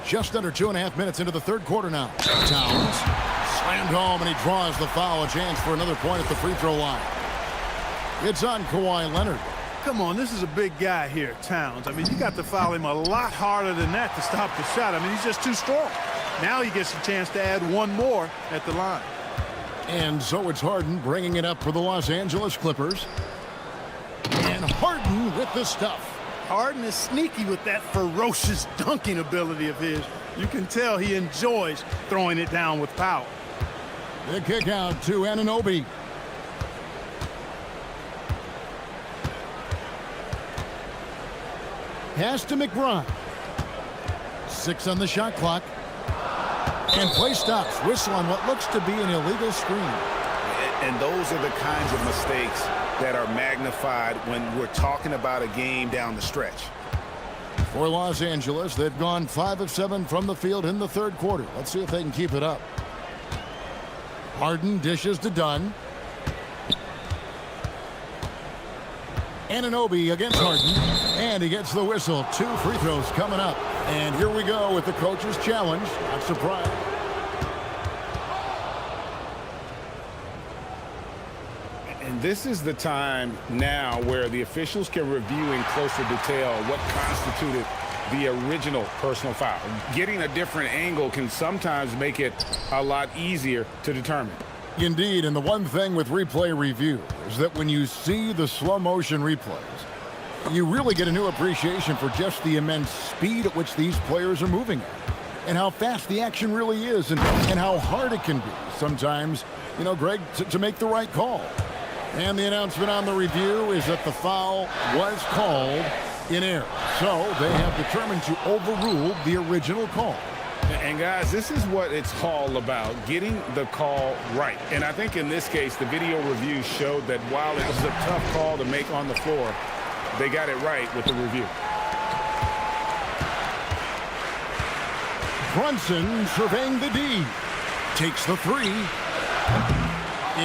Just under 2.5 minutes into the third quarter now. Towns slammed home, and he draws the foul. A chance for another point at the free throw line. It's on Kawhi Leonard. Come on, this is a big guy here, Towns. I mean, you got to foul him a lot harder than that to stop the shot. I mean, he's just too strong. Now he gets a chance to add one more at the line. And so it's Harden bringing it up for the Los Angeles Clippers. And Harden with the stuff. Harden is sneaky with that ferocious dunking ability of his. You can tell he enjoys throwing it down with power. The kick out to Anunoby. Pass to McBride. 6 on the shot clock. And play stops. Whistle on what looks to be an illegal screen. And those are the kinds of mistakes that are magnified when we're talking about a game down the stretch. For Los Angeles, they've gone 5 of 7 from the field in the third quarter. Let's see if they can keep it up. Harden dishes to Dunn. Anunoby against Harden. And he gets the whistle. 2 free throws coming up. And here we go with the coach's challenge. Not surprised. And this is the time now where the officials can review in closer detail what constituted the original personal foul. Getting a different angle can sometimes make it a lot easier to determine. Indeed, and the one thing with replay review is that when you see the slow motion replays, you really get a new appreciation for just the immense speed at which these players are moving at, and how fast the action really is, and how hard it can be sometimes, you know, Greg, to make the right call. And the announcement on the review is that the foul was called in error. So they have determined to overrule the original call. And guys, this is what it's all about, getting the call right. And I think in this case, the video review showed that while it was a tough call to make on the floor, they got it right with the review. Brunson surveying the D. Takes the 3.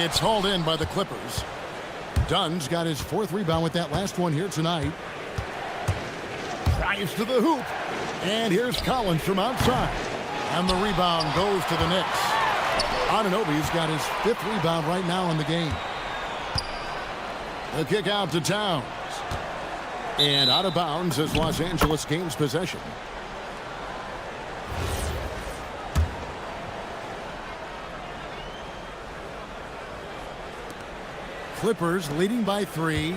It's hauled in by the Clippers. Dunn's got his 4th rebound with that last one here tonight. Drives to the hoop. And here's Collins from outside. And the rebound goes to the Knicks. Anunoby's got his 5th rebound right now in the game. The kick out to Towns. And out of bounds as Los Angeles gains possession. Clippers leading by 3.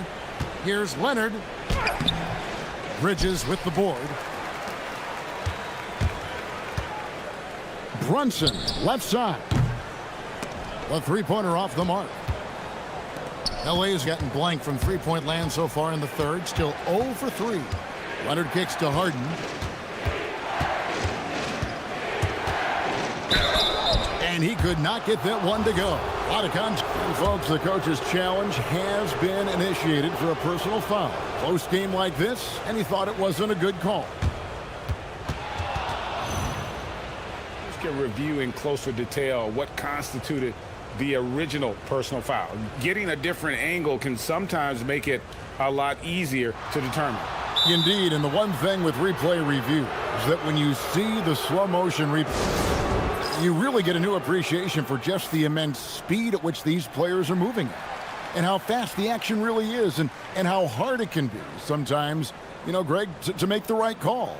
Here's Leonard. Bridges with the board. Brunson, left side. The three-pointer off the mark. LA's gotten blank from three-point land so far in the third. Still 0 for 3. Leonard kicks to Harden. And he could not get that one to go. A lot of contact. And folks, the coach's challenge has been initiated for a personal foul. Close game like this, and he thought it wasn't a good call. Let's get a review in closer detail what constituted the original personal foul. Getting a different angle can sometimes make it a lot easier to determine. Indeed, and the one thing with replay review is that when you see the slow motion replay, you really get a new appreciation for just the immense speed at which these players are moving and how fast the action really is and how hard it can be sometimes, you know, Greg, to make the right call.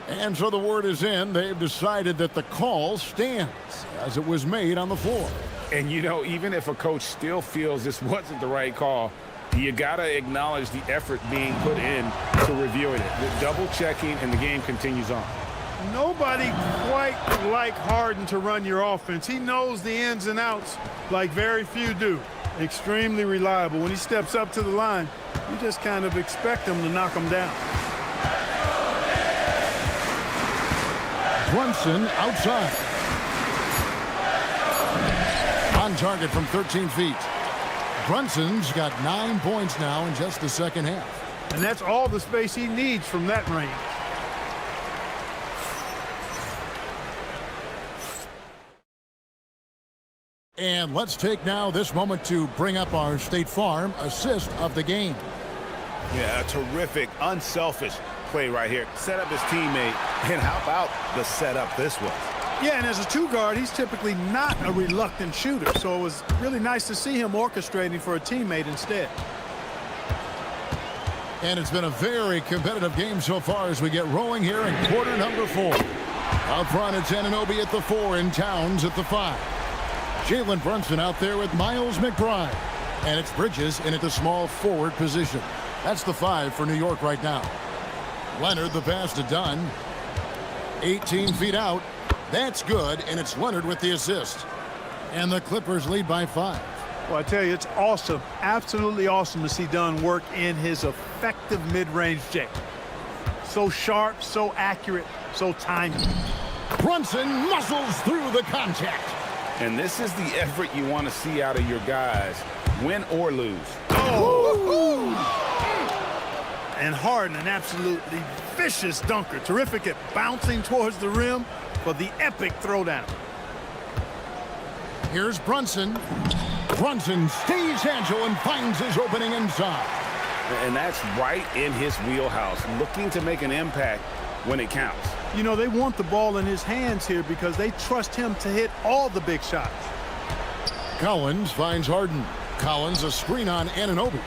And so the word is in. They've decided that the call stands as it was made on the floor. And, you know, even if a coach still feels this wasn't the right call, you got to acknowledge the effort being put in to reviewing it. The double checking, and the game continues on. Nobody quite like Harden to run your offense. He knows the ins and outs like very few do. Extremely reliable. When he steps up to the line, you just kind of expect him to knock him down. Brunson outside. On target from 13 feet. Brunson's got 9 points now in just the second half. And that's all the space he needs from that range. And let's take now this moment to bring up our State Farm assist of the game. Yeah, a terrific, unselfish play right here. Set up his teammate, and how about the setup this was? Yeah, and as a two guard, he's typically not a reluctant shooter, so it was really nice to see him orchestrating for a teammate instead. And it's been a very competitive game so far as we get rolling here in quarter number 4. Up front, it's Anunoby at the 4 and Towns at the 5. Jalen Brunson out there with Miles McBride. And it's Bridges in at the small forward position. That's the 5 for New York right now. Leonard, the pass to Dunn. 18 feet out. That's good, and it's Leonard with the assist. And the Clippers lead by 5. Well, I tell you, it's awesome, absolutely awesome to see Dunn work in his effective mid-range J. So sharp, so accurate, so timely. Brunson muscles through the contact. And this is the effort you want to see out of your guys, win or lose. Oh! And Harden, an absolutely vicious dunker. Terrific at bouncing towards the rim for the epic throwdown. Here's Brunson. Brunson stays agile and finds his opening inside. And that's right in his wheelhouse, looking to make an impact when it counts. You know, they want the ball in his hands here because they trust him to hit all the big shots. Collins finds Harden. Collins a screen on Anunoby.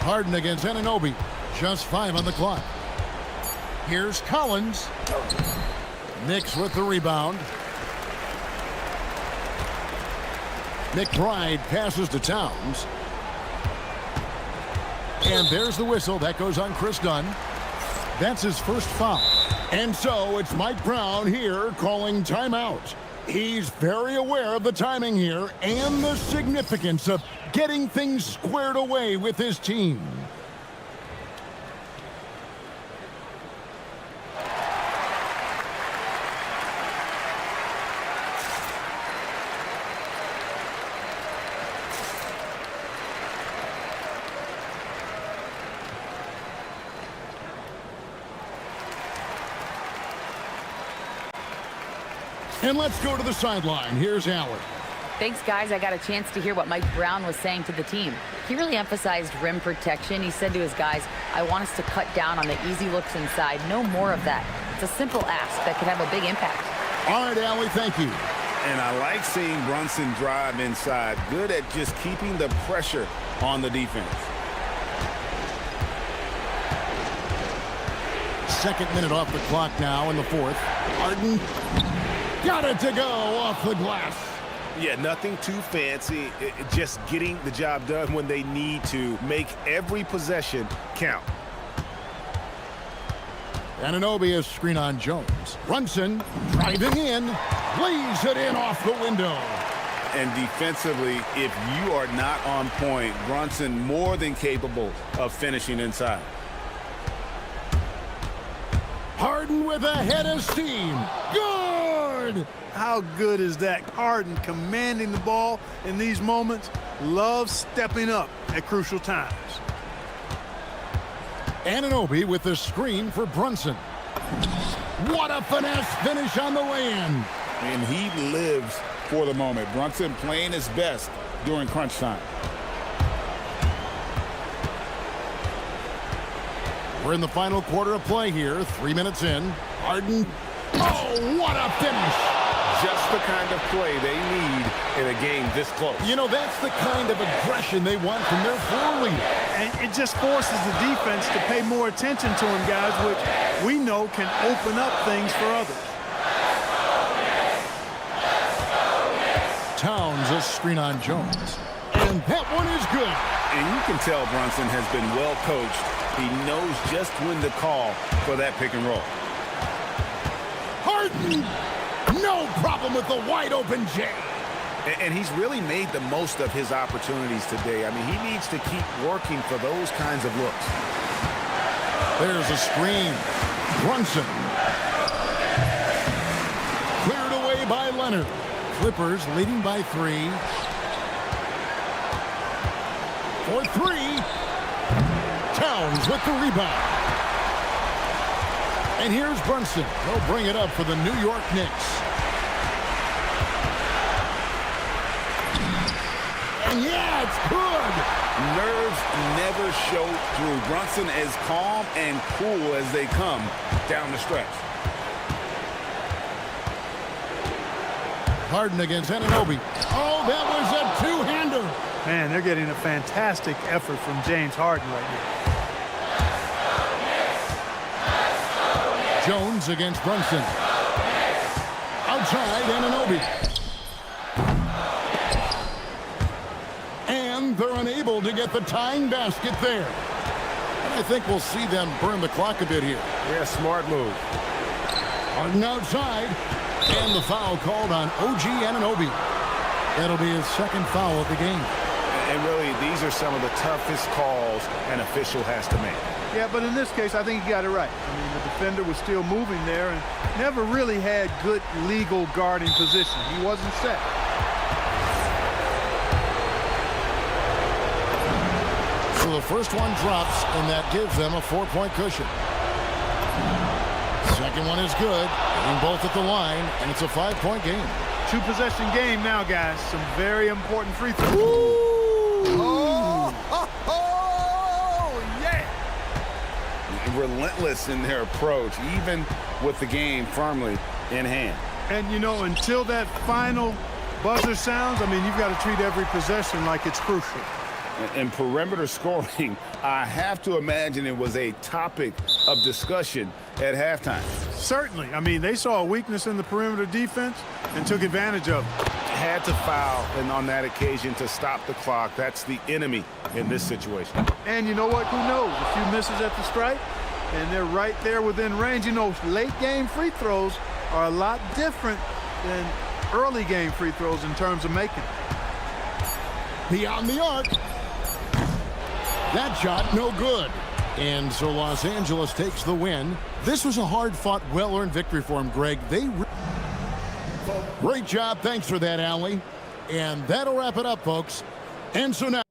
Harden against Anunoby. Just 5 on the clock. Here's Collins. Knicks with the rebound. McBride passes to Towns. And there's the whistle. That goes on Chris Dunn. That's his first foul. And so it's Mike Brown here calling timeout. He's very aware of the timing here and the significance of getting things squared away with his team. And let's go to the sideline. Here's Allen. Thanks, guys. I got a chance to hear what Mike Brown was saying to the team. He really emphasized rim protection. He said to his guys, I want us to cut down on the easy looks inside. No more of that. It's a simple ask that could have a big impact. All right, Allie, thank you. And I like seeing Brunson drive inside. Good at just keeping the pressure on the defense. Second minute off the clock now in the 4th. Harden got it to go off the glass. Yeah, nothing too fancy. Just getting the job done when they need to. Make every possession count. Anunoby is screen on Jones. Brunson driving in, lays it in off the window. And defensively, if you are not on point, Brunson more than capable of finishing inside. Harden with a head of steam. Good! How good is that? Harden commanding the ball in these moments. Loves stepping up at crucial times. Anunoby with the screen for Brunson. What a finesse finish on the lay-in. And he lives for the moment. Brunson playing his best during crunch time. We're in the final quarter of play here. 3 minutes in. Harden. Oh, what a finish. Just the kind of play they need in a game this close. You know, that's the kind of aggression they want from their floor leader. And it just forces the defense to pay more attention to him, guys, which we know can open up things for others. Towns a screen on Jones. And that one is good. And you can tell Brunson has been well coached. He knows just when to call for that pick and roll. Harden! No problem with the wide open J. And he's really made the most of his opportunities today. I mean, he needs to keep working for those kinds of looks. There's a screen. Brunson. Cleared away by Leonard. Clippers leading by 3. For 3. Towns with the rebound. And here's Brunson. He'll bring it up for the New York Knicks. And yeah, it's good. Nerves never show through. Brunson as calm and cool as they come down the stretch. Harden against Anunoby. Oh, that was a two-hander. Man, they're getting a fantastic effort from James Harden right now. Jones against Brunson. Outside, Anunoby. And they're unable to get the tying basket there. And I think we'll see them burn the clock a bit here. Yeah, smart move. Harden outside. And the foul called on OG Anunoby. That'll be his second foul of the game. And really, these are some of the toughest calls an official has to make. Yeah, but in this case, I think he got it right. I mean, the defender was still moving there and never really had good legal guarding position. He wasn't set. So the first one drops, and that gives them a 4-point cushion. Second one is good. Getting both at the line, and it's a 5-point game. 2-possession game now, guys. Some very important free throws. Oh, yeah. Relentless in their approach, even with the game firmly in hand. And, you know, until that final buzzer sounds, I mean, you've got to treat every possession like it's crucial. In perimeter scoring, I have to imagine it was a topic of discussion at halftime. Certainly. I mean, they saw a weakness in the perimeter defense and took advantage of it. Had to foul and on that occasion to stop the clock. That's the enemy in this situation. And you know what? Who knows? A few misses at the stripe, and they're right there within range. You know, late game free throws are a lot different than early game free throws in terms of making. Beyond the arc. That shot, no good. And so Los Angeles takes the win. This was a hard-fought, well-earned victory for him, Greg. Great job. Thanks for that, Allie. And that'll wrap it up, folks. And so now.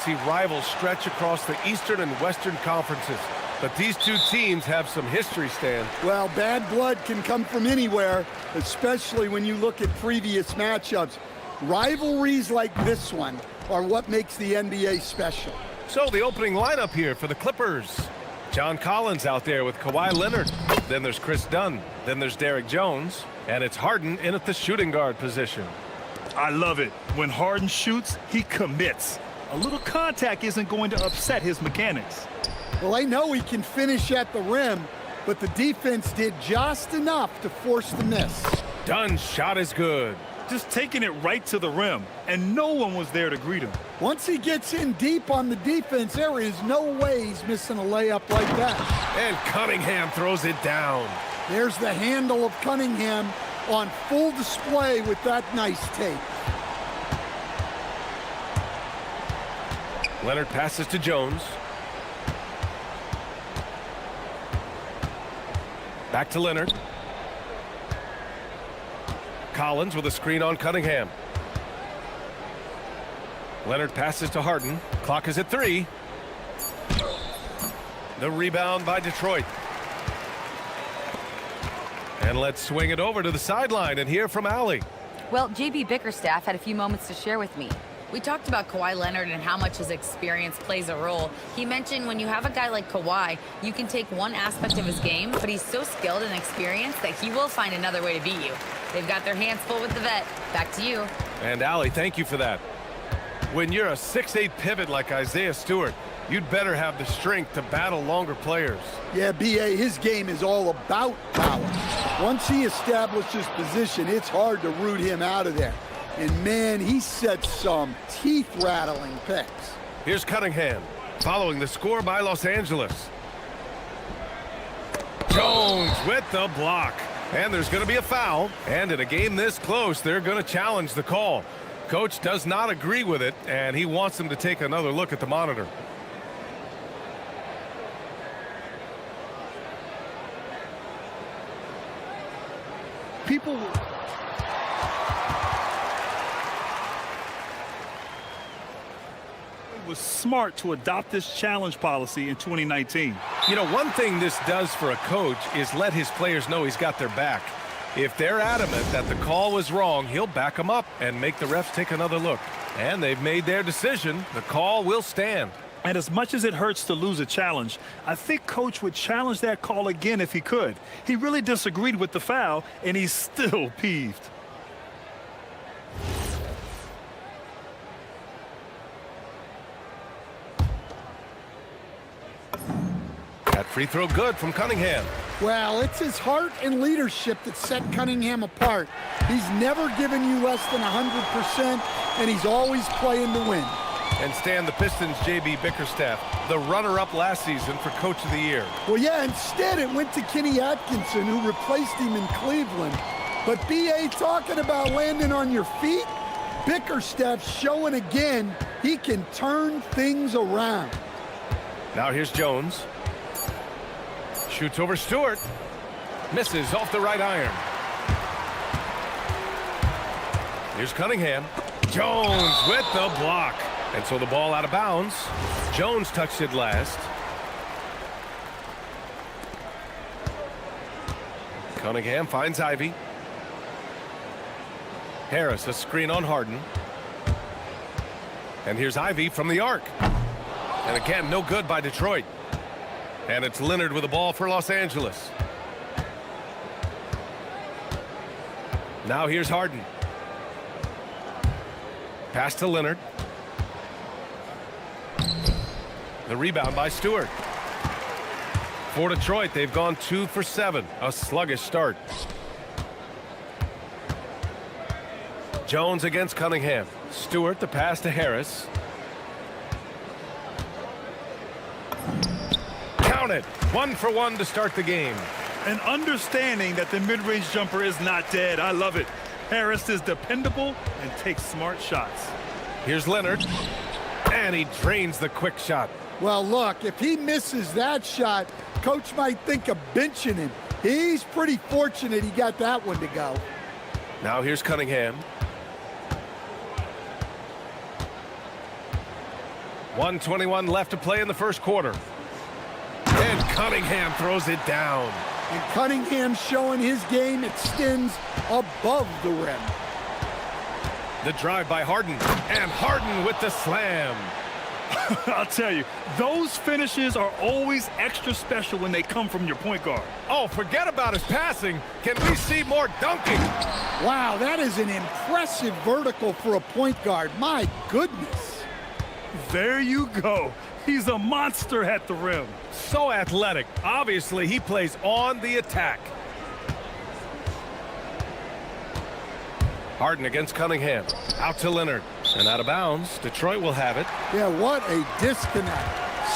See rivals stretch across the Eastern and Western conferences. But these two teams have some history, Stan. Well, bad blood can come from anywhere, especially when you look at previous matchups. Rivalries like this one are what makes the NBA special. So the opening lineup here for the Clippers. John Collins out there with Kawhi Leonard. Then there's Chris Dunn. Then there's Derek Jones. And it's Harden in at the shooting guard position. I love it. When Harden shoots, he commits. A little contact isn't going to upset his mechanics. Well, I know he can finish at the rim, but the defense did just enough to force the miss. Dunn's shot is good. Just taking it right to the rim, and no one was there to greet him. Once he gets in deep on the defense, there is no way he's missing a layup like that. And Cunningham throws it down. There's the handle of Cunningham on full display with that nice tape. Leonard passes to Jones. Back to Leonard. Collins with a screen on Cunningham. Leonard passes to Harden. Clock is at 3. The rebound by Detroit. And let's swing it over to the sideline and hear from Allie. Well, JB Bickerstaff had a few moments to share with me. We talked about Kawhi Leonard and how much his experience plays a role. He mentioned when you have a guy like Kawhi, you can take one aspect of his game, but he's so skilled and experienced that he will find another way to beat you. They've got their hands full with the vet. Back to you. And Allie, thank you for that. When you're a 6'8" pivot like Isaiah Stewart, you'd better have the strength to battle longer players. Yeah, B.A., his game is all about power. Once he establishes position, it's hard to root him out of there. And, man, he sets some teeth-rattling picks. Here's Cunningham, following the score by Los Angeles. Jones with the block. And there's going to be a foul. And in a game this close, they're going to challenge the call. Coach does not agree with it, and he wants them to take another look at the monitor. People... It was smart to adopt this challenge policy in 2019. You know, one thing this does for a coach is let his players know he's got their back. If they're adamant that the call was wrong, he'll back them up and make the refs take another look. And they've made their decision. The call will stand. And as much as it hurts to lose a challenge, I think Coach would challenge that call again if he could. He really disagreed with the foul, and he's still peeved. That free throw good from Cunningham. Well, it's his heart and leadership that set Cunningham apart. He's never given you less than 100%, and he's always playing to win. And Stan, the Pistons' J.B. Bickerstaff, the runner-up last season for Coach of the Year. Well, yeah, instead it went to Kenny Atkinson, who replaced him in Cleveland. But B.A. talking about landing on your feet, Bickerstaff showing again he can turn things around. Now here's Jones. Shoots over Stewart. Misses off the right iron. Here's Cunningham. Jones with the block. And so the ball out of bounds. Jones touched it last. Cunningham finds Ivy. Harris, a screen on Harden. And here's Ivy from the arc. And again, no good by Detroit. And it's Leonard with the ball for Los Angeles. Now here's Harden. Pass to Leonard. The rebound by Stewart. For Detroit, they've gone 2 for 7. A sluggish start. Jones against Cunningham. Stewart, the pass to Harris. Count it. 1 for 1 to start the game. And understanding that the mid-range jumper is not dead. I love it. Harris is dependable and takes smart shots. Here's Leonard. And he drains the quick shot. Well, look, if he misses that shot, Coach might think of benching him. He's pretty fortunate he got that one to go. Now here's Cunningham. 1:21 left to play in the first quarter. And Cunningham throws it down. And Cunningham showing his game extends above the rim. The drive by Harden. And Harden with the slam. I'll tell you, those finishes are always extra special when they come from your point guard. Oh, forget about his passing. Can we see more dunking? Wow, that is an impressive vertical for a point guard. My goodness. There you go. He's a monster at the rim. So athletic. Obviously, he plays on the attack. Harden against Cunningham. Out to Leonard. And out of bounds. Detroit will have it. Yeah, what a disconnect.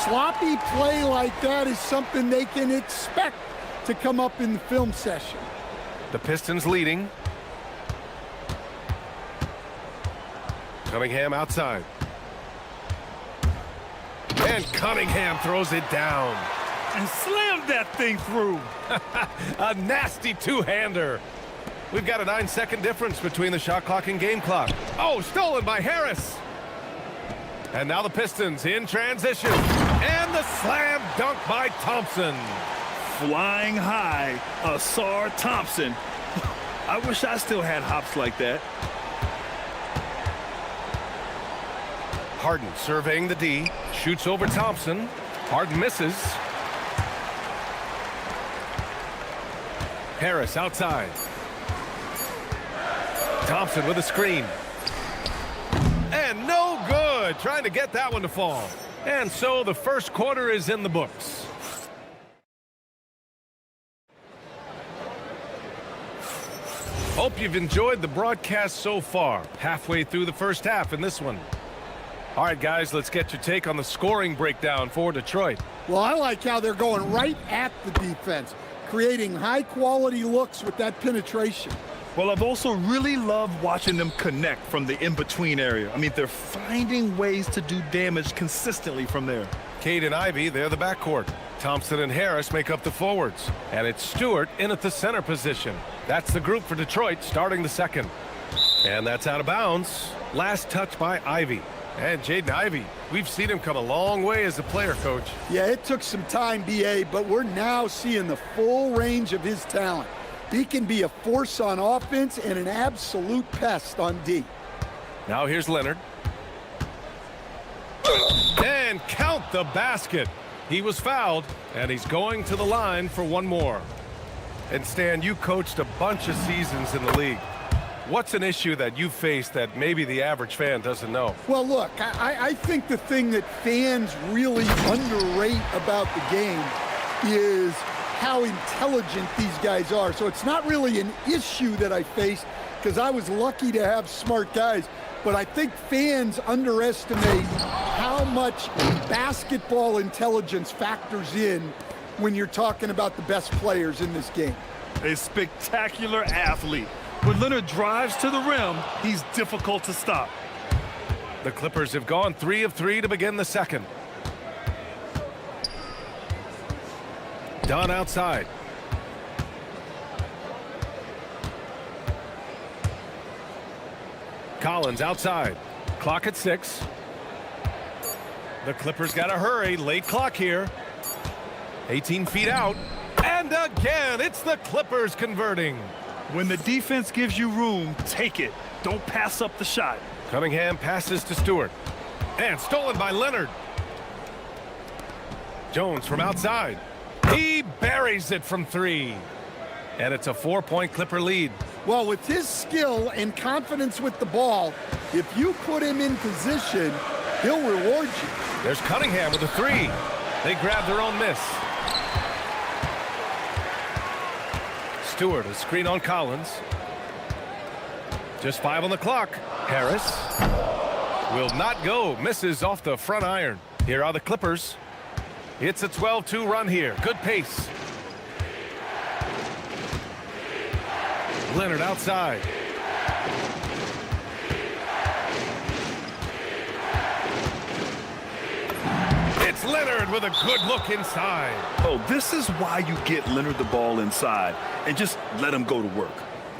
Sloppy play like that is something they can expect to come up in the film session. The Pistons leading. Cunningham outside. And Cunningham throws it down. And slammed that thing through. A nasty two-hander. We've got a 9-second difference between the shot clock and game clock. Oh, stolen by Harris. And now the Pistons in transition. And the slam dunk by Thompson. Flying high, Asar Thompson. I wish I still had hops like that. Harden surveying the D. Shoots over Thompson. Harden misses. Harris outside. Thompson with a screen. And no good. Trying to get that one to fall. And so the first quarter is in the books. Hope you've enjoyed the broadcast so far. Halfway through the first half in this one. All right, guys, let's get your take on the scoring breakdown for Detroit. Well, I like how they're going right at the defense, creating high-quality looks with that penetration. Well, I've also really loved watching them connect from the in-between area. I mean, they're finding ways to do damage consistently from there. Cade and Ivy, they're the backcourt. Thompson and Harris make up the forwards. And it's Stewart in at the center position. That's the group for Detroit starting the second. And that's out of bounds. Last touch by Ivy. And Jaden Ivey, we've seen him come a long way as a player, Coach. Yeah, it took some time, B.A., but we're now seeing the full range of his talent. He can be a force on offense and an absolute pest on D. Now here's Leonard. And count the basket. He was fouled, and he's going to the line for one more. And Stan, you coached a bunch of seasons in the league. What's an issue that you face that maybe the average fan doesn't know? Well, look, I think the thing that fans really underrate about the game is how intelligent these guys are. So it's not really an issue that I faced because I was lucky to have smart guys. But I think fans underestimate how much basketball intelligence factors in when you're talking about the best players in this game. A spectacular athlete. When Leonard drives to the rim, he's difficult to stop. The Clippers have gone 3 of 3 to begin the second. Dunn outside. Collins outside. Clock at 6. The Clippers got to hurry. Late clock here. 18 feet out. And again, it's the Clippers converting. When the defense gives you room, take it. Don't pass up the shot. Cunningham passes to Stewart. And stolen by Leonard. Jones from outside. He buries it from 3. And it's a 4-point Clipper lead. Well, with his skill and confidence with the ball, if you put him in position, he'll reward you. There's Cunningham with a 3. They grab their own miss. Stewart, a screen on Collins. Just 5 on the clock. Harris will not go. Misses off the front iron. Here are the Clippers. It's a 12-2 run here. Good pace. Leonard outside. It's Leonard with a good look inside. Oh, this is why you get Leonard the ball inside and just let him go to work.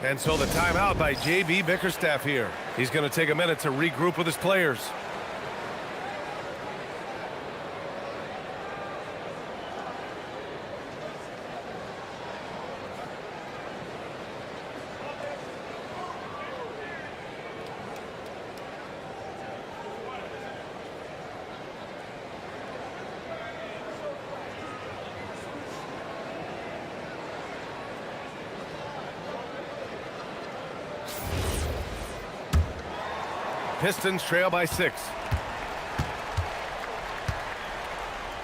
And so the timeout by J.B. Bickerstaff here. He's going to take a minute to regroup with his players. Pistons trail by 6.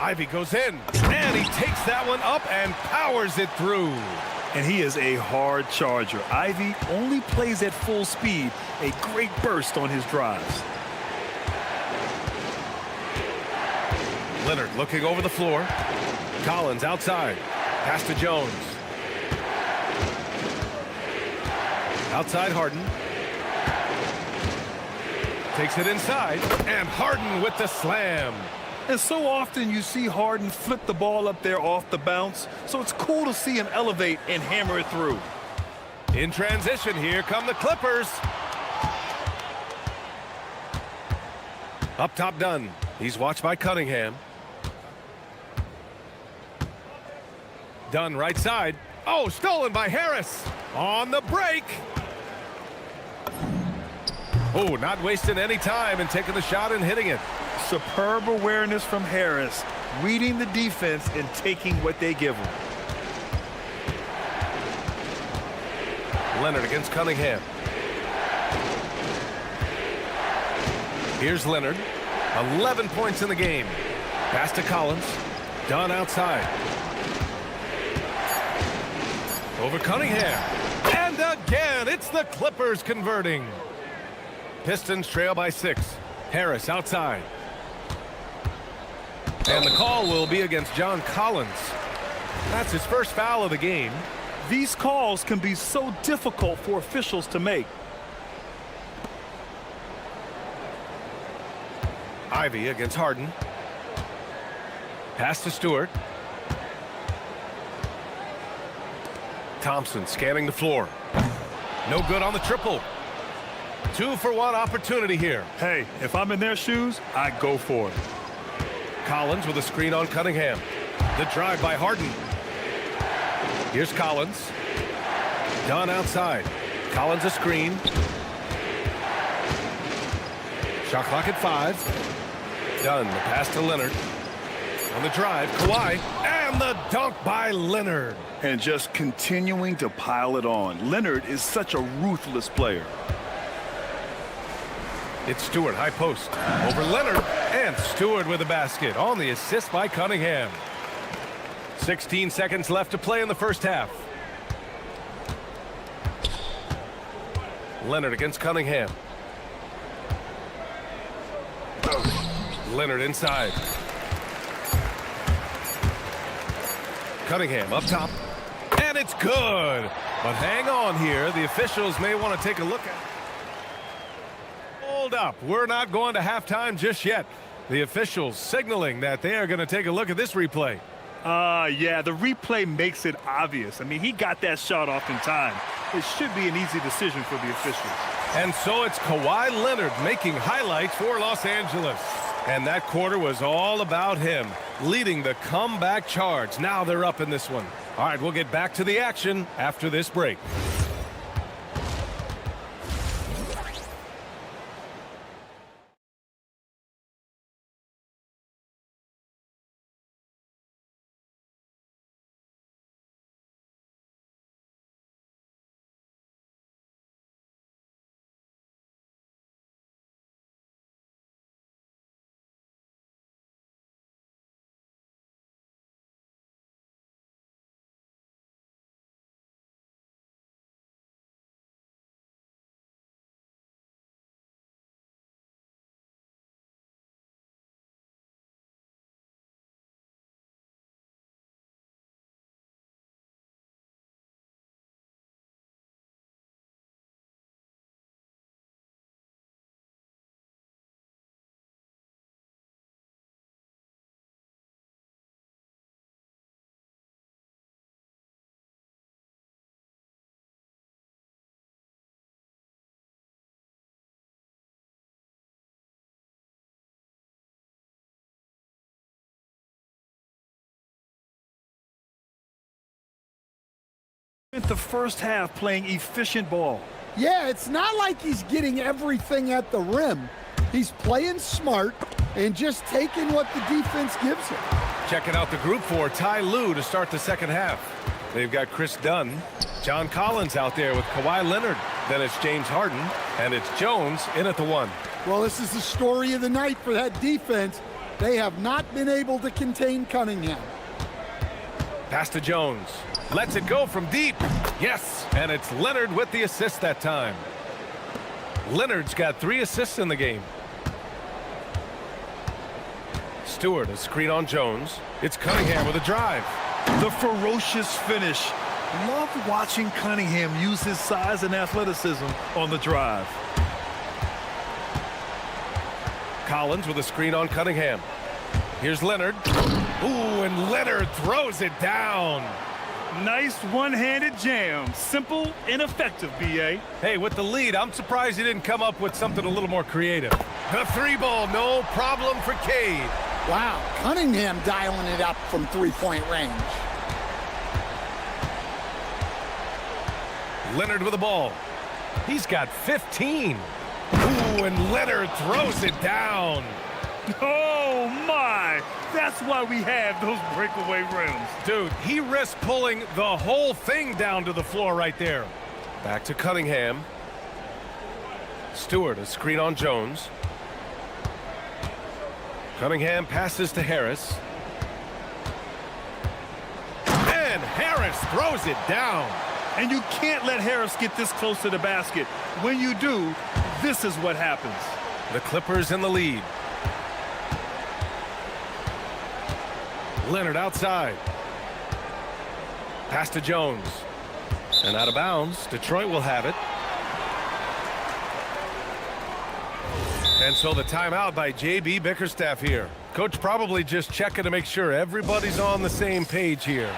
Ivy goes in, and he takes that one up and powers it through. And he is a hard charger. Ivy only plays at full speed, a great burst on his drives. Leonard looking over the floor. Collins outside. Pass to Jones. Outside Harden. Takes it inside, and Harden with the slam. And so often you see Harden flip the ball up there off the bounce, so it's cool to see him elevate and hammer it through. In transition, here come the Clippers. Up top, Dunn. He's watched by Cunningham. Dunn right side. Oh, stolen by Harris. On the break. Oh, not wasting any time and taking the shot and hitting it. Superb awareness from Harris, reading the defense and taking what they give him. Leonard against Cunningham. Here's Leonard. 11 points in the game. Pass to Collins. Dunn outside. Over Cunningham. And again, it's the Clippers converting. Pistons trail by 6. Harris outside. And the call will be against John Collins. That's his first foul of the game. These calls can be so difficult for officials to make. Ivy against Harden. Pass to Stewart. Thompson scanning the floor. No good on the triple. 2-for-1 opportunity here. Hey, if I'm in their shoes, I go for it. Collins with a screen on Cunningham. The drive by Harden. Here's Collins. Dunn outside. Collins a screen. Shot clock at 5. Dunn, the pass to Leonard. On the drive, Kawhi. And the dunk by Leonard. And just continuing to pile it on. Leonard is such a ruthless player. It's Stewart, high post. Over Leonard, and Stewart with a basket on the assist by Cunningham. 16 seconds left to play in the first half. Leonard against Cunningham. Leonard inside. Cunningham up top. And it's good. But hang on here. The officials may want to take a look at it. Hold up. We're not going to halftime just yet. The officials signaling that they are going to take a look at this replay. Yeah, the replay makes it obvious. I mean, he got that shot off in time. It should be an easy decision for the officials. And so it's Kawhi Leonard making highlights for Los Angeles. And that quarter was all about him, leading the comeback charge. Now they're up in this one. All right, we'll get back to the action after this break. The first half playing efficient ball. Yeah, it's not like he's getting everything at the rim. He's playing smart and just taking what the defense gives him. Checking out the group for Ty Lue to start the second half. They've got Chris Dunn, John Collins out there with Kawhi Leonard. Then it's James Harden, And it's Jones in at the 1. Well, this is the story of the night for that defense. They have not been able to contain Cunningham. Pass to Jones. Lets it go from deep. Yes, and it's Leonard with the assist that time. Leonard's got 3 assists in the game. Stewart, a screen on Jones. It's Cunningham with a drive. The ferocious finish. Love watching Cunningham use his size and athleticism on the drive. Collins with a screen on Cunningham. Here's Leonard. Ooh, and Leonard throws it down. Nice one-handed jam. Simple and effective, B.A. Hey, with the lead, I'm surprised he didn't come up with something a little more creative. The 3-ball, no problem for Cade. Wow, Cunningham dialing it up from three-point range. Leonard with the ball. He's got 15. Ooh, and Leonard throws it down. Oh, my. That's why we have those breakaway rims. Dude, he risked pulling the whole thing down to the floor right there. Back to Cunningham. Stewart, a screen on Jones. Cunningham passes to Harris. And Harris throws it down. And you can't let Harris get this close to the basket. When you do, this is what happens. The Clippers in the lead. Leonard outside. Pass to Jones. And out of bounds. Detroit will have it. And so the timeout by J.B. Bickerstaff here. Coach probably just checking to make sure everybody's on the same page here.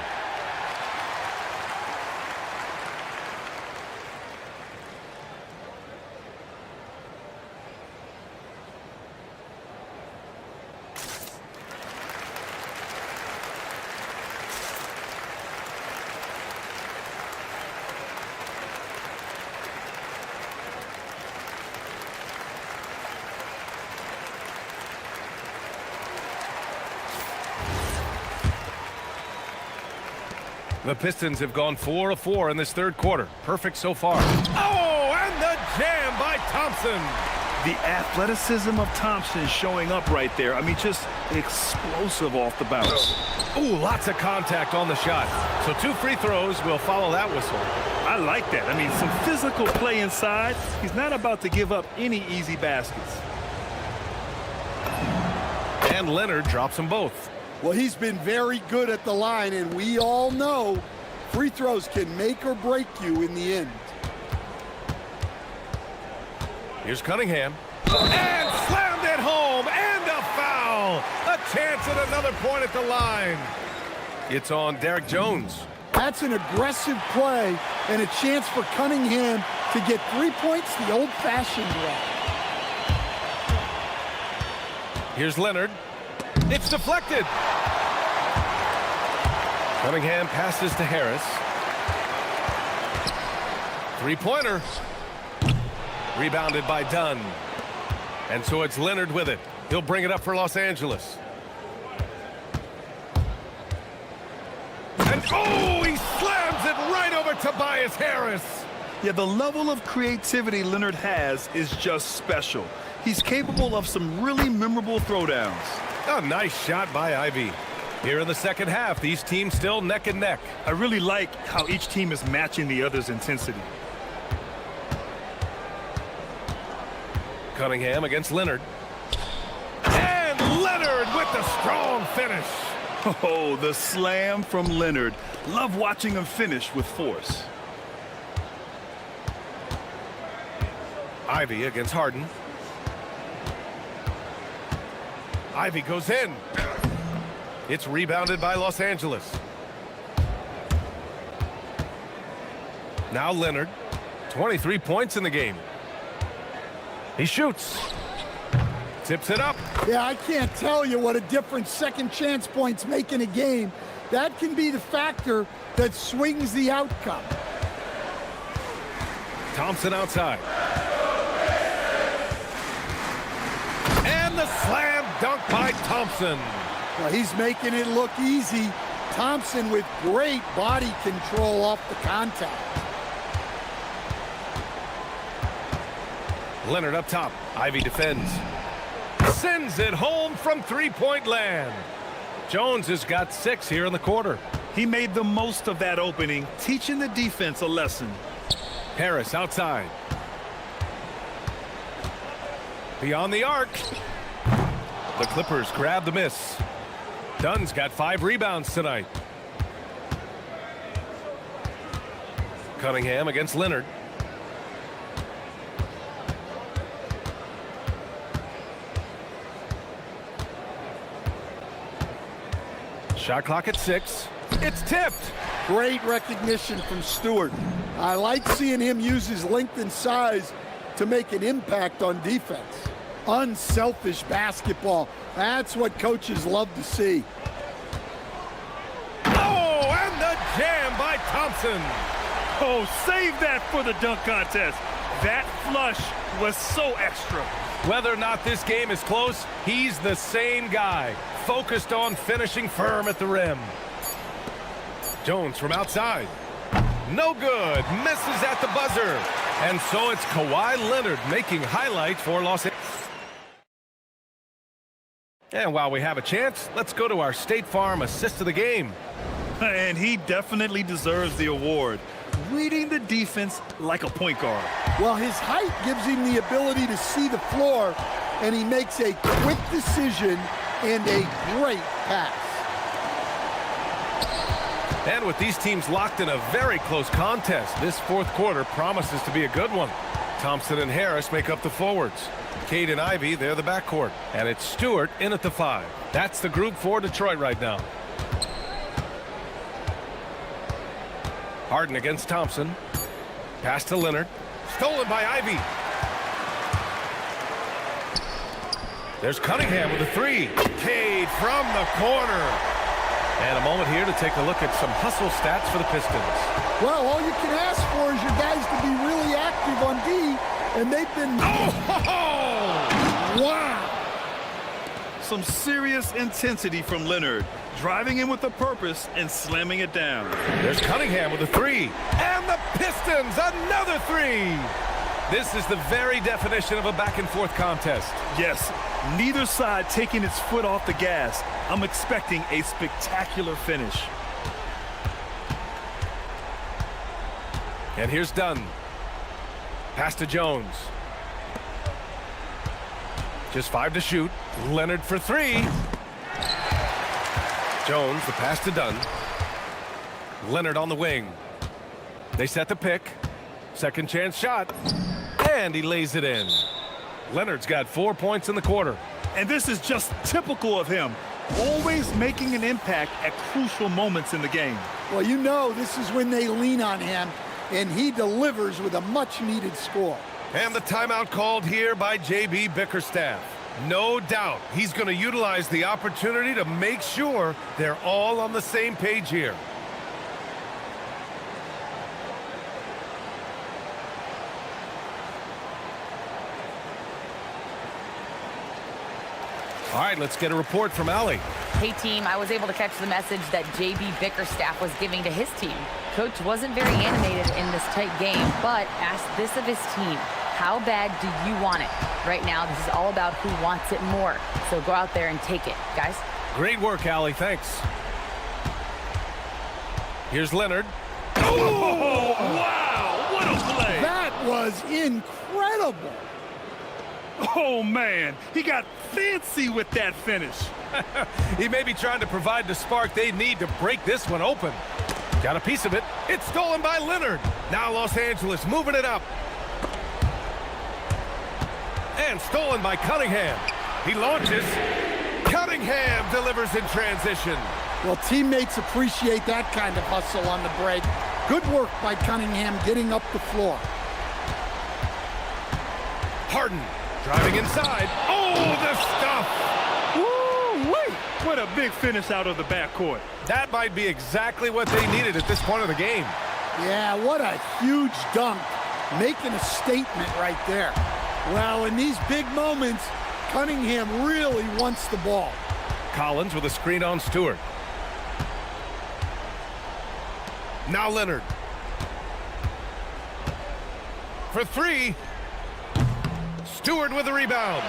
The Pistons have gone 4 of 4 in this third quarter. Perfect so far. Oh, and the jam by Thompson. The athleticism of Thompson showing up right there. I mean, just explosive off the bounce. Ooh, lots of contact on the shot. So 2 free throws will follow that whistle. I like that. I mean, some physical play inside. He's not about to give up any easy baskets. And Leonard drops them both. Well, he's been very good at the line, and we all know free throws can make or break you in the end. Here's Cunningham. And slammed it home, and a foul. A chance at another point at the line. It's on Derek Jones. That's an aggressive play and a chance for Cunningham to get 3 points the old-fashioned way. Here's Leonard. It's deflected. Cunningham passes to Harris. 3-pointer. Rebounded by Dunn. And so it's Leonard with it. He'll bring it up for Los Angeles. And oh, he slams it right over Tobias Harris. Yeah, the level of creativity Leonard has is just special. He's capable of some really memorable throwdowns. A nice shot by Ivy. Here in the second half, these teams still neck and neck. I really like how each team is matching the other's intensity. Cunningham against Leonard. And Leonard with the strong finish. Oh, the slam from Leonard. Love watching him finish with force. Ivy against Harden. Ivy goes in. It's rebounded by Los Angeles. Now Leonard. 23 points in the game. He shoots. Tips it up. Yeah, I can't tell you what a difference second chance points make in a game. That can be the factor that swings the outcome. Thompson outside. And the slam dunk by Thompson. Well, he's making it look easy. Thompson with great body control off the contact. Leonard up top. Ivy defends. Sends it home from three-point land. Jones has got 6 here in the quarter. He made the most of that opening, teaching the defense a lesson. Harris outside. Beyond the arc. The Clippers grab the miss. Dunn's got 5 rebounds tonight. Cunningham against Leonard. Shot clock at 6. It's tipped. Great recognition from Stewart. I like seeing him use his length and size to make an impact on defense. Unselfish basketball. That's what coaches love to see. Oh, and the jam by Thompson. Oh, save that for the dunk contest. That flush was so extra. Whether or not this game is close, he's the same guy, focused on finishing firm at the rim. Jones from outside. No good. Misses at the buzzer. And so it's Kawhi Leonard making highlights for Los Angeles. And while we have a chance, let's go to our State Farm assist of the game. And he definitely deserves the award. Reading the defense like a point guard. Well, his height gives him the ability to see the floor, and he makes a quick decision and a great pass. And with these teams locked in a very close contest, this fourth quarter promises to be a good one. Thompson and Harris make up the forwards. Cade and Ivy, they're the backcourt. And it's Stewart in at the 5. That's the group for Detroit right now. Harden against Thompson. Pass to Leonard. Stolen by Ivy. There's Cunningham with a 3. Cade from the corner. And a moment here to take a look at some hustle stats for the Pistons. Well, all you can ask for is your guys to be really active on D, and they've been... Oh! Wow! Some serious intensity from Leonard, driving in with a purpose and slamming it down. There's Cunningham with a 3. And the Pistons, another 3. This is the very definition of a back-and-forth contest. Yes, neither side taking its foot off the gas. I'm expecting a spectacular finish. And here's Dunn. Pass to Jones. Just 5 to shoot. Leonard for 3. Jones, the pass to Dunn. Leonard on the wing. They set the pick. Second chance shot. And he lays it in. Leonard's got 4 points in the quarter. And this is just typical of him. Always making an impact at crucial moments in the game. Well, you know this is when they lean on him, and he delivers with a much-needed score. And the timeout called here by J.B. Bickerstaff. No doubt he's going to utilize the opportunity to make sure they're all on the same page here. All right, let's get a report from Allie. Hey, team, I was able to catch the message that J.B. Bickerstaff was giving to his team. Coach wasn't very animated in this tight game, but asked this of his team. How bad do you want it? Right now, this is all about who wants it more. So go out there and take it, guys. Great work, Allie. Thanks. Here's Leonard. Oh, wow, what a play. That was incredible. Oh, man, he got fancy with that finish. He may be trying to provide the spark they need to break this one open. Got a piece of it. It's stolen by Leonard. Now Los Angeles moving it up. And stolen by Cunningham. He launches. Cunningham delivers in transition. Well, teammates appreciate that kind of hustle on the break. Good work by Cunningham getting up the floor. Harden driving inside. Oh, the stuff. Woo-wee. What a big finish out of the backcourt. That might be exactly what they needed at this point of the game. Yeah, what a huge dunk. Making a statement right there. Well, in these big moments, Cunningham really wants the ball. Collins with a screen on Stewart. Now Leonard. For 3. Stewart with the rebound.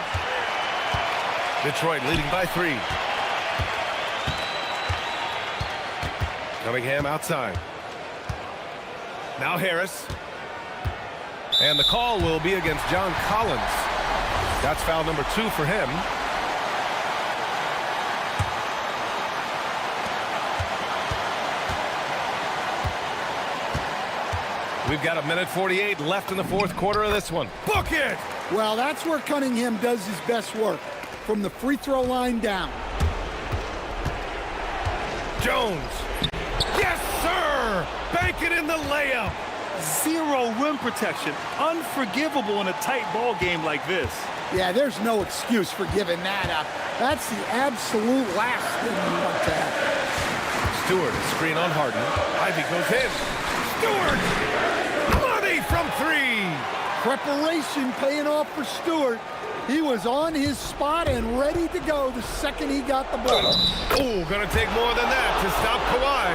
Detroit leading by 3. Cunningham outside. Now Harris. And the call will be against John Collins. That's foul number 2 for him. We've got 1:48 left in the fourth quarter of this one. Book it! Well, that's where Cunningham does his best work, from the free throw line down. Jones. Yes, sir! Bank it in the layup. Zero rim protection. Unforgivable in a tight ball game like this. Yeah, there's no excuse for giving that up. That's the absolute last thing you want to happen. Stewart, screen on Harden. Ivy goes in. Stewart! Money from 3! Preparation paying off for Stewart. He was on his spot and ready to go the second he got the ball. Oh, gonna take more than that to stop Kawhi.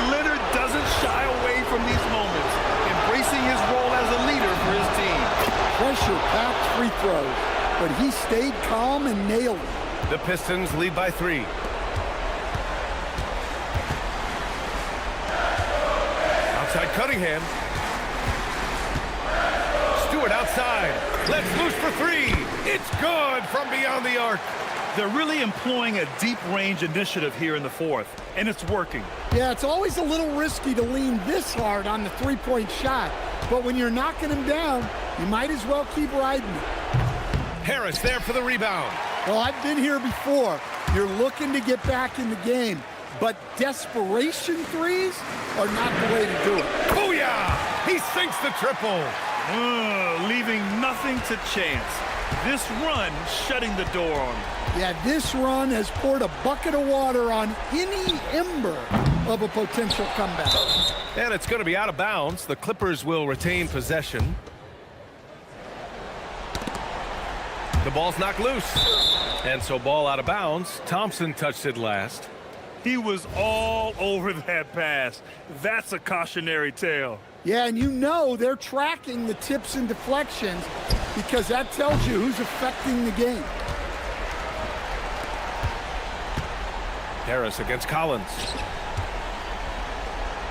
Leonard doesn't shy away from these moments, embracing his role as a leader for his team. Pressure-packed free throws, but he stayed calm and nailed it. The Pistons lead by 3. Outside Cunningham. Stewart outside. Let's loose for 3. It's good from beyond the arc. They're really employing a deep range initiative here in the fourth, and it's working. Yeah, it's always a little risky to lean this hard on the three-point shot, but when you're knocking him down, you might as well keep riding it. Harris there for the rebound. Well, I've been here before. You're looking to get back in the game, but desperation threes are not the way to do it. Booyah! He sinks the triple. Leaving nothing to chance. This run shutting the door on him. Yeah, this run has poured a bucket of water on any ember of a potential comeback. And it's going to be out of bounds. The Clippers will retain possession. The ball's knocked loose. And so ball out of bounds. Thompson touched it last. He was all over that pass. That's a cautionary tale. Yeah, and you know they're tracking the tips and deflections because that tells you who's affecting the game. Harris against Collins.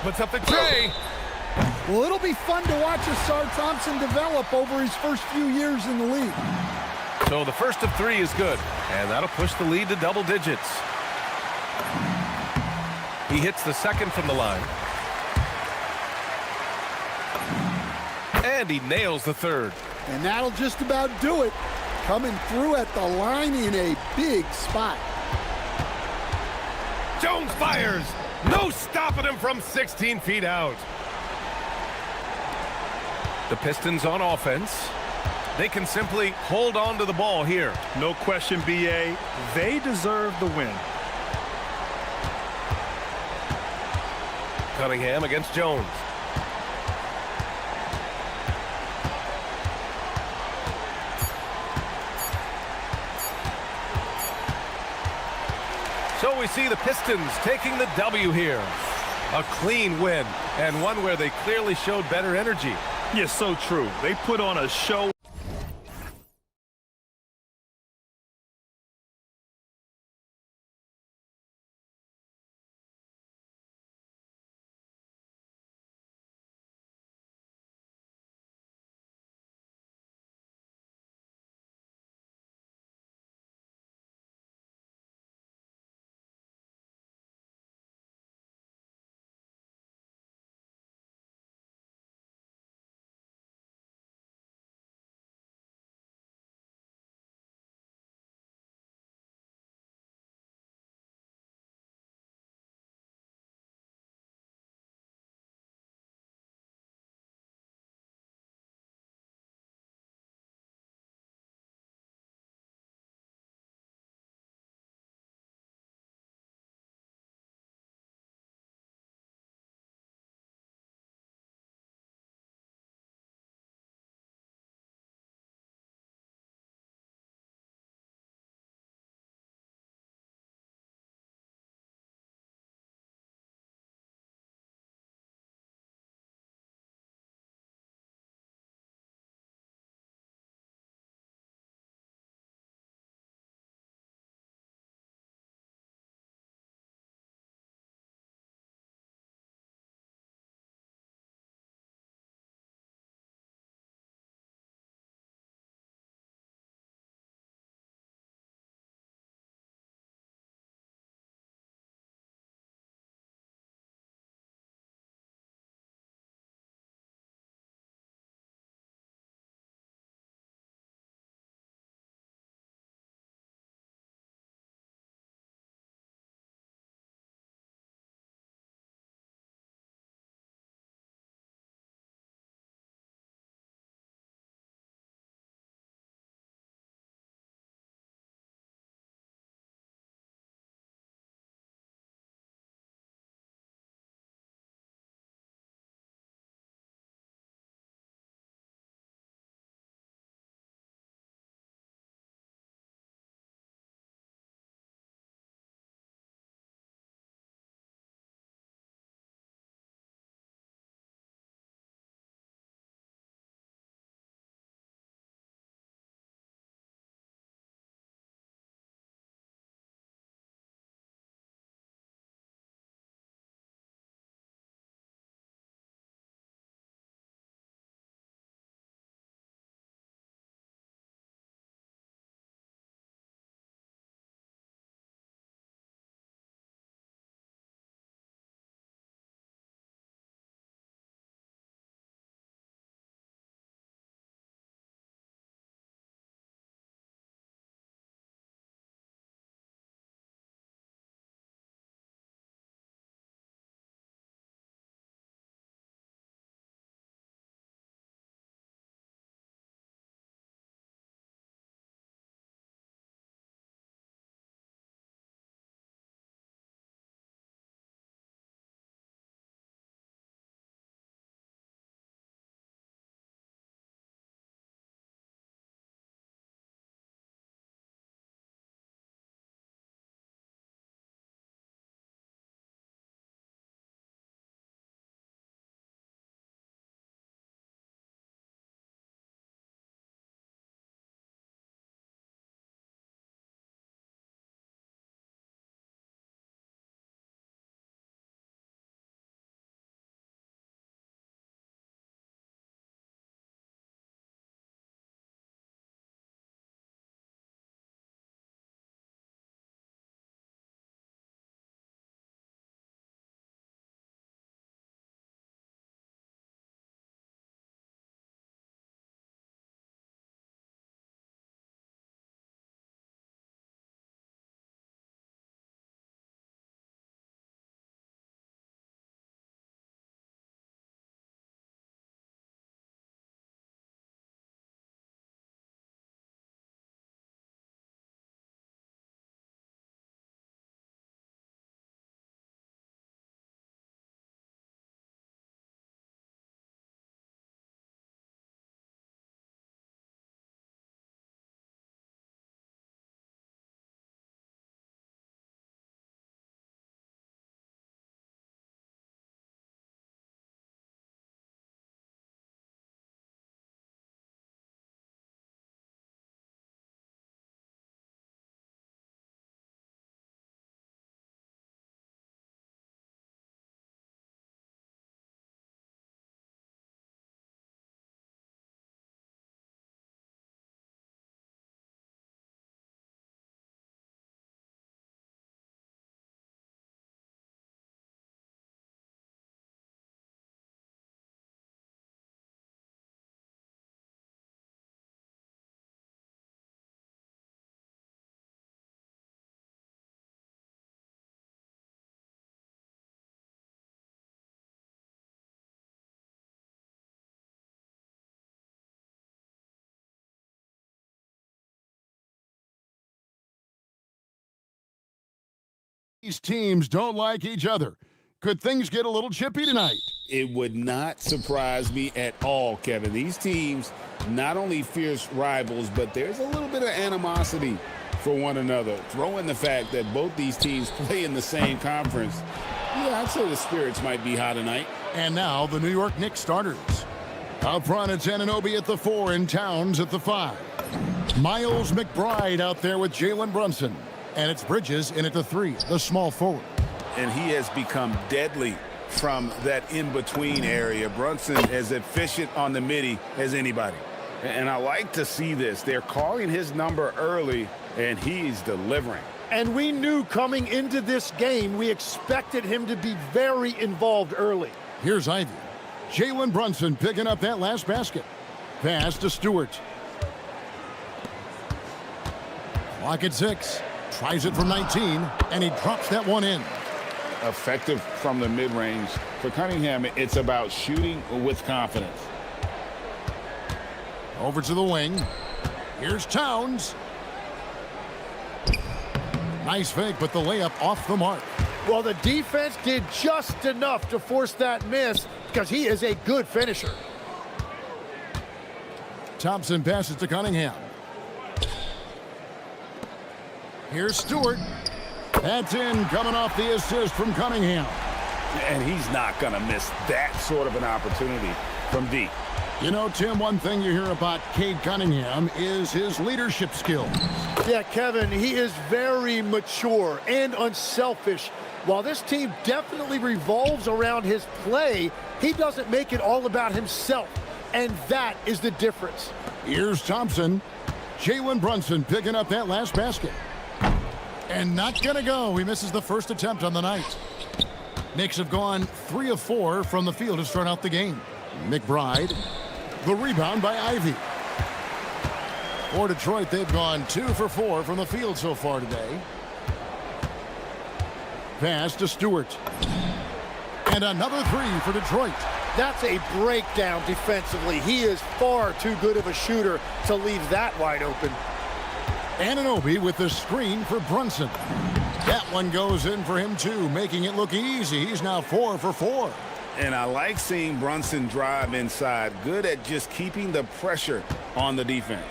Puts up the tray. Well, it'll be fun to watch Asar Thompson develop over his first few years in the league. So the first of 3 is good, and that'll push the lead to double digits. He hits the second from the line. And he nails the third. And that'll just about do it. Coming through at the line in a big spot. Jones fires. No stopping him from 16 feet out. The Pistons on offense. They can simply hold on to the ball here. No question, B.A. They deserve the win. Cunningham against Jones. So we see the Pistons taking the W here. A clean win, and one where they clearly showed better energy. Yes, so true. They put on a show. These teams don't like each other. Could things get a little chippy tonight? It would not surprise me at all, Kevin. These teams, not only fierce rivals, but there's a little bit of animosity for one another. Throw in the fact that both these teams play in the same conference. Yeah, I'd say the spirits might be high tonight. And now the New York Knicks starters. Up front, it's Anunoby at the 4 and Towns at the 5. Miles McBride out there with Jalen Brunson. And it's Bridges in at the 3, the small forward. And he has become deadly from that in-between area. Brunson as efficient on the midi as anybody. And I like to see this. They're calling his number early, and he's delivering. And we knew coming into this game, we expected him to be very involved early. Here's Ivy. Jalen Brunson picking up that last basket. Pass to Stewart. Clock at 6. Tries it from 19, and he drops that one in. Effective from the mid-range. For Cunningham, it's about shooting with confidence. Over to the wing. Here's Towns. Nice fake, but the layup off the mark. Well, the defense did just enough to force that miss because he is a good finisher. Thompson passes to Cunningham. Here's Stewart. That's in, coming off the assist from Cunningham. And he's not going to miss that sort of an opportunity from deep. You know, Tim, one thing you hear about Cade Cunningham is his leadership skills. Yeah, Kevin, he is very mature and unselfish. While this team definitely revolves around his play, he doesn't make it all about himself. And that is the difference. Here's Thompson. Jalen Brunson picking up that last basket. And not gonna go. He misses the first attempt on the night. Knicks have gone 3 of 4 from the field to start out the game. McBride, the rebound by Ivy. For Detroit, they've gone 2 for 4 from the field so far today. Pass to Stewart. And another 3 for Detroit. That's a breakdown defensively. He is far too good of a shooter to leave that wide open. Anunoby with the screen for Brunson. That one goes in for him too, making it look easy. He's now 4 for 4. And I like seeing Brunson drive inside. Good at just keeping the pressure on the defense.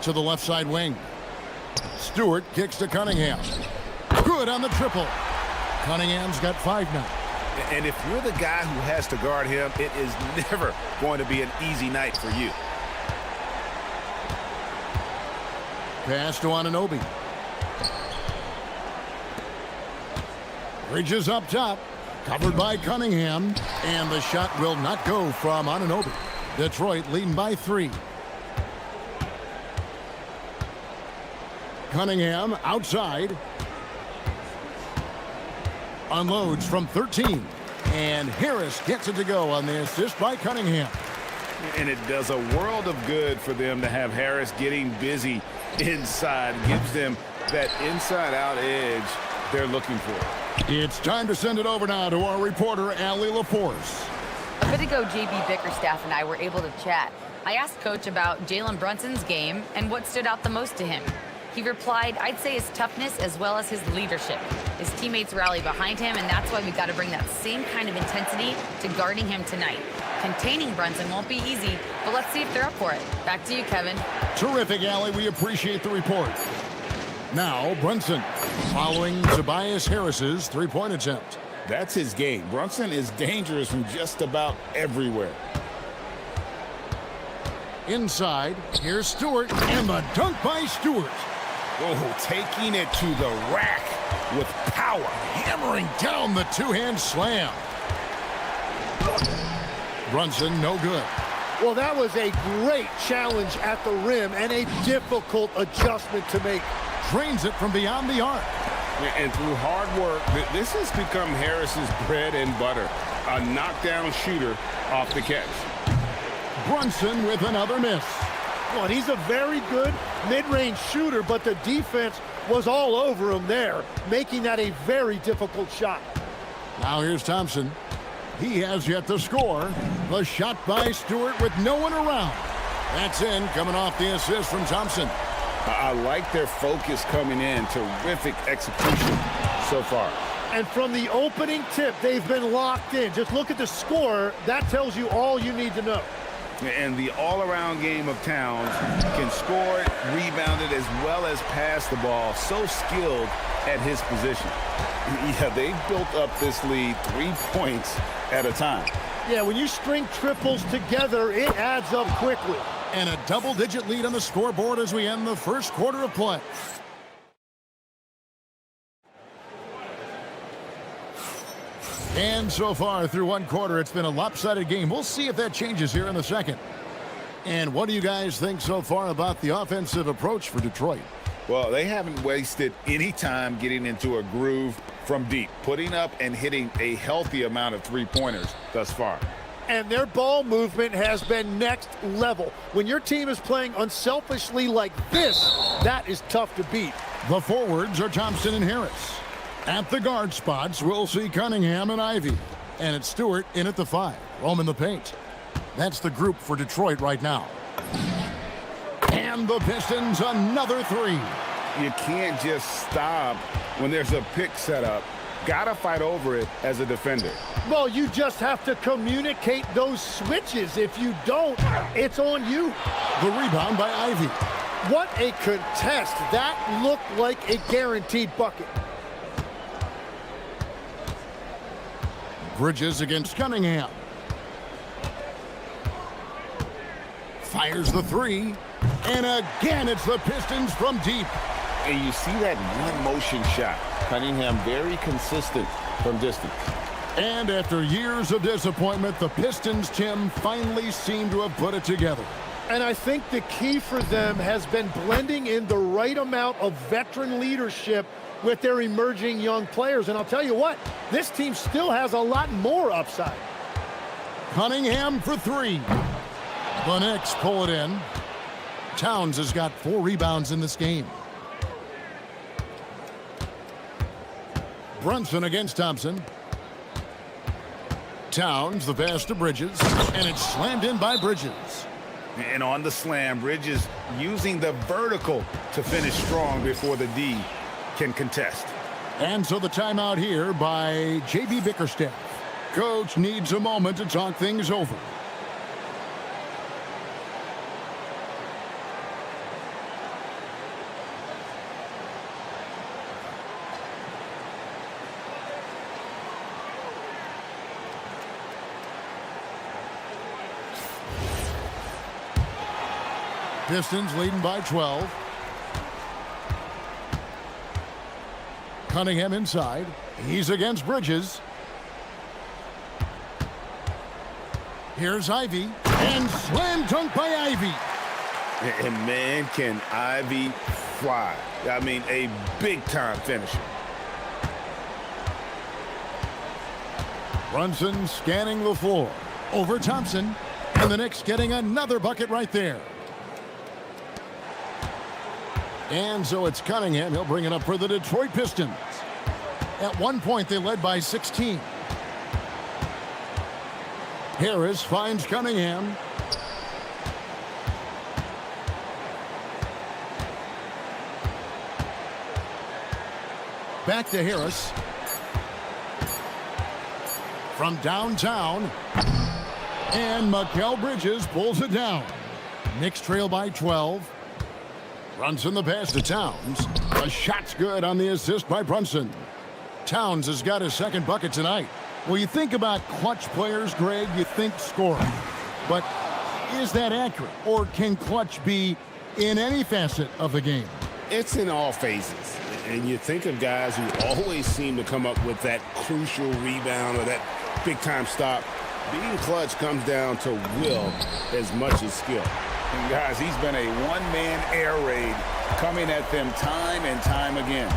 To the left side wing. Stewart kicks to Cunningham. Good on the triple. Cunningham's got 5 now. And if you're the guy who has to guard him, it is never going to be an easy night for you. Pass to Anunoby. Bridges up top. Covered by Cunningham. And the shot will not go from Anunoby. Detroit leading by 3. Cunningham outside. Unloads from 13. And Harris gets it to go on the assist by Cunningham. And it does a world of good for them to have Harris getting busy inside. Gives them that inside-out edge they're looking for. It's time to send it over now to our reporter, Allie LaForce. A bit ago, JB Bickerstaff and I were able to chat. I asked Coach about Jalen Brunson's game and what stood out the most to him. He replied, I'd say his toughness as well as his leadership. His teammates rally behind him, and that's why we've got to bring that same kind of intensity to guarding him tonight. Containing Brunson won't be easy, but let's see if they're up for it. Back to you, Kevin. Terrific, Allie. We appreciate the report. Now, Brunson, following Tobias Harris's three-point attempt. That's his game. Brunson is dangerous from just about everywhere. Inside, here's Stewart, and the dunk by Stewart. Oh, taking it to the rack with power. Hammering down the two-hand slam. Brunson, no good. Well, that was a great challenge at the rim and a difficult adjustment to make. Drains it from beyond the arc. And through hard work, this has become Harris's bread and butter. A knockdown shooter off the catch. Brunson with another miss. Well, he's a very good mid-range shooter, but the defense was all over him there, making that a very difficult shot. Now here's Thompson. He has yet to score. The shot by Stewart with no one around. That's in, coming off the assist from Thompson. I like their focus coming in. Terrific execution so far. And from the opening tip, they've been locked in. Just look at the score. That tells you all you need to know. And the all-around game of Towns can score it, rebound it, as well as pass the ball. So skilled at his position. Yeah, they've built up this lead 3 points at a time. Yeah, when you string triples together, it adds up quickly. And a double-digit lead on the scoreboard as we end the first quarter of play. And so far through one quarter, it's been a lopsided game. We'll see if that changes here in the second. And what do you guys think so far about the offensive approach for Detroit? Well, they haven't wasted any time getting into a groove from deep, putting up and hitting a healthy amount of three-pointers thus far. And their ball movement has been next level. When your team is playing unselfishly like this, that is tough to beat. The forwards are Thompson and Harris. At the guard spots, we'll see Cunningham and Ivy. And it's Stewart in at the 5. Roman the paint. That's the group for Detroit right now. And the Pistons, another 3. You can't just stop when there's a pick set up. Gotta fight over it as a defender. Well, you just have to communicate those switches. If you don't, it's on you. The rebound by Ivy. What a contest. That looked like a guaranteed bucket. Bridges against Cunningham. Fires the 3. And again, it's the Pistons from deep. And you see that one-motion shot. Cunningham very consistent from distance. And after years of disappointment, the Pistons, Tim, finally seem to have put it together. And I think the key for them has been blending in the right amount of veteran leadership with their emerging young players. And I'll tell you what, this team still has a lot more upside. Cunningham for 3. The Knicks pull it in. Towns has got 4 rebounds in this game. Brunson against Thompson. Towns, the pass to Bridges, and it's slammed in by Bridges. And on the slam, Bridges using the vertical to finish strong before the D can contest. And so the timeout here by J.B. Bickerstaff. Coach needs a moment to talk things over. Pistons leading by 12. Cunningham inside. He's against Bridges. Here's Ivy. And slam dunk by Ivy. And man, can Ivy fly. I mean, a big-time finisher. Brunson scanning the floor. Over Thompson. And the Knicks getting another bucket right there. And so it's Cunningham. He'll bring it up for the Detroit Pistons. At one point, they led by 16. Harris finds Cunningham. Back to Harris. From downtown. And Mikal Bridges pulls it down. Knicks trail by 12. Brunson the pass to Towns. The shot's good on the assist by Brunson. Towns has got his second bucket tonight. Well, you think about clutch players, Greg, you think scoring. But is that accurate? Or can clutch be in any facet of the game? It's in all phases. And you think of guys who always seem to come up with that crucial rebound or that big-time stop. Being clutch comes down to will as much as skill. And guys, he's been a one-man air raid coming at them time and time again.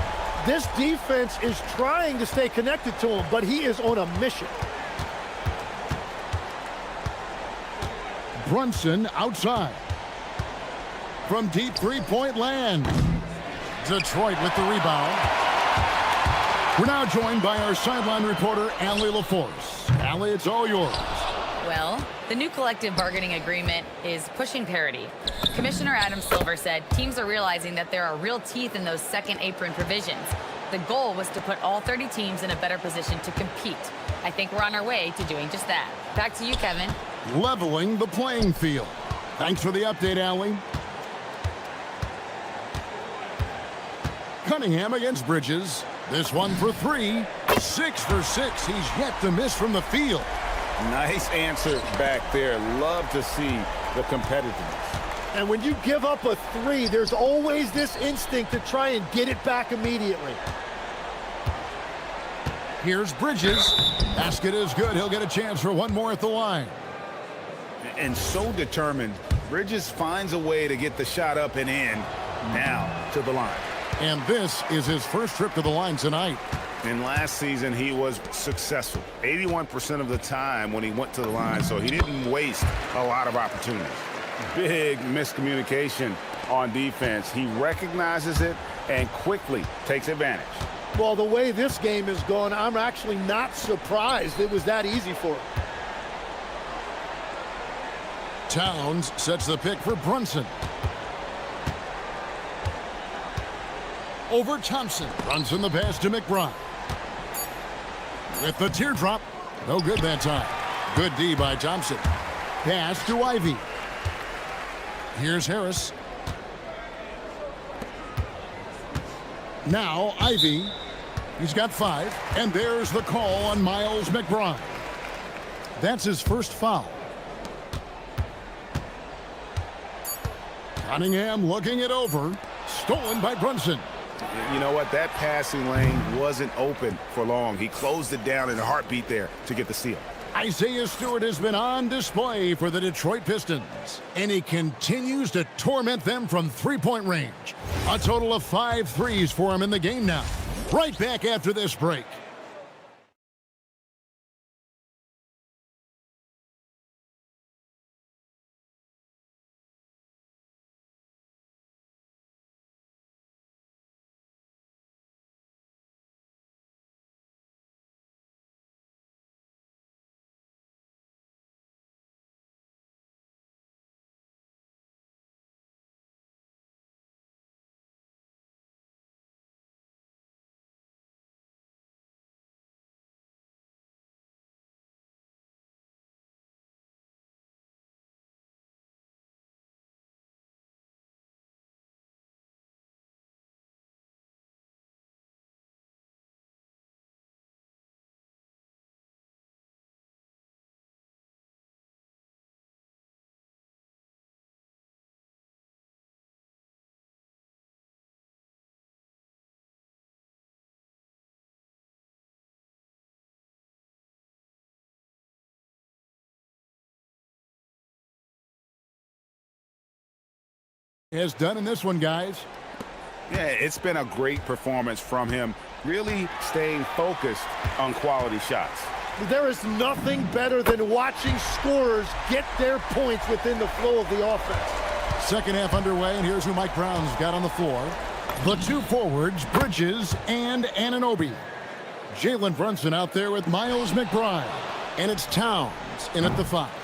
This defense is trying to stay connected to him, but he is on a mission. Brunson outside. From deep three-point land. Detroit with the rebound. We're now joined by our sideline reporter, Allie LaForce. Allie, it's all yours. Well, the new collective bargaining agreement is pushing parity. Commissioner Adam Silver said teams are realizing that there are real teeth in those second apron provisions. The goal was to put all 30 teams in a better position to compete. I think we're on our way to doing just that. Back to you, Kevin. Leveling the playing field. Thanks for the update, Allie. Cunningham against Bridges. This one for 3. 6 for 6. He's yet to miss from the field. Nice answer back there. Love to see the competitiveness. And when you give up a 3, there's always this instinct to try and get it back immediately. Here's Bridges. Basket is good. He'll get a chance for one more at the line. And so determined, Bridges finds a way to get the shot up and in. Now to the line. And this is his first trip to the line tonight. And last season, he was successful 81% of the time when he went to the line, so he didn't waste a lot of opportunities. Big miscommunication on defense. He recognizes it and quickly takes advantage. Well, the way this game is going, I'm actually not surprised it was that easy for him. Towns sets the pick for Brunson. Over Thompson. Brunson the pass to McBride. With the teardrop. No good that time. Good D by Thompson. Pass to Ivy. Here's Harris. Now Ivy. He's got 5. And there's the call on Miles McBride. That's his first foul. Cunningham looking it over. Stolen by Brunson. You know what? That passing lane wasn't open for long. He closed it down in a heartbeat there to get the steal. Isaiah Stewart has been on display for the Detroit Pistons, and he continues to torment them from three-point range. A total of 5 threes for him in the game now. Right back after this break. Has done in this one, guys. Yeah, it's been a great performance from him, really staying focused on quality shots. There is nothing better than watching scorers get their points within the flow of the offense. Second half underway, and here's who Mike Brown's got on the floor. The 2 forwards, Bridges and Anunoby. Jalen Brunson out there with Miles McBride. And it's Towns in at the 5.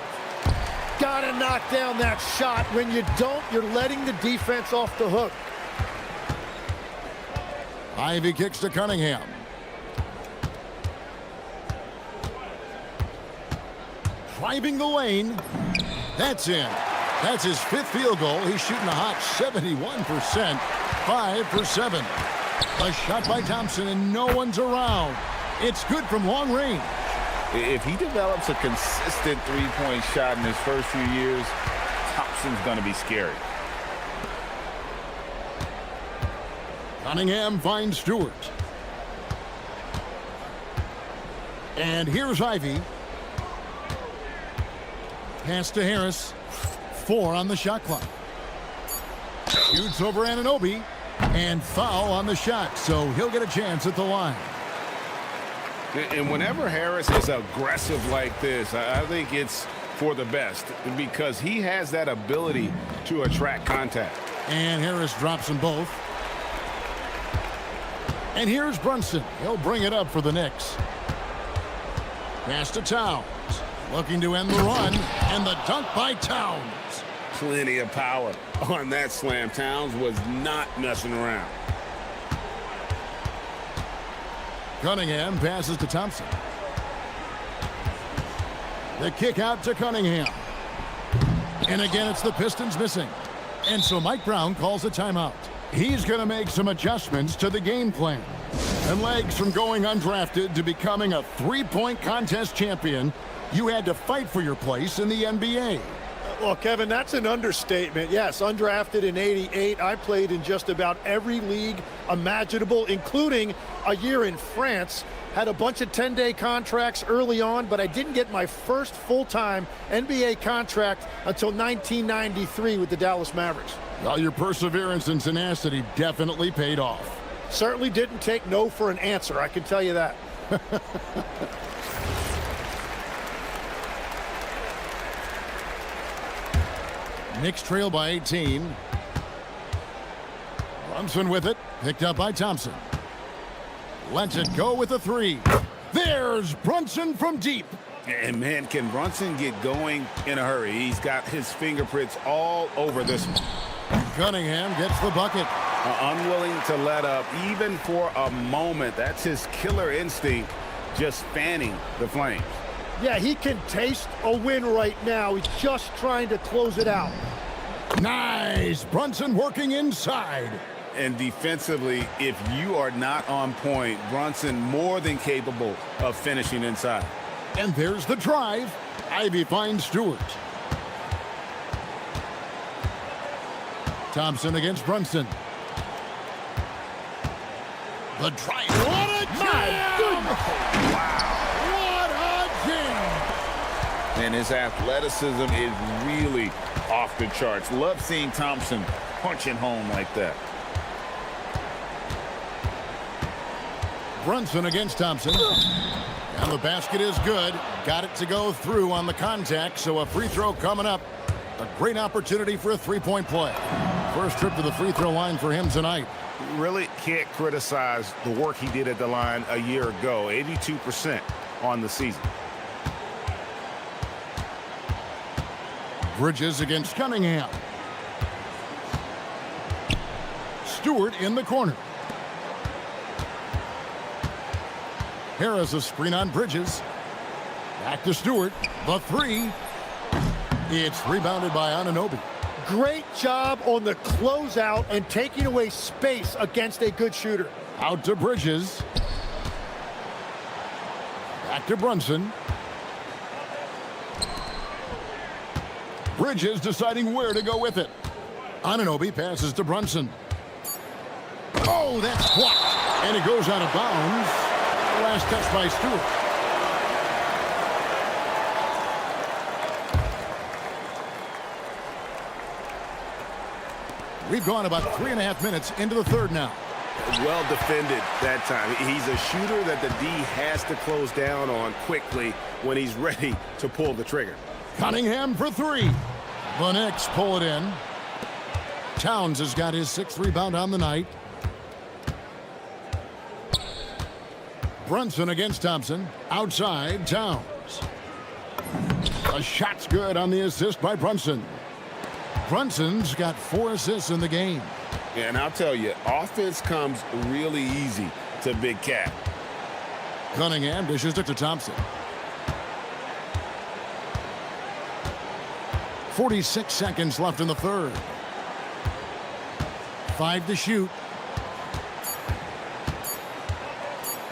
Gotta knock down that shot. When you don't, you're letting the defense off the hook. Ivy kicks to Cunningham. Driving the lane. That's in. That's his 5th field goal. He's shooting a hot 71%. 5 for 7. A shot by Thompson, and no one's around. It's good from long range. If he develops a consistent three-point shot in his first few years, Thompson's going to be scary. Cunningham finds Stewart. And here's Ivy. Pass to Harris. 4 on the shot clock. Shoots over Anunoby. And foul on the shot, so he'll get a chance at the line. And whenever Harris is aggressive like this, I think it's for the best because he has that ability to attract contact. And Harris drops them both. And here's Brunson. He'll bring it up for the Knicks. Pass to Towns. Looking to end the run, and the dunk by Towns. Plenty of power on that slam. Towns was not messing around. Cunningham passes to Thompson. The kick out to Cunningham. And again, it's the Pistons missing. And so Mike Brown calls a timeout. He's going to make some adjustments to the game plan. And legs from going undrafted to becoming a three-point contest champion, you had to fight for your place in the NBA. Well, Kevin, that's an understatement. Yes, undrafted in '88. I played in just about every league imaginable, including a year in France. Had a bunch of 10-day contracts early on, but I didn't get my first full-time NBA contract until 1993 with the Dallas Mavericks. Well, your perseverance and tenacity definitely paid off. Certainly didn't take no for an answer, I can tell you that. Knicks trail by 18. Brunson with it, picked up by Thompson. Lets it go with a three. There's Brunson from deep. And man, can Brunson get going in a hurry? He's got his fingerprints all over this one. Cunningham gets the bucket. Unwilling to let up even for a moment. That's his killer instinct, just fanning the flames. Yeah, he can taste a win right now. He's just trying to close it out. Nice. Brunson working inside. And defensively, if you are not on point, Brunson more than capable of finishing inside. And there's the drive. Ivy finds Stewart. Thompson against Brunson. The drive. What a jam! What a jam! And his athleticism is really off the charts. Love seeing Thompson punching home like that. Brunson against Thompson. And the basket is good. Got it to go through on the contact, so a free throw coming up. A great opportunity for a three-point play. First trip to the free throw line for him tonight. Really can't criticize the work he did at the line a year ago. 82% on the season. Bridges against Cunningham. Stewart in the corner. Harris a screen on Bridges. Back to Stewart. The three. It's rebounded by Anunoby. Great job on the closeout and taking away space against a good shooter. Out to Bridges. Back to Brunson. Bridges deciding where to go with it. Anunoby passes to Brunson. Oh, that's blocked. And it goes out of bounds. Last touch by Stewart. We've gone about 3.5 minutes into the third now. Well defended that time. He's a shooter that the D has to close down on quickly when he's ready to pull the trigger. Cunningham for three. The Knicks pull it in. Towns has got his 6th rebound on the night. Brunson against Thompson. Outside, Towns. A shot's good on the assist by Brunson. Brunson's got 4 assists in the game. And I'll tell you, offense comes really easy to Big Cat. Cunningham dishes it to Thompson. 46 seconds left in the third. 5 to shoot.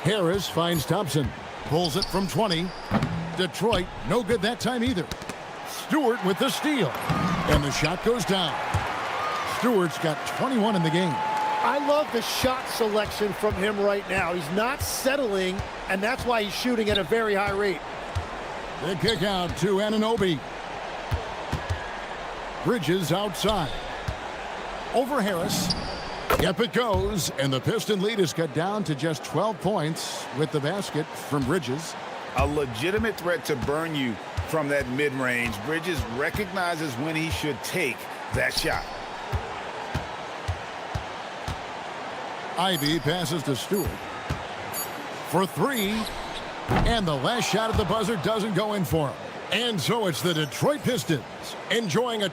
Harris finds Thompson. Pulls it from 20. Detroit, no good that time either. Stewart with the steal. And the shot goes down. Stewart's got 21 in the game. I love the shot selection from him right now. He's not settling, and that's why he's shooting at a very high rate. The kick out to Anunoby. Bridges outside. Over Harris. Yep, it goes, and the Piston lead is cut down to just 12 points with the basket from Bridges. A legitimate threat to burn you from that mid-range. Bridges recognizes when he should take that shot. Ivy passes to Stewart for three, and the last shot at the buzzer doesn't go in for him. And so it's the Detroit Pistons enjoying a...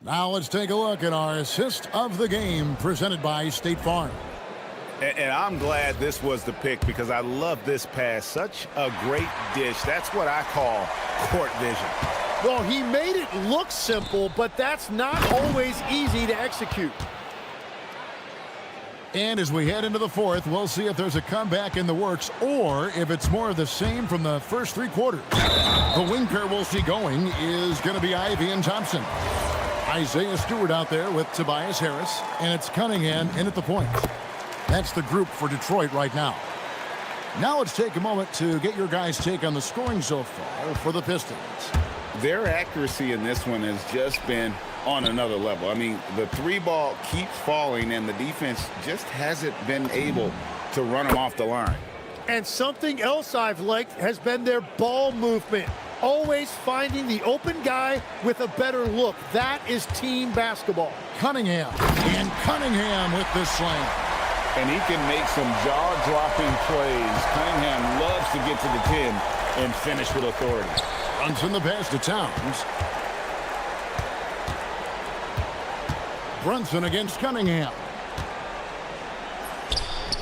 Now let's take a look at our assist of the game presented by State Farm. And I'm glad this was the pick because I love this pass. Such a great dish. That's what I call court vision. Well, he made it look simple, but that's not always easy to execute. And as we head into the fourth, we'll see if there's a comeback in the works or if it's more of the same from the first three quarters. The wing pair we'll see going is going to be Ivy and Thompson. Isaiah Stewart out there with Tobias Harris, and it's Cunningham in at the point. That's the group for Detroit right now. Now let's take a moment to get your guys' take on the scoring so far for the Pistons. Their accuracy in this one has just been on another level. I mean, the three ball keeps falling, and the defense just hasn't been able to run them off the line. And something else I've liked has been their ball movement. Always finding the open guy with a better look. That is team basketball. Cunningham, and Cunningham with the slam. And he can make some jaw-dropping plays. Cunningham loves to get to the 10 and finish with authority. Runs in the pass to Towns. Brunson against Cunningham.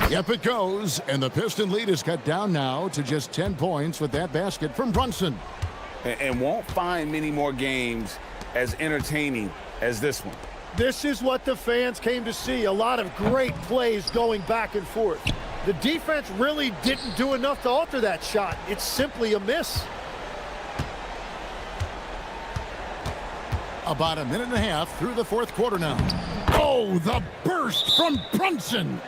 Yep, it goes, and the Piston lead is cut down now to just 10 points with that basket from Brunson. And won't find many more games as entertaining as this one. This is what the fans came to see. A lot of great plays going back and forth. The defense really didn't do enough to alter that shot. It's simply a miss. About a minute and a half through the fourth quarter now. Oh, the burst from Brunson.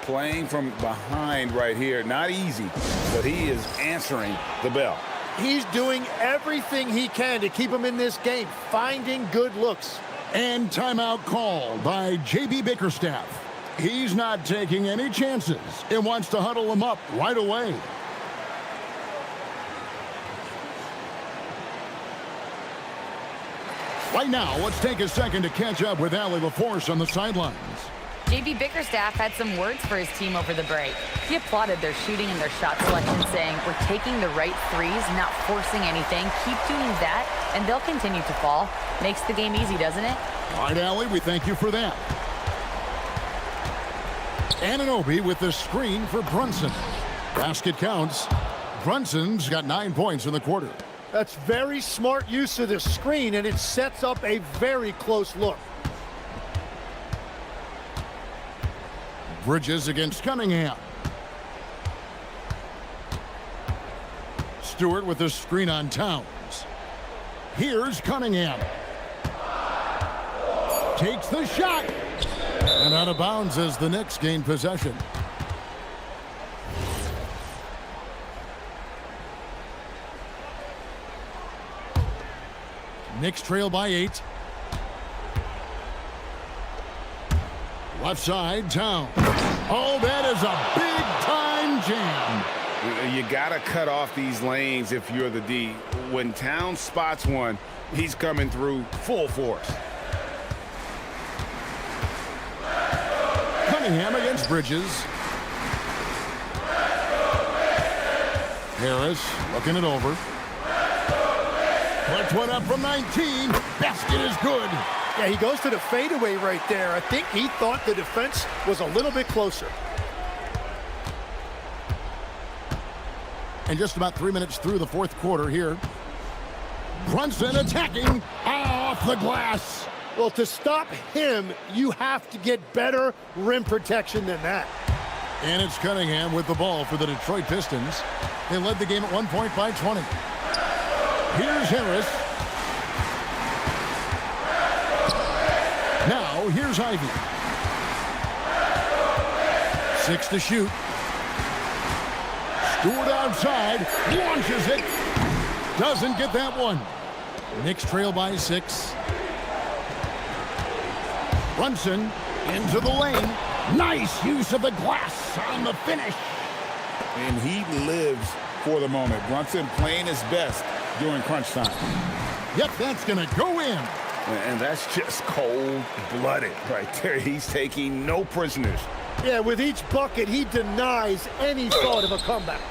Playing from behind right here. Not easy, but he is answering the bell. He's doing everything he can to keep him in this game, finding good looks. And timeout called by J.B. Bickerstaff. He's not taking any chances and wants to huddle him up right away. Right now, let's take a second to catch up with Allie LaForce on the sidelines. J.B. Bickerstaff had some words for his team over the break. He applauded their shooting and their shot selection, saying, "We're taking the right threes, not forcing anything. Keep doing that, and they'll continue to fall." Makes the game easy, doesn't it? All right, Allie, we thank you for that. Anunoby with the screen for Brunson. Basket counts. Brunson's got 9 points in the quarter. That's very smart use of the screen, and it sets up a very close look. Bridges against Cunningham. Stewart with the screen on Towns. Here's Cunningham. Takes the shot. And out of bounds as the Knicks gain possession. Knicks trail by 8. Left side, Towns. Oh, that is a big-time jam. You got to cut off these lanes if you're the D. When Towns spots one, he's coming through full force. Cunningham against Bridges. Harris looking it over. Puts one up from 19. Basket is good. Yeah, he goes to the fadeaway right there. I think he thought the defense was a little bit closer. And just about 3 minutes through the fourth quarter here. Brunson attacking off the glass. Well, to stop him, you have to get better rim protection than that. And it's Cunningham with the ball for the Detroit Pistons. They led the game at 1 point by 20. Here's Harris. Now, here's Ivy. 6 to shoot. Stewart outside. Launches it. Doesn't get that one. Knicks trail by 6. Brunson into the lane. Nice use of the glass on the finish. And he lives for the moment. Brunson playing his best during crunch time. Yep, that's going to go in. And that's just cold-blooded right there. He's taking no prisoners. Yeah, with each bucket, he denies any thought of a comeback.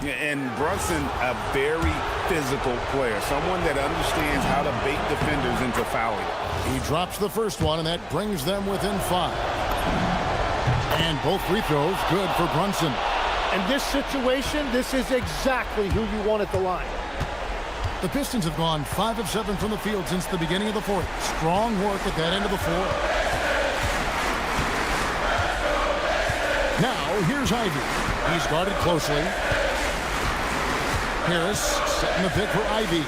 Yeah, and Brunson, a very physical player, someone that understands how to bait defenders into fouling. He drops the first one, and that brings them within 5. And both free throws good for Brunson. In this situation, this is exactly who you want at the line. The Pistons have gone 5 of 7 from the field since the beginning of the fourth. Strong work at that end of the floor. Now, here's Ivy. He's guarded closely. Harris setting the pick for Ivy.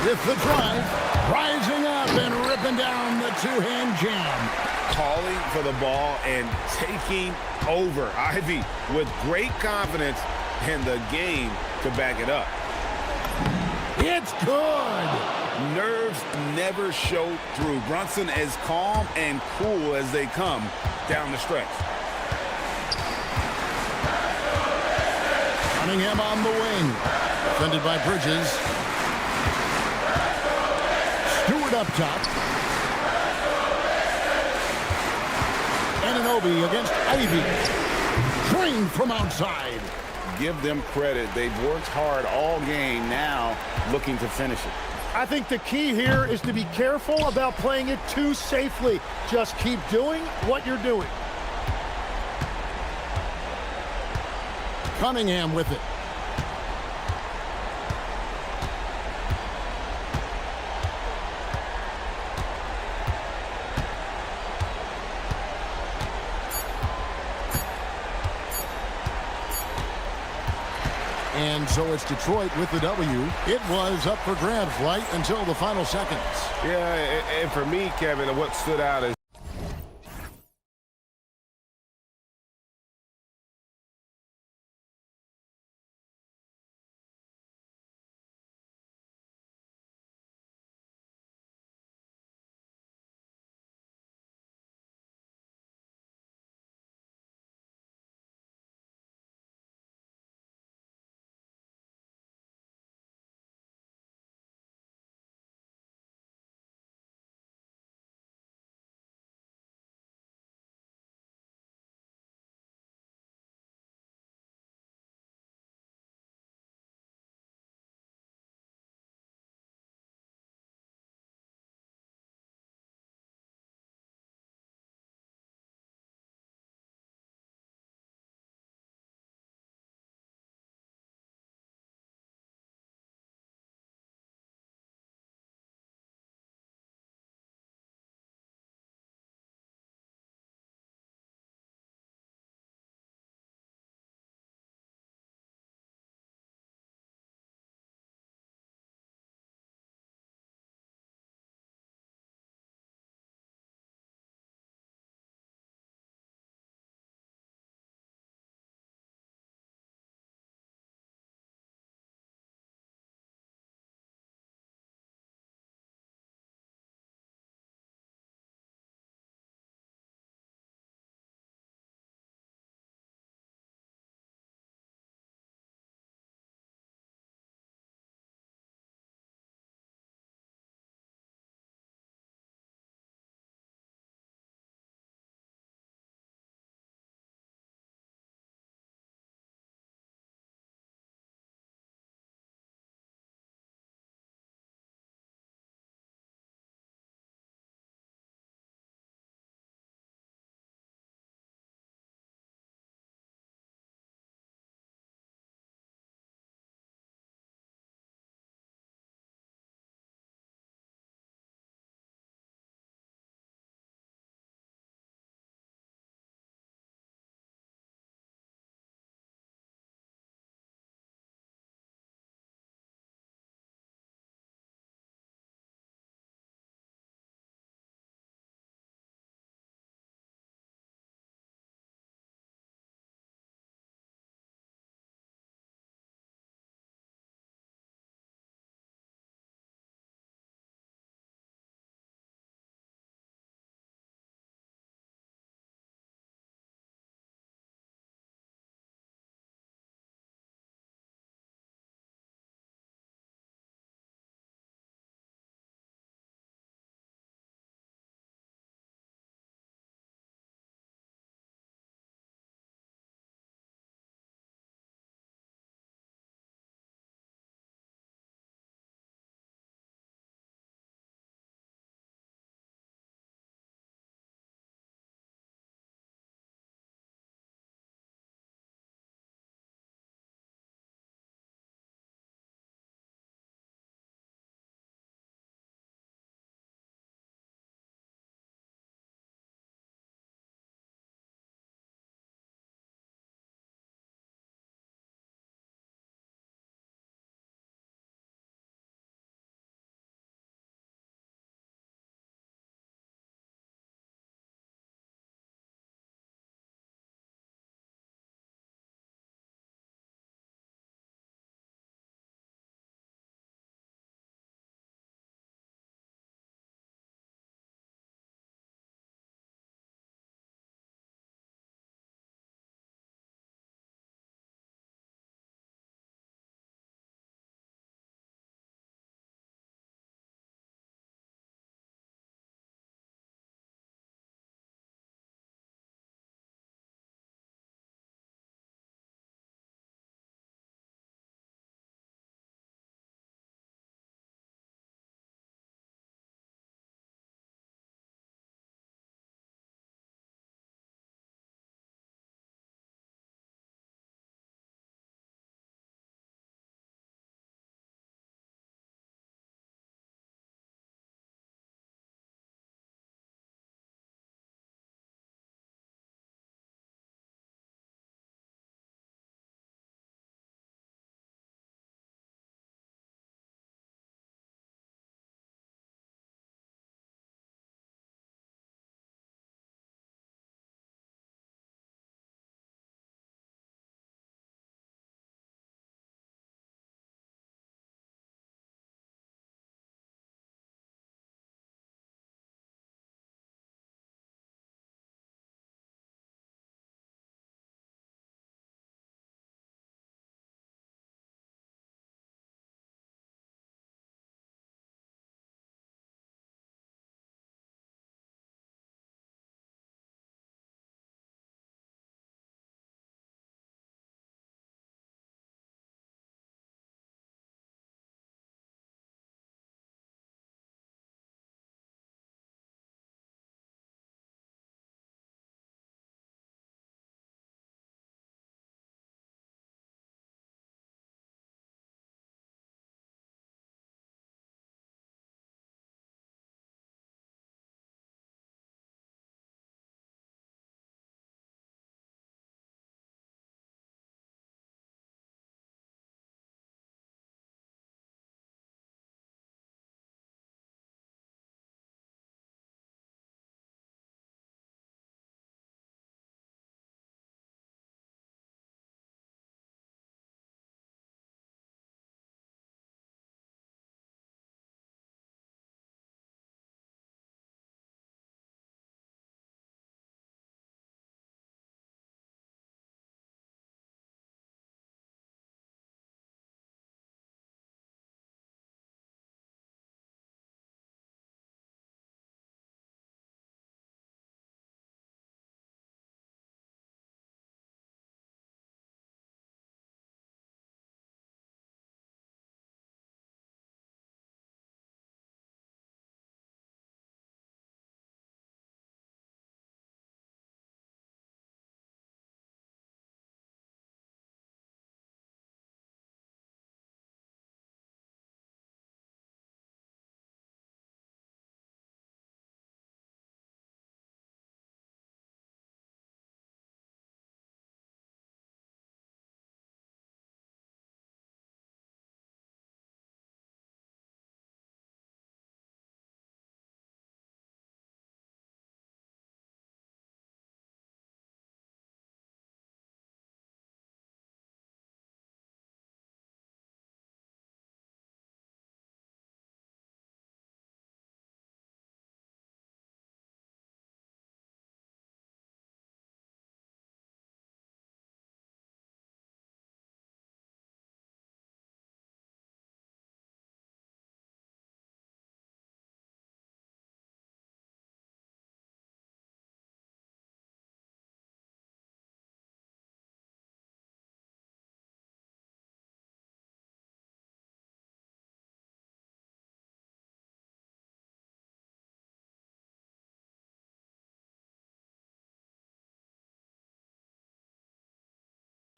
With the drive, rising up and ripping down the two-hand jam. Calling for the ball and taking over. Ivy with great confidence in the game to back it up. It's good. Nerves never show through. Brunson as calm and cool as they come down the stretch. Cunningham on the wing. Defended by Bridges. Stewart up top. Anunoby against Ivy. Drained from outside. Give them credit. They've worked hard all game, now looking to finish it. I think the key here is to be careful about playing it too safely. Just keep doing what you're doing. Cunningham with it. And so it's Detroit with the W. It was up for grabs right until the final seconds. Yeah, and for me, Kevin, what stood out is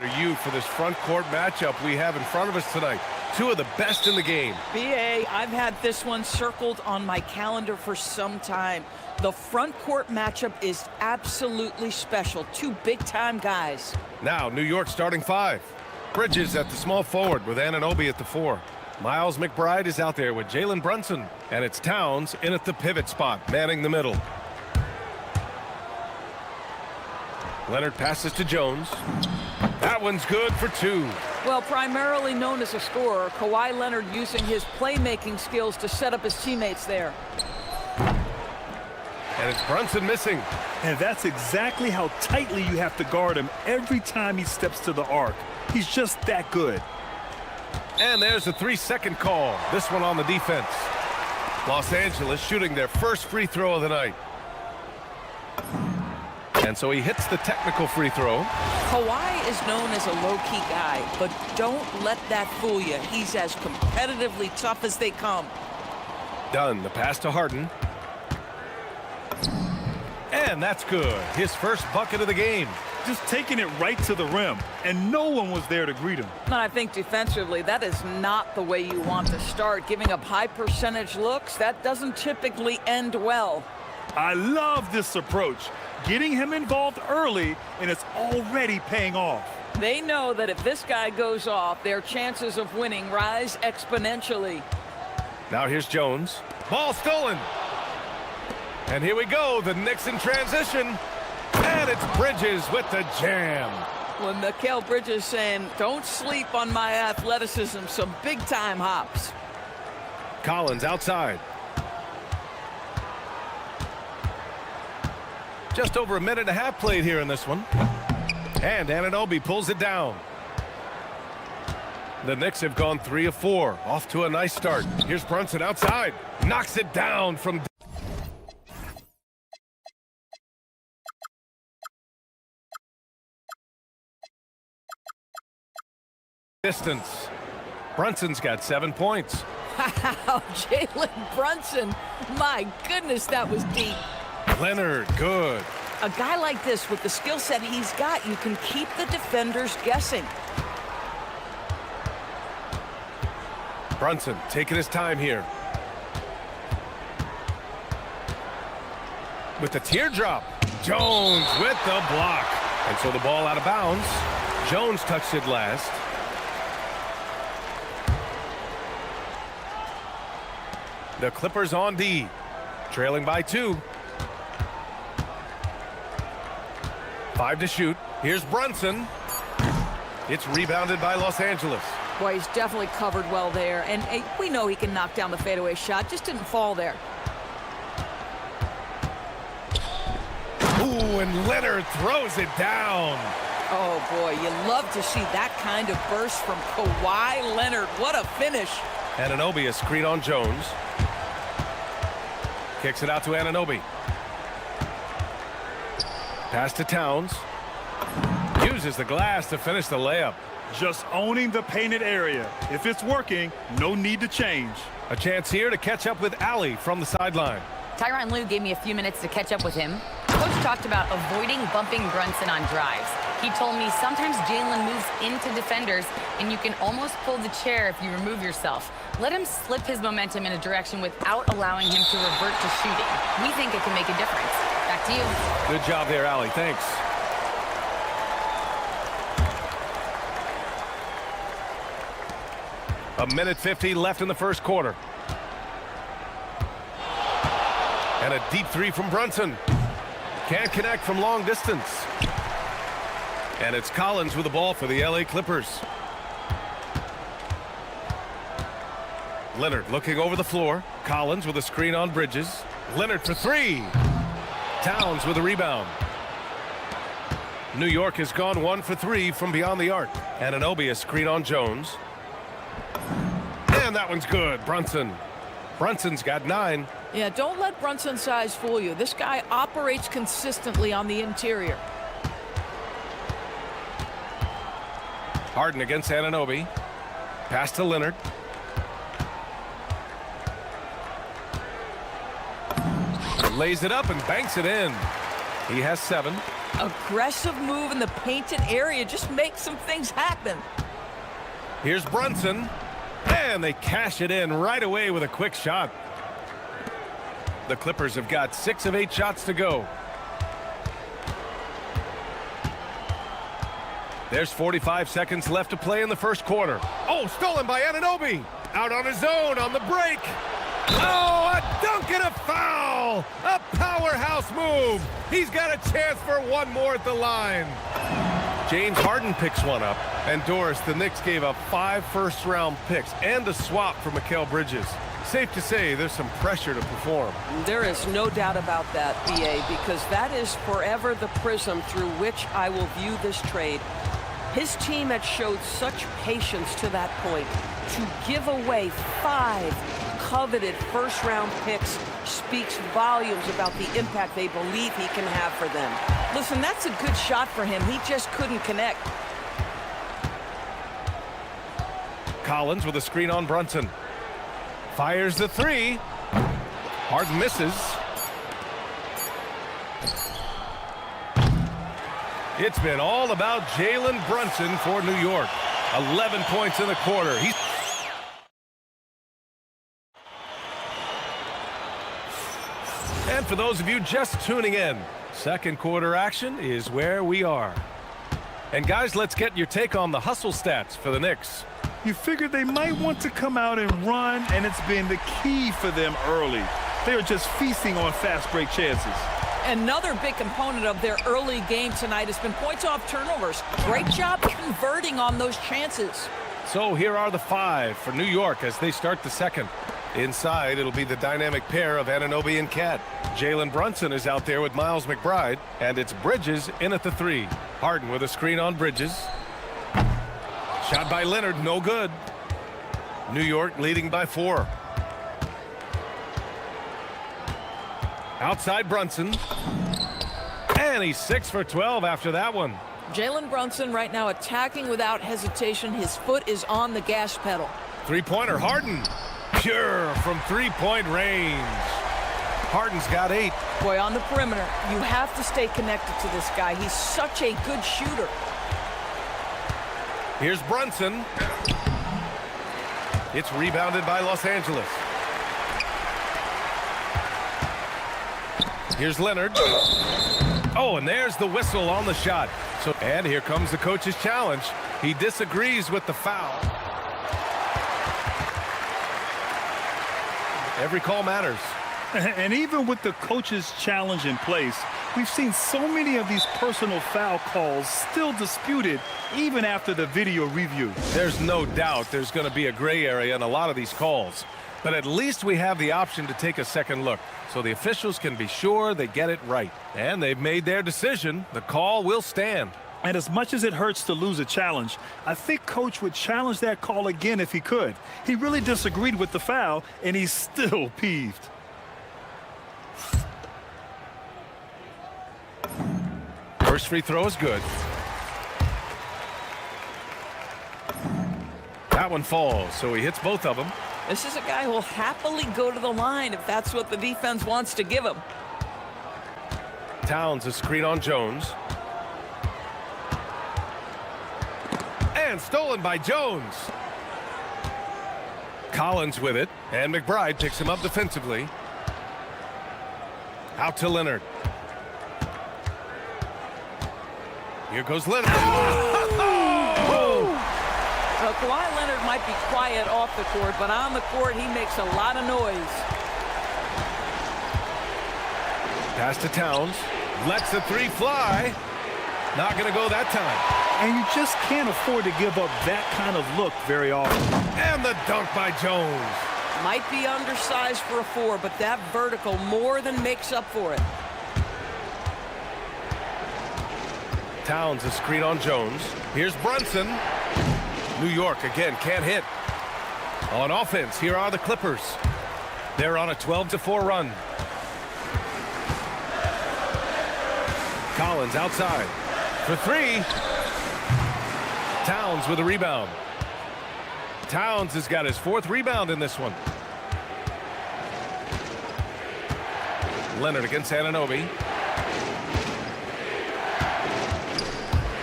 You for this front court matchup we have in front of us tonight. Two of the best in the game. BA, I've had this one circled on my calendar for some time. The front court matchup is absolutely special. Two big-time guys. Now, New York starting five. Bridges at the small forward with Anunoby at the 4. Miles McBride is out there with Jalen Brunson. And it's Towns in at the pivot spot, manning the middle. Leonard passes to Jones. That one's good for 2. Well, primarily known as a scorer, Kawhi Leonard using his playmaking skills to set up his teammates there. And it's Brunson missing. And that's exactly how tightly you have to guard him every time he steps to the arc. He's just that good. And there's a 3-second call. This one on the defense. Los Angeles shooting their first free throw of the night. And so he hits the technical free throw. Kawhi is known as a low-key guy, but don't let that fool you. He's as competitively tough as they come. Done. The pass to Harden. And that's good. His first bucket of the game. Just taking it right to the rim, and no one was there to greet him. And I think defensively, that is not the way you want to start. Giving up high percentage looks, that doesn't typically end well. I love this approach. Getting him involved early, and it's already paying off. They know that if this guy goes off, their chances of winning rise exponentially. Now here's Jones. Ball stolen. And here we go, the Knicks in transition. And it's Bridges with the jam. When Mikal Bridges saying, don't sleep on my athleticism, some big-time hops. Collins outside. Just over a minute and a half played here in this one. And Anunoby pulls it down. The Knicks have gone 3 of 4. Off to a nice start. Here's Brunson outside. Knocks it down from distance. Brunson's got 7 points. Wow, Jalen Brunson. My goodness, that was deep. Leonard, good. A guy like this, with the skill set he's got, you can keep the defenders guessing. Brunson taking his time here. With the teardrop. Jones with the block. And so the ball out of bounds. Jones touched it last. The Clippers on D. Trailing by 2. 5 to shoot. Here's Brunson. It's rebounded by Los Angeles. Boy, he's definitely covered well there. And we know he can knock down the fadeaway shot. Just didn't fall there. Ooh, and Leonard throws it down. Oh, boy, you love to see that kind of burst from Kawhi Leonard. What a finish. Anunoby, a screen on Jones. Kicks it out to Anunoby. Pass to Towns. Uses the glass to finish the layup. Just owning the painted area. If it's working, no need to change. A chance here to catch up with Allie from the sideline. Tyronn Lue gave me a few minutes to catch up with him. Coach talked about avoiding bumping Brunson on drives. He told me sometimes Jalen moves into defenders and you can almost pull the chair if you remove yourself. Let him slip his momentum in a direction without allowing him to revert to shooting. We think it can make a difference. Back to you. Good job there, Allie. Thanks. A minute 50 left in the first quarter. And a deep 3 from Brunson. Can't connect from long distance. And it's Collins with the ball for the LA Clippers. Leonard looking over the floor. Collins with a screen on Bridges. Leonard for 3. Towns with a rebound. New York has gone 1 for 3 from beyond the arc. Anunoby a screen on Jones. And that one's good. Brunson. Brunson's got 9. Yeah, don't let Brunson's size fool you. This guy operates consistently on the interior. Harden against Anunoby. Pass to Leonard. Lays it up and banks it in. He has 7. Aggressive move in the painted area just makes some things happen. Here's Brunson. And they cash it in right away with a quick shot. The Clippers have got 6 of 8 shots to go. There's 45 seconds left to play in the first quarter. Oh, stolen by Anunoby. Out on his own on the break. Oh, a dunk and a foul. A powerhouse move. He's got a chance for one more at the line. James Harden picks one up. And Doris, the Knicks gave up 5 first-round picks and a swap for Mikal Bridges. Safe to say there's some pressure to perform. There is no doubt about that, BA, because that is forever the prism through which I will view this trade. His team had showed such patience to that point. To give away 5 coveted first-round picks speaks volumes about the impact they believe he can have for them. Listen, that's a good shot for him. He just couldn't connect. Collins with a screen on Brunson. Fires the 3. Harden misses. It's been all about Jalen Brunson for New York. 11 points in the quarter. And for those of you just tuning in, second quarter action is where we are. And guys, let's get your take on the hustle stats for the Knicks. You figured they might want to come out and run, and it's been the key for them early. They are just feasting on fast break chances. Another big component of their early game tonight has been points off turnovers. Great job converting on those chances. So here are the 5 for New York as they start the second. Inside, it'll be the dynamic pair of Anunoby and Cat. Jalen Brunson is out there with Miles McBride, and it's Bridges in at the 3. Harden with a screen on Bridges. Shot by Leonard, no good. New York leading by 4. Outside Brunson. And he's 6 for 12 after that one. Jalen Brunson right now attacking without hesitation. His foot is on the gas pedal. Three-pointer, Harden. Pure from three-point range. Harden's got 8. Boy, on the perimeter, you have to stay connected to this guy. He's such a good shooter. Here's Brunson. It's rebounded by Los Angeles. Here's Leonard. Oh, and there's the whistle on the shot. And here comes the coach's challenge. He disagrees with the foul. Every call matters. And even with the coach's challenge in place, we've seen so many of these personal foul calls still disputed even after the video review. There's no doubt there's going to be a gray area in a lot of these calls. But at least we have the option to take a second look, so the officials can be sure they get it right. And they've made their decision. The call will stand. And as much as it hurts to lose a challenge, I think Coach would challenge that call again if he could. He really disagreed with the foul, and he's still peeved. First free throw is good. That one falls, so he hits both of them. This is a guy who will happily go to the line if that's what the defense wants to give him. Towns a screen on Jones. And stolen by Jones. Collins with it, and McBride picks him up defensively. Out to Leonard. Here goes Leonard. Well, Kawhi Leonard might be quiet off the court, but on the court, he makes a lot of noise. Pass to Towns. Lets the 3 fly. Not going to go that time. And you just can't afford to give up that kind of look very often. And the dunk by Jones. Might be undersized for a 4, but that vertical more than makes up for it. Towns a screen on Jones. Here's Brunson. New York again can't hit. On offense, here are the Clippers. They're on a 12-4 run. Collins outside for 3. Towns with a rebound. Towns has got his 4th rebound in this one. Leonard against Anunoby.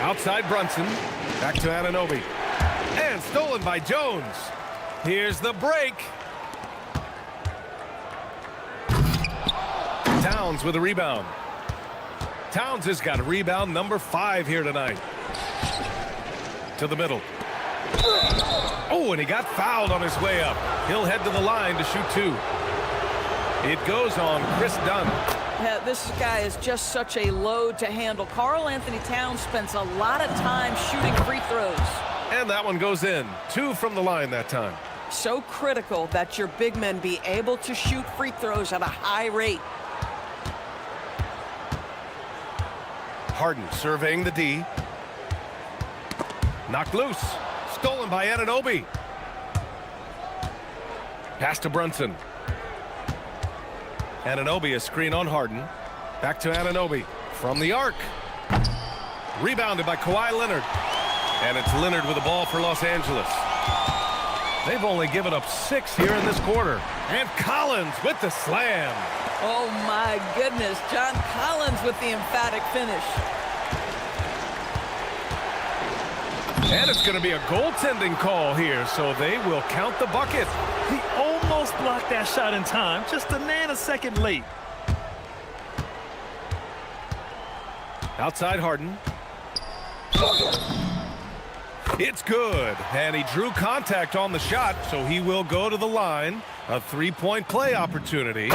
Outside Brunson. Back to Anunoby. And stolen by Jones. Here's the break. Towns with a rebound. Towns has got rebound number 5 here tonight. To the middle. Oh, and he got fouled on his way up. He'll head to the line to shoot 2. It goes on Chris Dunn. Yeah, this guy is just such a load to handle. Karl Anthony Towns spends a lot of time shooting free throws. And that one goes in. 2 from the line that time. So critical that your big men be able to shoot free throws at a high rate. Harden surveying the D. Knocked loose. Stolen by Anunoby. Pass to Brunson. Anunoby, a screen on Harden. Back to Anunoby. From the arc. Rebounded by Kawhi Leonard. And it's Leonard with the ball for Los Angeles. They've only given up 6 here in this quarter. And Collins with the slam. Oh, my goodness. John Collins with the emphatic finish. And it's going to be a goaltending call here, so they will count the bucket. He almost blocked that shot in time, just a nanosecond late. Outside Harden. It's good, and he drew contact on the shot, so he will go to the line. A 3-point play opportunity.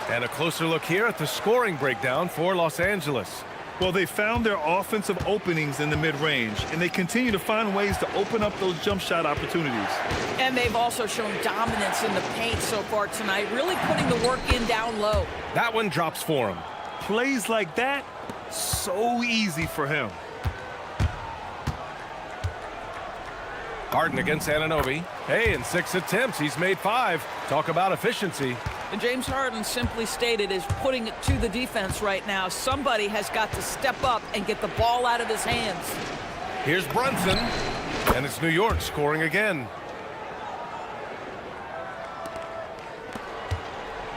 And a closer look here at the scoring breakdown for Los Angeles. Well, they found their offensive openings in the mid-range, and they continue to find ways to open up those jump shot opportunities. And they've also shown dominance in the paint so far tonight, really putting the work in down low. That one drops for him. Plays like that, so easy for him. Harden against Anunoby. Hey, in 6 attempts, he's made 5. Talk about efficiency. And James Harden, simply stated, is putting it to the defense right now. Somebody has got to step up and get the ball out of his hands. Here's Brunson, and it's New York scoring again.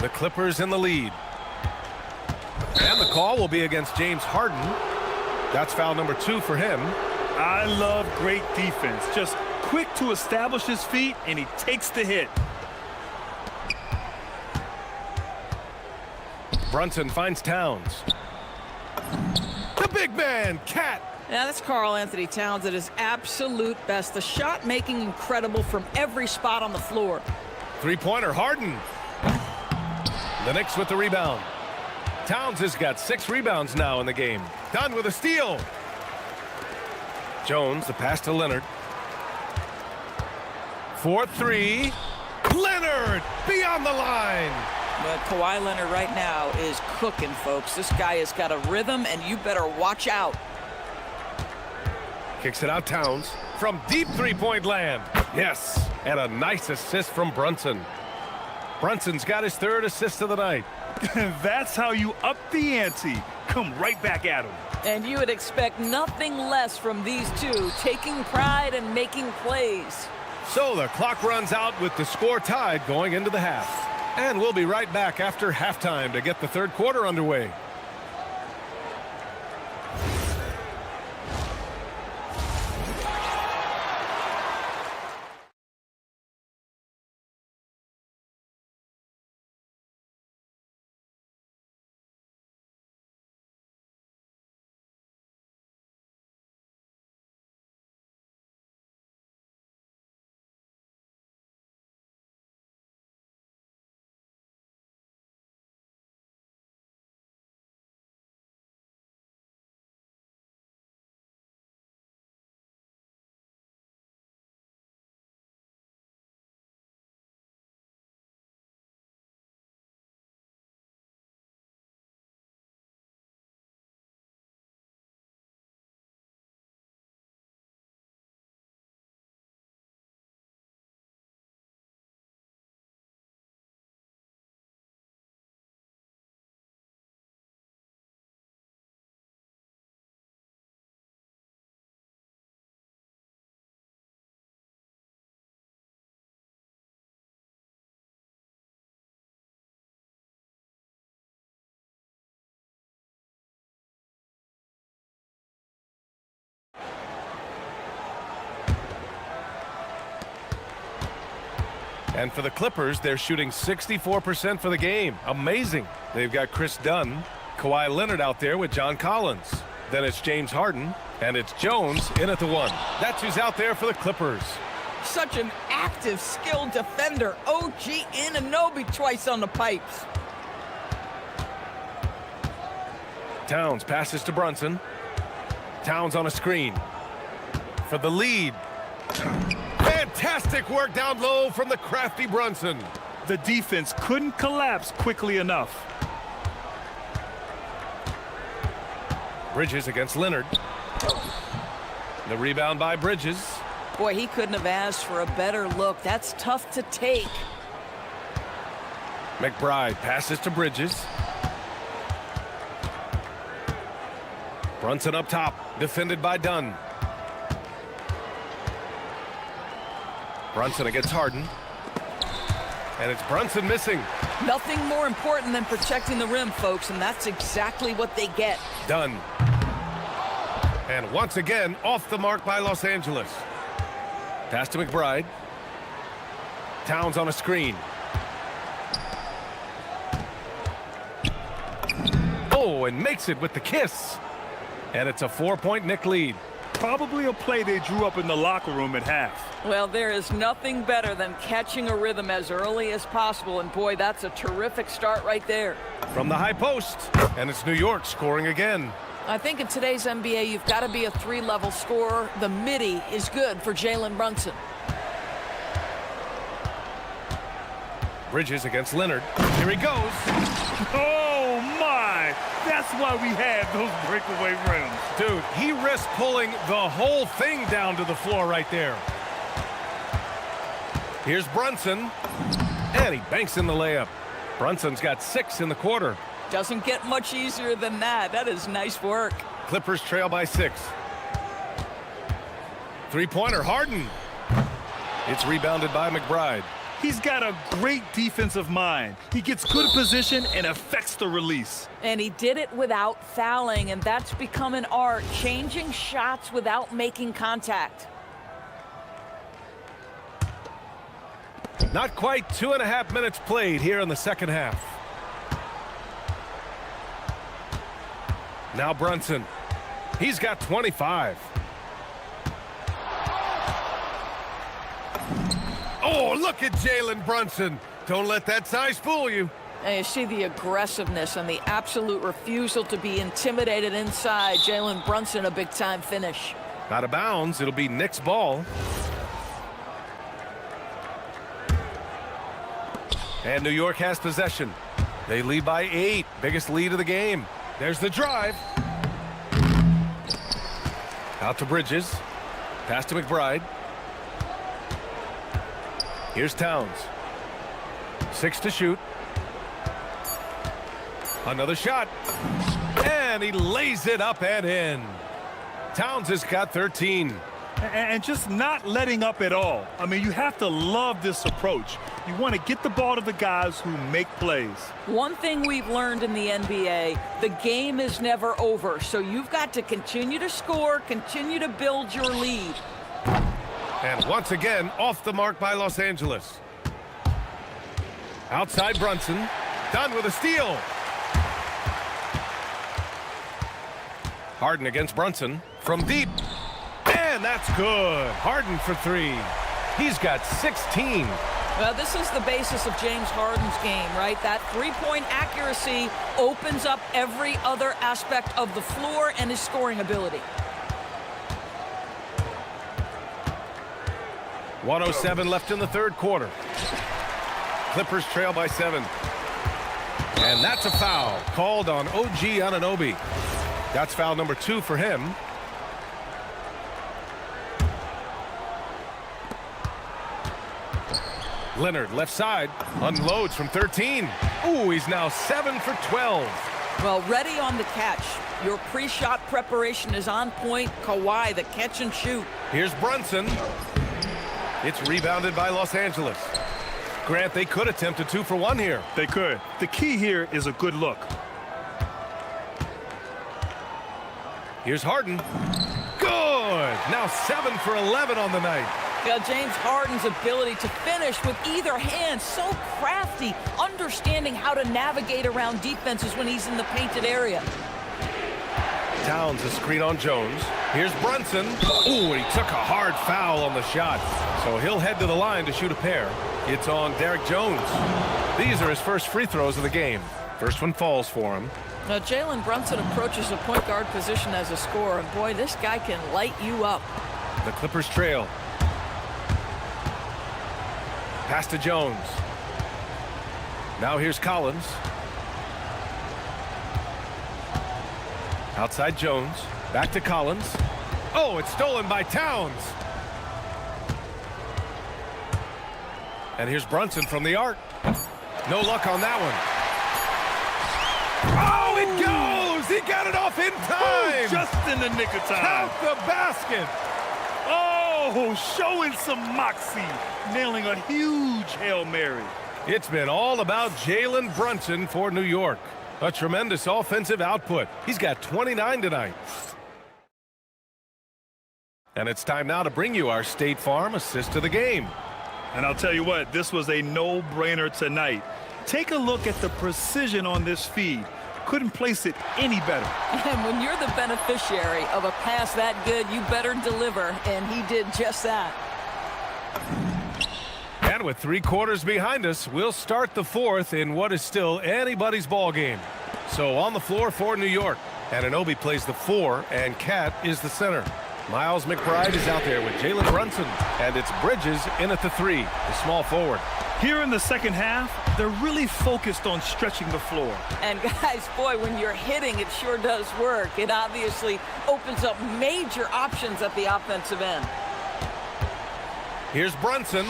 The Clippers in the lead. And the call will be against James Harden. That's foul number 2 for him. I love great defense. Just quick to establish his feet, and he takes the hit. Brunson finds Towns. The big man, Cat. Now that's Karl Anthony Towns at his absolute best. The shot making incredible from every spot on the floor. 3-pointer, Harden. The Knicks with the rebound. Towns has got 6 rebounds now in the game. Done with a steal. Jones, the pass to Leonard. 4-3. Leonard beyond the line. But Kawhi Leonard right now is cooking, folks. This guy has got a rhythm, and you better watch out. Kicks it out Towns from deep 3-point land. Yes, and a nice assist from Brunson. Brunson's got his 3rd assist of the night. That's how you up the ante. Come right back at him. And you would expect nothing less from these two, taking pride and making plays. So the clock runs out with the score tied going into the half. And we'll be right back after halftime to get the 3rd quarter underway. And for the Clippers, they're shooting 64% for the game. Amazing. They've got Chris Dunn, Kawhi Leonard out there with John Collins. Then it's James Harden, and it's Jones in at the 1. That's who's out there for the Clippers. Such an active, skilled defender. OG Anunoby twice on the pipes. Towns passes to Brunson. Towns on a screen for the lead. Fantastic work down low from the crafty Brunson. The defense couldn't collapse quickly enough. Bridges against Leonard. The rebound by Bridges. Boy, he couldn't have asked for a better look. That's tough to take. McBride passes to Bridges. Brunson up top, defended by Dunn. Brunson against Harden. And it's Brunson missing. Nothing more important than protecting the rim, folks, and that's exactly what they get. Dunn. And once again, off the mark by Los Angeles. Pass to McBride. Towns on a screen. Oh, and makes it with the kiss. And it's a 4-point Knick lead. Probably a play they drew up in the locker room at half. Well, there is nothing better than catching a rhythm as early as possible, and boy, that's a terrific start right there. From the high post, and it's New York scoring again. I think in today's NBA, you've got to be a 3-level scorer. The midi is good for Jalen Brunson. Bridges against Leonard. Here he goes. Oh, my! That's why we had those breakaway rims. Dude, he risked pulling the whole thing down to the floor right there. Here's Brunson. And he banks in the layup. Brunson's got 6 in the quarter. Doesn't get much easier than that. That is nice work. Clippers trail by 6. Three-pointer, Harden. It's rebounded by McBride. He's got a great defensive mind. He gets good position and affects the release. And he did it without fouling, and that's become an art, changing shots without making contact. Not quite 2.5 minutes played here in the second half. Now Brunson. He's got 25. Oh, look at Jalen Brunson. Don't let that size fool you. And you see the aggressiveness and the absolute refusal to be intimidated inside. Jalen Brunson, a big-time finish. Out of bounds. It'll be Knicks' ball. And New York has possession. They lead by 8. Biggest lead of the game. There's the drive. Out to Bridges. Pass to McBride. Here's Towns. 6 to shoot. Another shot. And he lays it up and in. Towns has got 13. And just not letting up at all. I mean, you have to love this approach. You want to get the ball to the guys who make plays. One thing we've learned in the NBA, the game is never over. So you've got to continue to score, continue to build your lead. And once again, off the mark by Los Angeles. Outside Brunson. Done with a steal. Harden against Brunson. From deep. And that's good. Harden for 3. He's got 16. Well, this is the basis of James Harden's game, right? That three-point accuracy opens up every other aspect of the floor and his scoring ability. 1:07 left in the third quarter. Clippers trail by 7. And that's a foul called on OG Anunoby. That's foul number 2 for him. Leonard left side unloads from 13. Ooh, he's now 7 for 12. Well, ready on the catch. Your pre-shot preparation is on point. Kawhi, the catch and shoot. Here's Brunson. It's rebounded by Los Angeles. Grant, they could attempt a 2 for 1 here. They could. The key here is a good look. Here's Harden. Good. Now 7 for 11 on the night. Yeah, James Harden's ability to finish with either hand, so crafty, understanding how to navigate around defenses when he's in the painted area. Towns a screen on Jones. Here's Brunson. Ooh, he took a hard foul on the shot. So he'll head to the line to shoot a pair. It's on Derek Jones. These are his first free throws of the game. First one falls for him. Now, Jalen Brunson approaches the point guard position as a scorer, and boy, this guy can light you up. The Clippers trail. Pass to Jones. Now here's Collins. Outside Jones. Back to Collins. Oh, it's stolen by Towns. And here's Brunson from the arc. No luck on that one. Oh, it goes! He got it off in time! Ooh, just in the nick of time. Count the basket! Oh, showing some moxie. Nailing a huge Hail Mary. It's been all about Jalen Brunson for New York. A tremendous offensive output. He's got 29 tonight. And it's time now to bring you our State Farm assist of the game. And I'll tell you what, this was a no-brainer tonight. Take a look at the precision on this feed. Couldn't place it any better. And when you're the beneficiary of a pass that good, you better deliver, and he did just that. And with 3 quarters behind us, we'll start the 4th in what is still anybody's ball game. So on the floor for New York, Anunoby plays the 4, and Cat is the center. Miles McBride is out there with Jalen Brunson, and it's Bridges in at the 3, the small forward. Here in the second half, they're really focused on stretching the floor. And guys, boy, when you're hitting, it sure does work. It obviously opens up major options at the offensive end. Here's Brunson.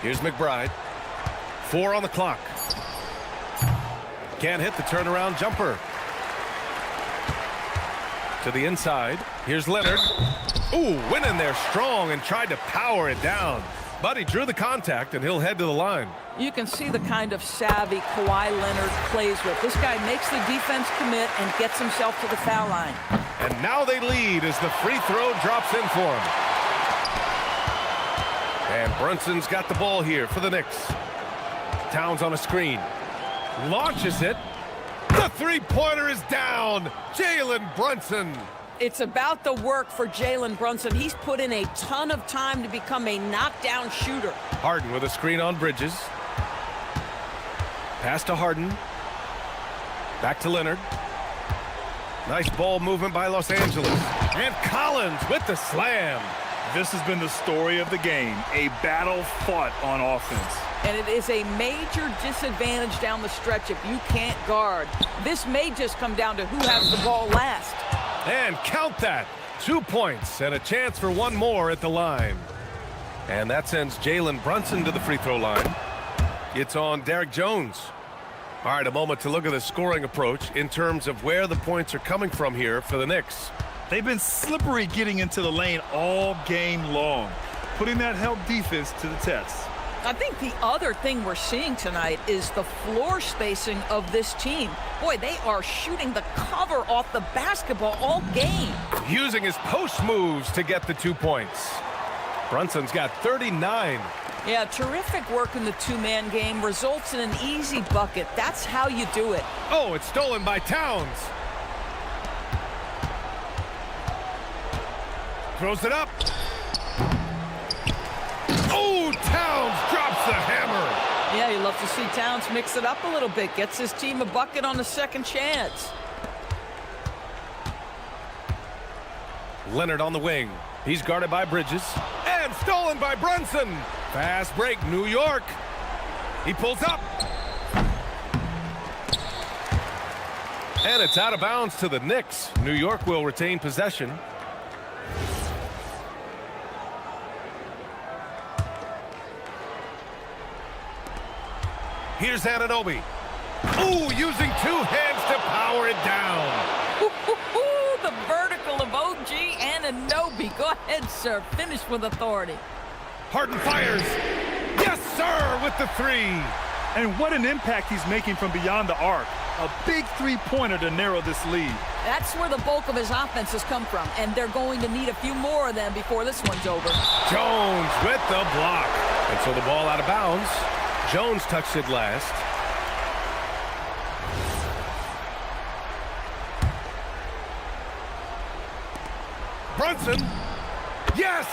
Here's McBride. 4 on the clock. Can't hit the turnaround jumper. To the inside. Here's Leonard. Ooh, went in there strong and tried to power it down. But he drew the contact, and he'll head to the line. You can see the kind of savvy Kawhi Leonard plays with. This guy makes the defense commit and gets himself to the foul line. And now they lead as the free throw drops in for him. And Brunson's got the ball here for the Knicks. Towns on a screen. Launches it. The three-pointer is down. Jalen Brunson. It's about the work for Jalen Brunson. He's put in a ton of time to become a knockdown shooter. Harden with a screen on Bridges. Pass to Harden. Back to Leonard. Nice ball movement by Los Angeles. And Collins with the slam. This has been the story of the game, a battle fought on offense. And it is a major disadvantage down the stretch if you can't guard. This may just come down to who has the ball last. And count that. 2 points and a chance for one more at the line. And that sends Jalen Brunson to the free throw line. It's on Derek Jones. All right, a moment to look at the scoring approach in terms of where the points are coming from here for the Knicks. They've been slippery getting into the lane all game long, putting that help defense to the test. I think the other thing we're seeing tonight is the floor spacing of this team. Boy, they are shooting the cover off the basketball all game. Using his post moves to get the 2 points. Brunson's got 39. Yeah, terrific work in the two-man game results in an easy bucket. That's how you do it. Oh, it's stolen by Towns. Throws it up. Oh, Towns drops the hammer. Yeah, you love to see Towns mix it up a little bit. Gets his team a bucket on the second chance. Leonard on the wing. He's guarded by Bridges. And stolen by Brunson. Fast break, New York. He pulls up. And it's out of bounds to the Knicks. New York will retain possession. Here's Anunoby. Ooh, using 2 hands to power it down. The vertical of OG Anunoby. Go ahead, sir. Finish with authority. Harden fires. Yes, sir, with the 3. And what an impact he's making from beyond the arc. A big three-pointer to narrow this lead. That's where the bulk of his offense has come from, and they're going to need a few more of them before this one's over. Jones with the block. And so the ball out of bounds. Jones touched it last. Brunson. Yes!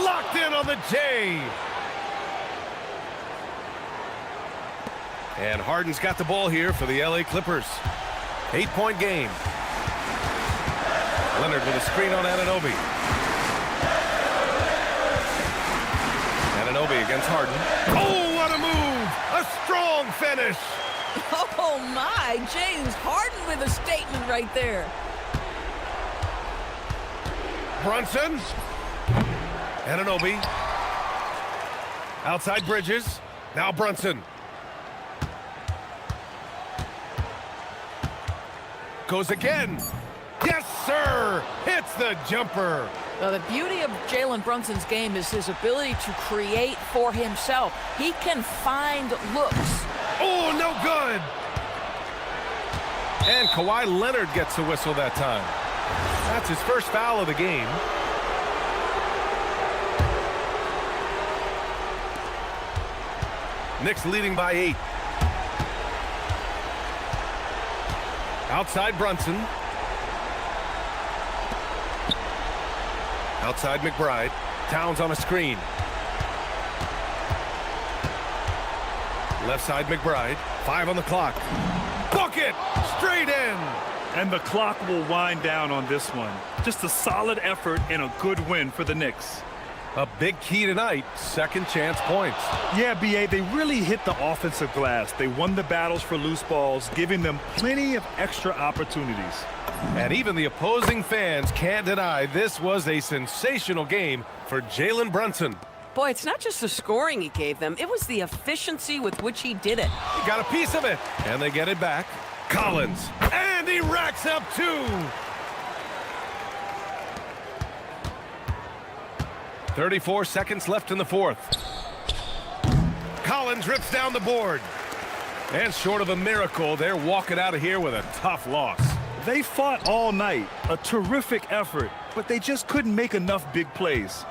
Locked in on the J. And Harden's got the ball here for the LA Clippers. 8-point game. Leonard with a screen on Anunoby. Anunoby against Harden. Oh, what a move! A strong finish! Oh, my. James Harden with a statement right there. Brunson. Anunoby. Outside Bridges. Now Brunson. Goes again. Yes, sir! Hits the jumper. Now, the beauty of Jalen Brunson's game is his ability to create for himself. He can find looks. Oh, no good! And Kawhi Leonard gets a whistle that time. That's his first foul of the game. Knicks leading by 8. Outside Brunson. Outside McBride. Towns on a screen. Left side McBride. 5 on the clock. Bucket! Straight in! And the clock will wind down on this one. Just a solid effort and a good win for the Knicks. A big key tonight, second chance points. Yeah, B.A., they really hit the offensive glass. They won the battles for loose balls, giving them plenty of extra opportunities. And even the opposing fans can't deny this was a sensational game for Jalen Brunson. Boy, it's not just the scoring he gave them. It was the efficiency with which he did it. He got a piece of it, and they get it back. Collins, and he racks up 2. 34 seconds left in the fourth. Collins rips down the board. And short of a miracle, they're walking out of here with a tough loss. They fought all night, a terrific effort, but they just couldn't make enough big plays.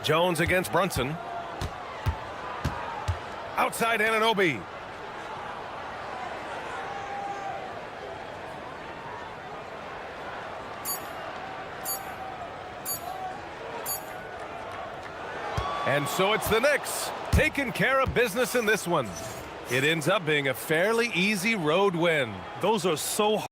Jones against Brunson. Outside Anunoby. And so it's the Knicks taking care of business in this one. It ends up being a fairly easy road win. Those are so